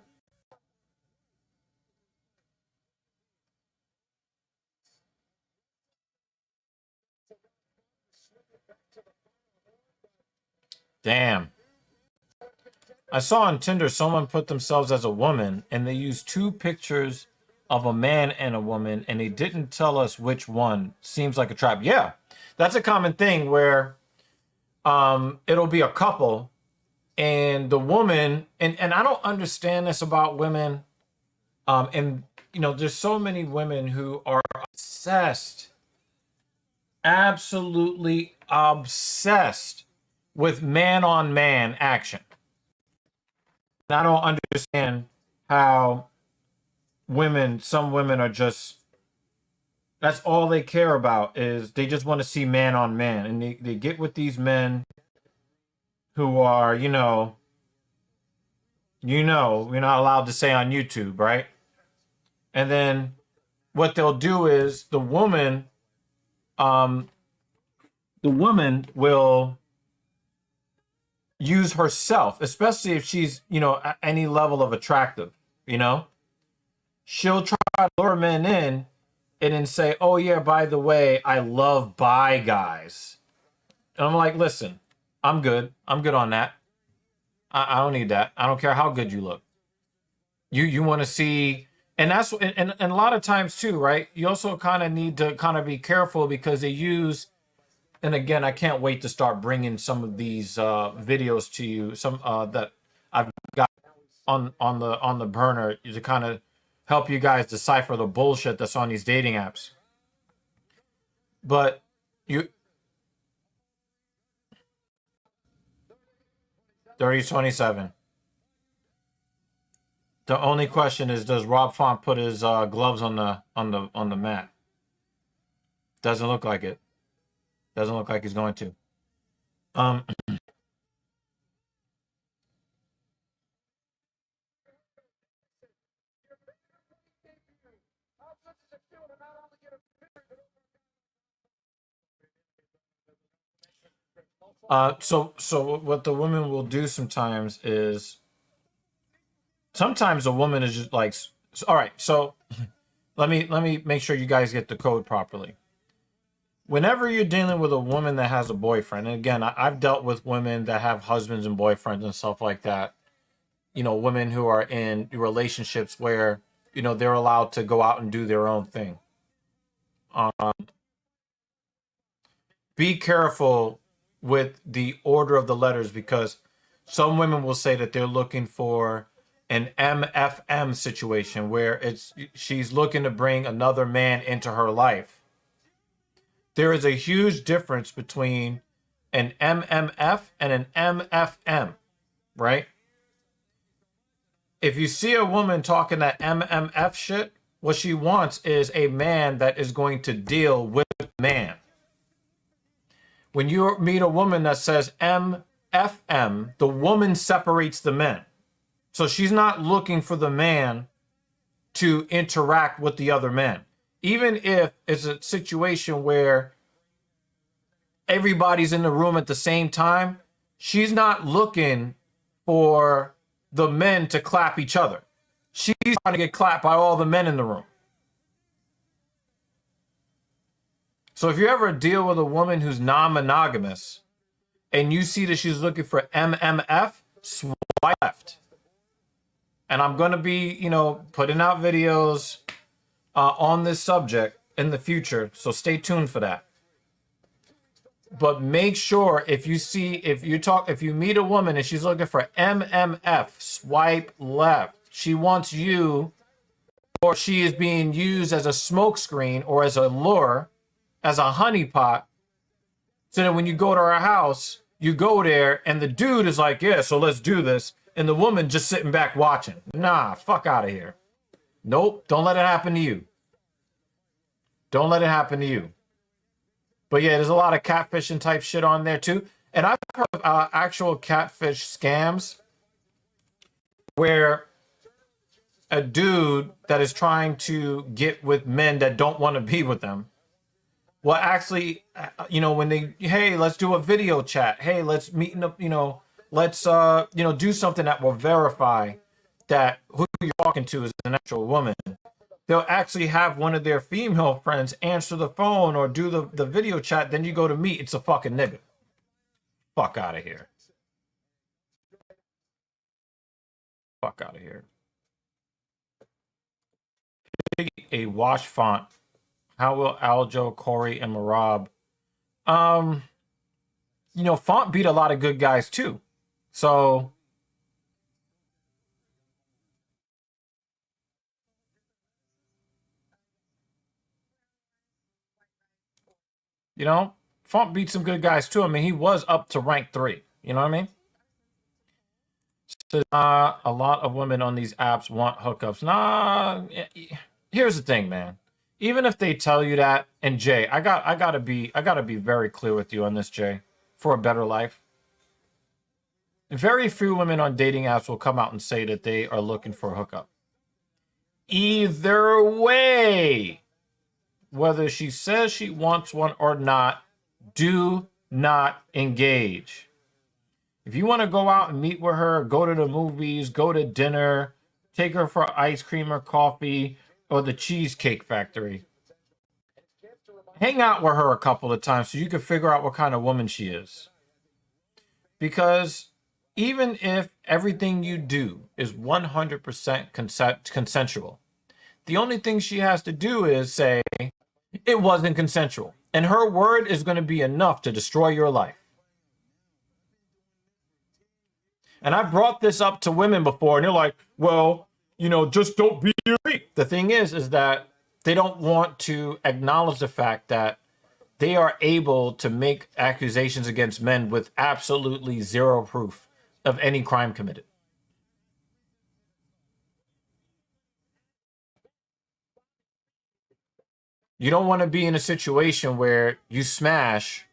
Damn. I saw on Tinder someone put themselves as a woman and they used 2 pictures of a man and a woman and they didn't tell us which one. Seems like a trap. Yeah. That's a common thing where it'll be a couple and the woman and I don't understand this about women. And you know, there's so many women who are obsessed, absolutely obsessed with man-on-man action. And I don't understand how some women are just, that's all they care about is they just want to see man-on-man. And they get with these men who are, you're not allowed to say on YouTube, right? And then what they'll do is the woman will use herself, especially if she's, at any level of attractive, she'll try to lure men in and then say, oh yeah, by the way, I love bi guys. And I'm like, listen, I'm good on that. I don't need that. I don't care how good you look. You want to see, and that's, and a lot of times too, right? You also kind of need to kind of be careful because they use, and again, I can't wait to start bringing some of these videos to you, some that I've got on the burner to kind of help you guys decipher the bullshit that's on these dating apps. But 30-27. The only question is, does Rob Font put his gloves on the mat? Doesn't look like it. Doesn't look like he's going to. So what the woman will do sometimes is, sometimes a woman is just like, all right, so let me make sure you guys get the code properly. Whenever you're dealing with a woman that has a boyfriend, and again, I've dealt with women that have husbands and boyfriends and stuff like that, women who are in relationships where, they're allowed to go out and do their own thing. Be careful with the order of the letters because some women will say that they're looking for an MFM situation where she's looking to bring another man into her life. There is a huge difference between an MMF and an MFM, right? If you see a woman talking that MMF shit, what she wants is a man that is going to deal with man. When you meet a woman that says MFM, the woman separates the men. So she's not looking for the man to interact with the other men. Even if it's a situation where everybody's in the room at the same time, she's not looking for the men to clap each other. She's trying to get clapped by all the men in the room. So if you ever deal with a woman who's non-monogamous and you see that she's looking for MMF, swipe left. And I'm going to be, you know, putting out videos on this subject in the future. So stay tuned for that. But make sure if you meet a woman and she's looking for MMF, swipe left. She wants you, or she is being used as a smokescreen or as a lure, as a honeypot. So that when you go to her house, you go there and the dude is like, yeah, so let's do this. And the woman just sitting back watching. Nah, fuck out of here. Nope, don't let it happen to you. Don't let it happen to you. But yeah, there's a lot of catfishing type shit on there too. And I've heard of actual catfish scams where a dude that is trying to get with men that don't want to be with them will actually, you know, when they, hey, let's do a video chat. Hey, let's meet in you know, let's, you know, do something that will verify that who you're talking to is an actual woman. They'll actually have one of their female friends answer the phone or do the video chat. Then you go to meet. It's a fucking nigga. Fuck out of here. Fuck out of here. A wash font. How will Aljo, Corey, and Marab? You know, Font beat a lot of good guys too. So you know, Font beat some good guys too. I mean, he was up to rank 3. You know what I mean? So, a lot of women on these apps want hookups. Nah, here's the thing, man. Even if they tell you that, and Jay, I gotta be very clear with you on this, Jay, for a better life. Very few women on dating apps will come out and say that they are looking for a hookup. Either way, whether she says she wants one or not, do not engage. If you want to go out and meet with her, go to the movies, go to dinner, take her for ice cream or coffee or the Cheesecake Factory, hang out with her a couple of times so you can figure out what kind of woman she is. Because even if everything you do is 100% consensual, the only thing she has to do is say, it wasn't consensual. And her word is going to be enough to destroy your life. And I brought this up to women before, and they're like, well, you know, just don't be your freak. The thing is that they don't want to acknowledge the fact that they are able to make accusations against men with absolutely zero proof of any crime committed. You don't want to be in a situation where you smash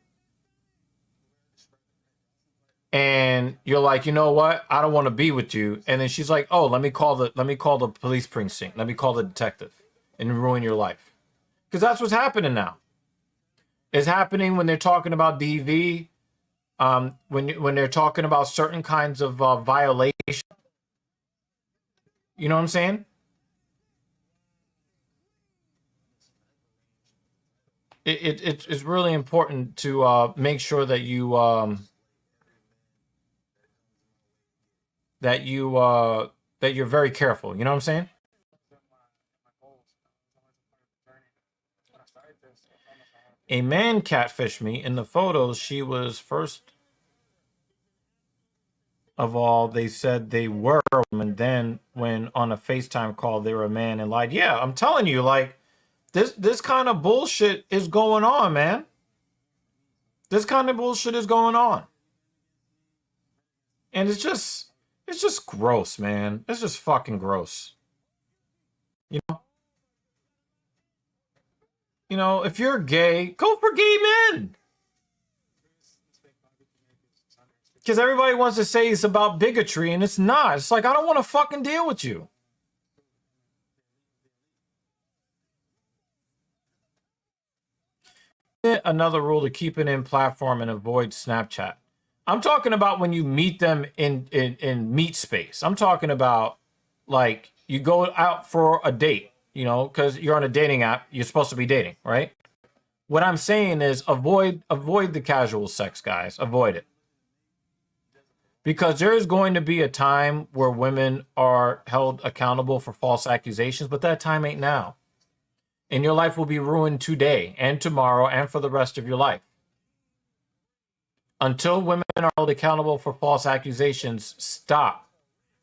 and you're like, you know what? I don't want to be with you. And then she's like, oh, let me call the police precinct. Let me call the detective and ruin your life. Because that's what's happening now. It's happening when they're talking about DV, when they're talking about certain kinds of violation. You know what I'm saying? It's really important to make sure that you're very careful. You know what I'm saying? A man catfished me. In the photos, she was first of all, they said they were a woman. Then when on a FaceTime call, they were a man and lied. Yeah, I'm telling you, like, this kind of bullshit is going on, man. This kind of bullshit is going on. And it's just gross, man. It's just fucking gross. You know, if you're gay, go for gay men. Because everybody wants to say it's about bigotry, and it's not. It's like, I don't want to fucking deal with you. Another rule to keep it in platform and avoid Snapchat. I'm talking about when you meet them in meet space. I'm talking about, like, you go out for a date, you know, because you're on a dating app. You're supposed to be dating, right? What I'm saying is avoid the casual sex, guys. Avoid it. Because there is going to be a time where women are held accountable for false accusations, but that time ain't now. And your life will be ruined today and tomorrow and for the rest of your life. Until women are held accountable for false accusations, stop.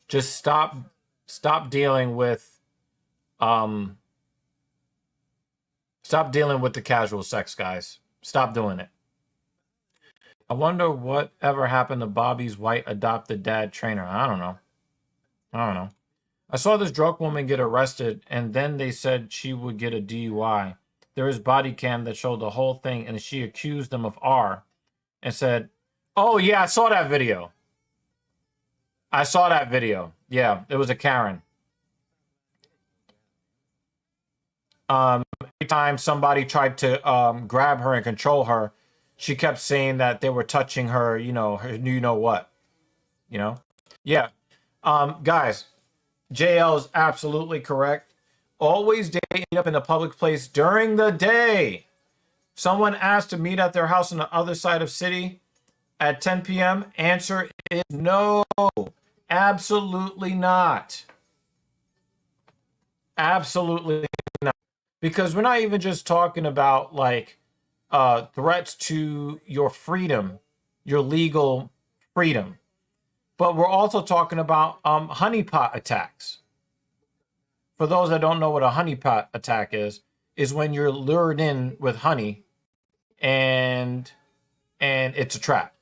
Just stop dealing with the casual sex, guys. Stop doing it. I wonder what ever happened to Bobby's white adopted dad trainer. I don't know. I saw this drunk woman get arrested, and then they said she would get a DUI. There is body cam that showed the whole thing, and she accused them of R and said, oh, yeah, I saw that video. Yeah, it was a Karen. Every time somebody tried to grab her and control her, she kept saying that they were touching her, you know what. Yeah. Guys, JL is absolutely correct. Always date up in a public place during the day. Someone asked to meet at their house on the other side of city at 10 p.m. Answer is no. Absolutely not. Absolutely not. Because we're not even just talking about, like, threats to your freedom, your legal freedom. But we're also talking about honeypot attacks. For those that don't know what a honeypot attack is when you're lured in with honey and it's a trap.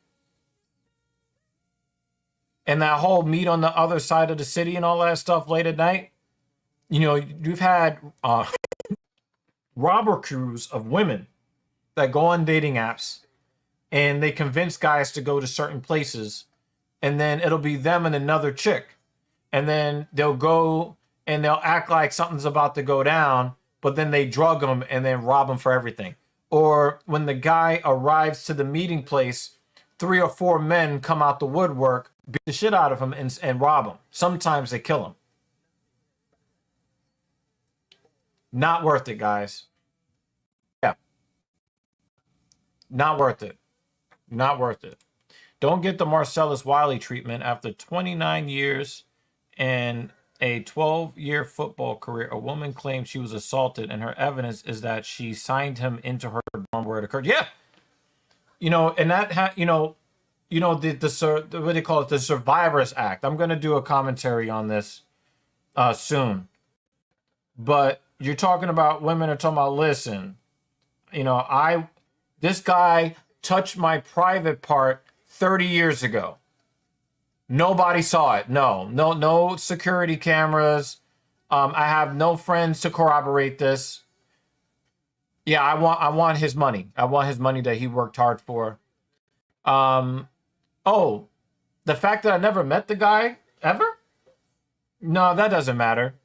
And that whole meet on the other side of the city and all that stuff late at night, you know, you've had robber crews of women that go on dating apps and they convince guys to go to certain places, and then it'll be them and another chick. And then they'll go and they'll act like something's about to go down, but then they drug them and then rob them for everything. Or when the guy arrives to the meeting place, 3 or 4 men come out the woodwork, beat the shit out of him and rob him. Sometimes they kill him. Not worth it, guys. Yeah. Not worth it. Not worth it. Don't get the Marcellus Wiley treatment. After 29 years and a 12-year football career, a woman claims she was assaulted, and her evidence is that she signed him into her dorm where it occurred. Yeah. You know, and that, the what do they call it? The Survivors Act. I'm going to do a commentary on this soon. But you're talking about women are talking about, listen, you know, this guy touched my private part 30 years ago. Nobody saw it. No security cameras. I have no friends to corroborate this. Yeah, I want his money. I want his money that he worked hard for. Oh, the fact that I never met the guy ever? No, that doesn't matter.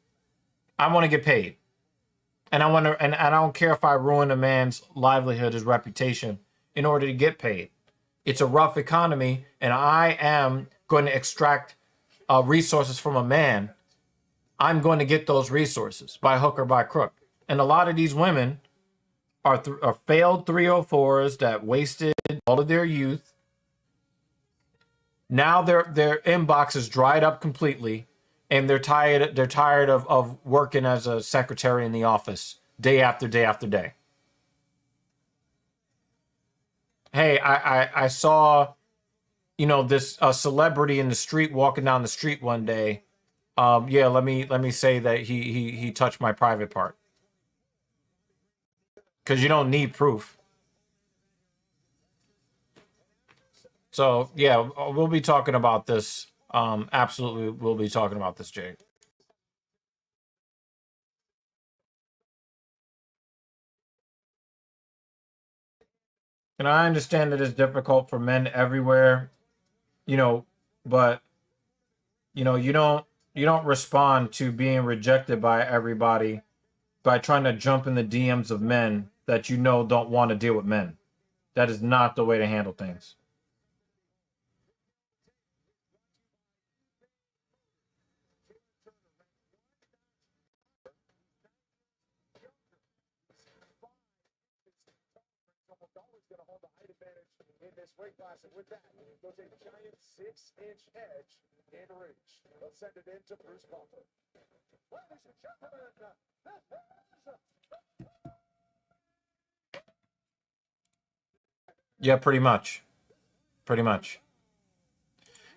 I want to get paid. And and I don't care if I ruin a man's livelihood, his reputation, in order to get paid. It's a rough economy, and I am going to extract resources from a man. I'm going to get those resources by hook or by crook. And a lot of these women are failed 304s that wasted all of their youth. Now their inbox is dried up completely, and they're tired of working as a secretary in the office day after day after day. Hey, I saw, you know, this celebrity in the street walking down the street one day. Yeah, let me say that he touched my private part. Because you don't need proof. So yeah, we'll be talking about this. Absolutely, we'll be talking about this, Jake. And I understand that it's difficult for men everywhere, you know, but you don't respond to being rejected by everybody by trying to jump in the DMs of men that you know don't want to deal with men. That is not the way to handle things. Almost always going to hold the height advantage in this weight class, and with that goes a giant 6-inch edge in reach. Let's send it into Bruce Buffer. Ladies and gentlemen, Yeah, pretty much. Pretty much.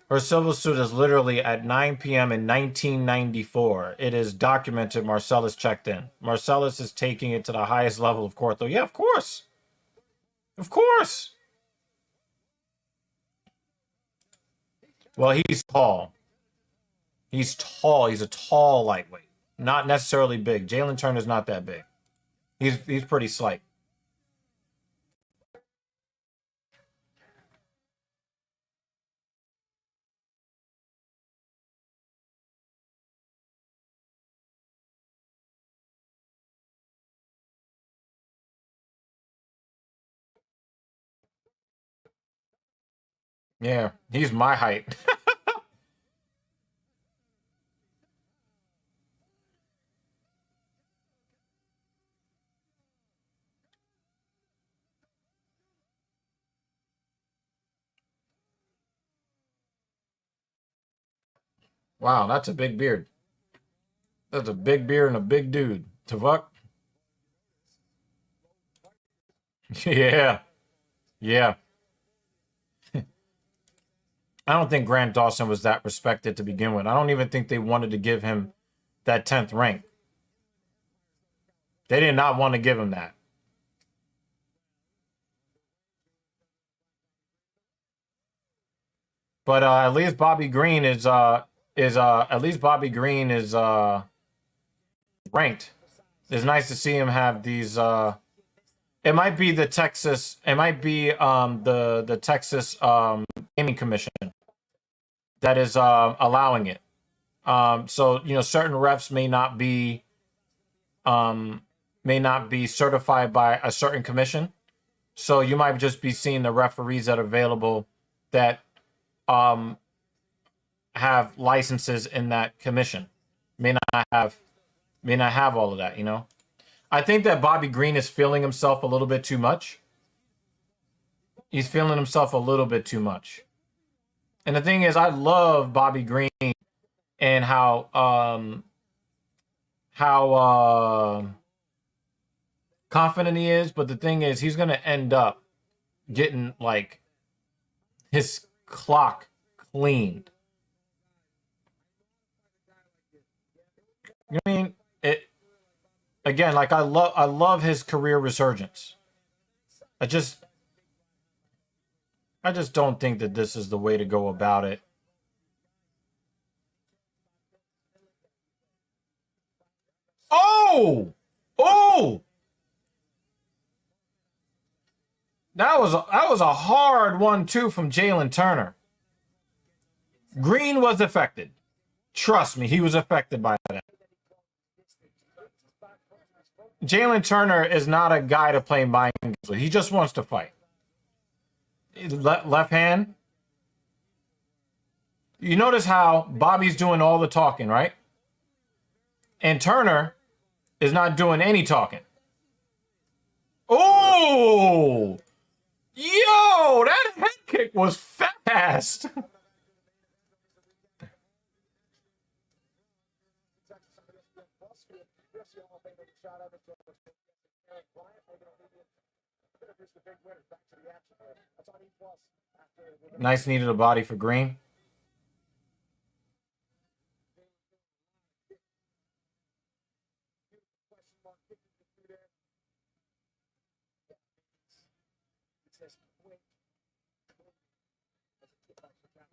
Her civil suit is literally at 9 p.m. in 1994. It is documented Marcellus checked in. Marcellus is taking it to the highest level of court, though. Yeah, of course. Of course. Well, he's tall. He's tall. He's a tall lightweight. Not necessarily big. Jalen Turner's not that big. He's pretty slight. Yeah, he's my height. Wow, that's a big beard. That's a big beard and a big dude. Tavuk? Yeah. Yeah. I don't think Grant Dawson was that respected to begin with. I don't even think they wanted to give him that 10th rank. They did not want to give him that. But at least Bobby Green is at least Bobby Green is ranked. It's nice to see him have these it might be the Texas the Texas Gaming Commission that is allowing it. So certain refs may not be certified by a certain commission. So you might just be seeing the referees that are available that have licenses in that commission. May not have all of that, I think that Bobby Green is feeling himself a little bit too much. He's feeling himself a little bit too much. And the thing is, I love Bobby Green and how confident he is, but the thing is, he's gonna end up getting like his clock cleaned. You know what I mean? It again, like I love his career resurgence. I just don't think that this is the way to go about it. Oh! Oh! That was a hard one too from Jalen Turner. Green was affected. Trust me, he was affected by that. Jalen Turner is not a guy to play mind games with. He just wants to fight. Left hand. You notice how Bobby's doing all the talking, right? And Turner is not doing any talking. Oh! Yo, that head kick was fast. Nice knee to the body for Green.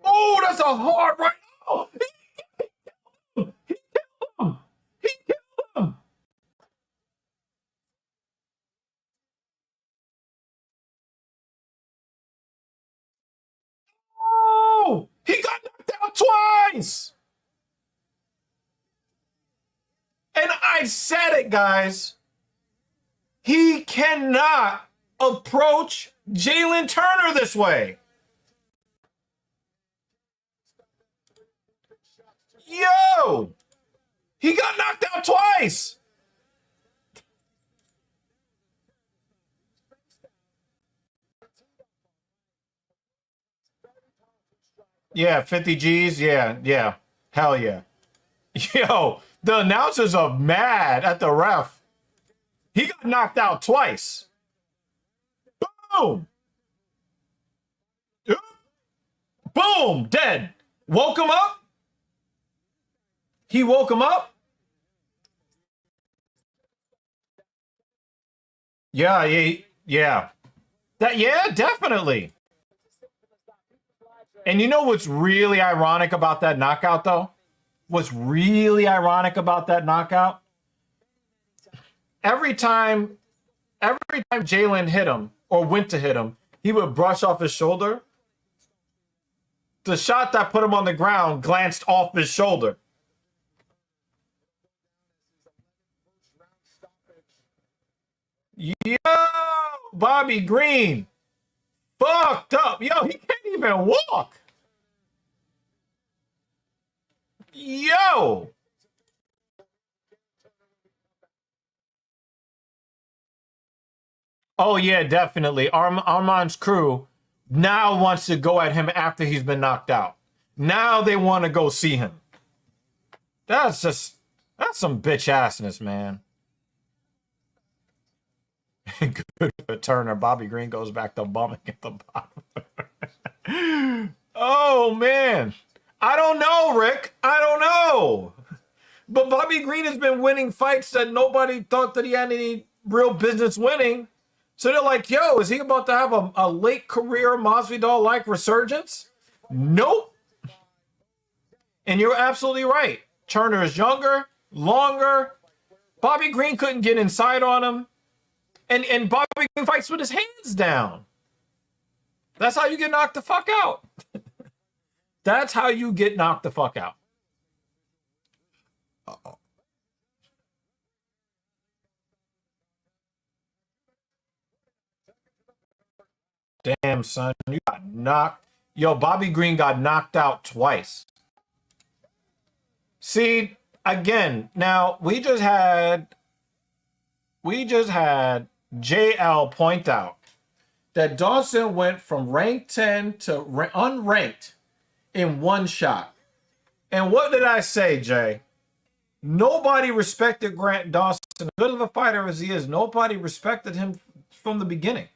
Oh, that's a hard right. Oh, he killed him. He killed him. Oh, he got knocked out twice. And I said it, guys. He cannot approach Jalen Turner this way. Yo, he got knocked out twice. Yeah, 50 G's. Yeah, yeah. Hell yeah. Yo, the announcers are mad at the ref. He got knocked out twice. Boom. Boom. Dead. Woke him up. He woke him up. Yeah, yeah. Yeah, definitely. And you know what's really ironic about that knockout, though? What's really ironic about that knockout? Every time Jalen hit him or went to hit him, he would brush off his shoulder. The shot that put him on the ground glanced off his shoulder. Yo, Bobby Green. Fucked up. Yo, he can't even walk. Yo. Oh, yeah, definitely. Arman's crew now wants to go at him after he's been knocked out. Now they want to go see him. That's some bitch assness, man. Good for Turner. Bobby Green goes back to bumming at the bottom. Oh, man. I don't know, Rick. I don't know. But Bobby Green has been winning fights that nobody thought that he had any real business winning. So they're like, yo, is he about to have a late career Masvidal-like resurgence? Nope. And you're absolutely right. Turner is younger, longer. Bobby Green couldn't get inside on him. And Bobby Green fights with his hands down. That's how you get knocked the fuck out. That's how you get knocked the fuck out. Uh-oh. Damn, son, you got knocked. Yo, Bobby Green got knocked out twice. See, again, now we just had JL point out that Dawson went from rank 10 to unranked in one shot. And what did I say, Jay? Nobody respected Grant Dawson. As good of a fighter as he is, nobody respected him from the beginning.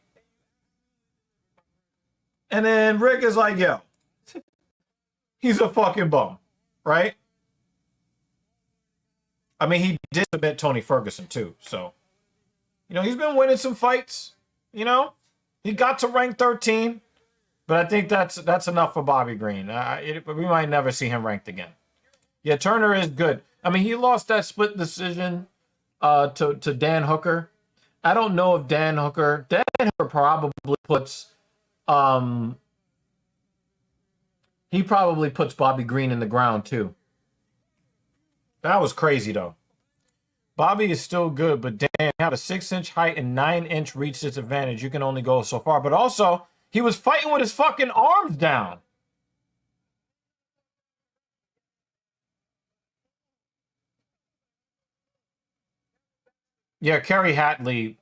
And then Rick is like, yo, he's a fucking bum, right? I mean, he did submit Tony Ferguson too, so. You know, he's been winning some fights, you know? He got to rank 13, but I think that's enough for Bobby Green. We might never see him ranked again. Yeah, Turner is good. I mean, he lost that split decision to Dan Hooker. I don't know if Dan Hooker probably puts he probably puts Bobby Green in the ground too. That was crazy though. Bobby is still good, but Dan had a 6-inch height and 9-inch reach disadvantage. You can only go so far. But also, he was fighting with his fucking arms down. Yeah, Kerry Hatley.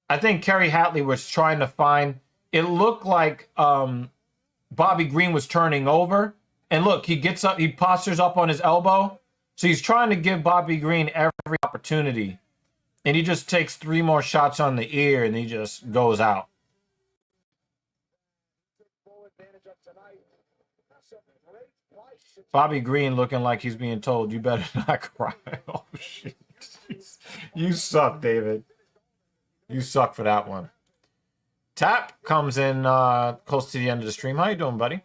I think Kerry Hatley was trying to find. It looked like Bobby Green was turning over. And look, he gets up, he postures up on his elbow. So he's trying to give Bobby Green every opportunity. And he just takes 3 more shots on the ear and he just goes out. Bobby Green looking like he's being told, you better not cry. Oh, shit. You suck, David. You suck for that one. Tap comes in close to the end of the stream. How you doing, buddy?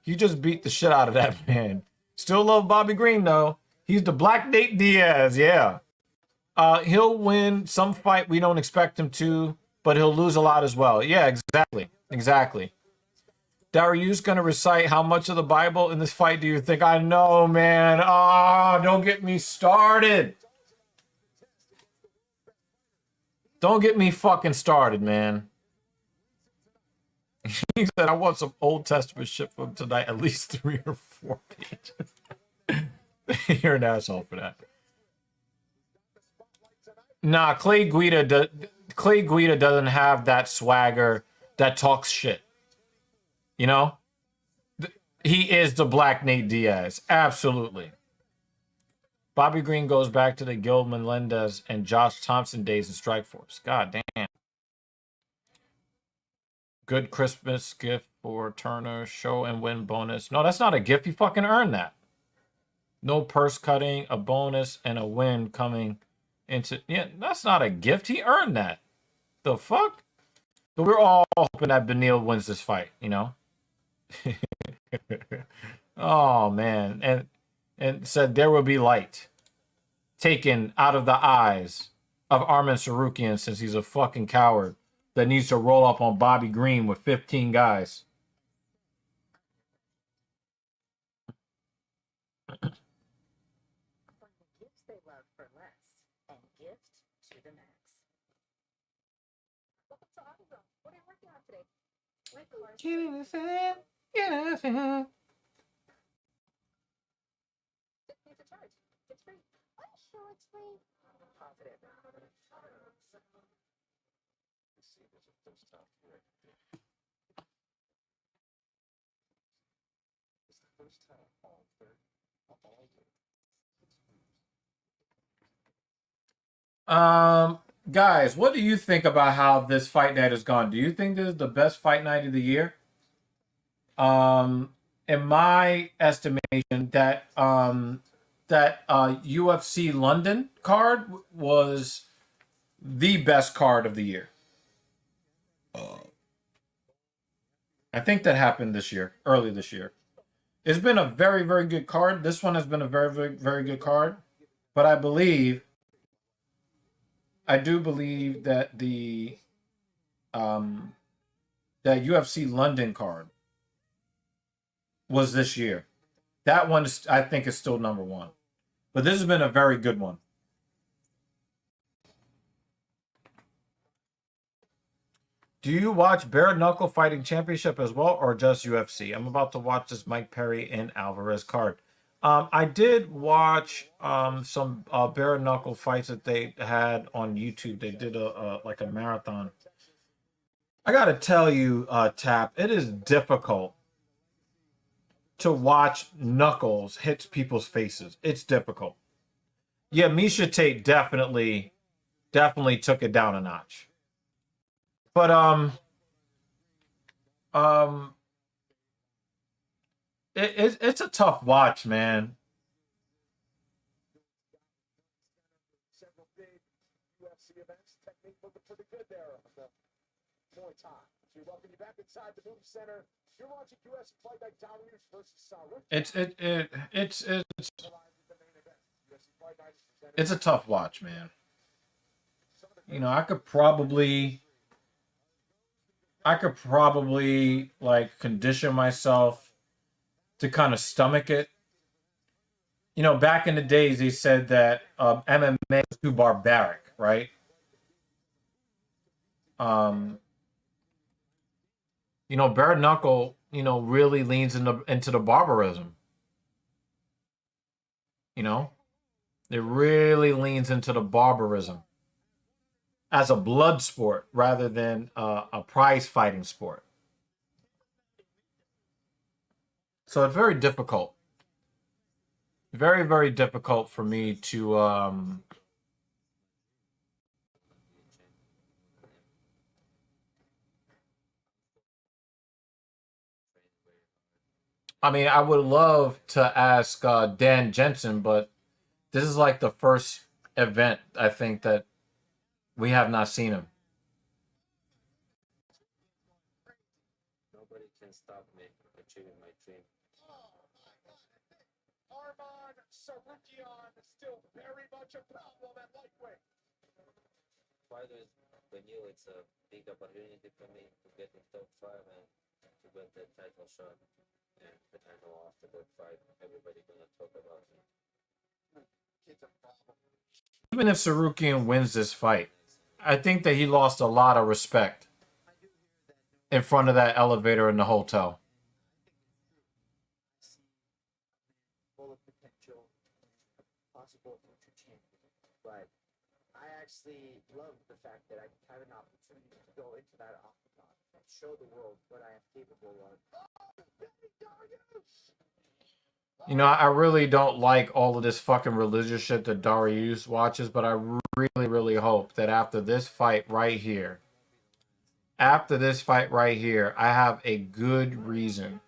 He just beat the shit out of that man. Still love Bobby Green though. He's the Black Nate Diaz, yeah. He'll win some fight we don't expect him to, but he'll lose a lot as well. Yeah, exactly. Exactly. Dariush gonna recite how much of the Bible in this fight do you think? I know, man. Don't get me started. Don't get me fucking started, man. He said, I want some Old Testament shit from tonight, at least 3 or 4 pages. You're an asshole for that. Nah, Clay Guida doesn't have that swagger that talks shit. You know? He is the Black Nate Diaz. Absolutely. Bobby Green goes back to the Gil Melendez and Josh Thompson days in Strikeforce. God damn. Good Christmas gift for Turner. Show and win bonus. No, that's not a gift. You fucking earned that. No purse cutting, a bonus, and a win coming into... Yeah, that's not a gift. He earned that. The fuck? But we're all hoping that Beneil wins this fight, you know? Oh, man. And said there will be light taken out of the eyes of Arman Tsarukyan since he's a fucking coward that needs to roll up on Bobby Green with 15 guys. Gifts they love for less, and gift to the max. Welcome to Audible. What are you working on today? My car's need to charge. It's free. Are you sure it's free? Positive. You see, there's a first time here. It's the first time all third. Guys, what do you think about how this fight night has gone? Do you think this is the best fight night of the year? In my estimation, that UFC London card was the best card of the year. I think that happened this year, early this year. It's been a very, very good card. This one has been a very, very, very good card. But I do believe that the that UFC London card was this year. That one, I think, is still number one. But this has been a very good one. Do you watch Bare Knuckle Fighting Championship as well, or just UFC? I'm about to watch this Mike Perry and Alvarez card. I did watch some Bare Knuckle fights that they had on YouTube. They did like a marathon. I gotta tell you, Tap, it is difficult to watch Knuckles hit people's faces. It's difficult. Yeah, Misha Tate definitely took it down a notch. But it's a tough watch, man. Several big UFC events. Technique looking pretty good there on the Muay Thai. So we welcome you back inside the movie center. You're watching UFC Fight Night Dariush versus Tsarukyan. It's a tough watch, man. You know, I could probably like condition myself to kind of stomach it. You know, back in the days, they said that MMA was too barbaric, right? You know, bare knuckle, you know, really leans into the barbarism. You know, it really leans into the barbarism as a blood sport rather than a prize fighting sport. So it's very difficult. Very, very difficult for me to I mean, I would love to ask Dan Jensen, but this is like the first event, I think, that we have not seen him. Nobody can stop me achieving my dream. such a problem at lightweight. Fighter is Beneil. It's a big opportunity for me to get in top 5 and to get the title shot. And but I know after that fight, everybody gonna talk about me. Kid's a problem. Even if Tsarukyan wins this fight, I think that he lost a lot of respect in front of that elevator in the hotel. Full of potential, possible future champion. But I actually love the fact that I have an opportunity to go into that octagon and show the world what I am capable of. Beneil Dariush! You know, I really don't like all of this fucking religious shit that Dariush watches, but I really, really hope that after this fight right here, I have a good reason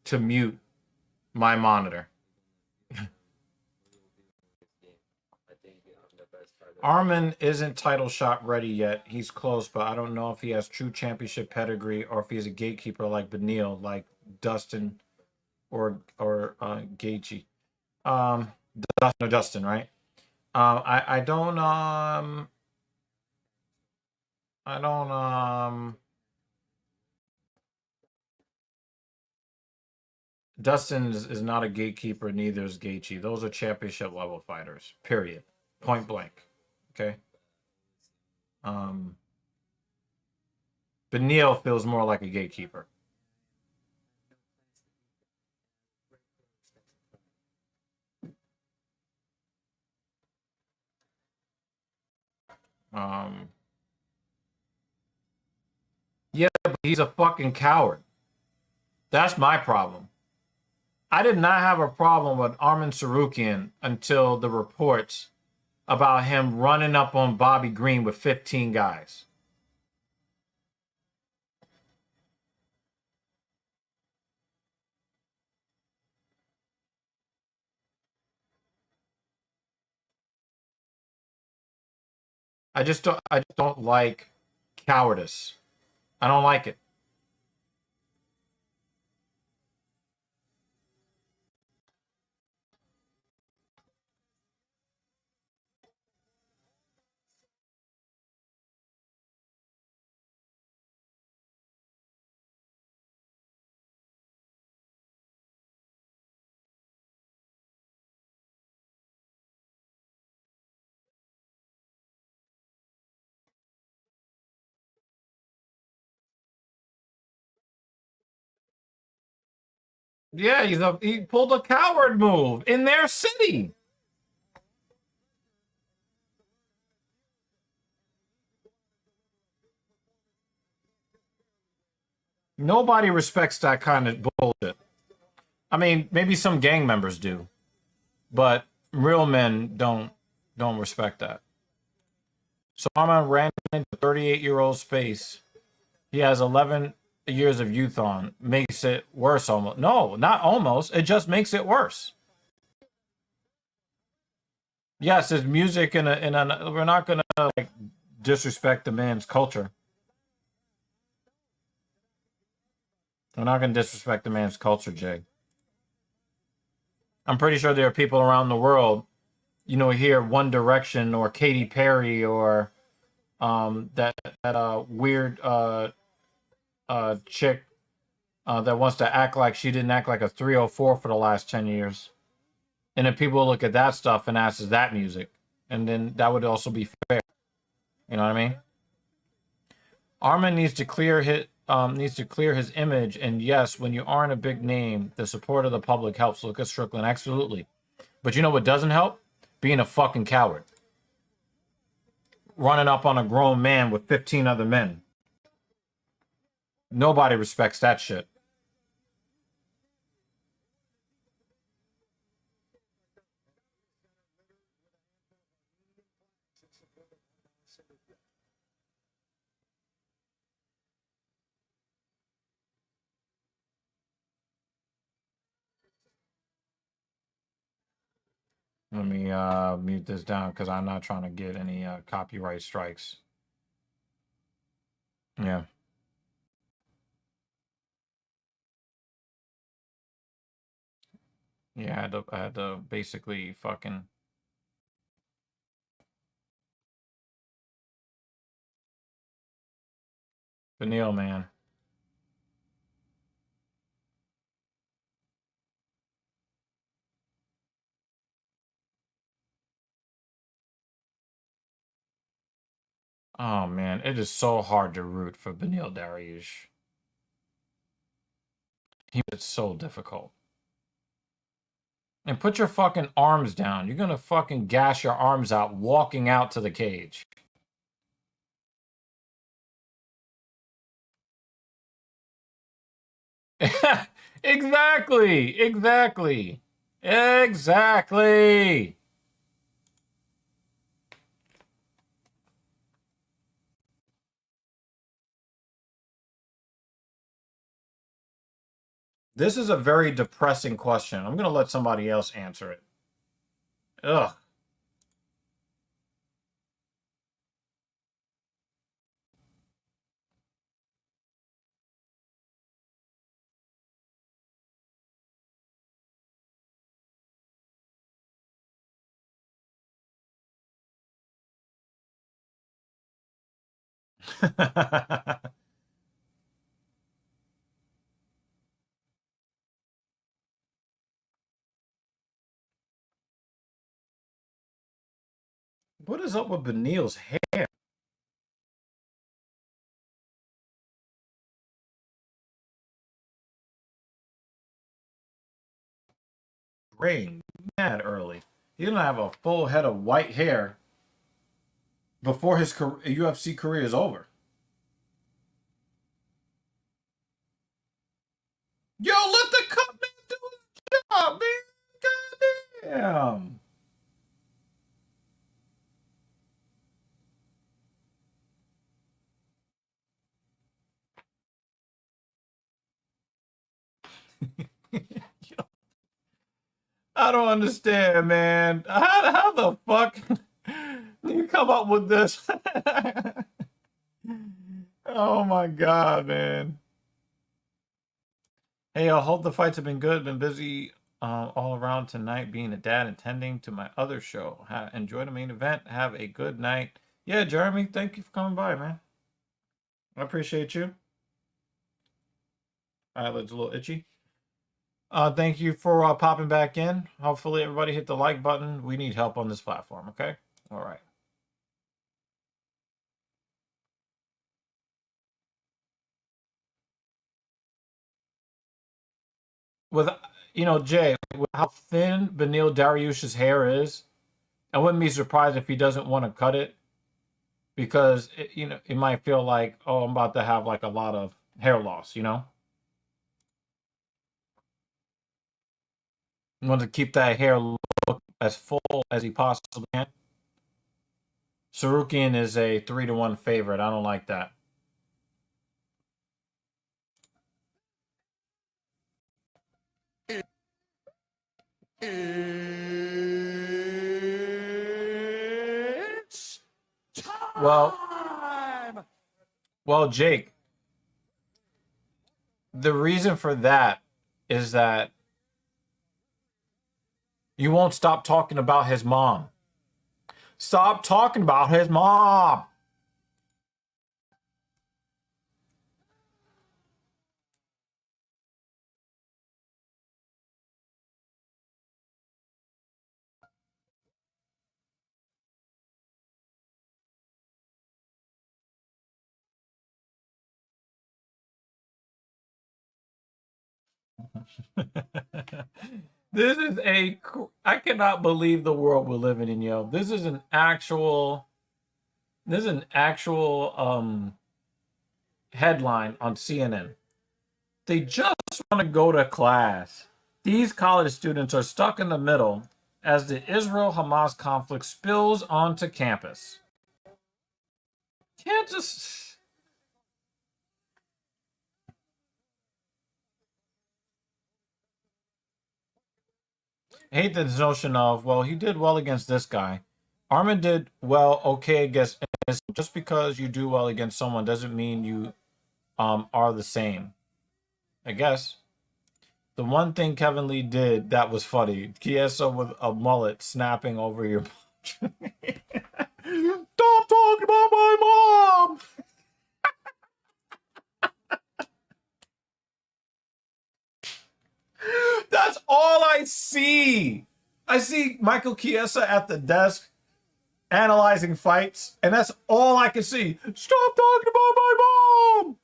to mute my monitor. I think I'm the best fighter. Arman isn't title shot ready yet. He's close, but I don't know if he has true championship pedigree or if he's a gatekeeper like Beneil, like Dustin or Gaethje. Dustin, right? I don't Dustin is not a gatekeeper, neither is Gaethje. Those are championship level fighters. Period. Point blank. Okay. Beneil feels more like a gatekeeper. Yeah, but he's a fucking coward. That's my problem. I did not have a problem with Arman Tsarukyan until the reports about him running up on Bobby Green with 15 guys. I just don't like cowardice. I don't like it. Yeah, he pulled a coward move in their city. Nobody respects that kind of bullshit. I mean, maybe some gang members do, but real men don't respect that. So Arman ran into 38-year-old space. He has 11 years of youth on. Makes it worse almost. No, not almost. It just makes it worse. Yes, there's music and we're not gonna like disrespect the man's culture. We're not gonna disrespect the man's culture, Jay. I'm pretty sure there are people around the world, you know, hear One Direction or Katy Perry or that weird chick that wants to act like she didn't act like a 304 for the last 10 years. And then people look at that stuff and ask, is that music? And then that would also be fair. You know what I mean? Arman needs to clear his image. And yes, when you aren't a big name, the support of the public helps. Look at Strickland. Absolutely. But you know what doesn't help? Being a fucking coward. Running up on a grown man with 15 other men. Nobody respects that shit. Let me mute this down because I'm not trying to get any copyright strikes. Yeah. Yeah, I had to basically fucking Beneil, man. Oh man, it is so hard to root for Beneil Dariush. It's so difficult. And put your fucking arms down. You're gonna fucking gash your arms out walking out to the cage. Exactly. Exactly. Exactly. This is a very depressing question. I'm gonna let somebody else answer it. Ugh. What is up with Beneil's hair? Graying mad early. He's gonna have a full head of white hair before his UFC career is over. Yo, let the cut man do his job, man. Goddamn. I don't understand, man. How the fuck do you come up with this? Oh my god, man. Hey, I hope the fights have been good. Been busy all around tonight being a dad and tending to my other show. Enjoy the main event. Have a good night. Yeah, Jeremy, thank you for coming by, man. I appreciate you. Eyelids a little itchy. Thank you for popping back in. Hopefully everybody hit the like button. We need help on this platform, okay? All right. With, Jay, with how thin Beneil Dariush's hair is, I wouldn't be surprised if he doesn't want to cut it because, it might feel like, oh, I'm about to have like a lot of hair loss, I want to keep that hair look as full as he possibly can. Tsarukyan is a 3-1 favorite. I don't like that. It's Well, time. Jake, the reason for that is that you won't stop talking about his mom. Stop talking about his mom. This is I cannot believe the world we're living in, yo. This is an actual headline on CNN. They just want to go to class. These college students are stuck in the middle as the Israel-Hamas conflict spills onto campus. Can't just... I hate this notion of, well, he did well against this guy. Arman did well, okay, against... Just because you do well against someone doesn't mean you are the same. I guess. The one thing Kevin Lee did that was funny, Kiesa with a mullet snapping over your... Stop talking about my mom! all I see. I see Michael Chiesa at the desk analyzing fights, and that's all I can see. Stop talking about my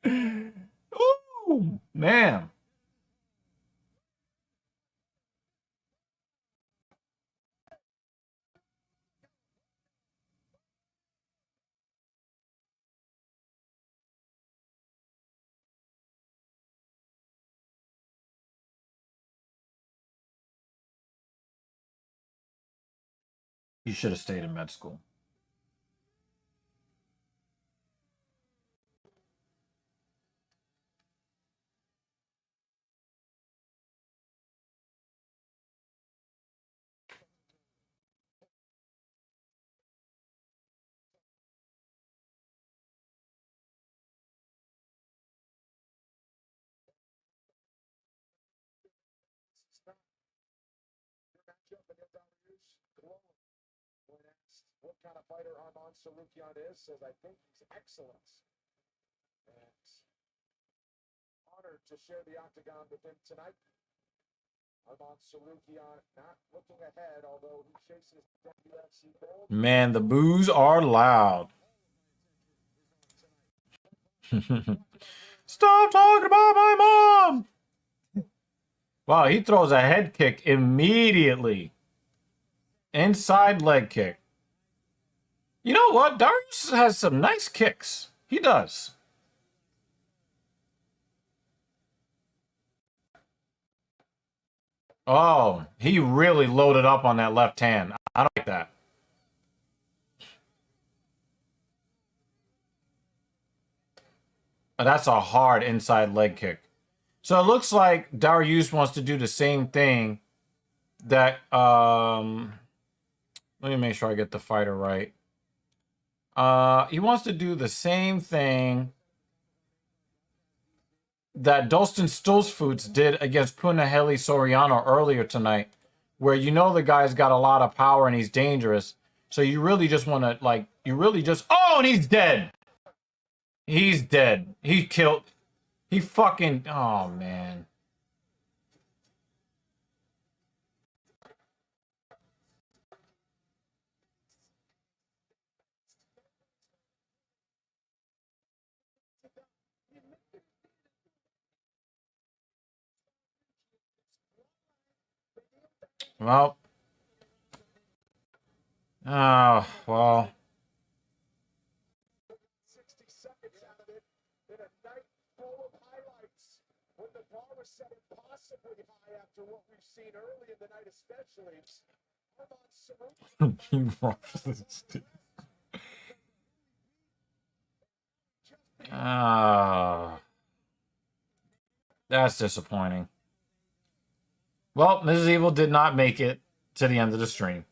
mom. Ooh, man. You should have stayed in med school. Your matchup, Beneil Dariush, glowing. When asked what kind of fighter Arman Tsarukyan is, says, I think he's excellent. And honored to share the octagon with him tonight. Arman Tsarukyan not looking ahead, although he chases UFC gold. Man, the boos are loud. Stop talking about my mom. Wow, he throws a head kick immediately. Inside leg kick. You know what? Darius has some nice kicks. He does. Oh, he really loaded up on that left hand. I don't like that. That's a hard inside leg kick. So it looks like Darius wants to do the same thing that let me make sure I get the fighter right. He wants to do the same thing that Dustin Stoltzfus did against Punahele Soriano earlier tonight, where you know the guy's got a lot of power and he's dangerous. So you really just want to, like, oh, and he's dead. He's dead. He fucking, oh, man. Well. Oh, well. 60 seconds out of it in a night full of highlights. When the bar was set impossibly high after what we've seen early in the night, especially. That's disappointing. Well, Mrs. Evil did not make it to the end of the stream.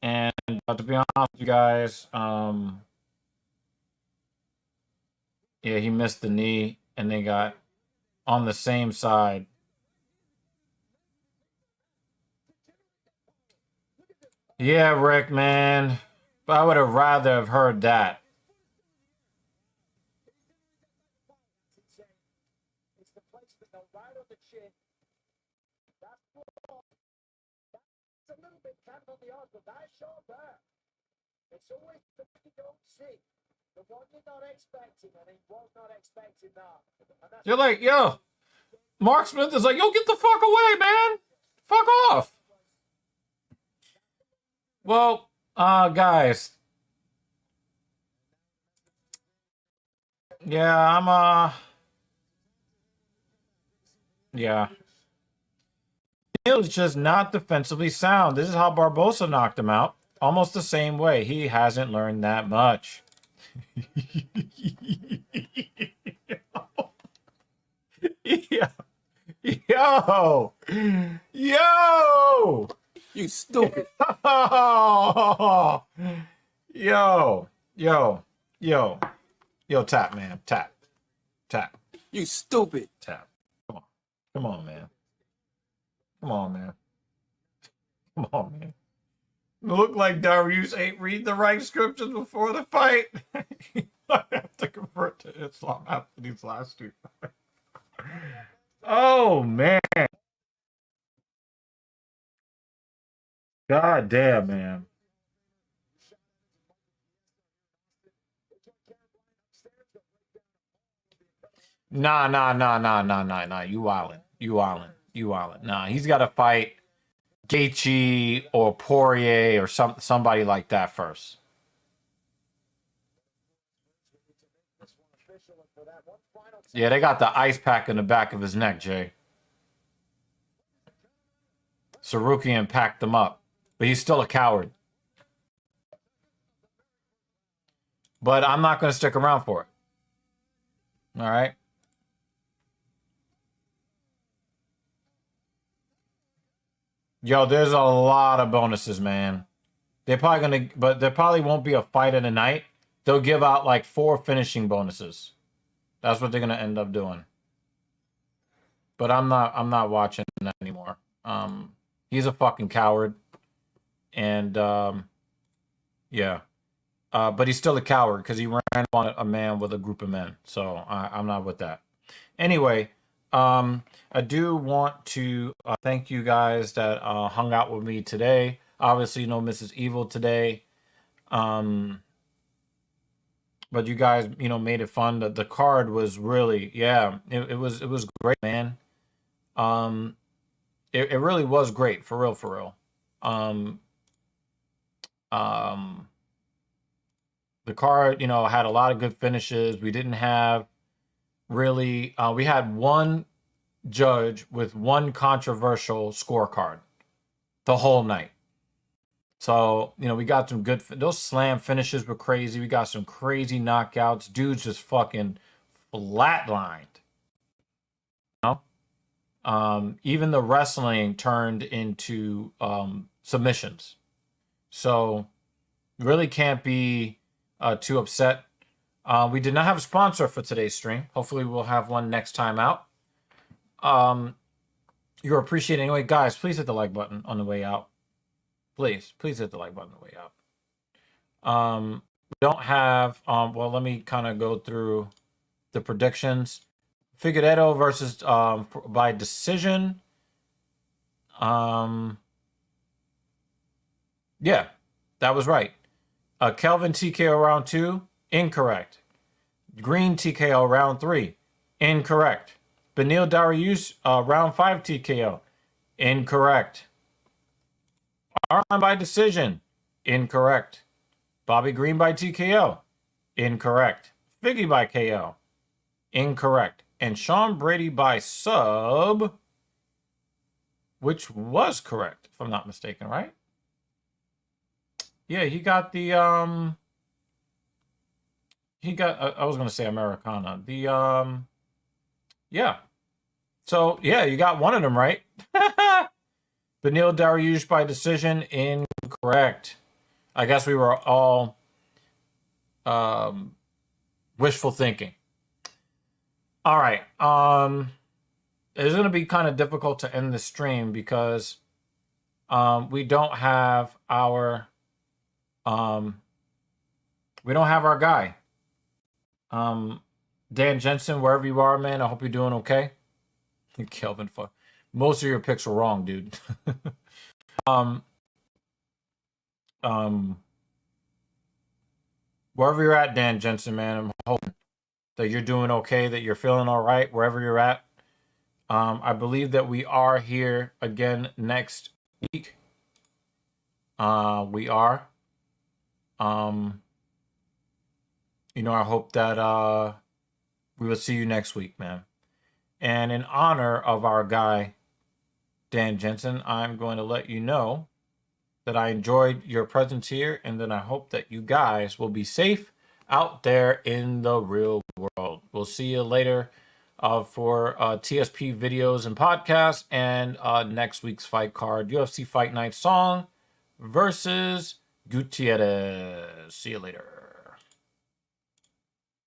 And to be honest with you guys, yeah, he missed the knee and they got on the same side. Yeah, Rick, man. But I would have rather have heard that. It's the placement though, right on the chin. That's a little bit kind of on the arm, but that's short back. It's always the thing you don't see. The one you're not expecting, and he was not expecting that. You're like, yo, Mark Smith is like, yo, get the fuck away, man. Fuck off. Well, guys. Yeah, yeah. Neil's just not defensively sound. This is how Barbosa knocked him out. Almost the same way. He hasn't learned that much. Yeah. Yo! Yo! You stupid. Yo. Yo. Yo. Yo, tap, man. Tap. Tap. You stupid. Tap. Come on. Come on, man. Come on, man. Come on, man. It looked like Darius ain't read the right scriptures before the fight. I have to convert to Islam after these last two fights. Oh man. God damn, man. Nah. You wildin'. You wildin'. You wildin'. Nah, he's got to fight Gaethje or Poirier or somebody like that first. Yeah, they got the ice pack in the back of his neck, Jay. Tsarukyan packed him up, but he's still a coward. But I'm not going to stick around for it. All right. Yo, there's a lot of bonuses, man. They're probably going to, but there probably won't be a fight in the night. They'll give out like 4 finishing bonuses. That's what they're going to end up doing. But I'm not watching that anymore. He's a fucking coward. And yeah. But he's still a coward because he ran on a man with a group of men. So I'm not with that. Anyway, I do want to thank you guys that hung out with me today. Obviously, no Mrs. Evil today. But you guys, made it fun. The card was really, yeah, it was great, man. It really was great, for real. The card, had a lot of good finishes. We didn't have really, we had one judge with one controversial scorecard the whole night. So, we got some good, those slam finishes were crazy. We got some crazy knockouts. Dudes just fucking flatlined. Even the wrestling turned into submissions. So, really can't be too upset. We did not have a sponsor for today's stream. Hopefully we'll have one next time out. You're appreciated anyway. Guys, please hit the like button on the way out. Please hit the like button on the way out. We don't have, well, let me kind of go through the predictions. Figueiredo versus by decision. Yeah, that was right. Kelvin TKO round 2, incorrect. Green TKO round 3, incorrect. Beneil Dariush round 5 TKO, incorrect. Arman by decision, incorrect. Bobby Green by TKO, incorrect. Figgy by KO, incorrect. And Sean Brady by sub, which was correct, if I'm not mistaken, right? Yeah, he got the, I was going to say Americana. Yeah. So, yeah, you got one of them right. Beneil Dariush by decision, incorrect. I guess we were all wishful thinking. All right. It's going to be kind of difficult to end the stream because we don't have our guy. Dan Jensen, wherever you are, man, I hope you're doing okay. Kelvin, fuck. Most of your picks were wrong, dude. Wherever you're at, Dan Jensen, man, I'm hoping that you're doing okay, that you're feeling all right, wherever you're at. I believe that we are here again next week. We are. I hope that we will see you next week, man. And in honor of our guy, Dan Jensen, I'm going to let you know that I enjoyed your presence here and that I hope that you guys will be safe out there in the real world. We'll see you later for TSP videos and podcasts and next week's fight card, UFC Fight Night Song versus Gutierrez. See you later.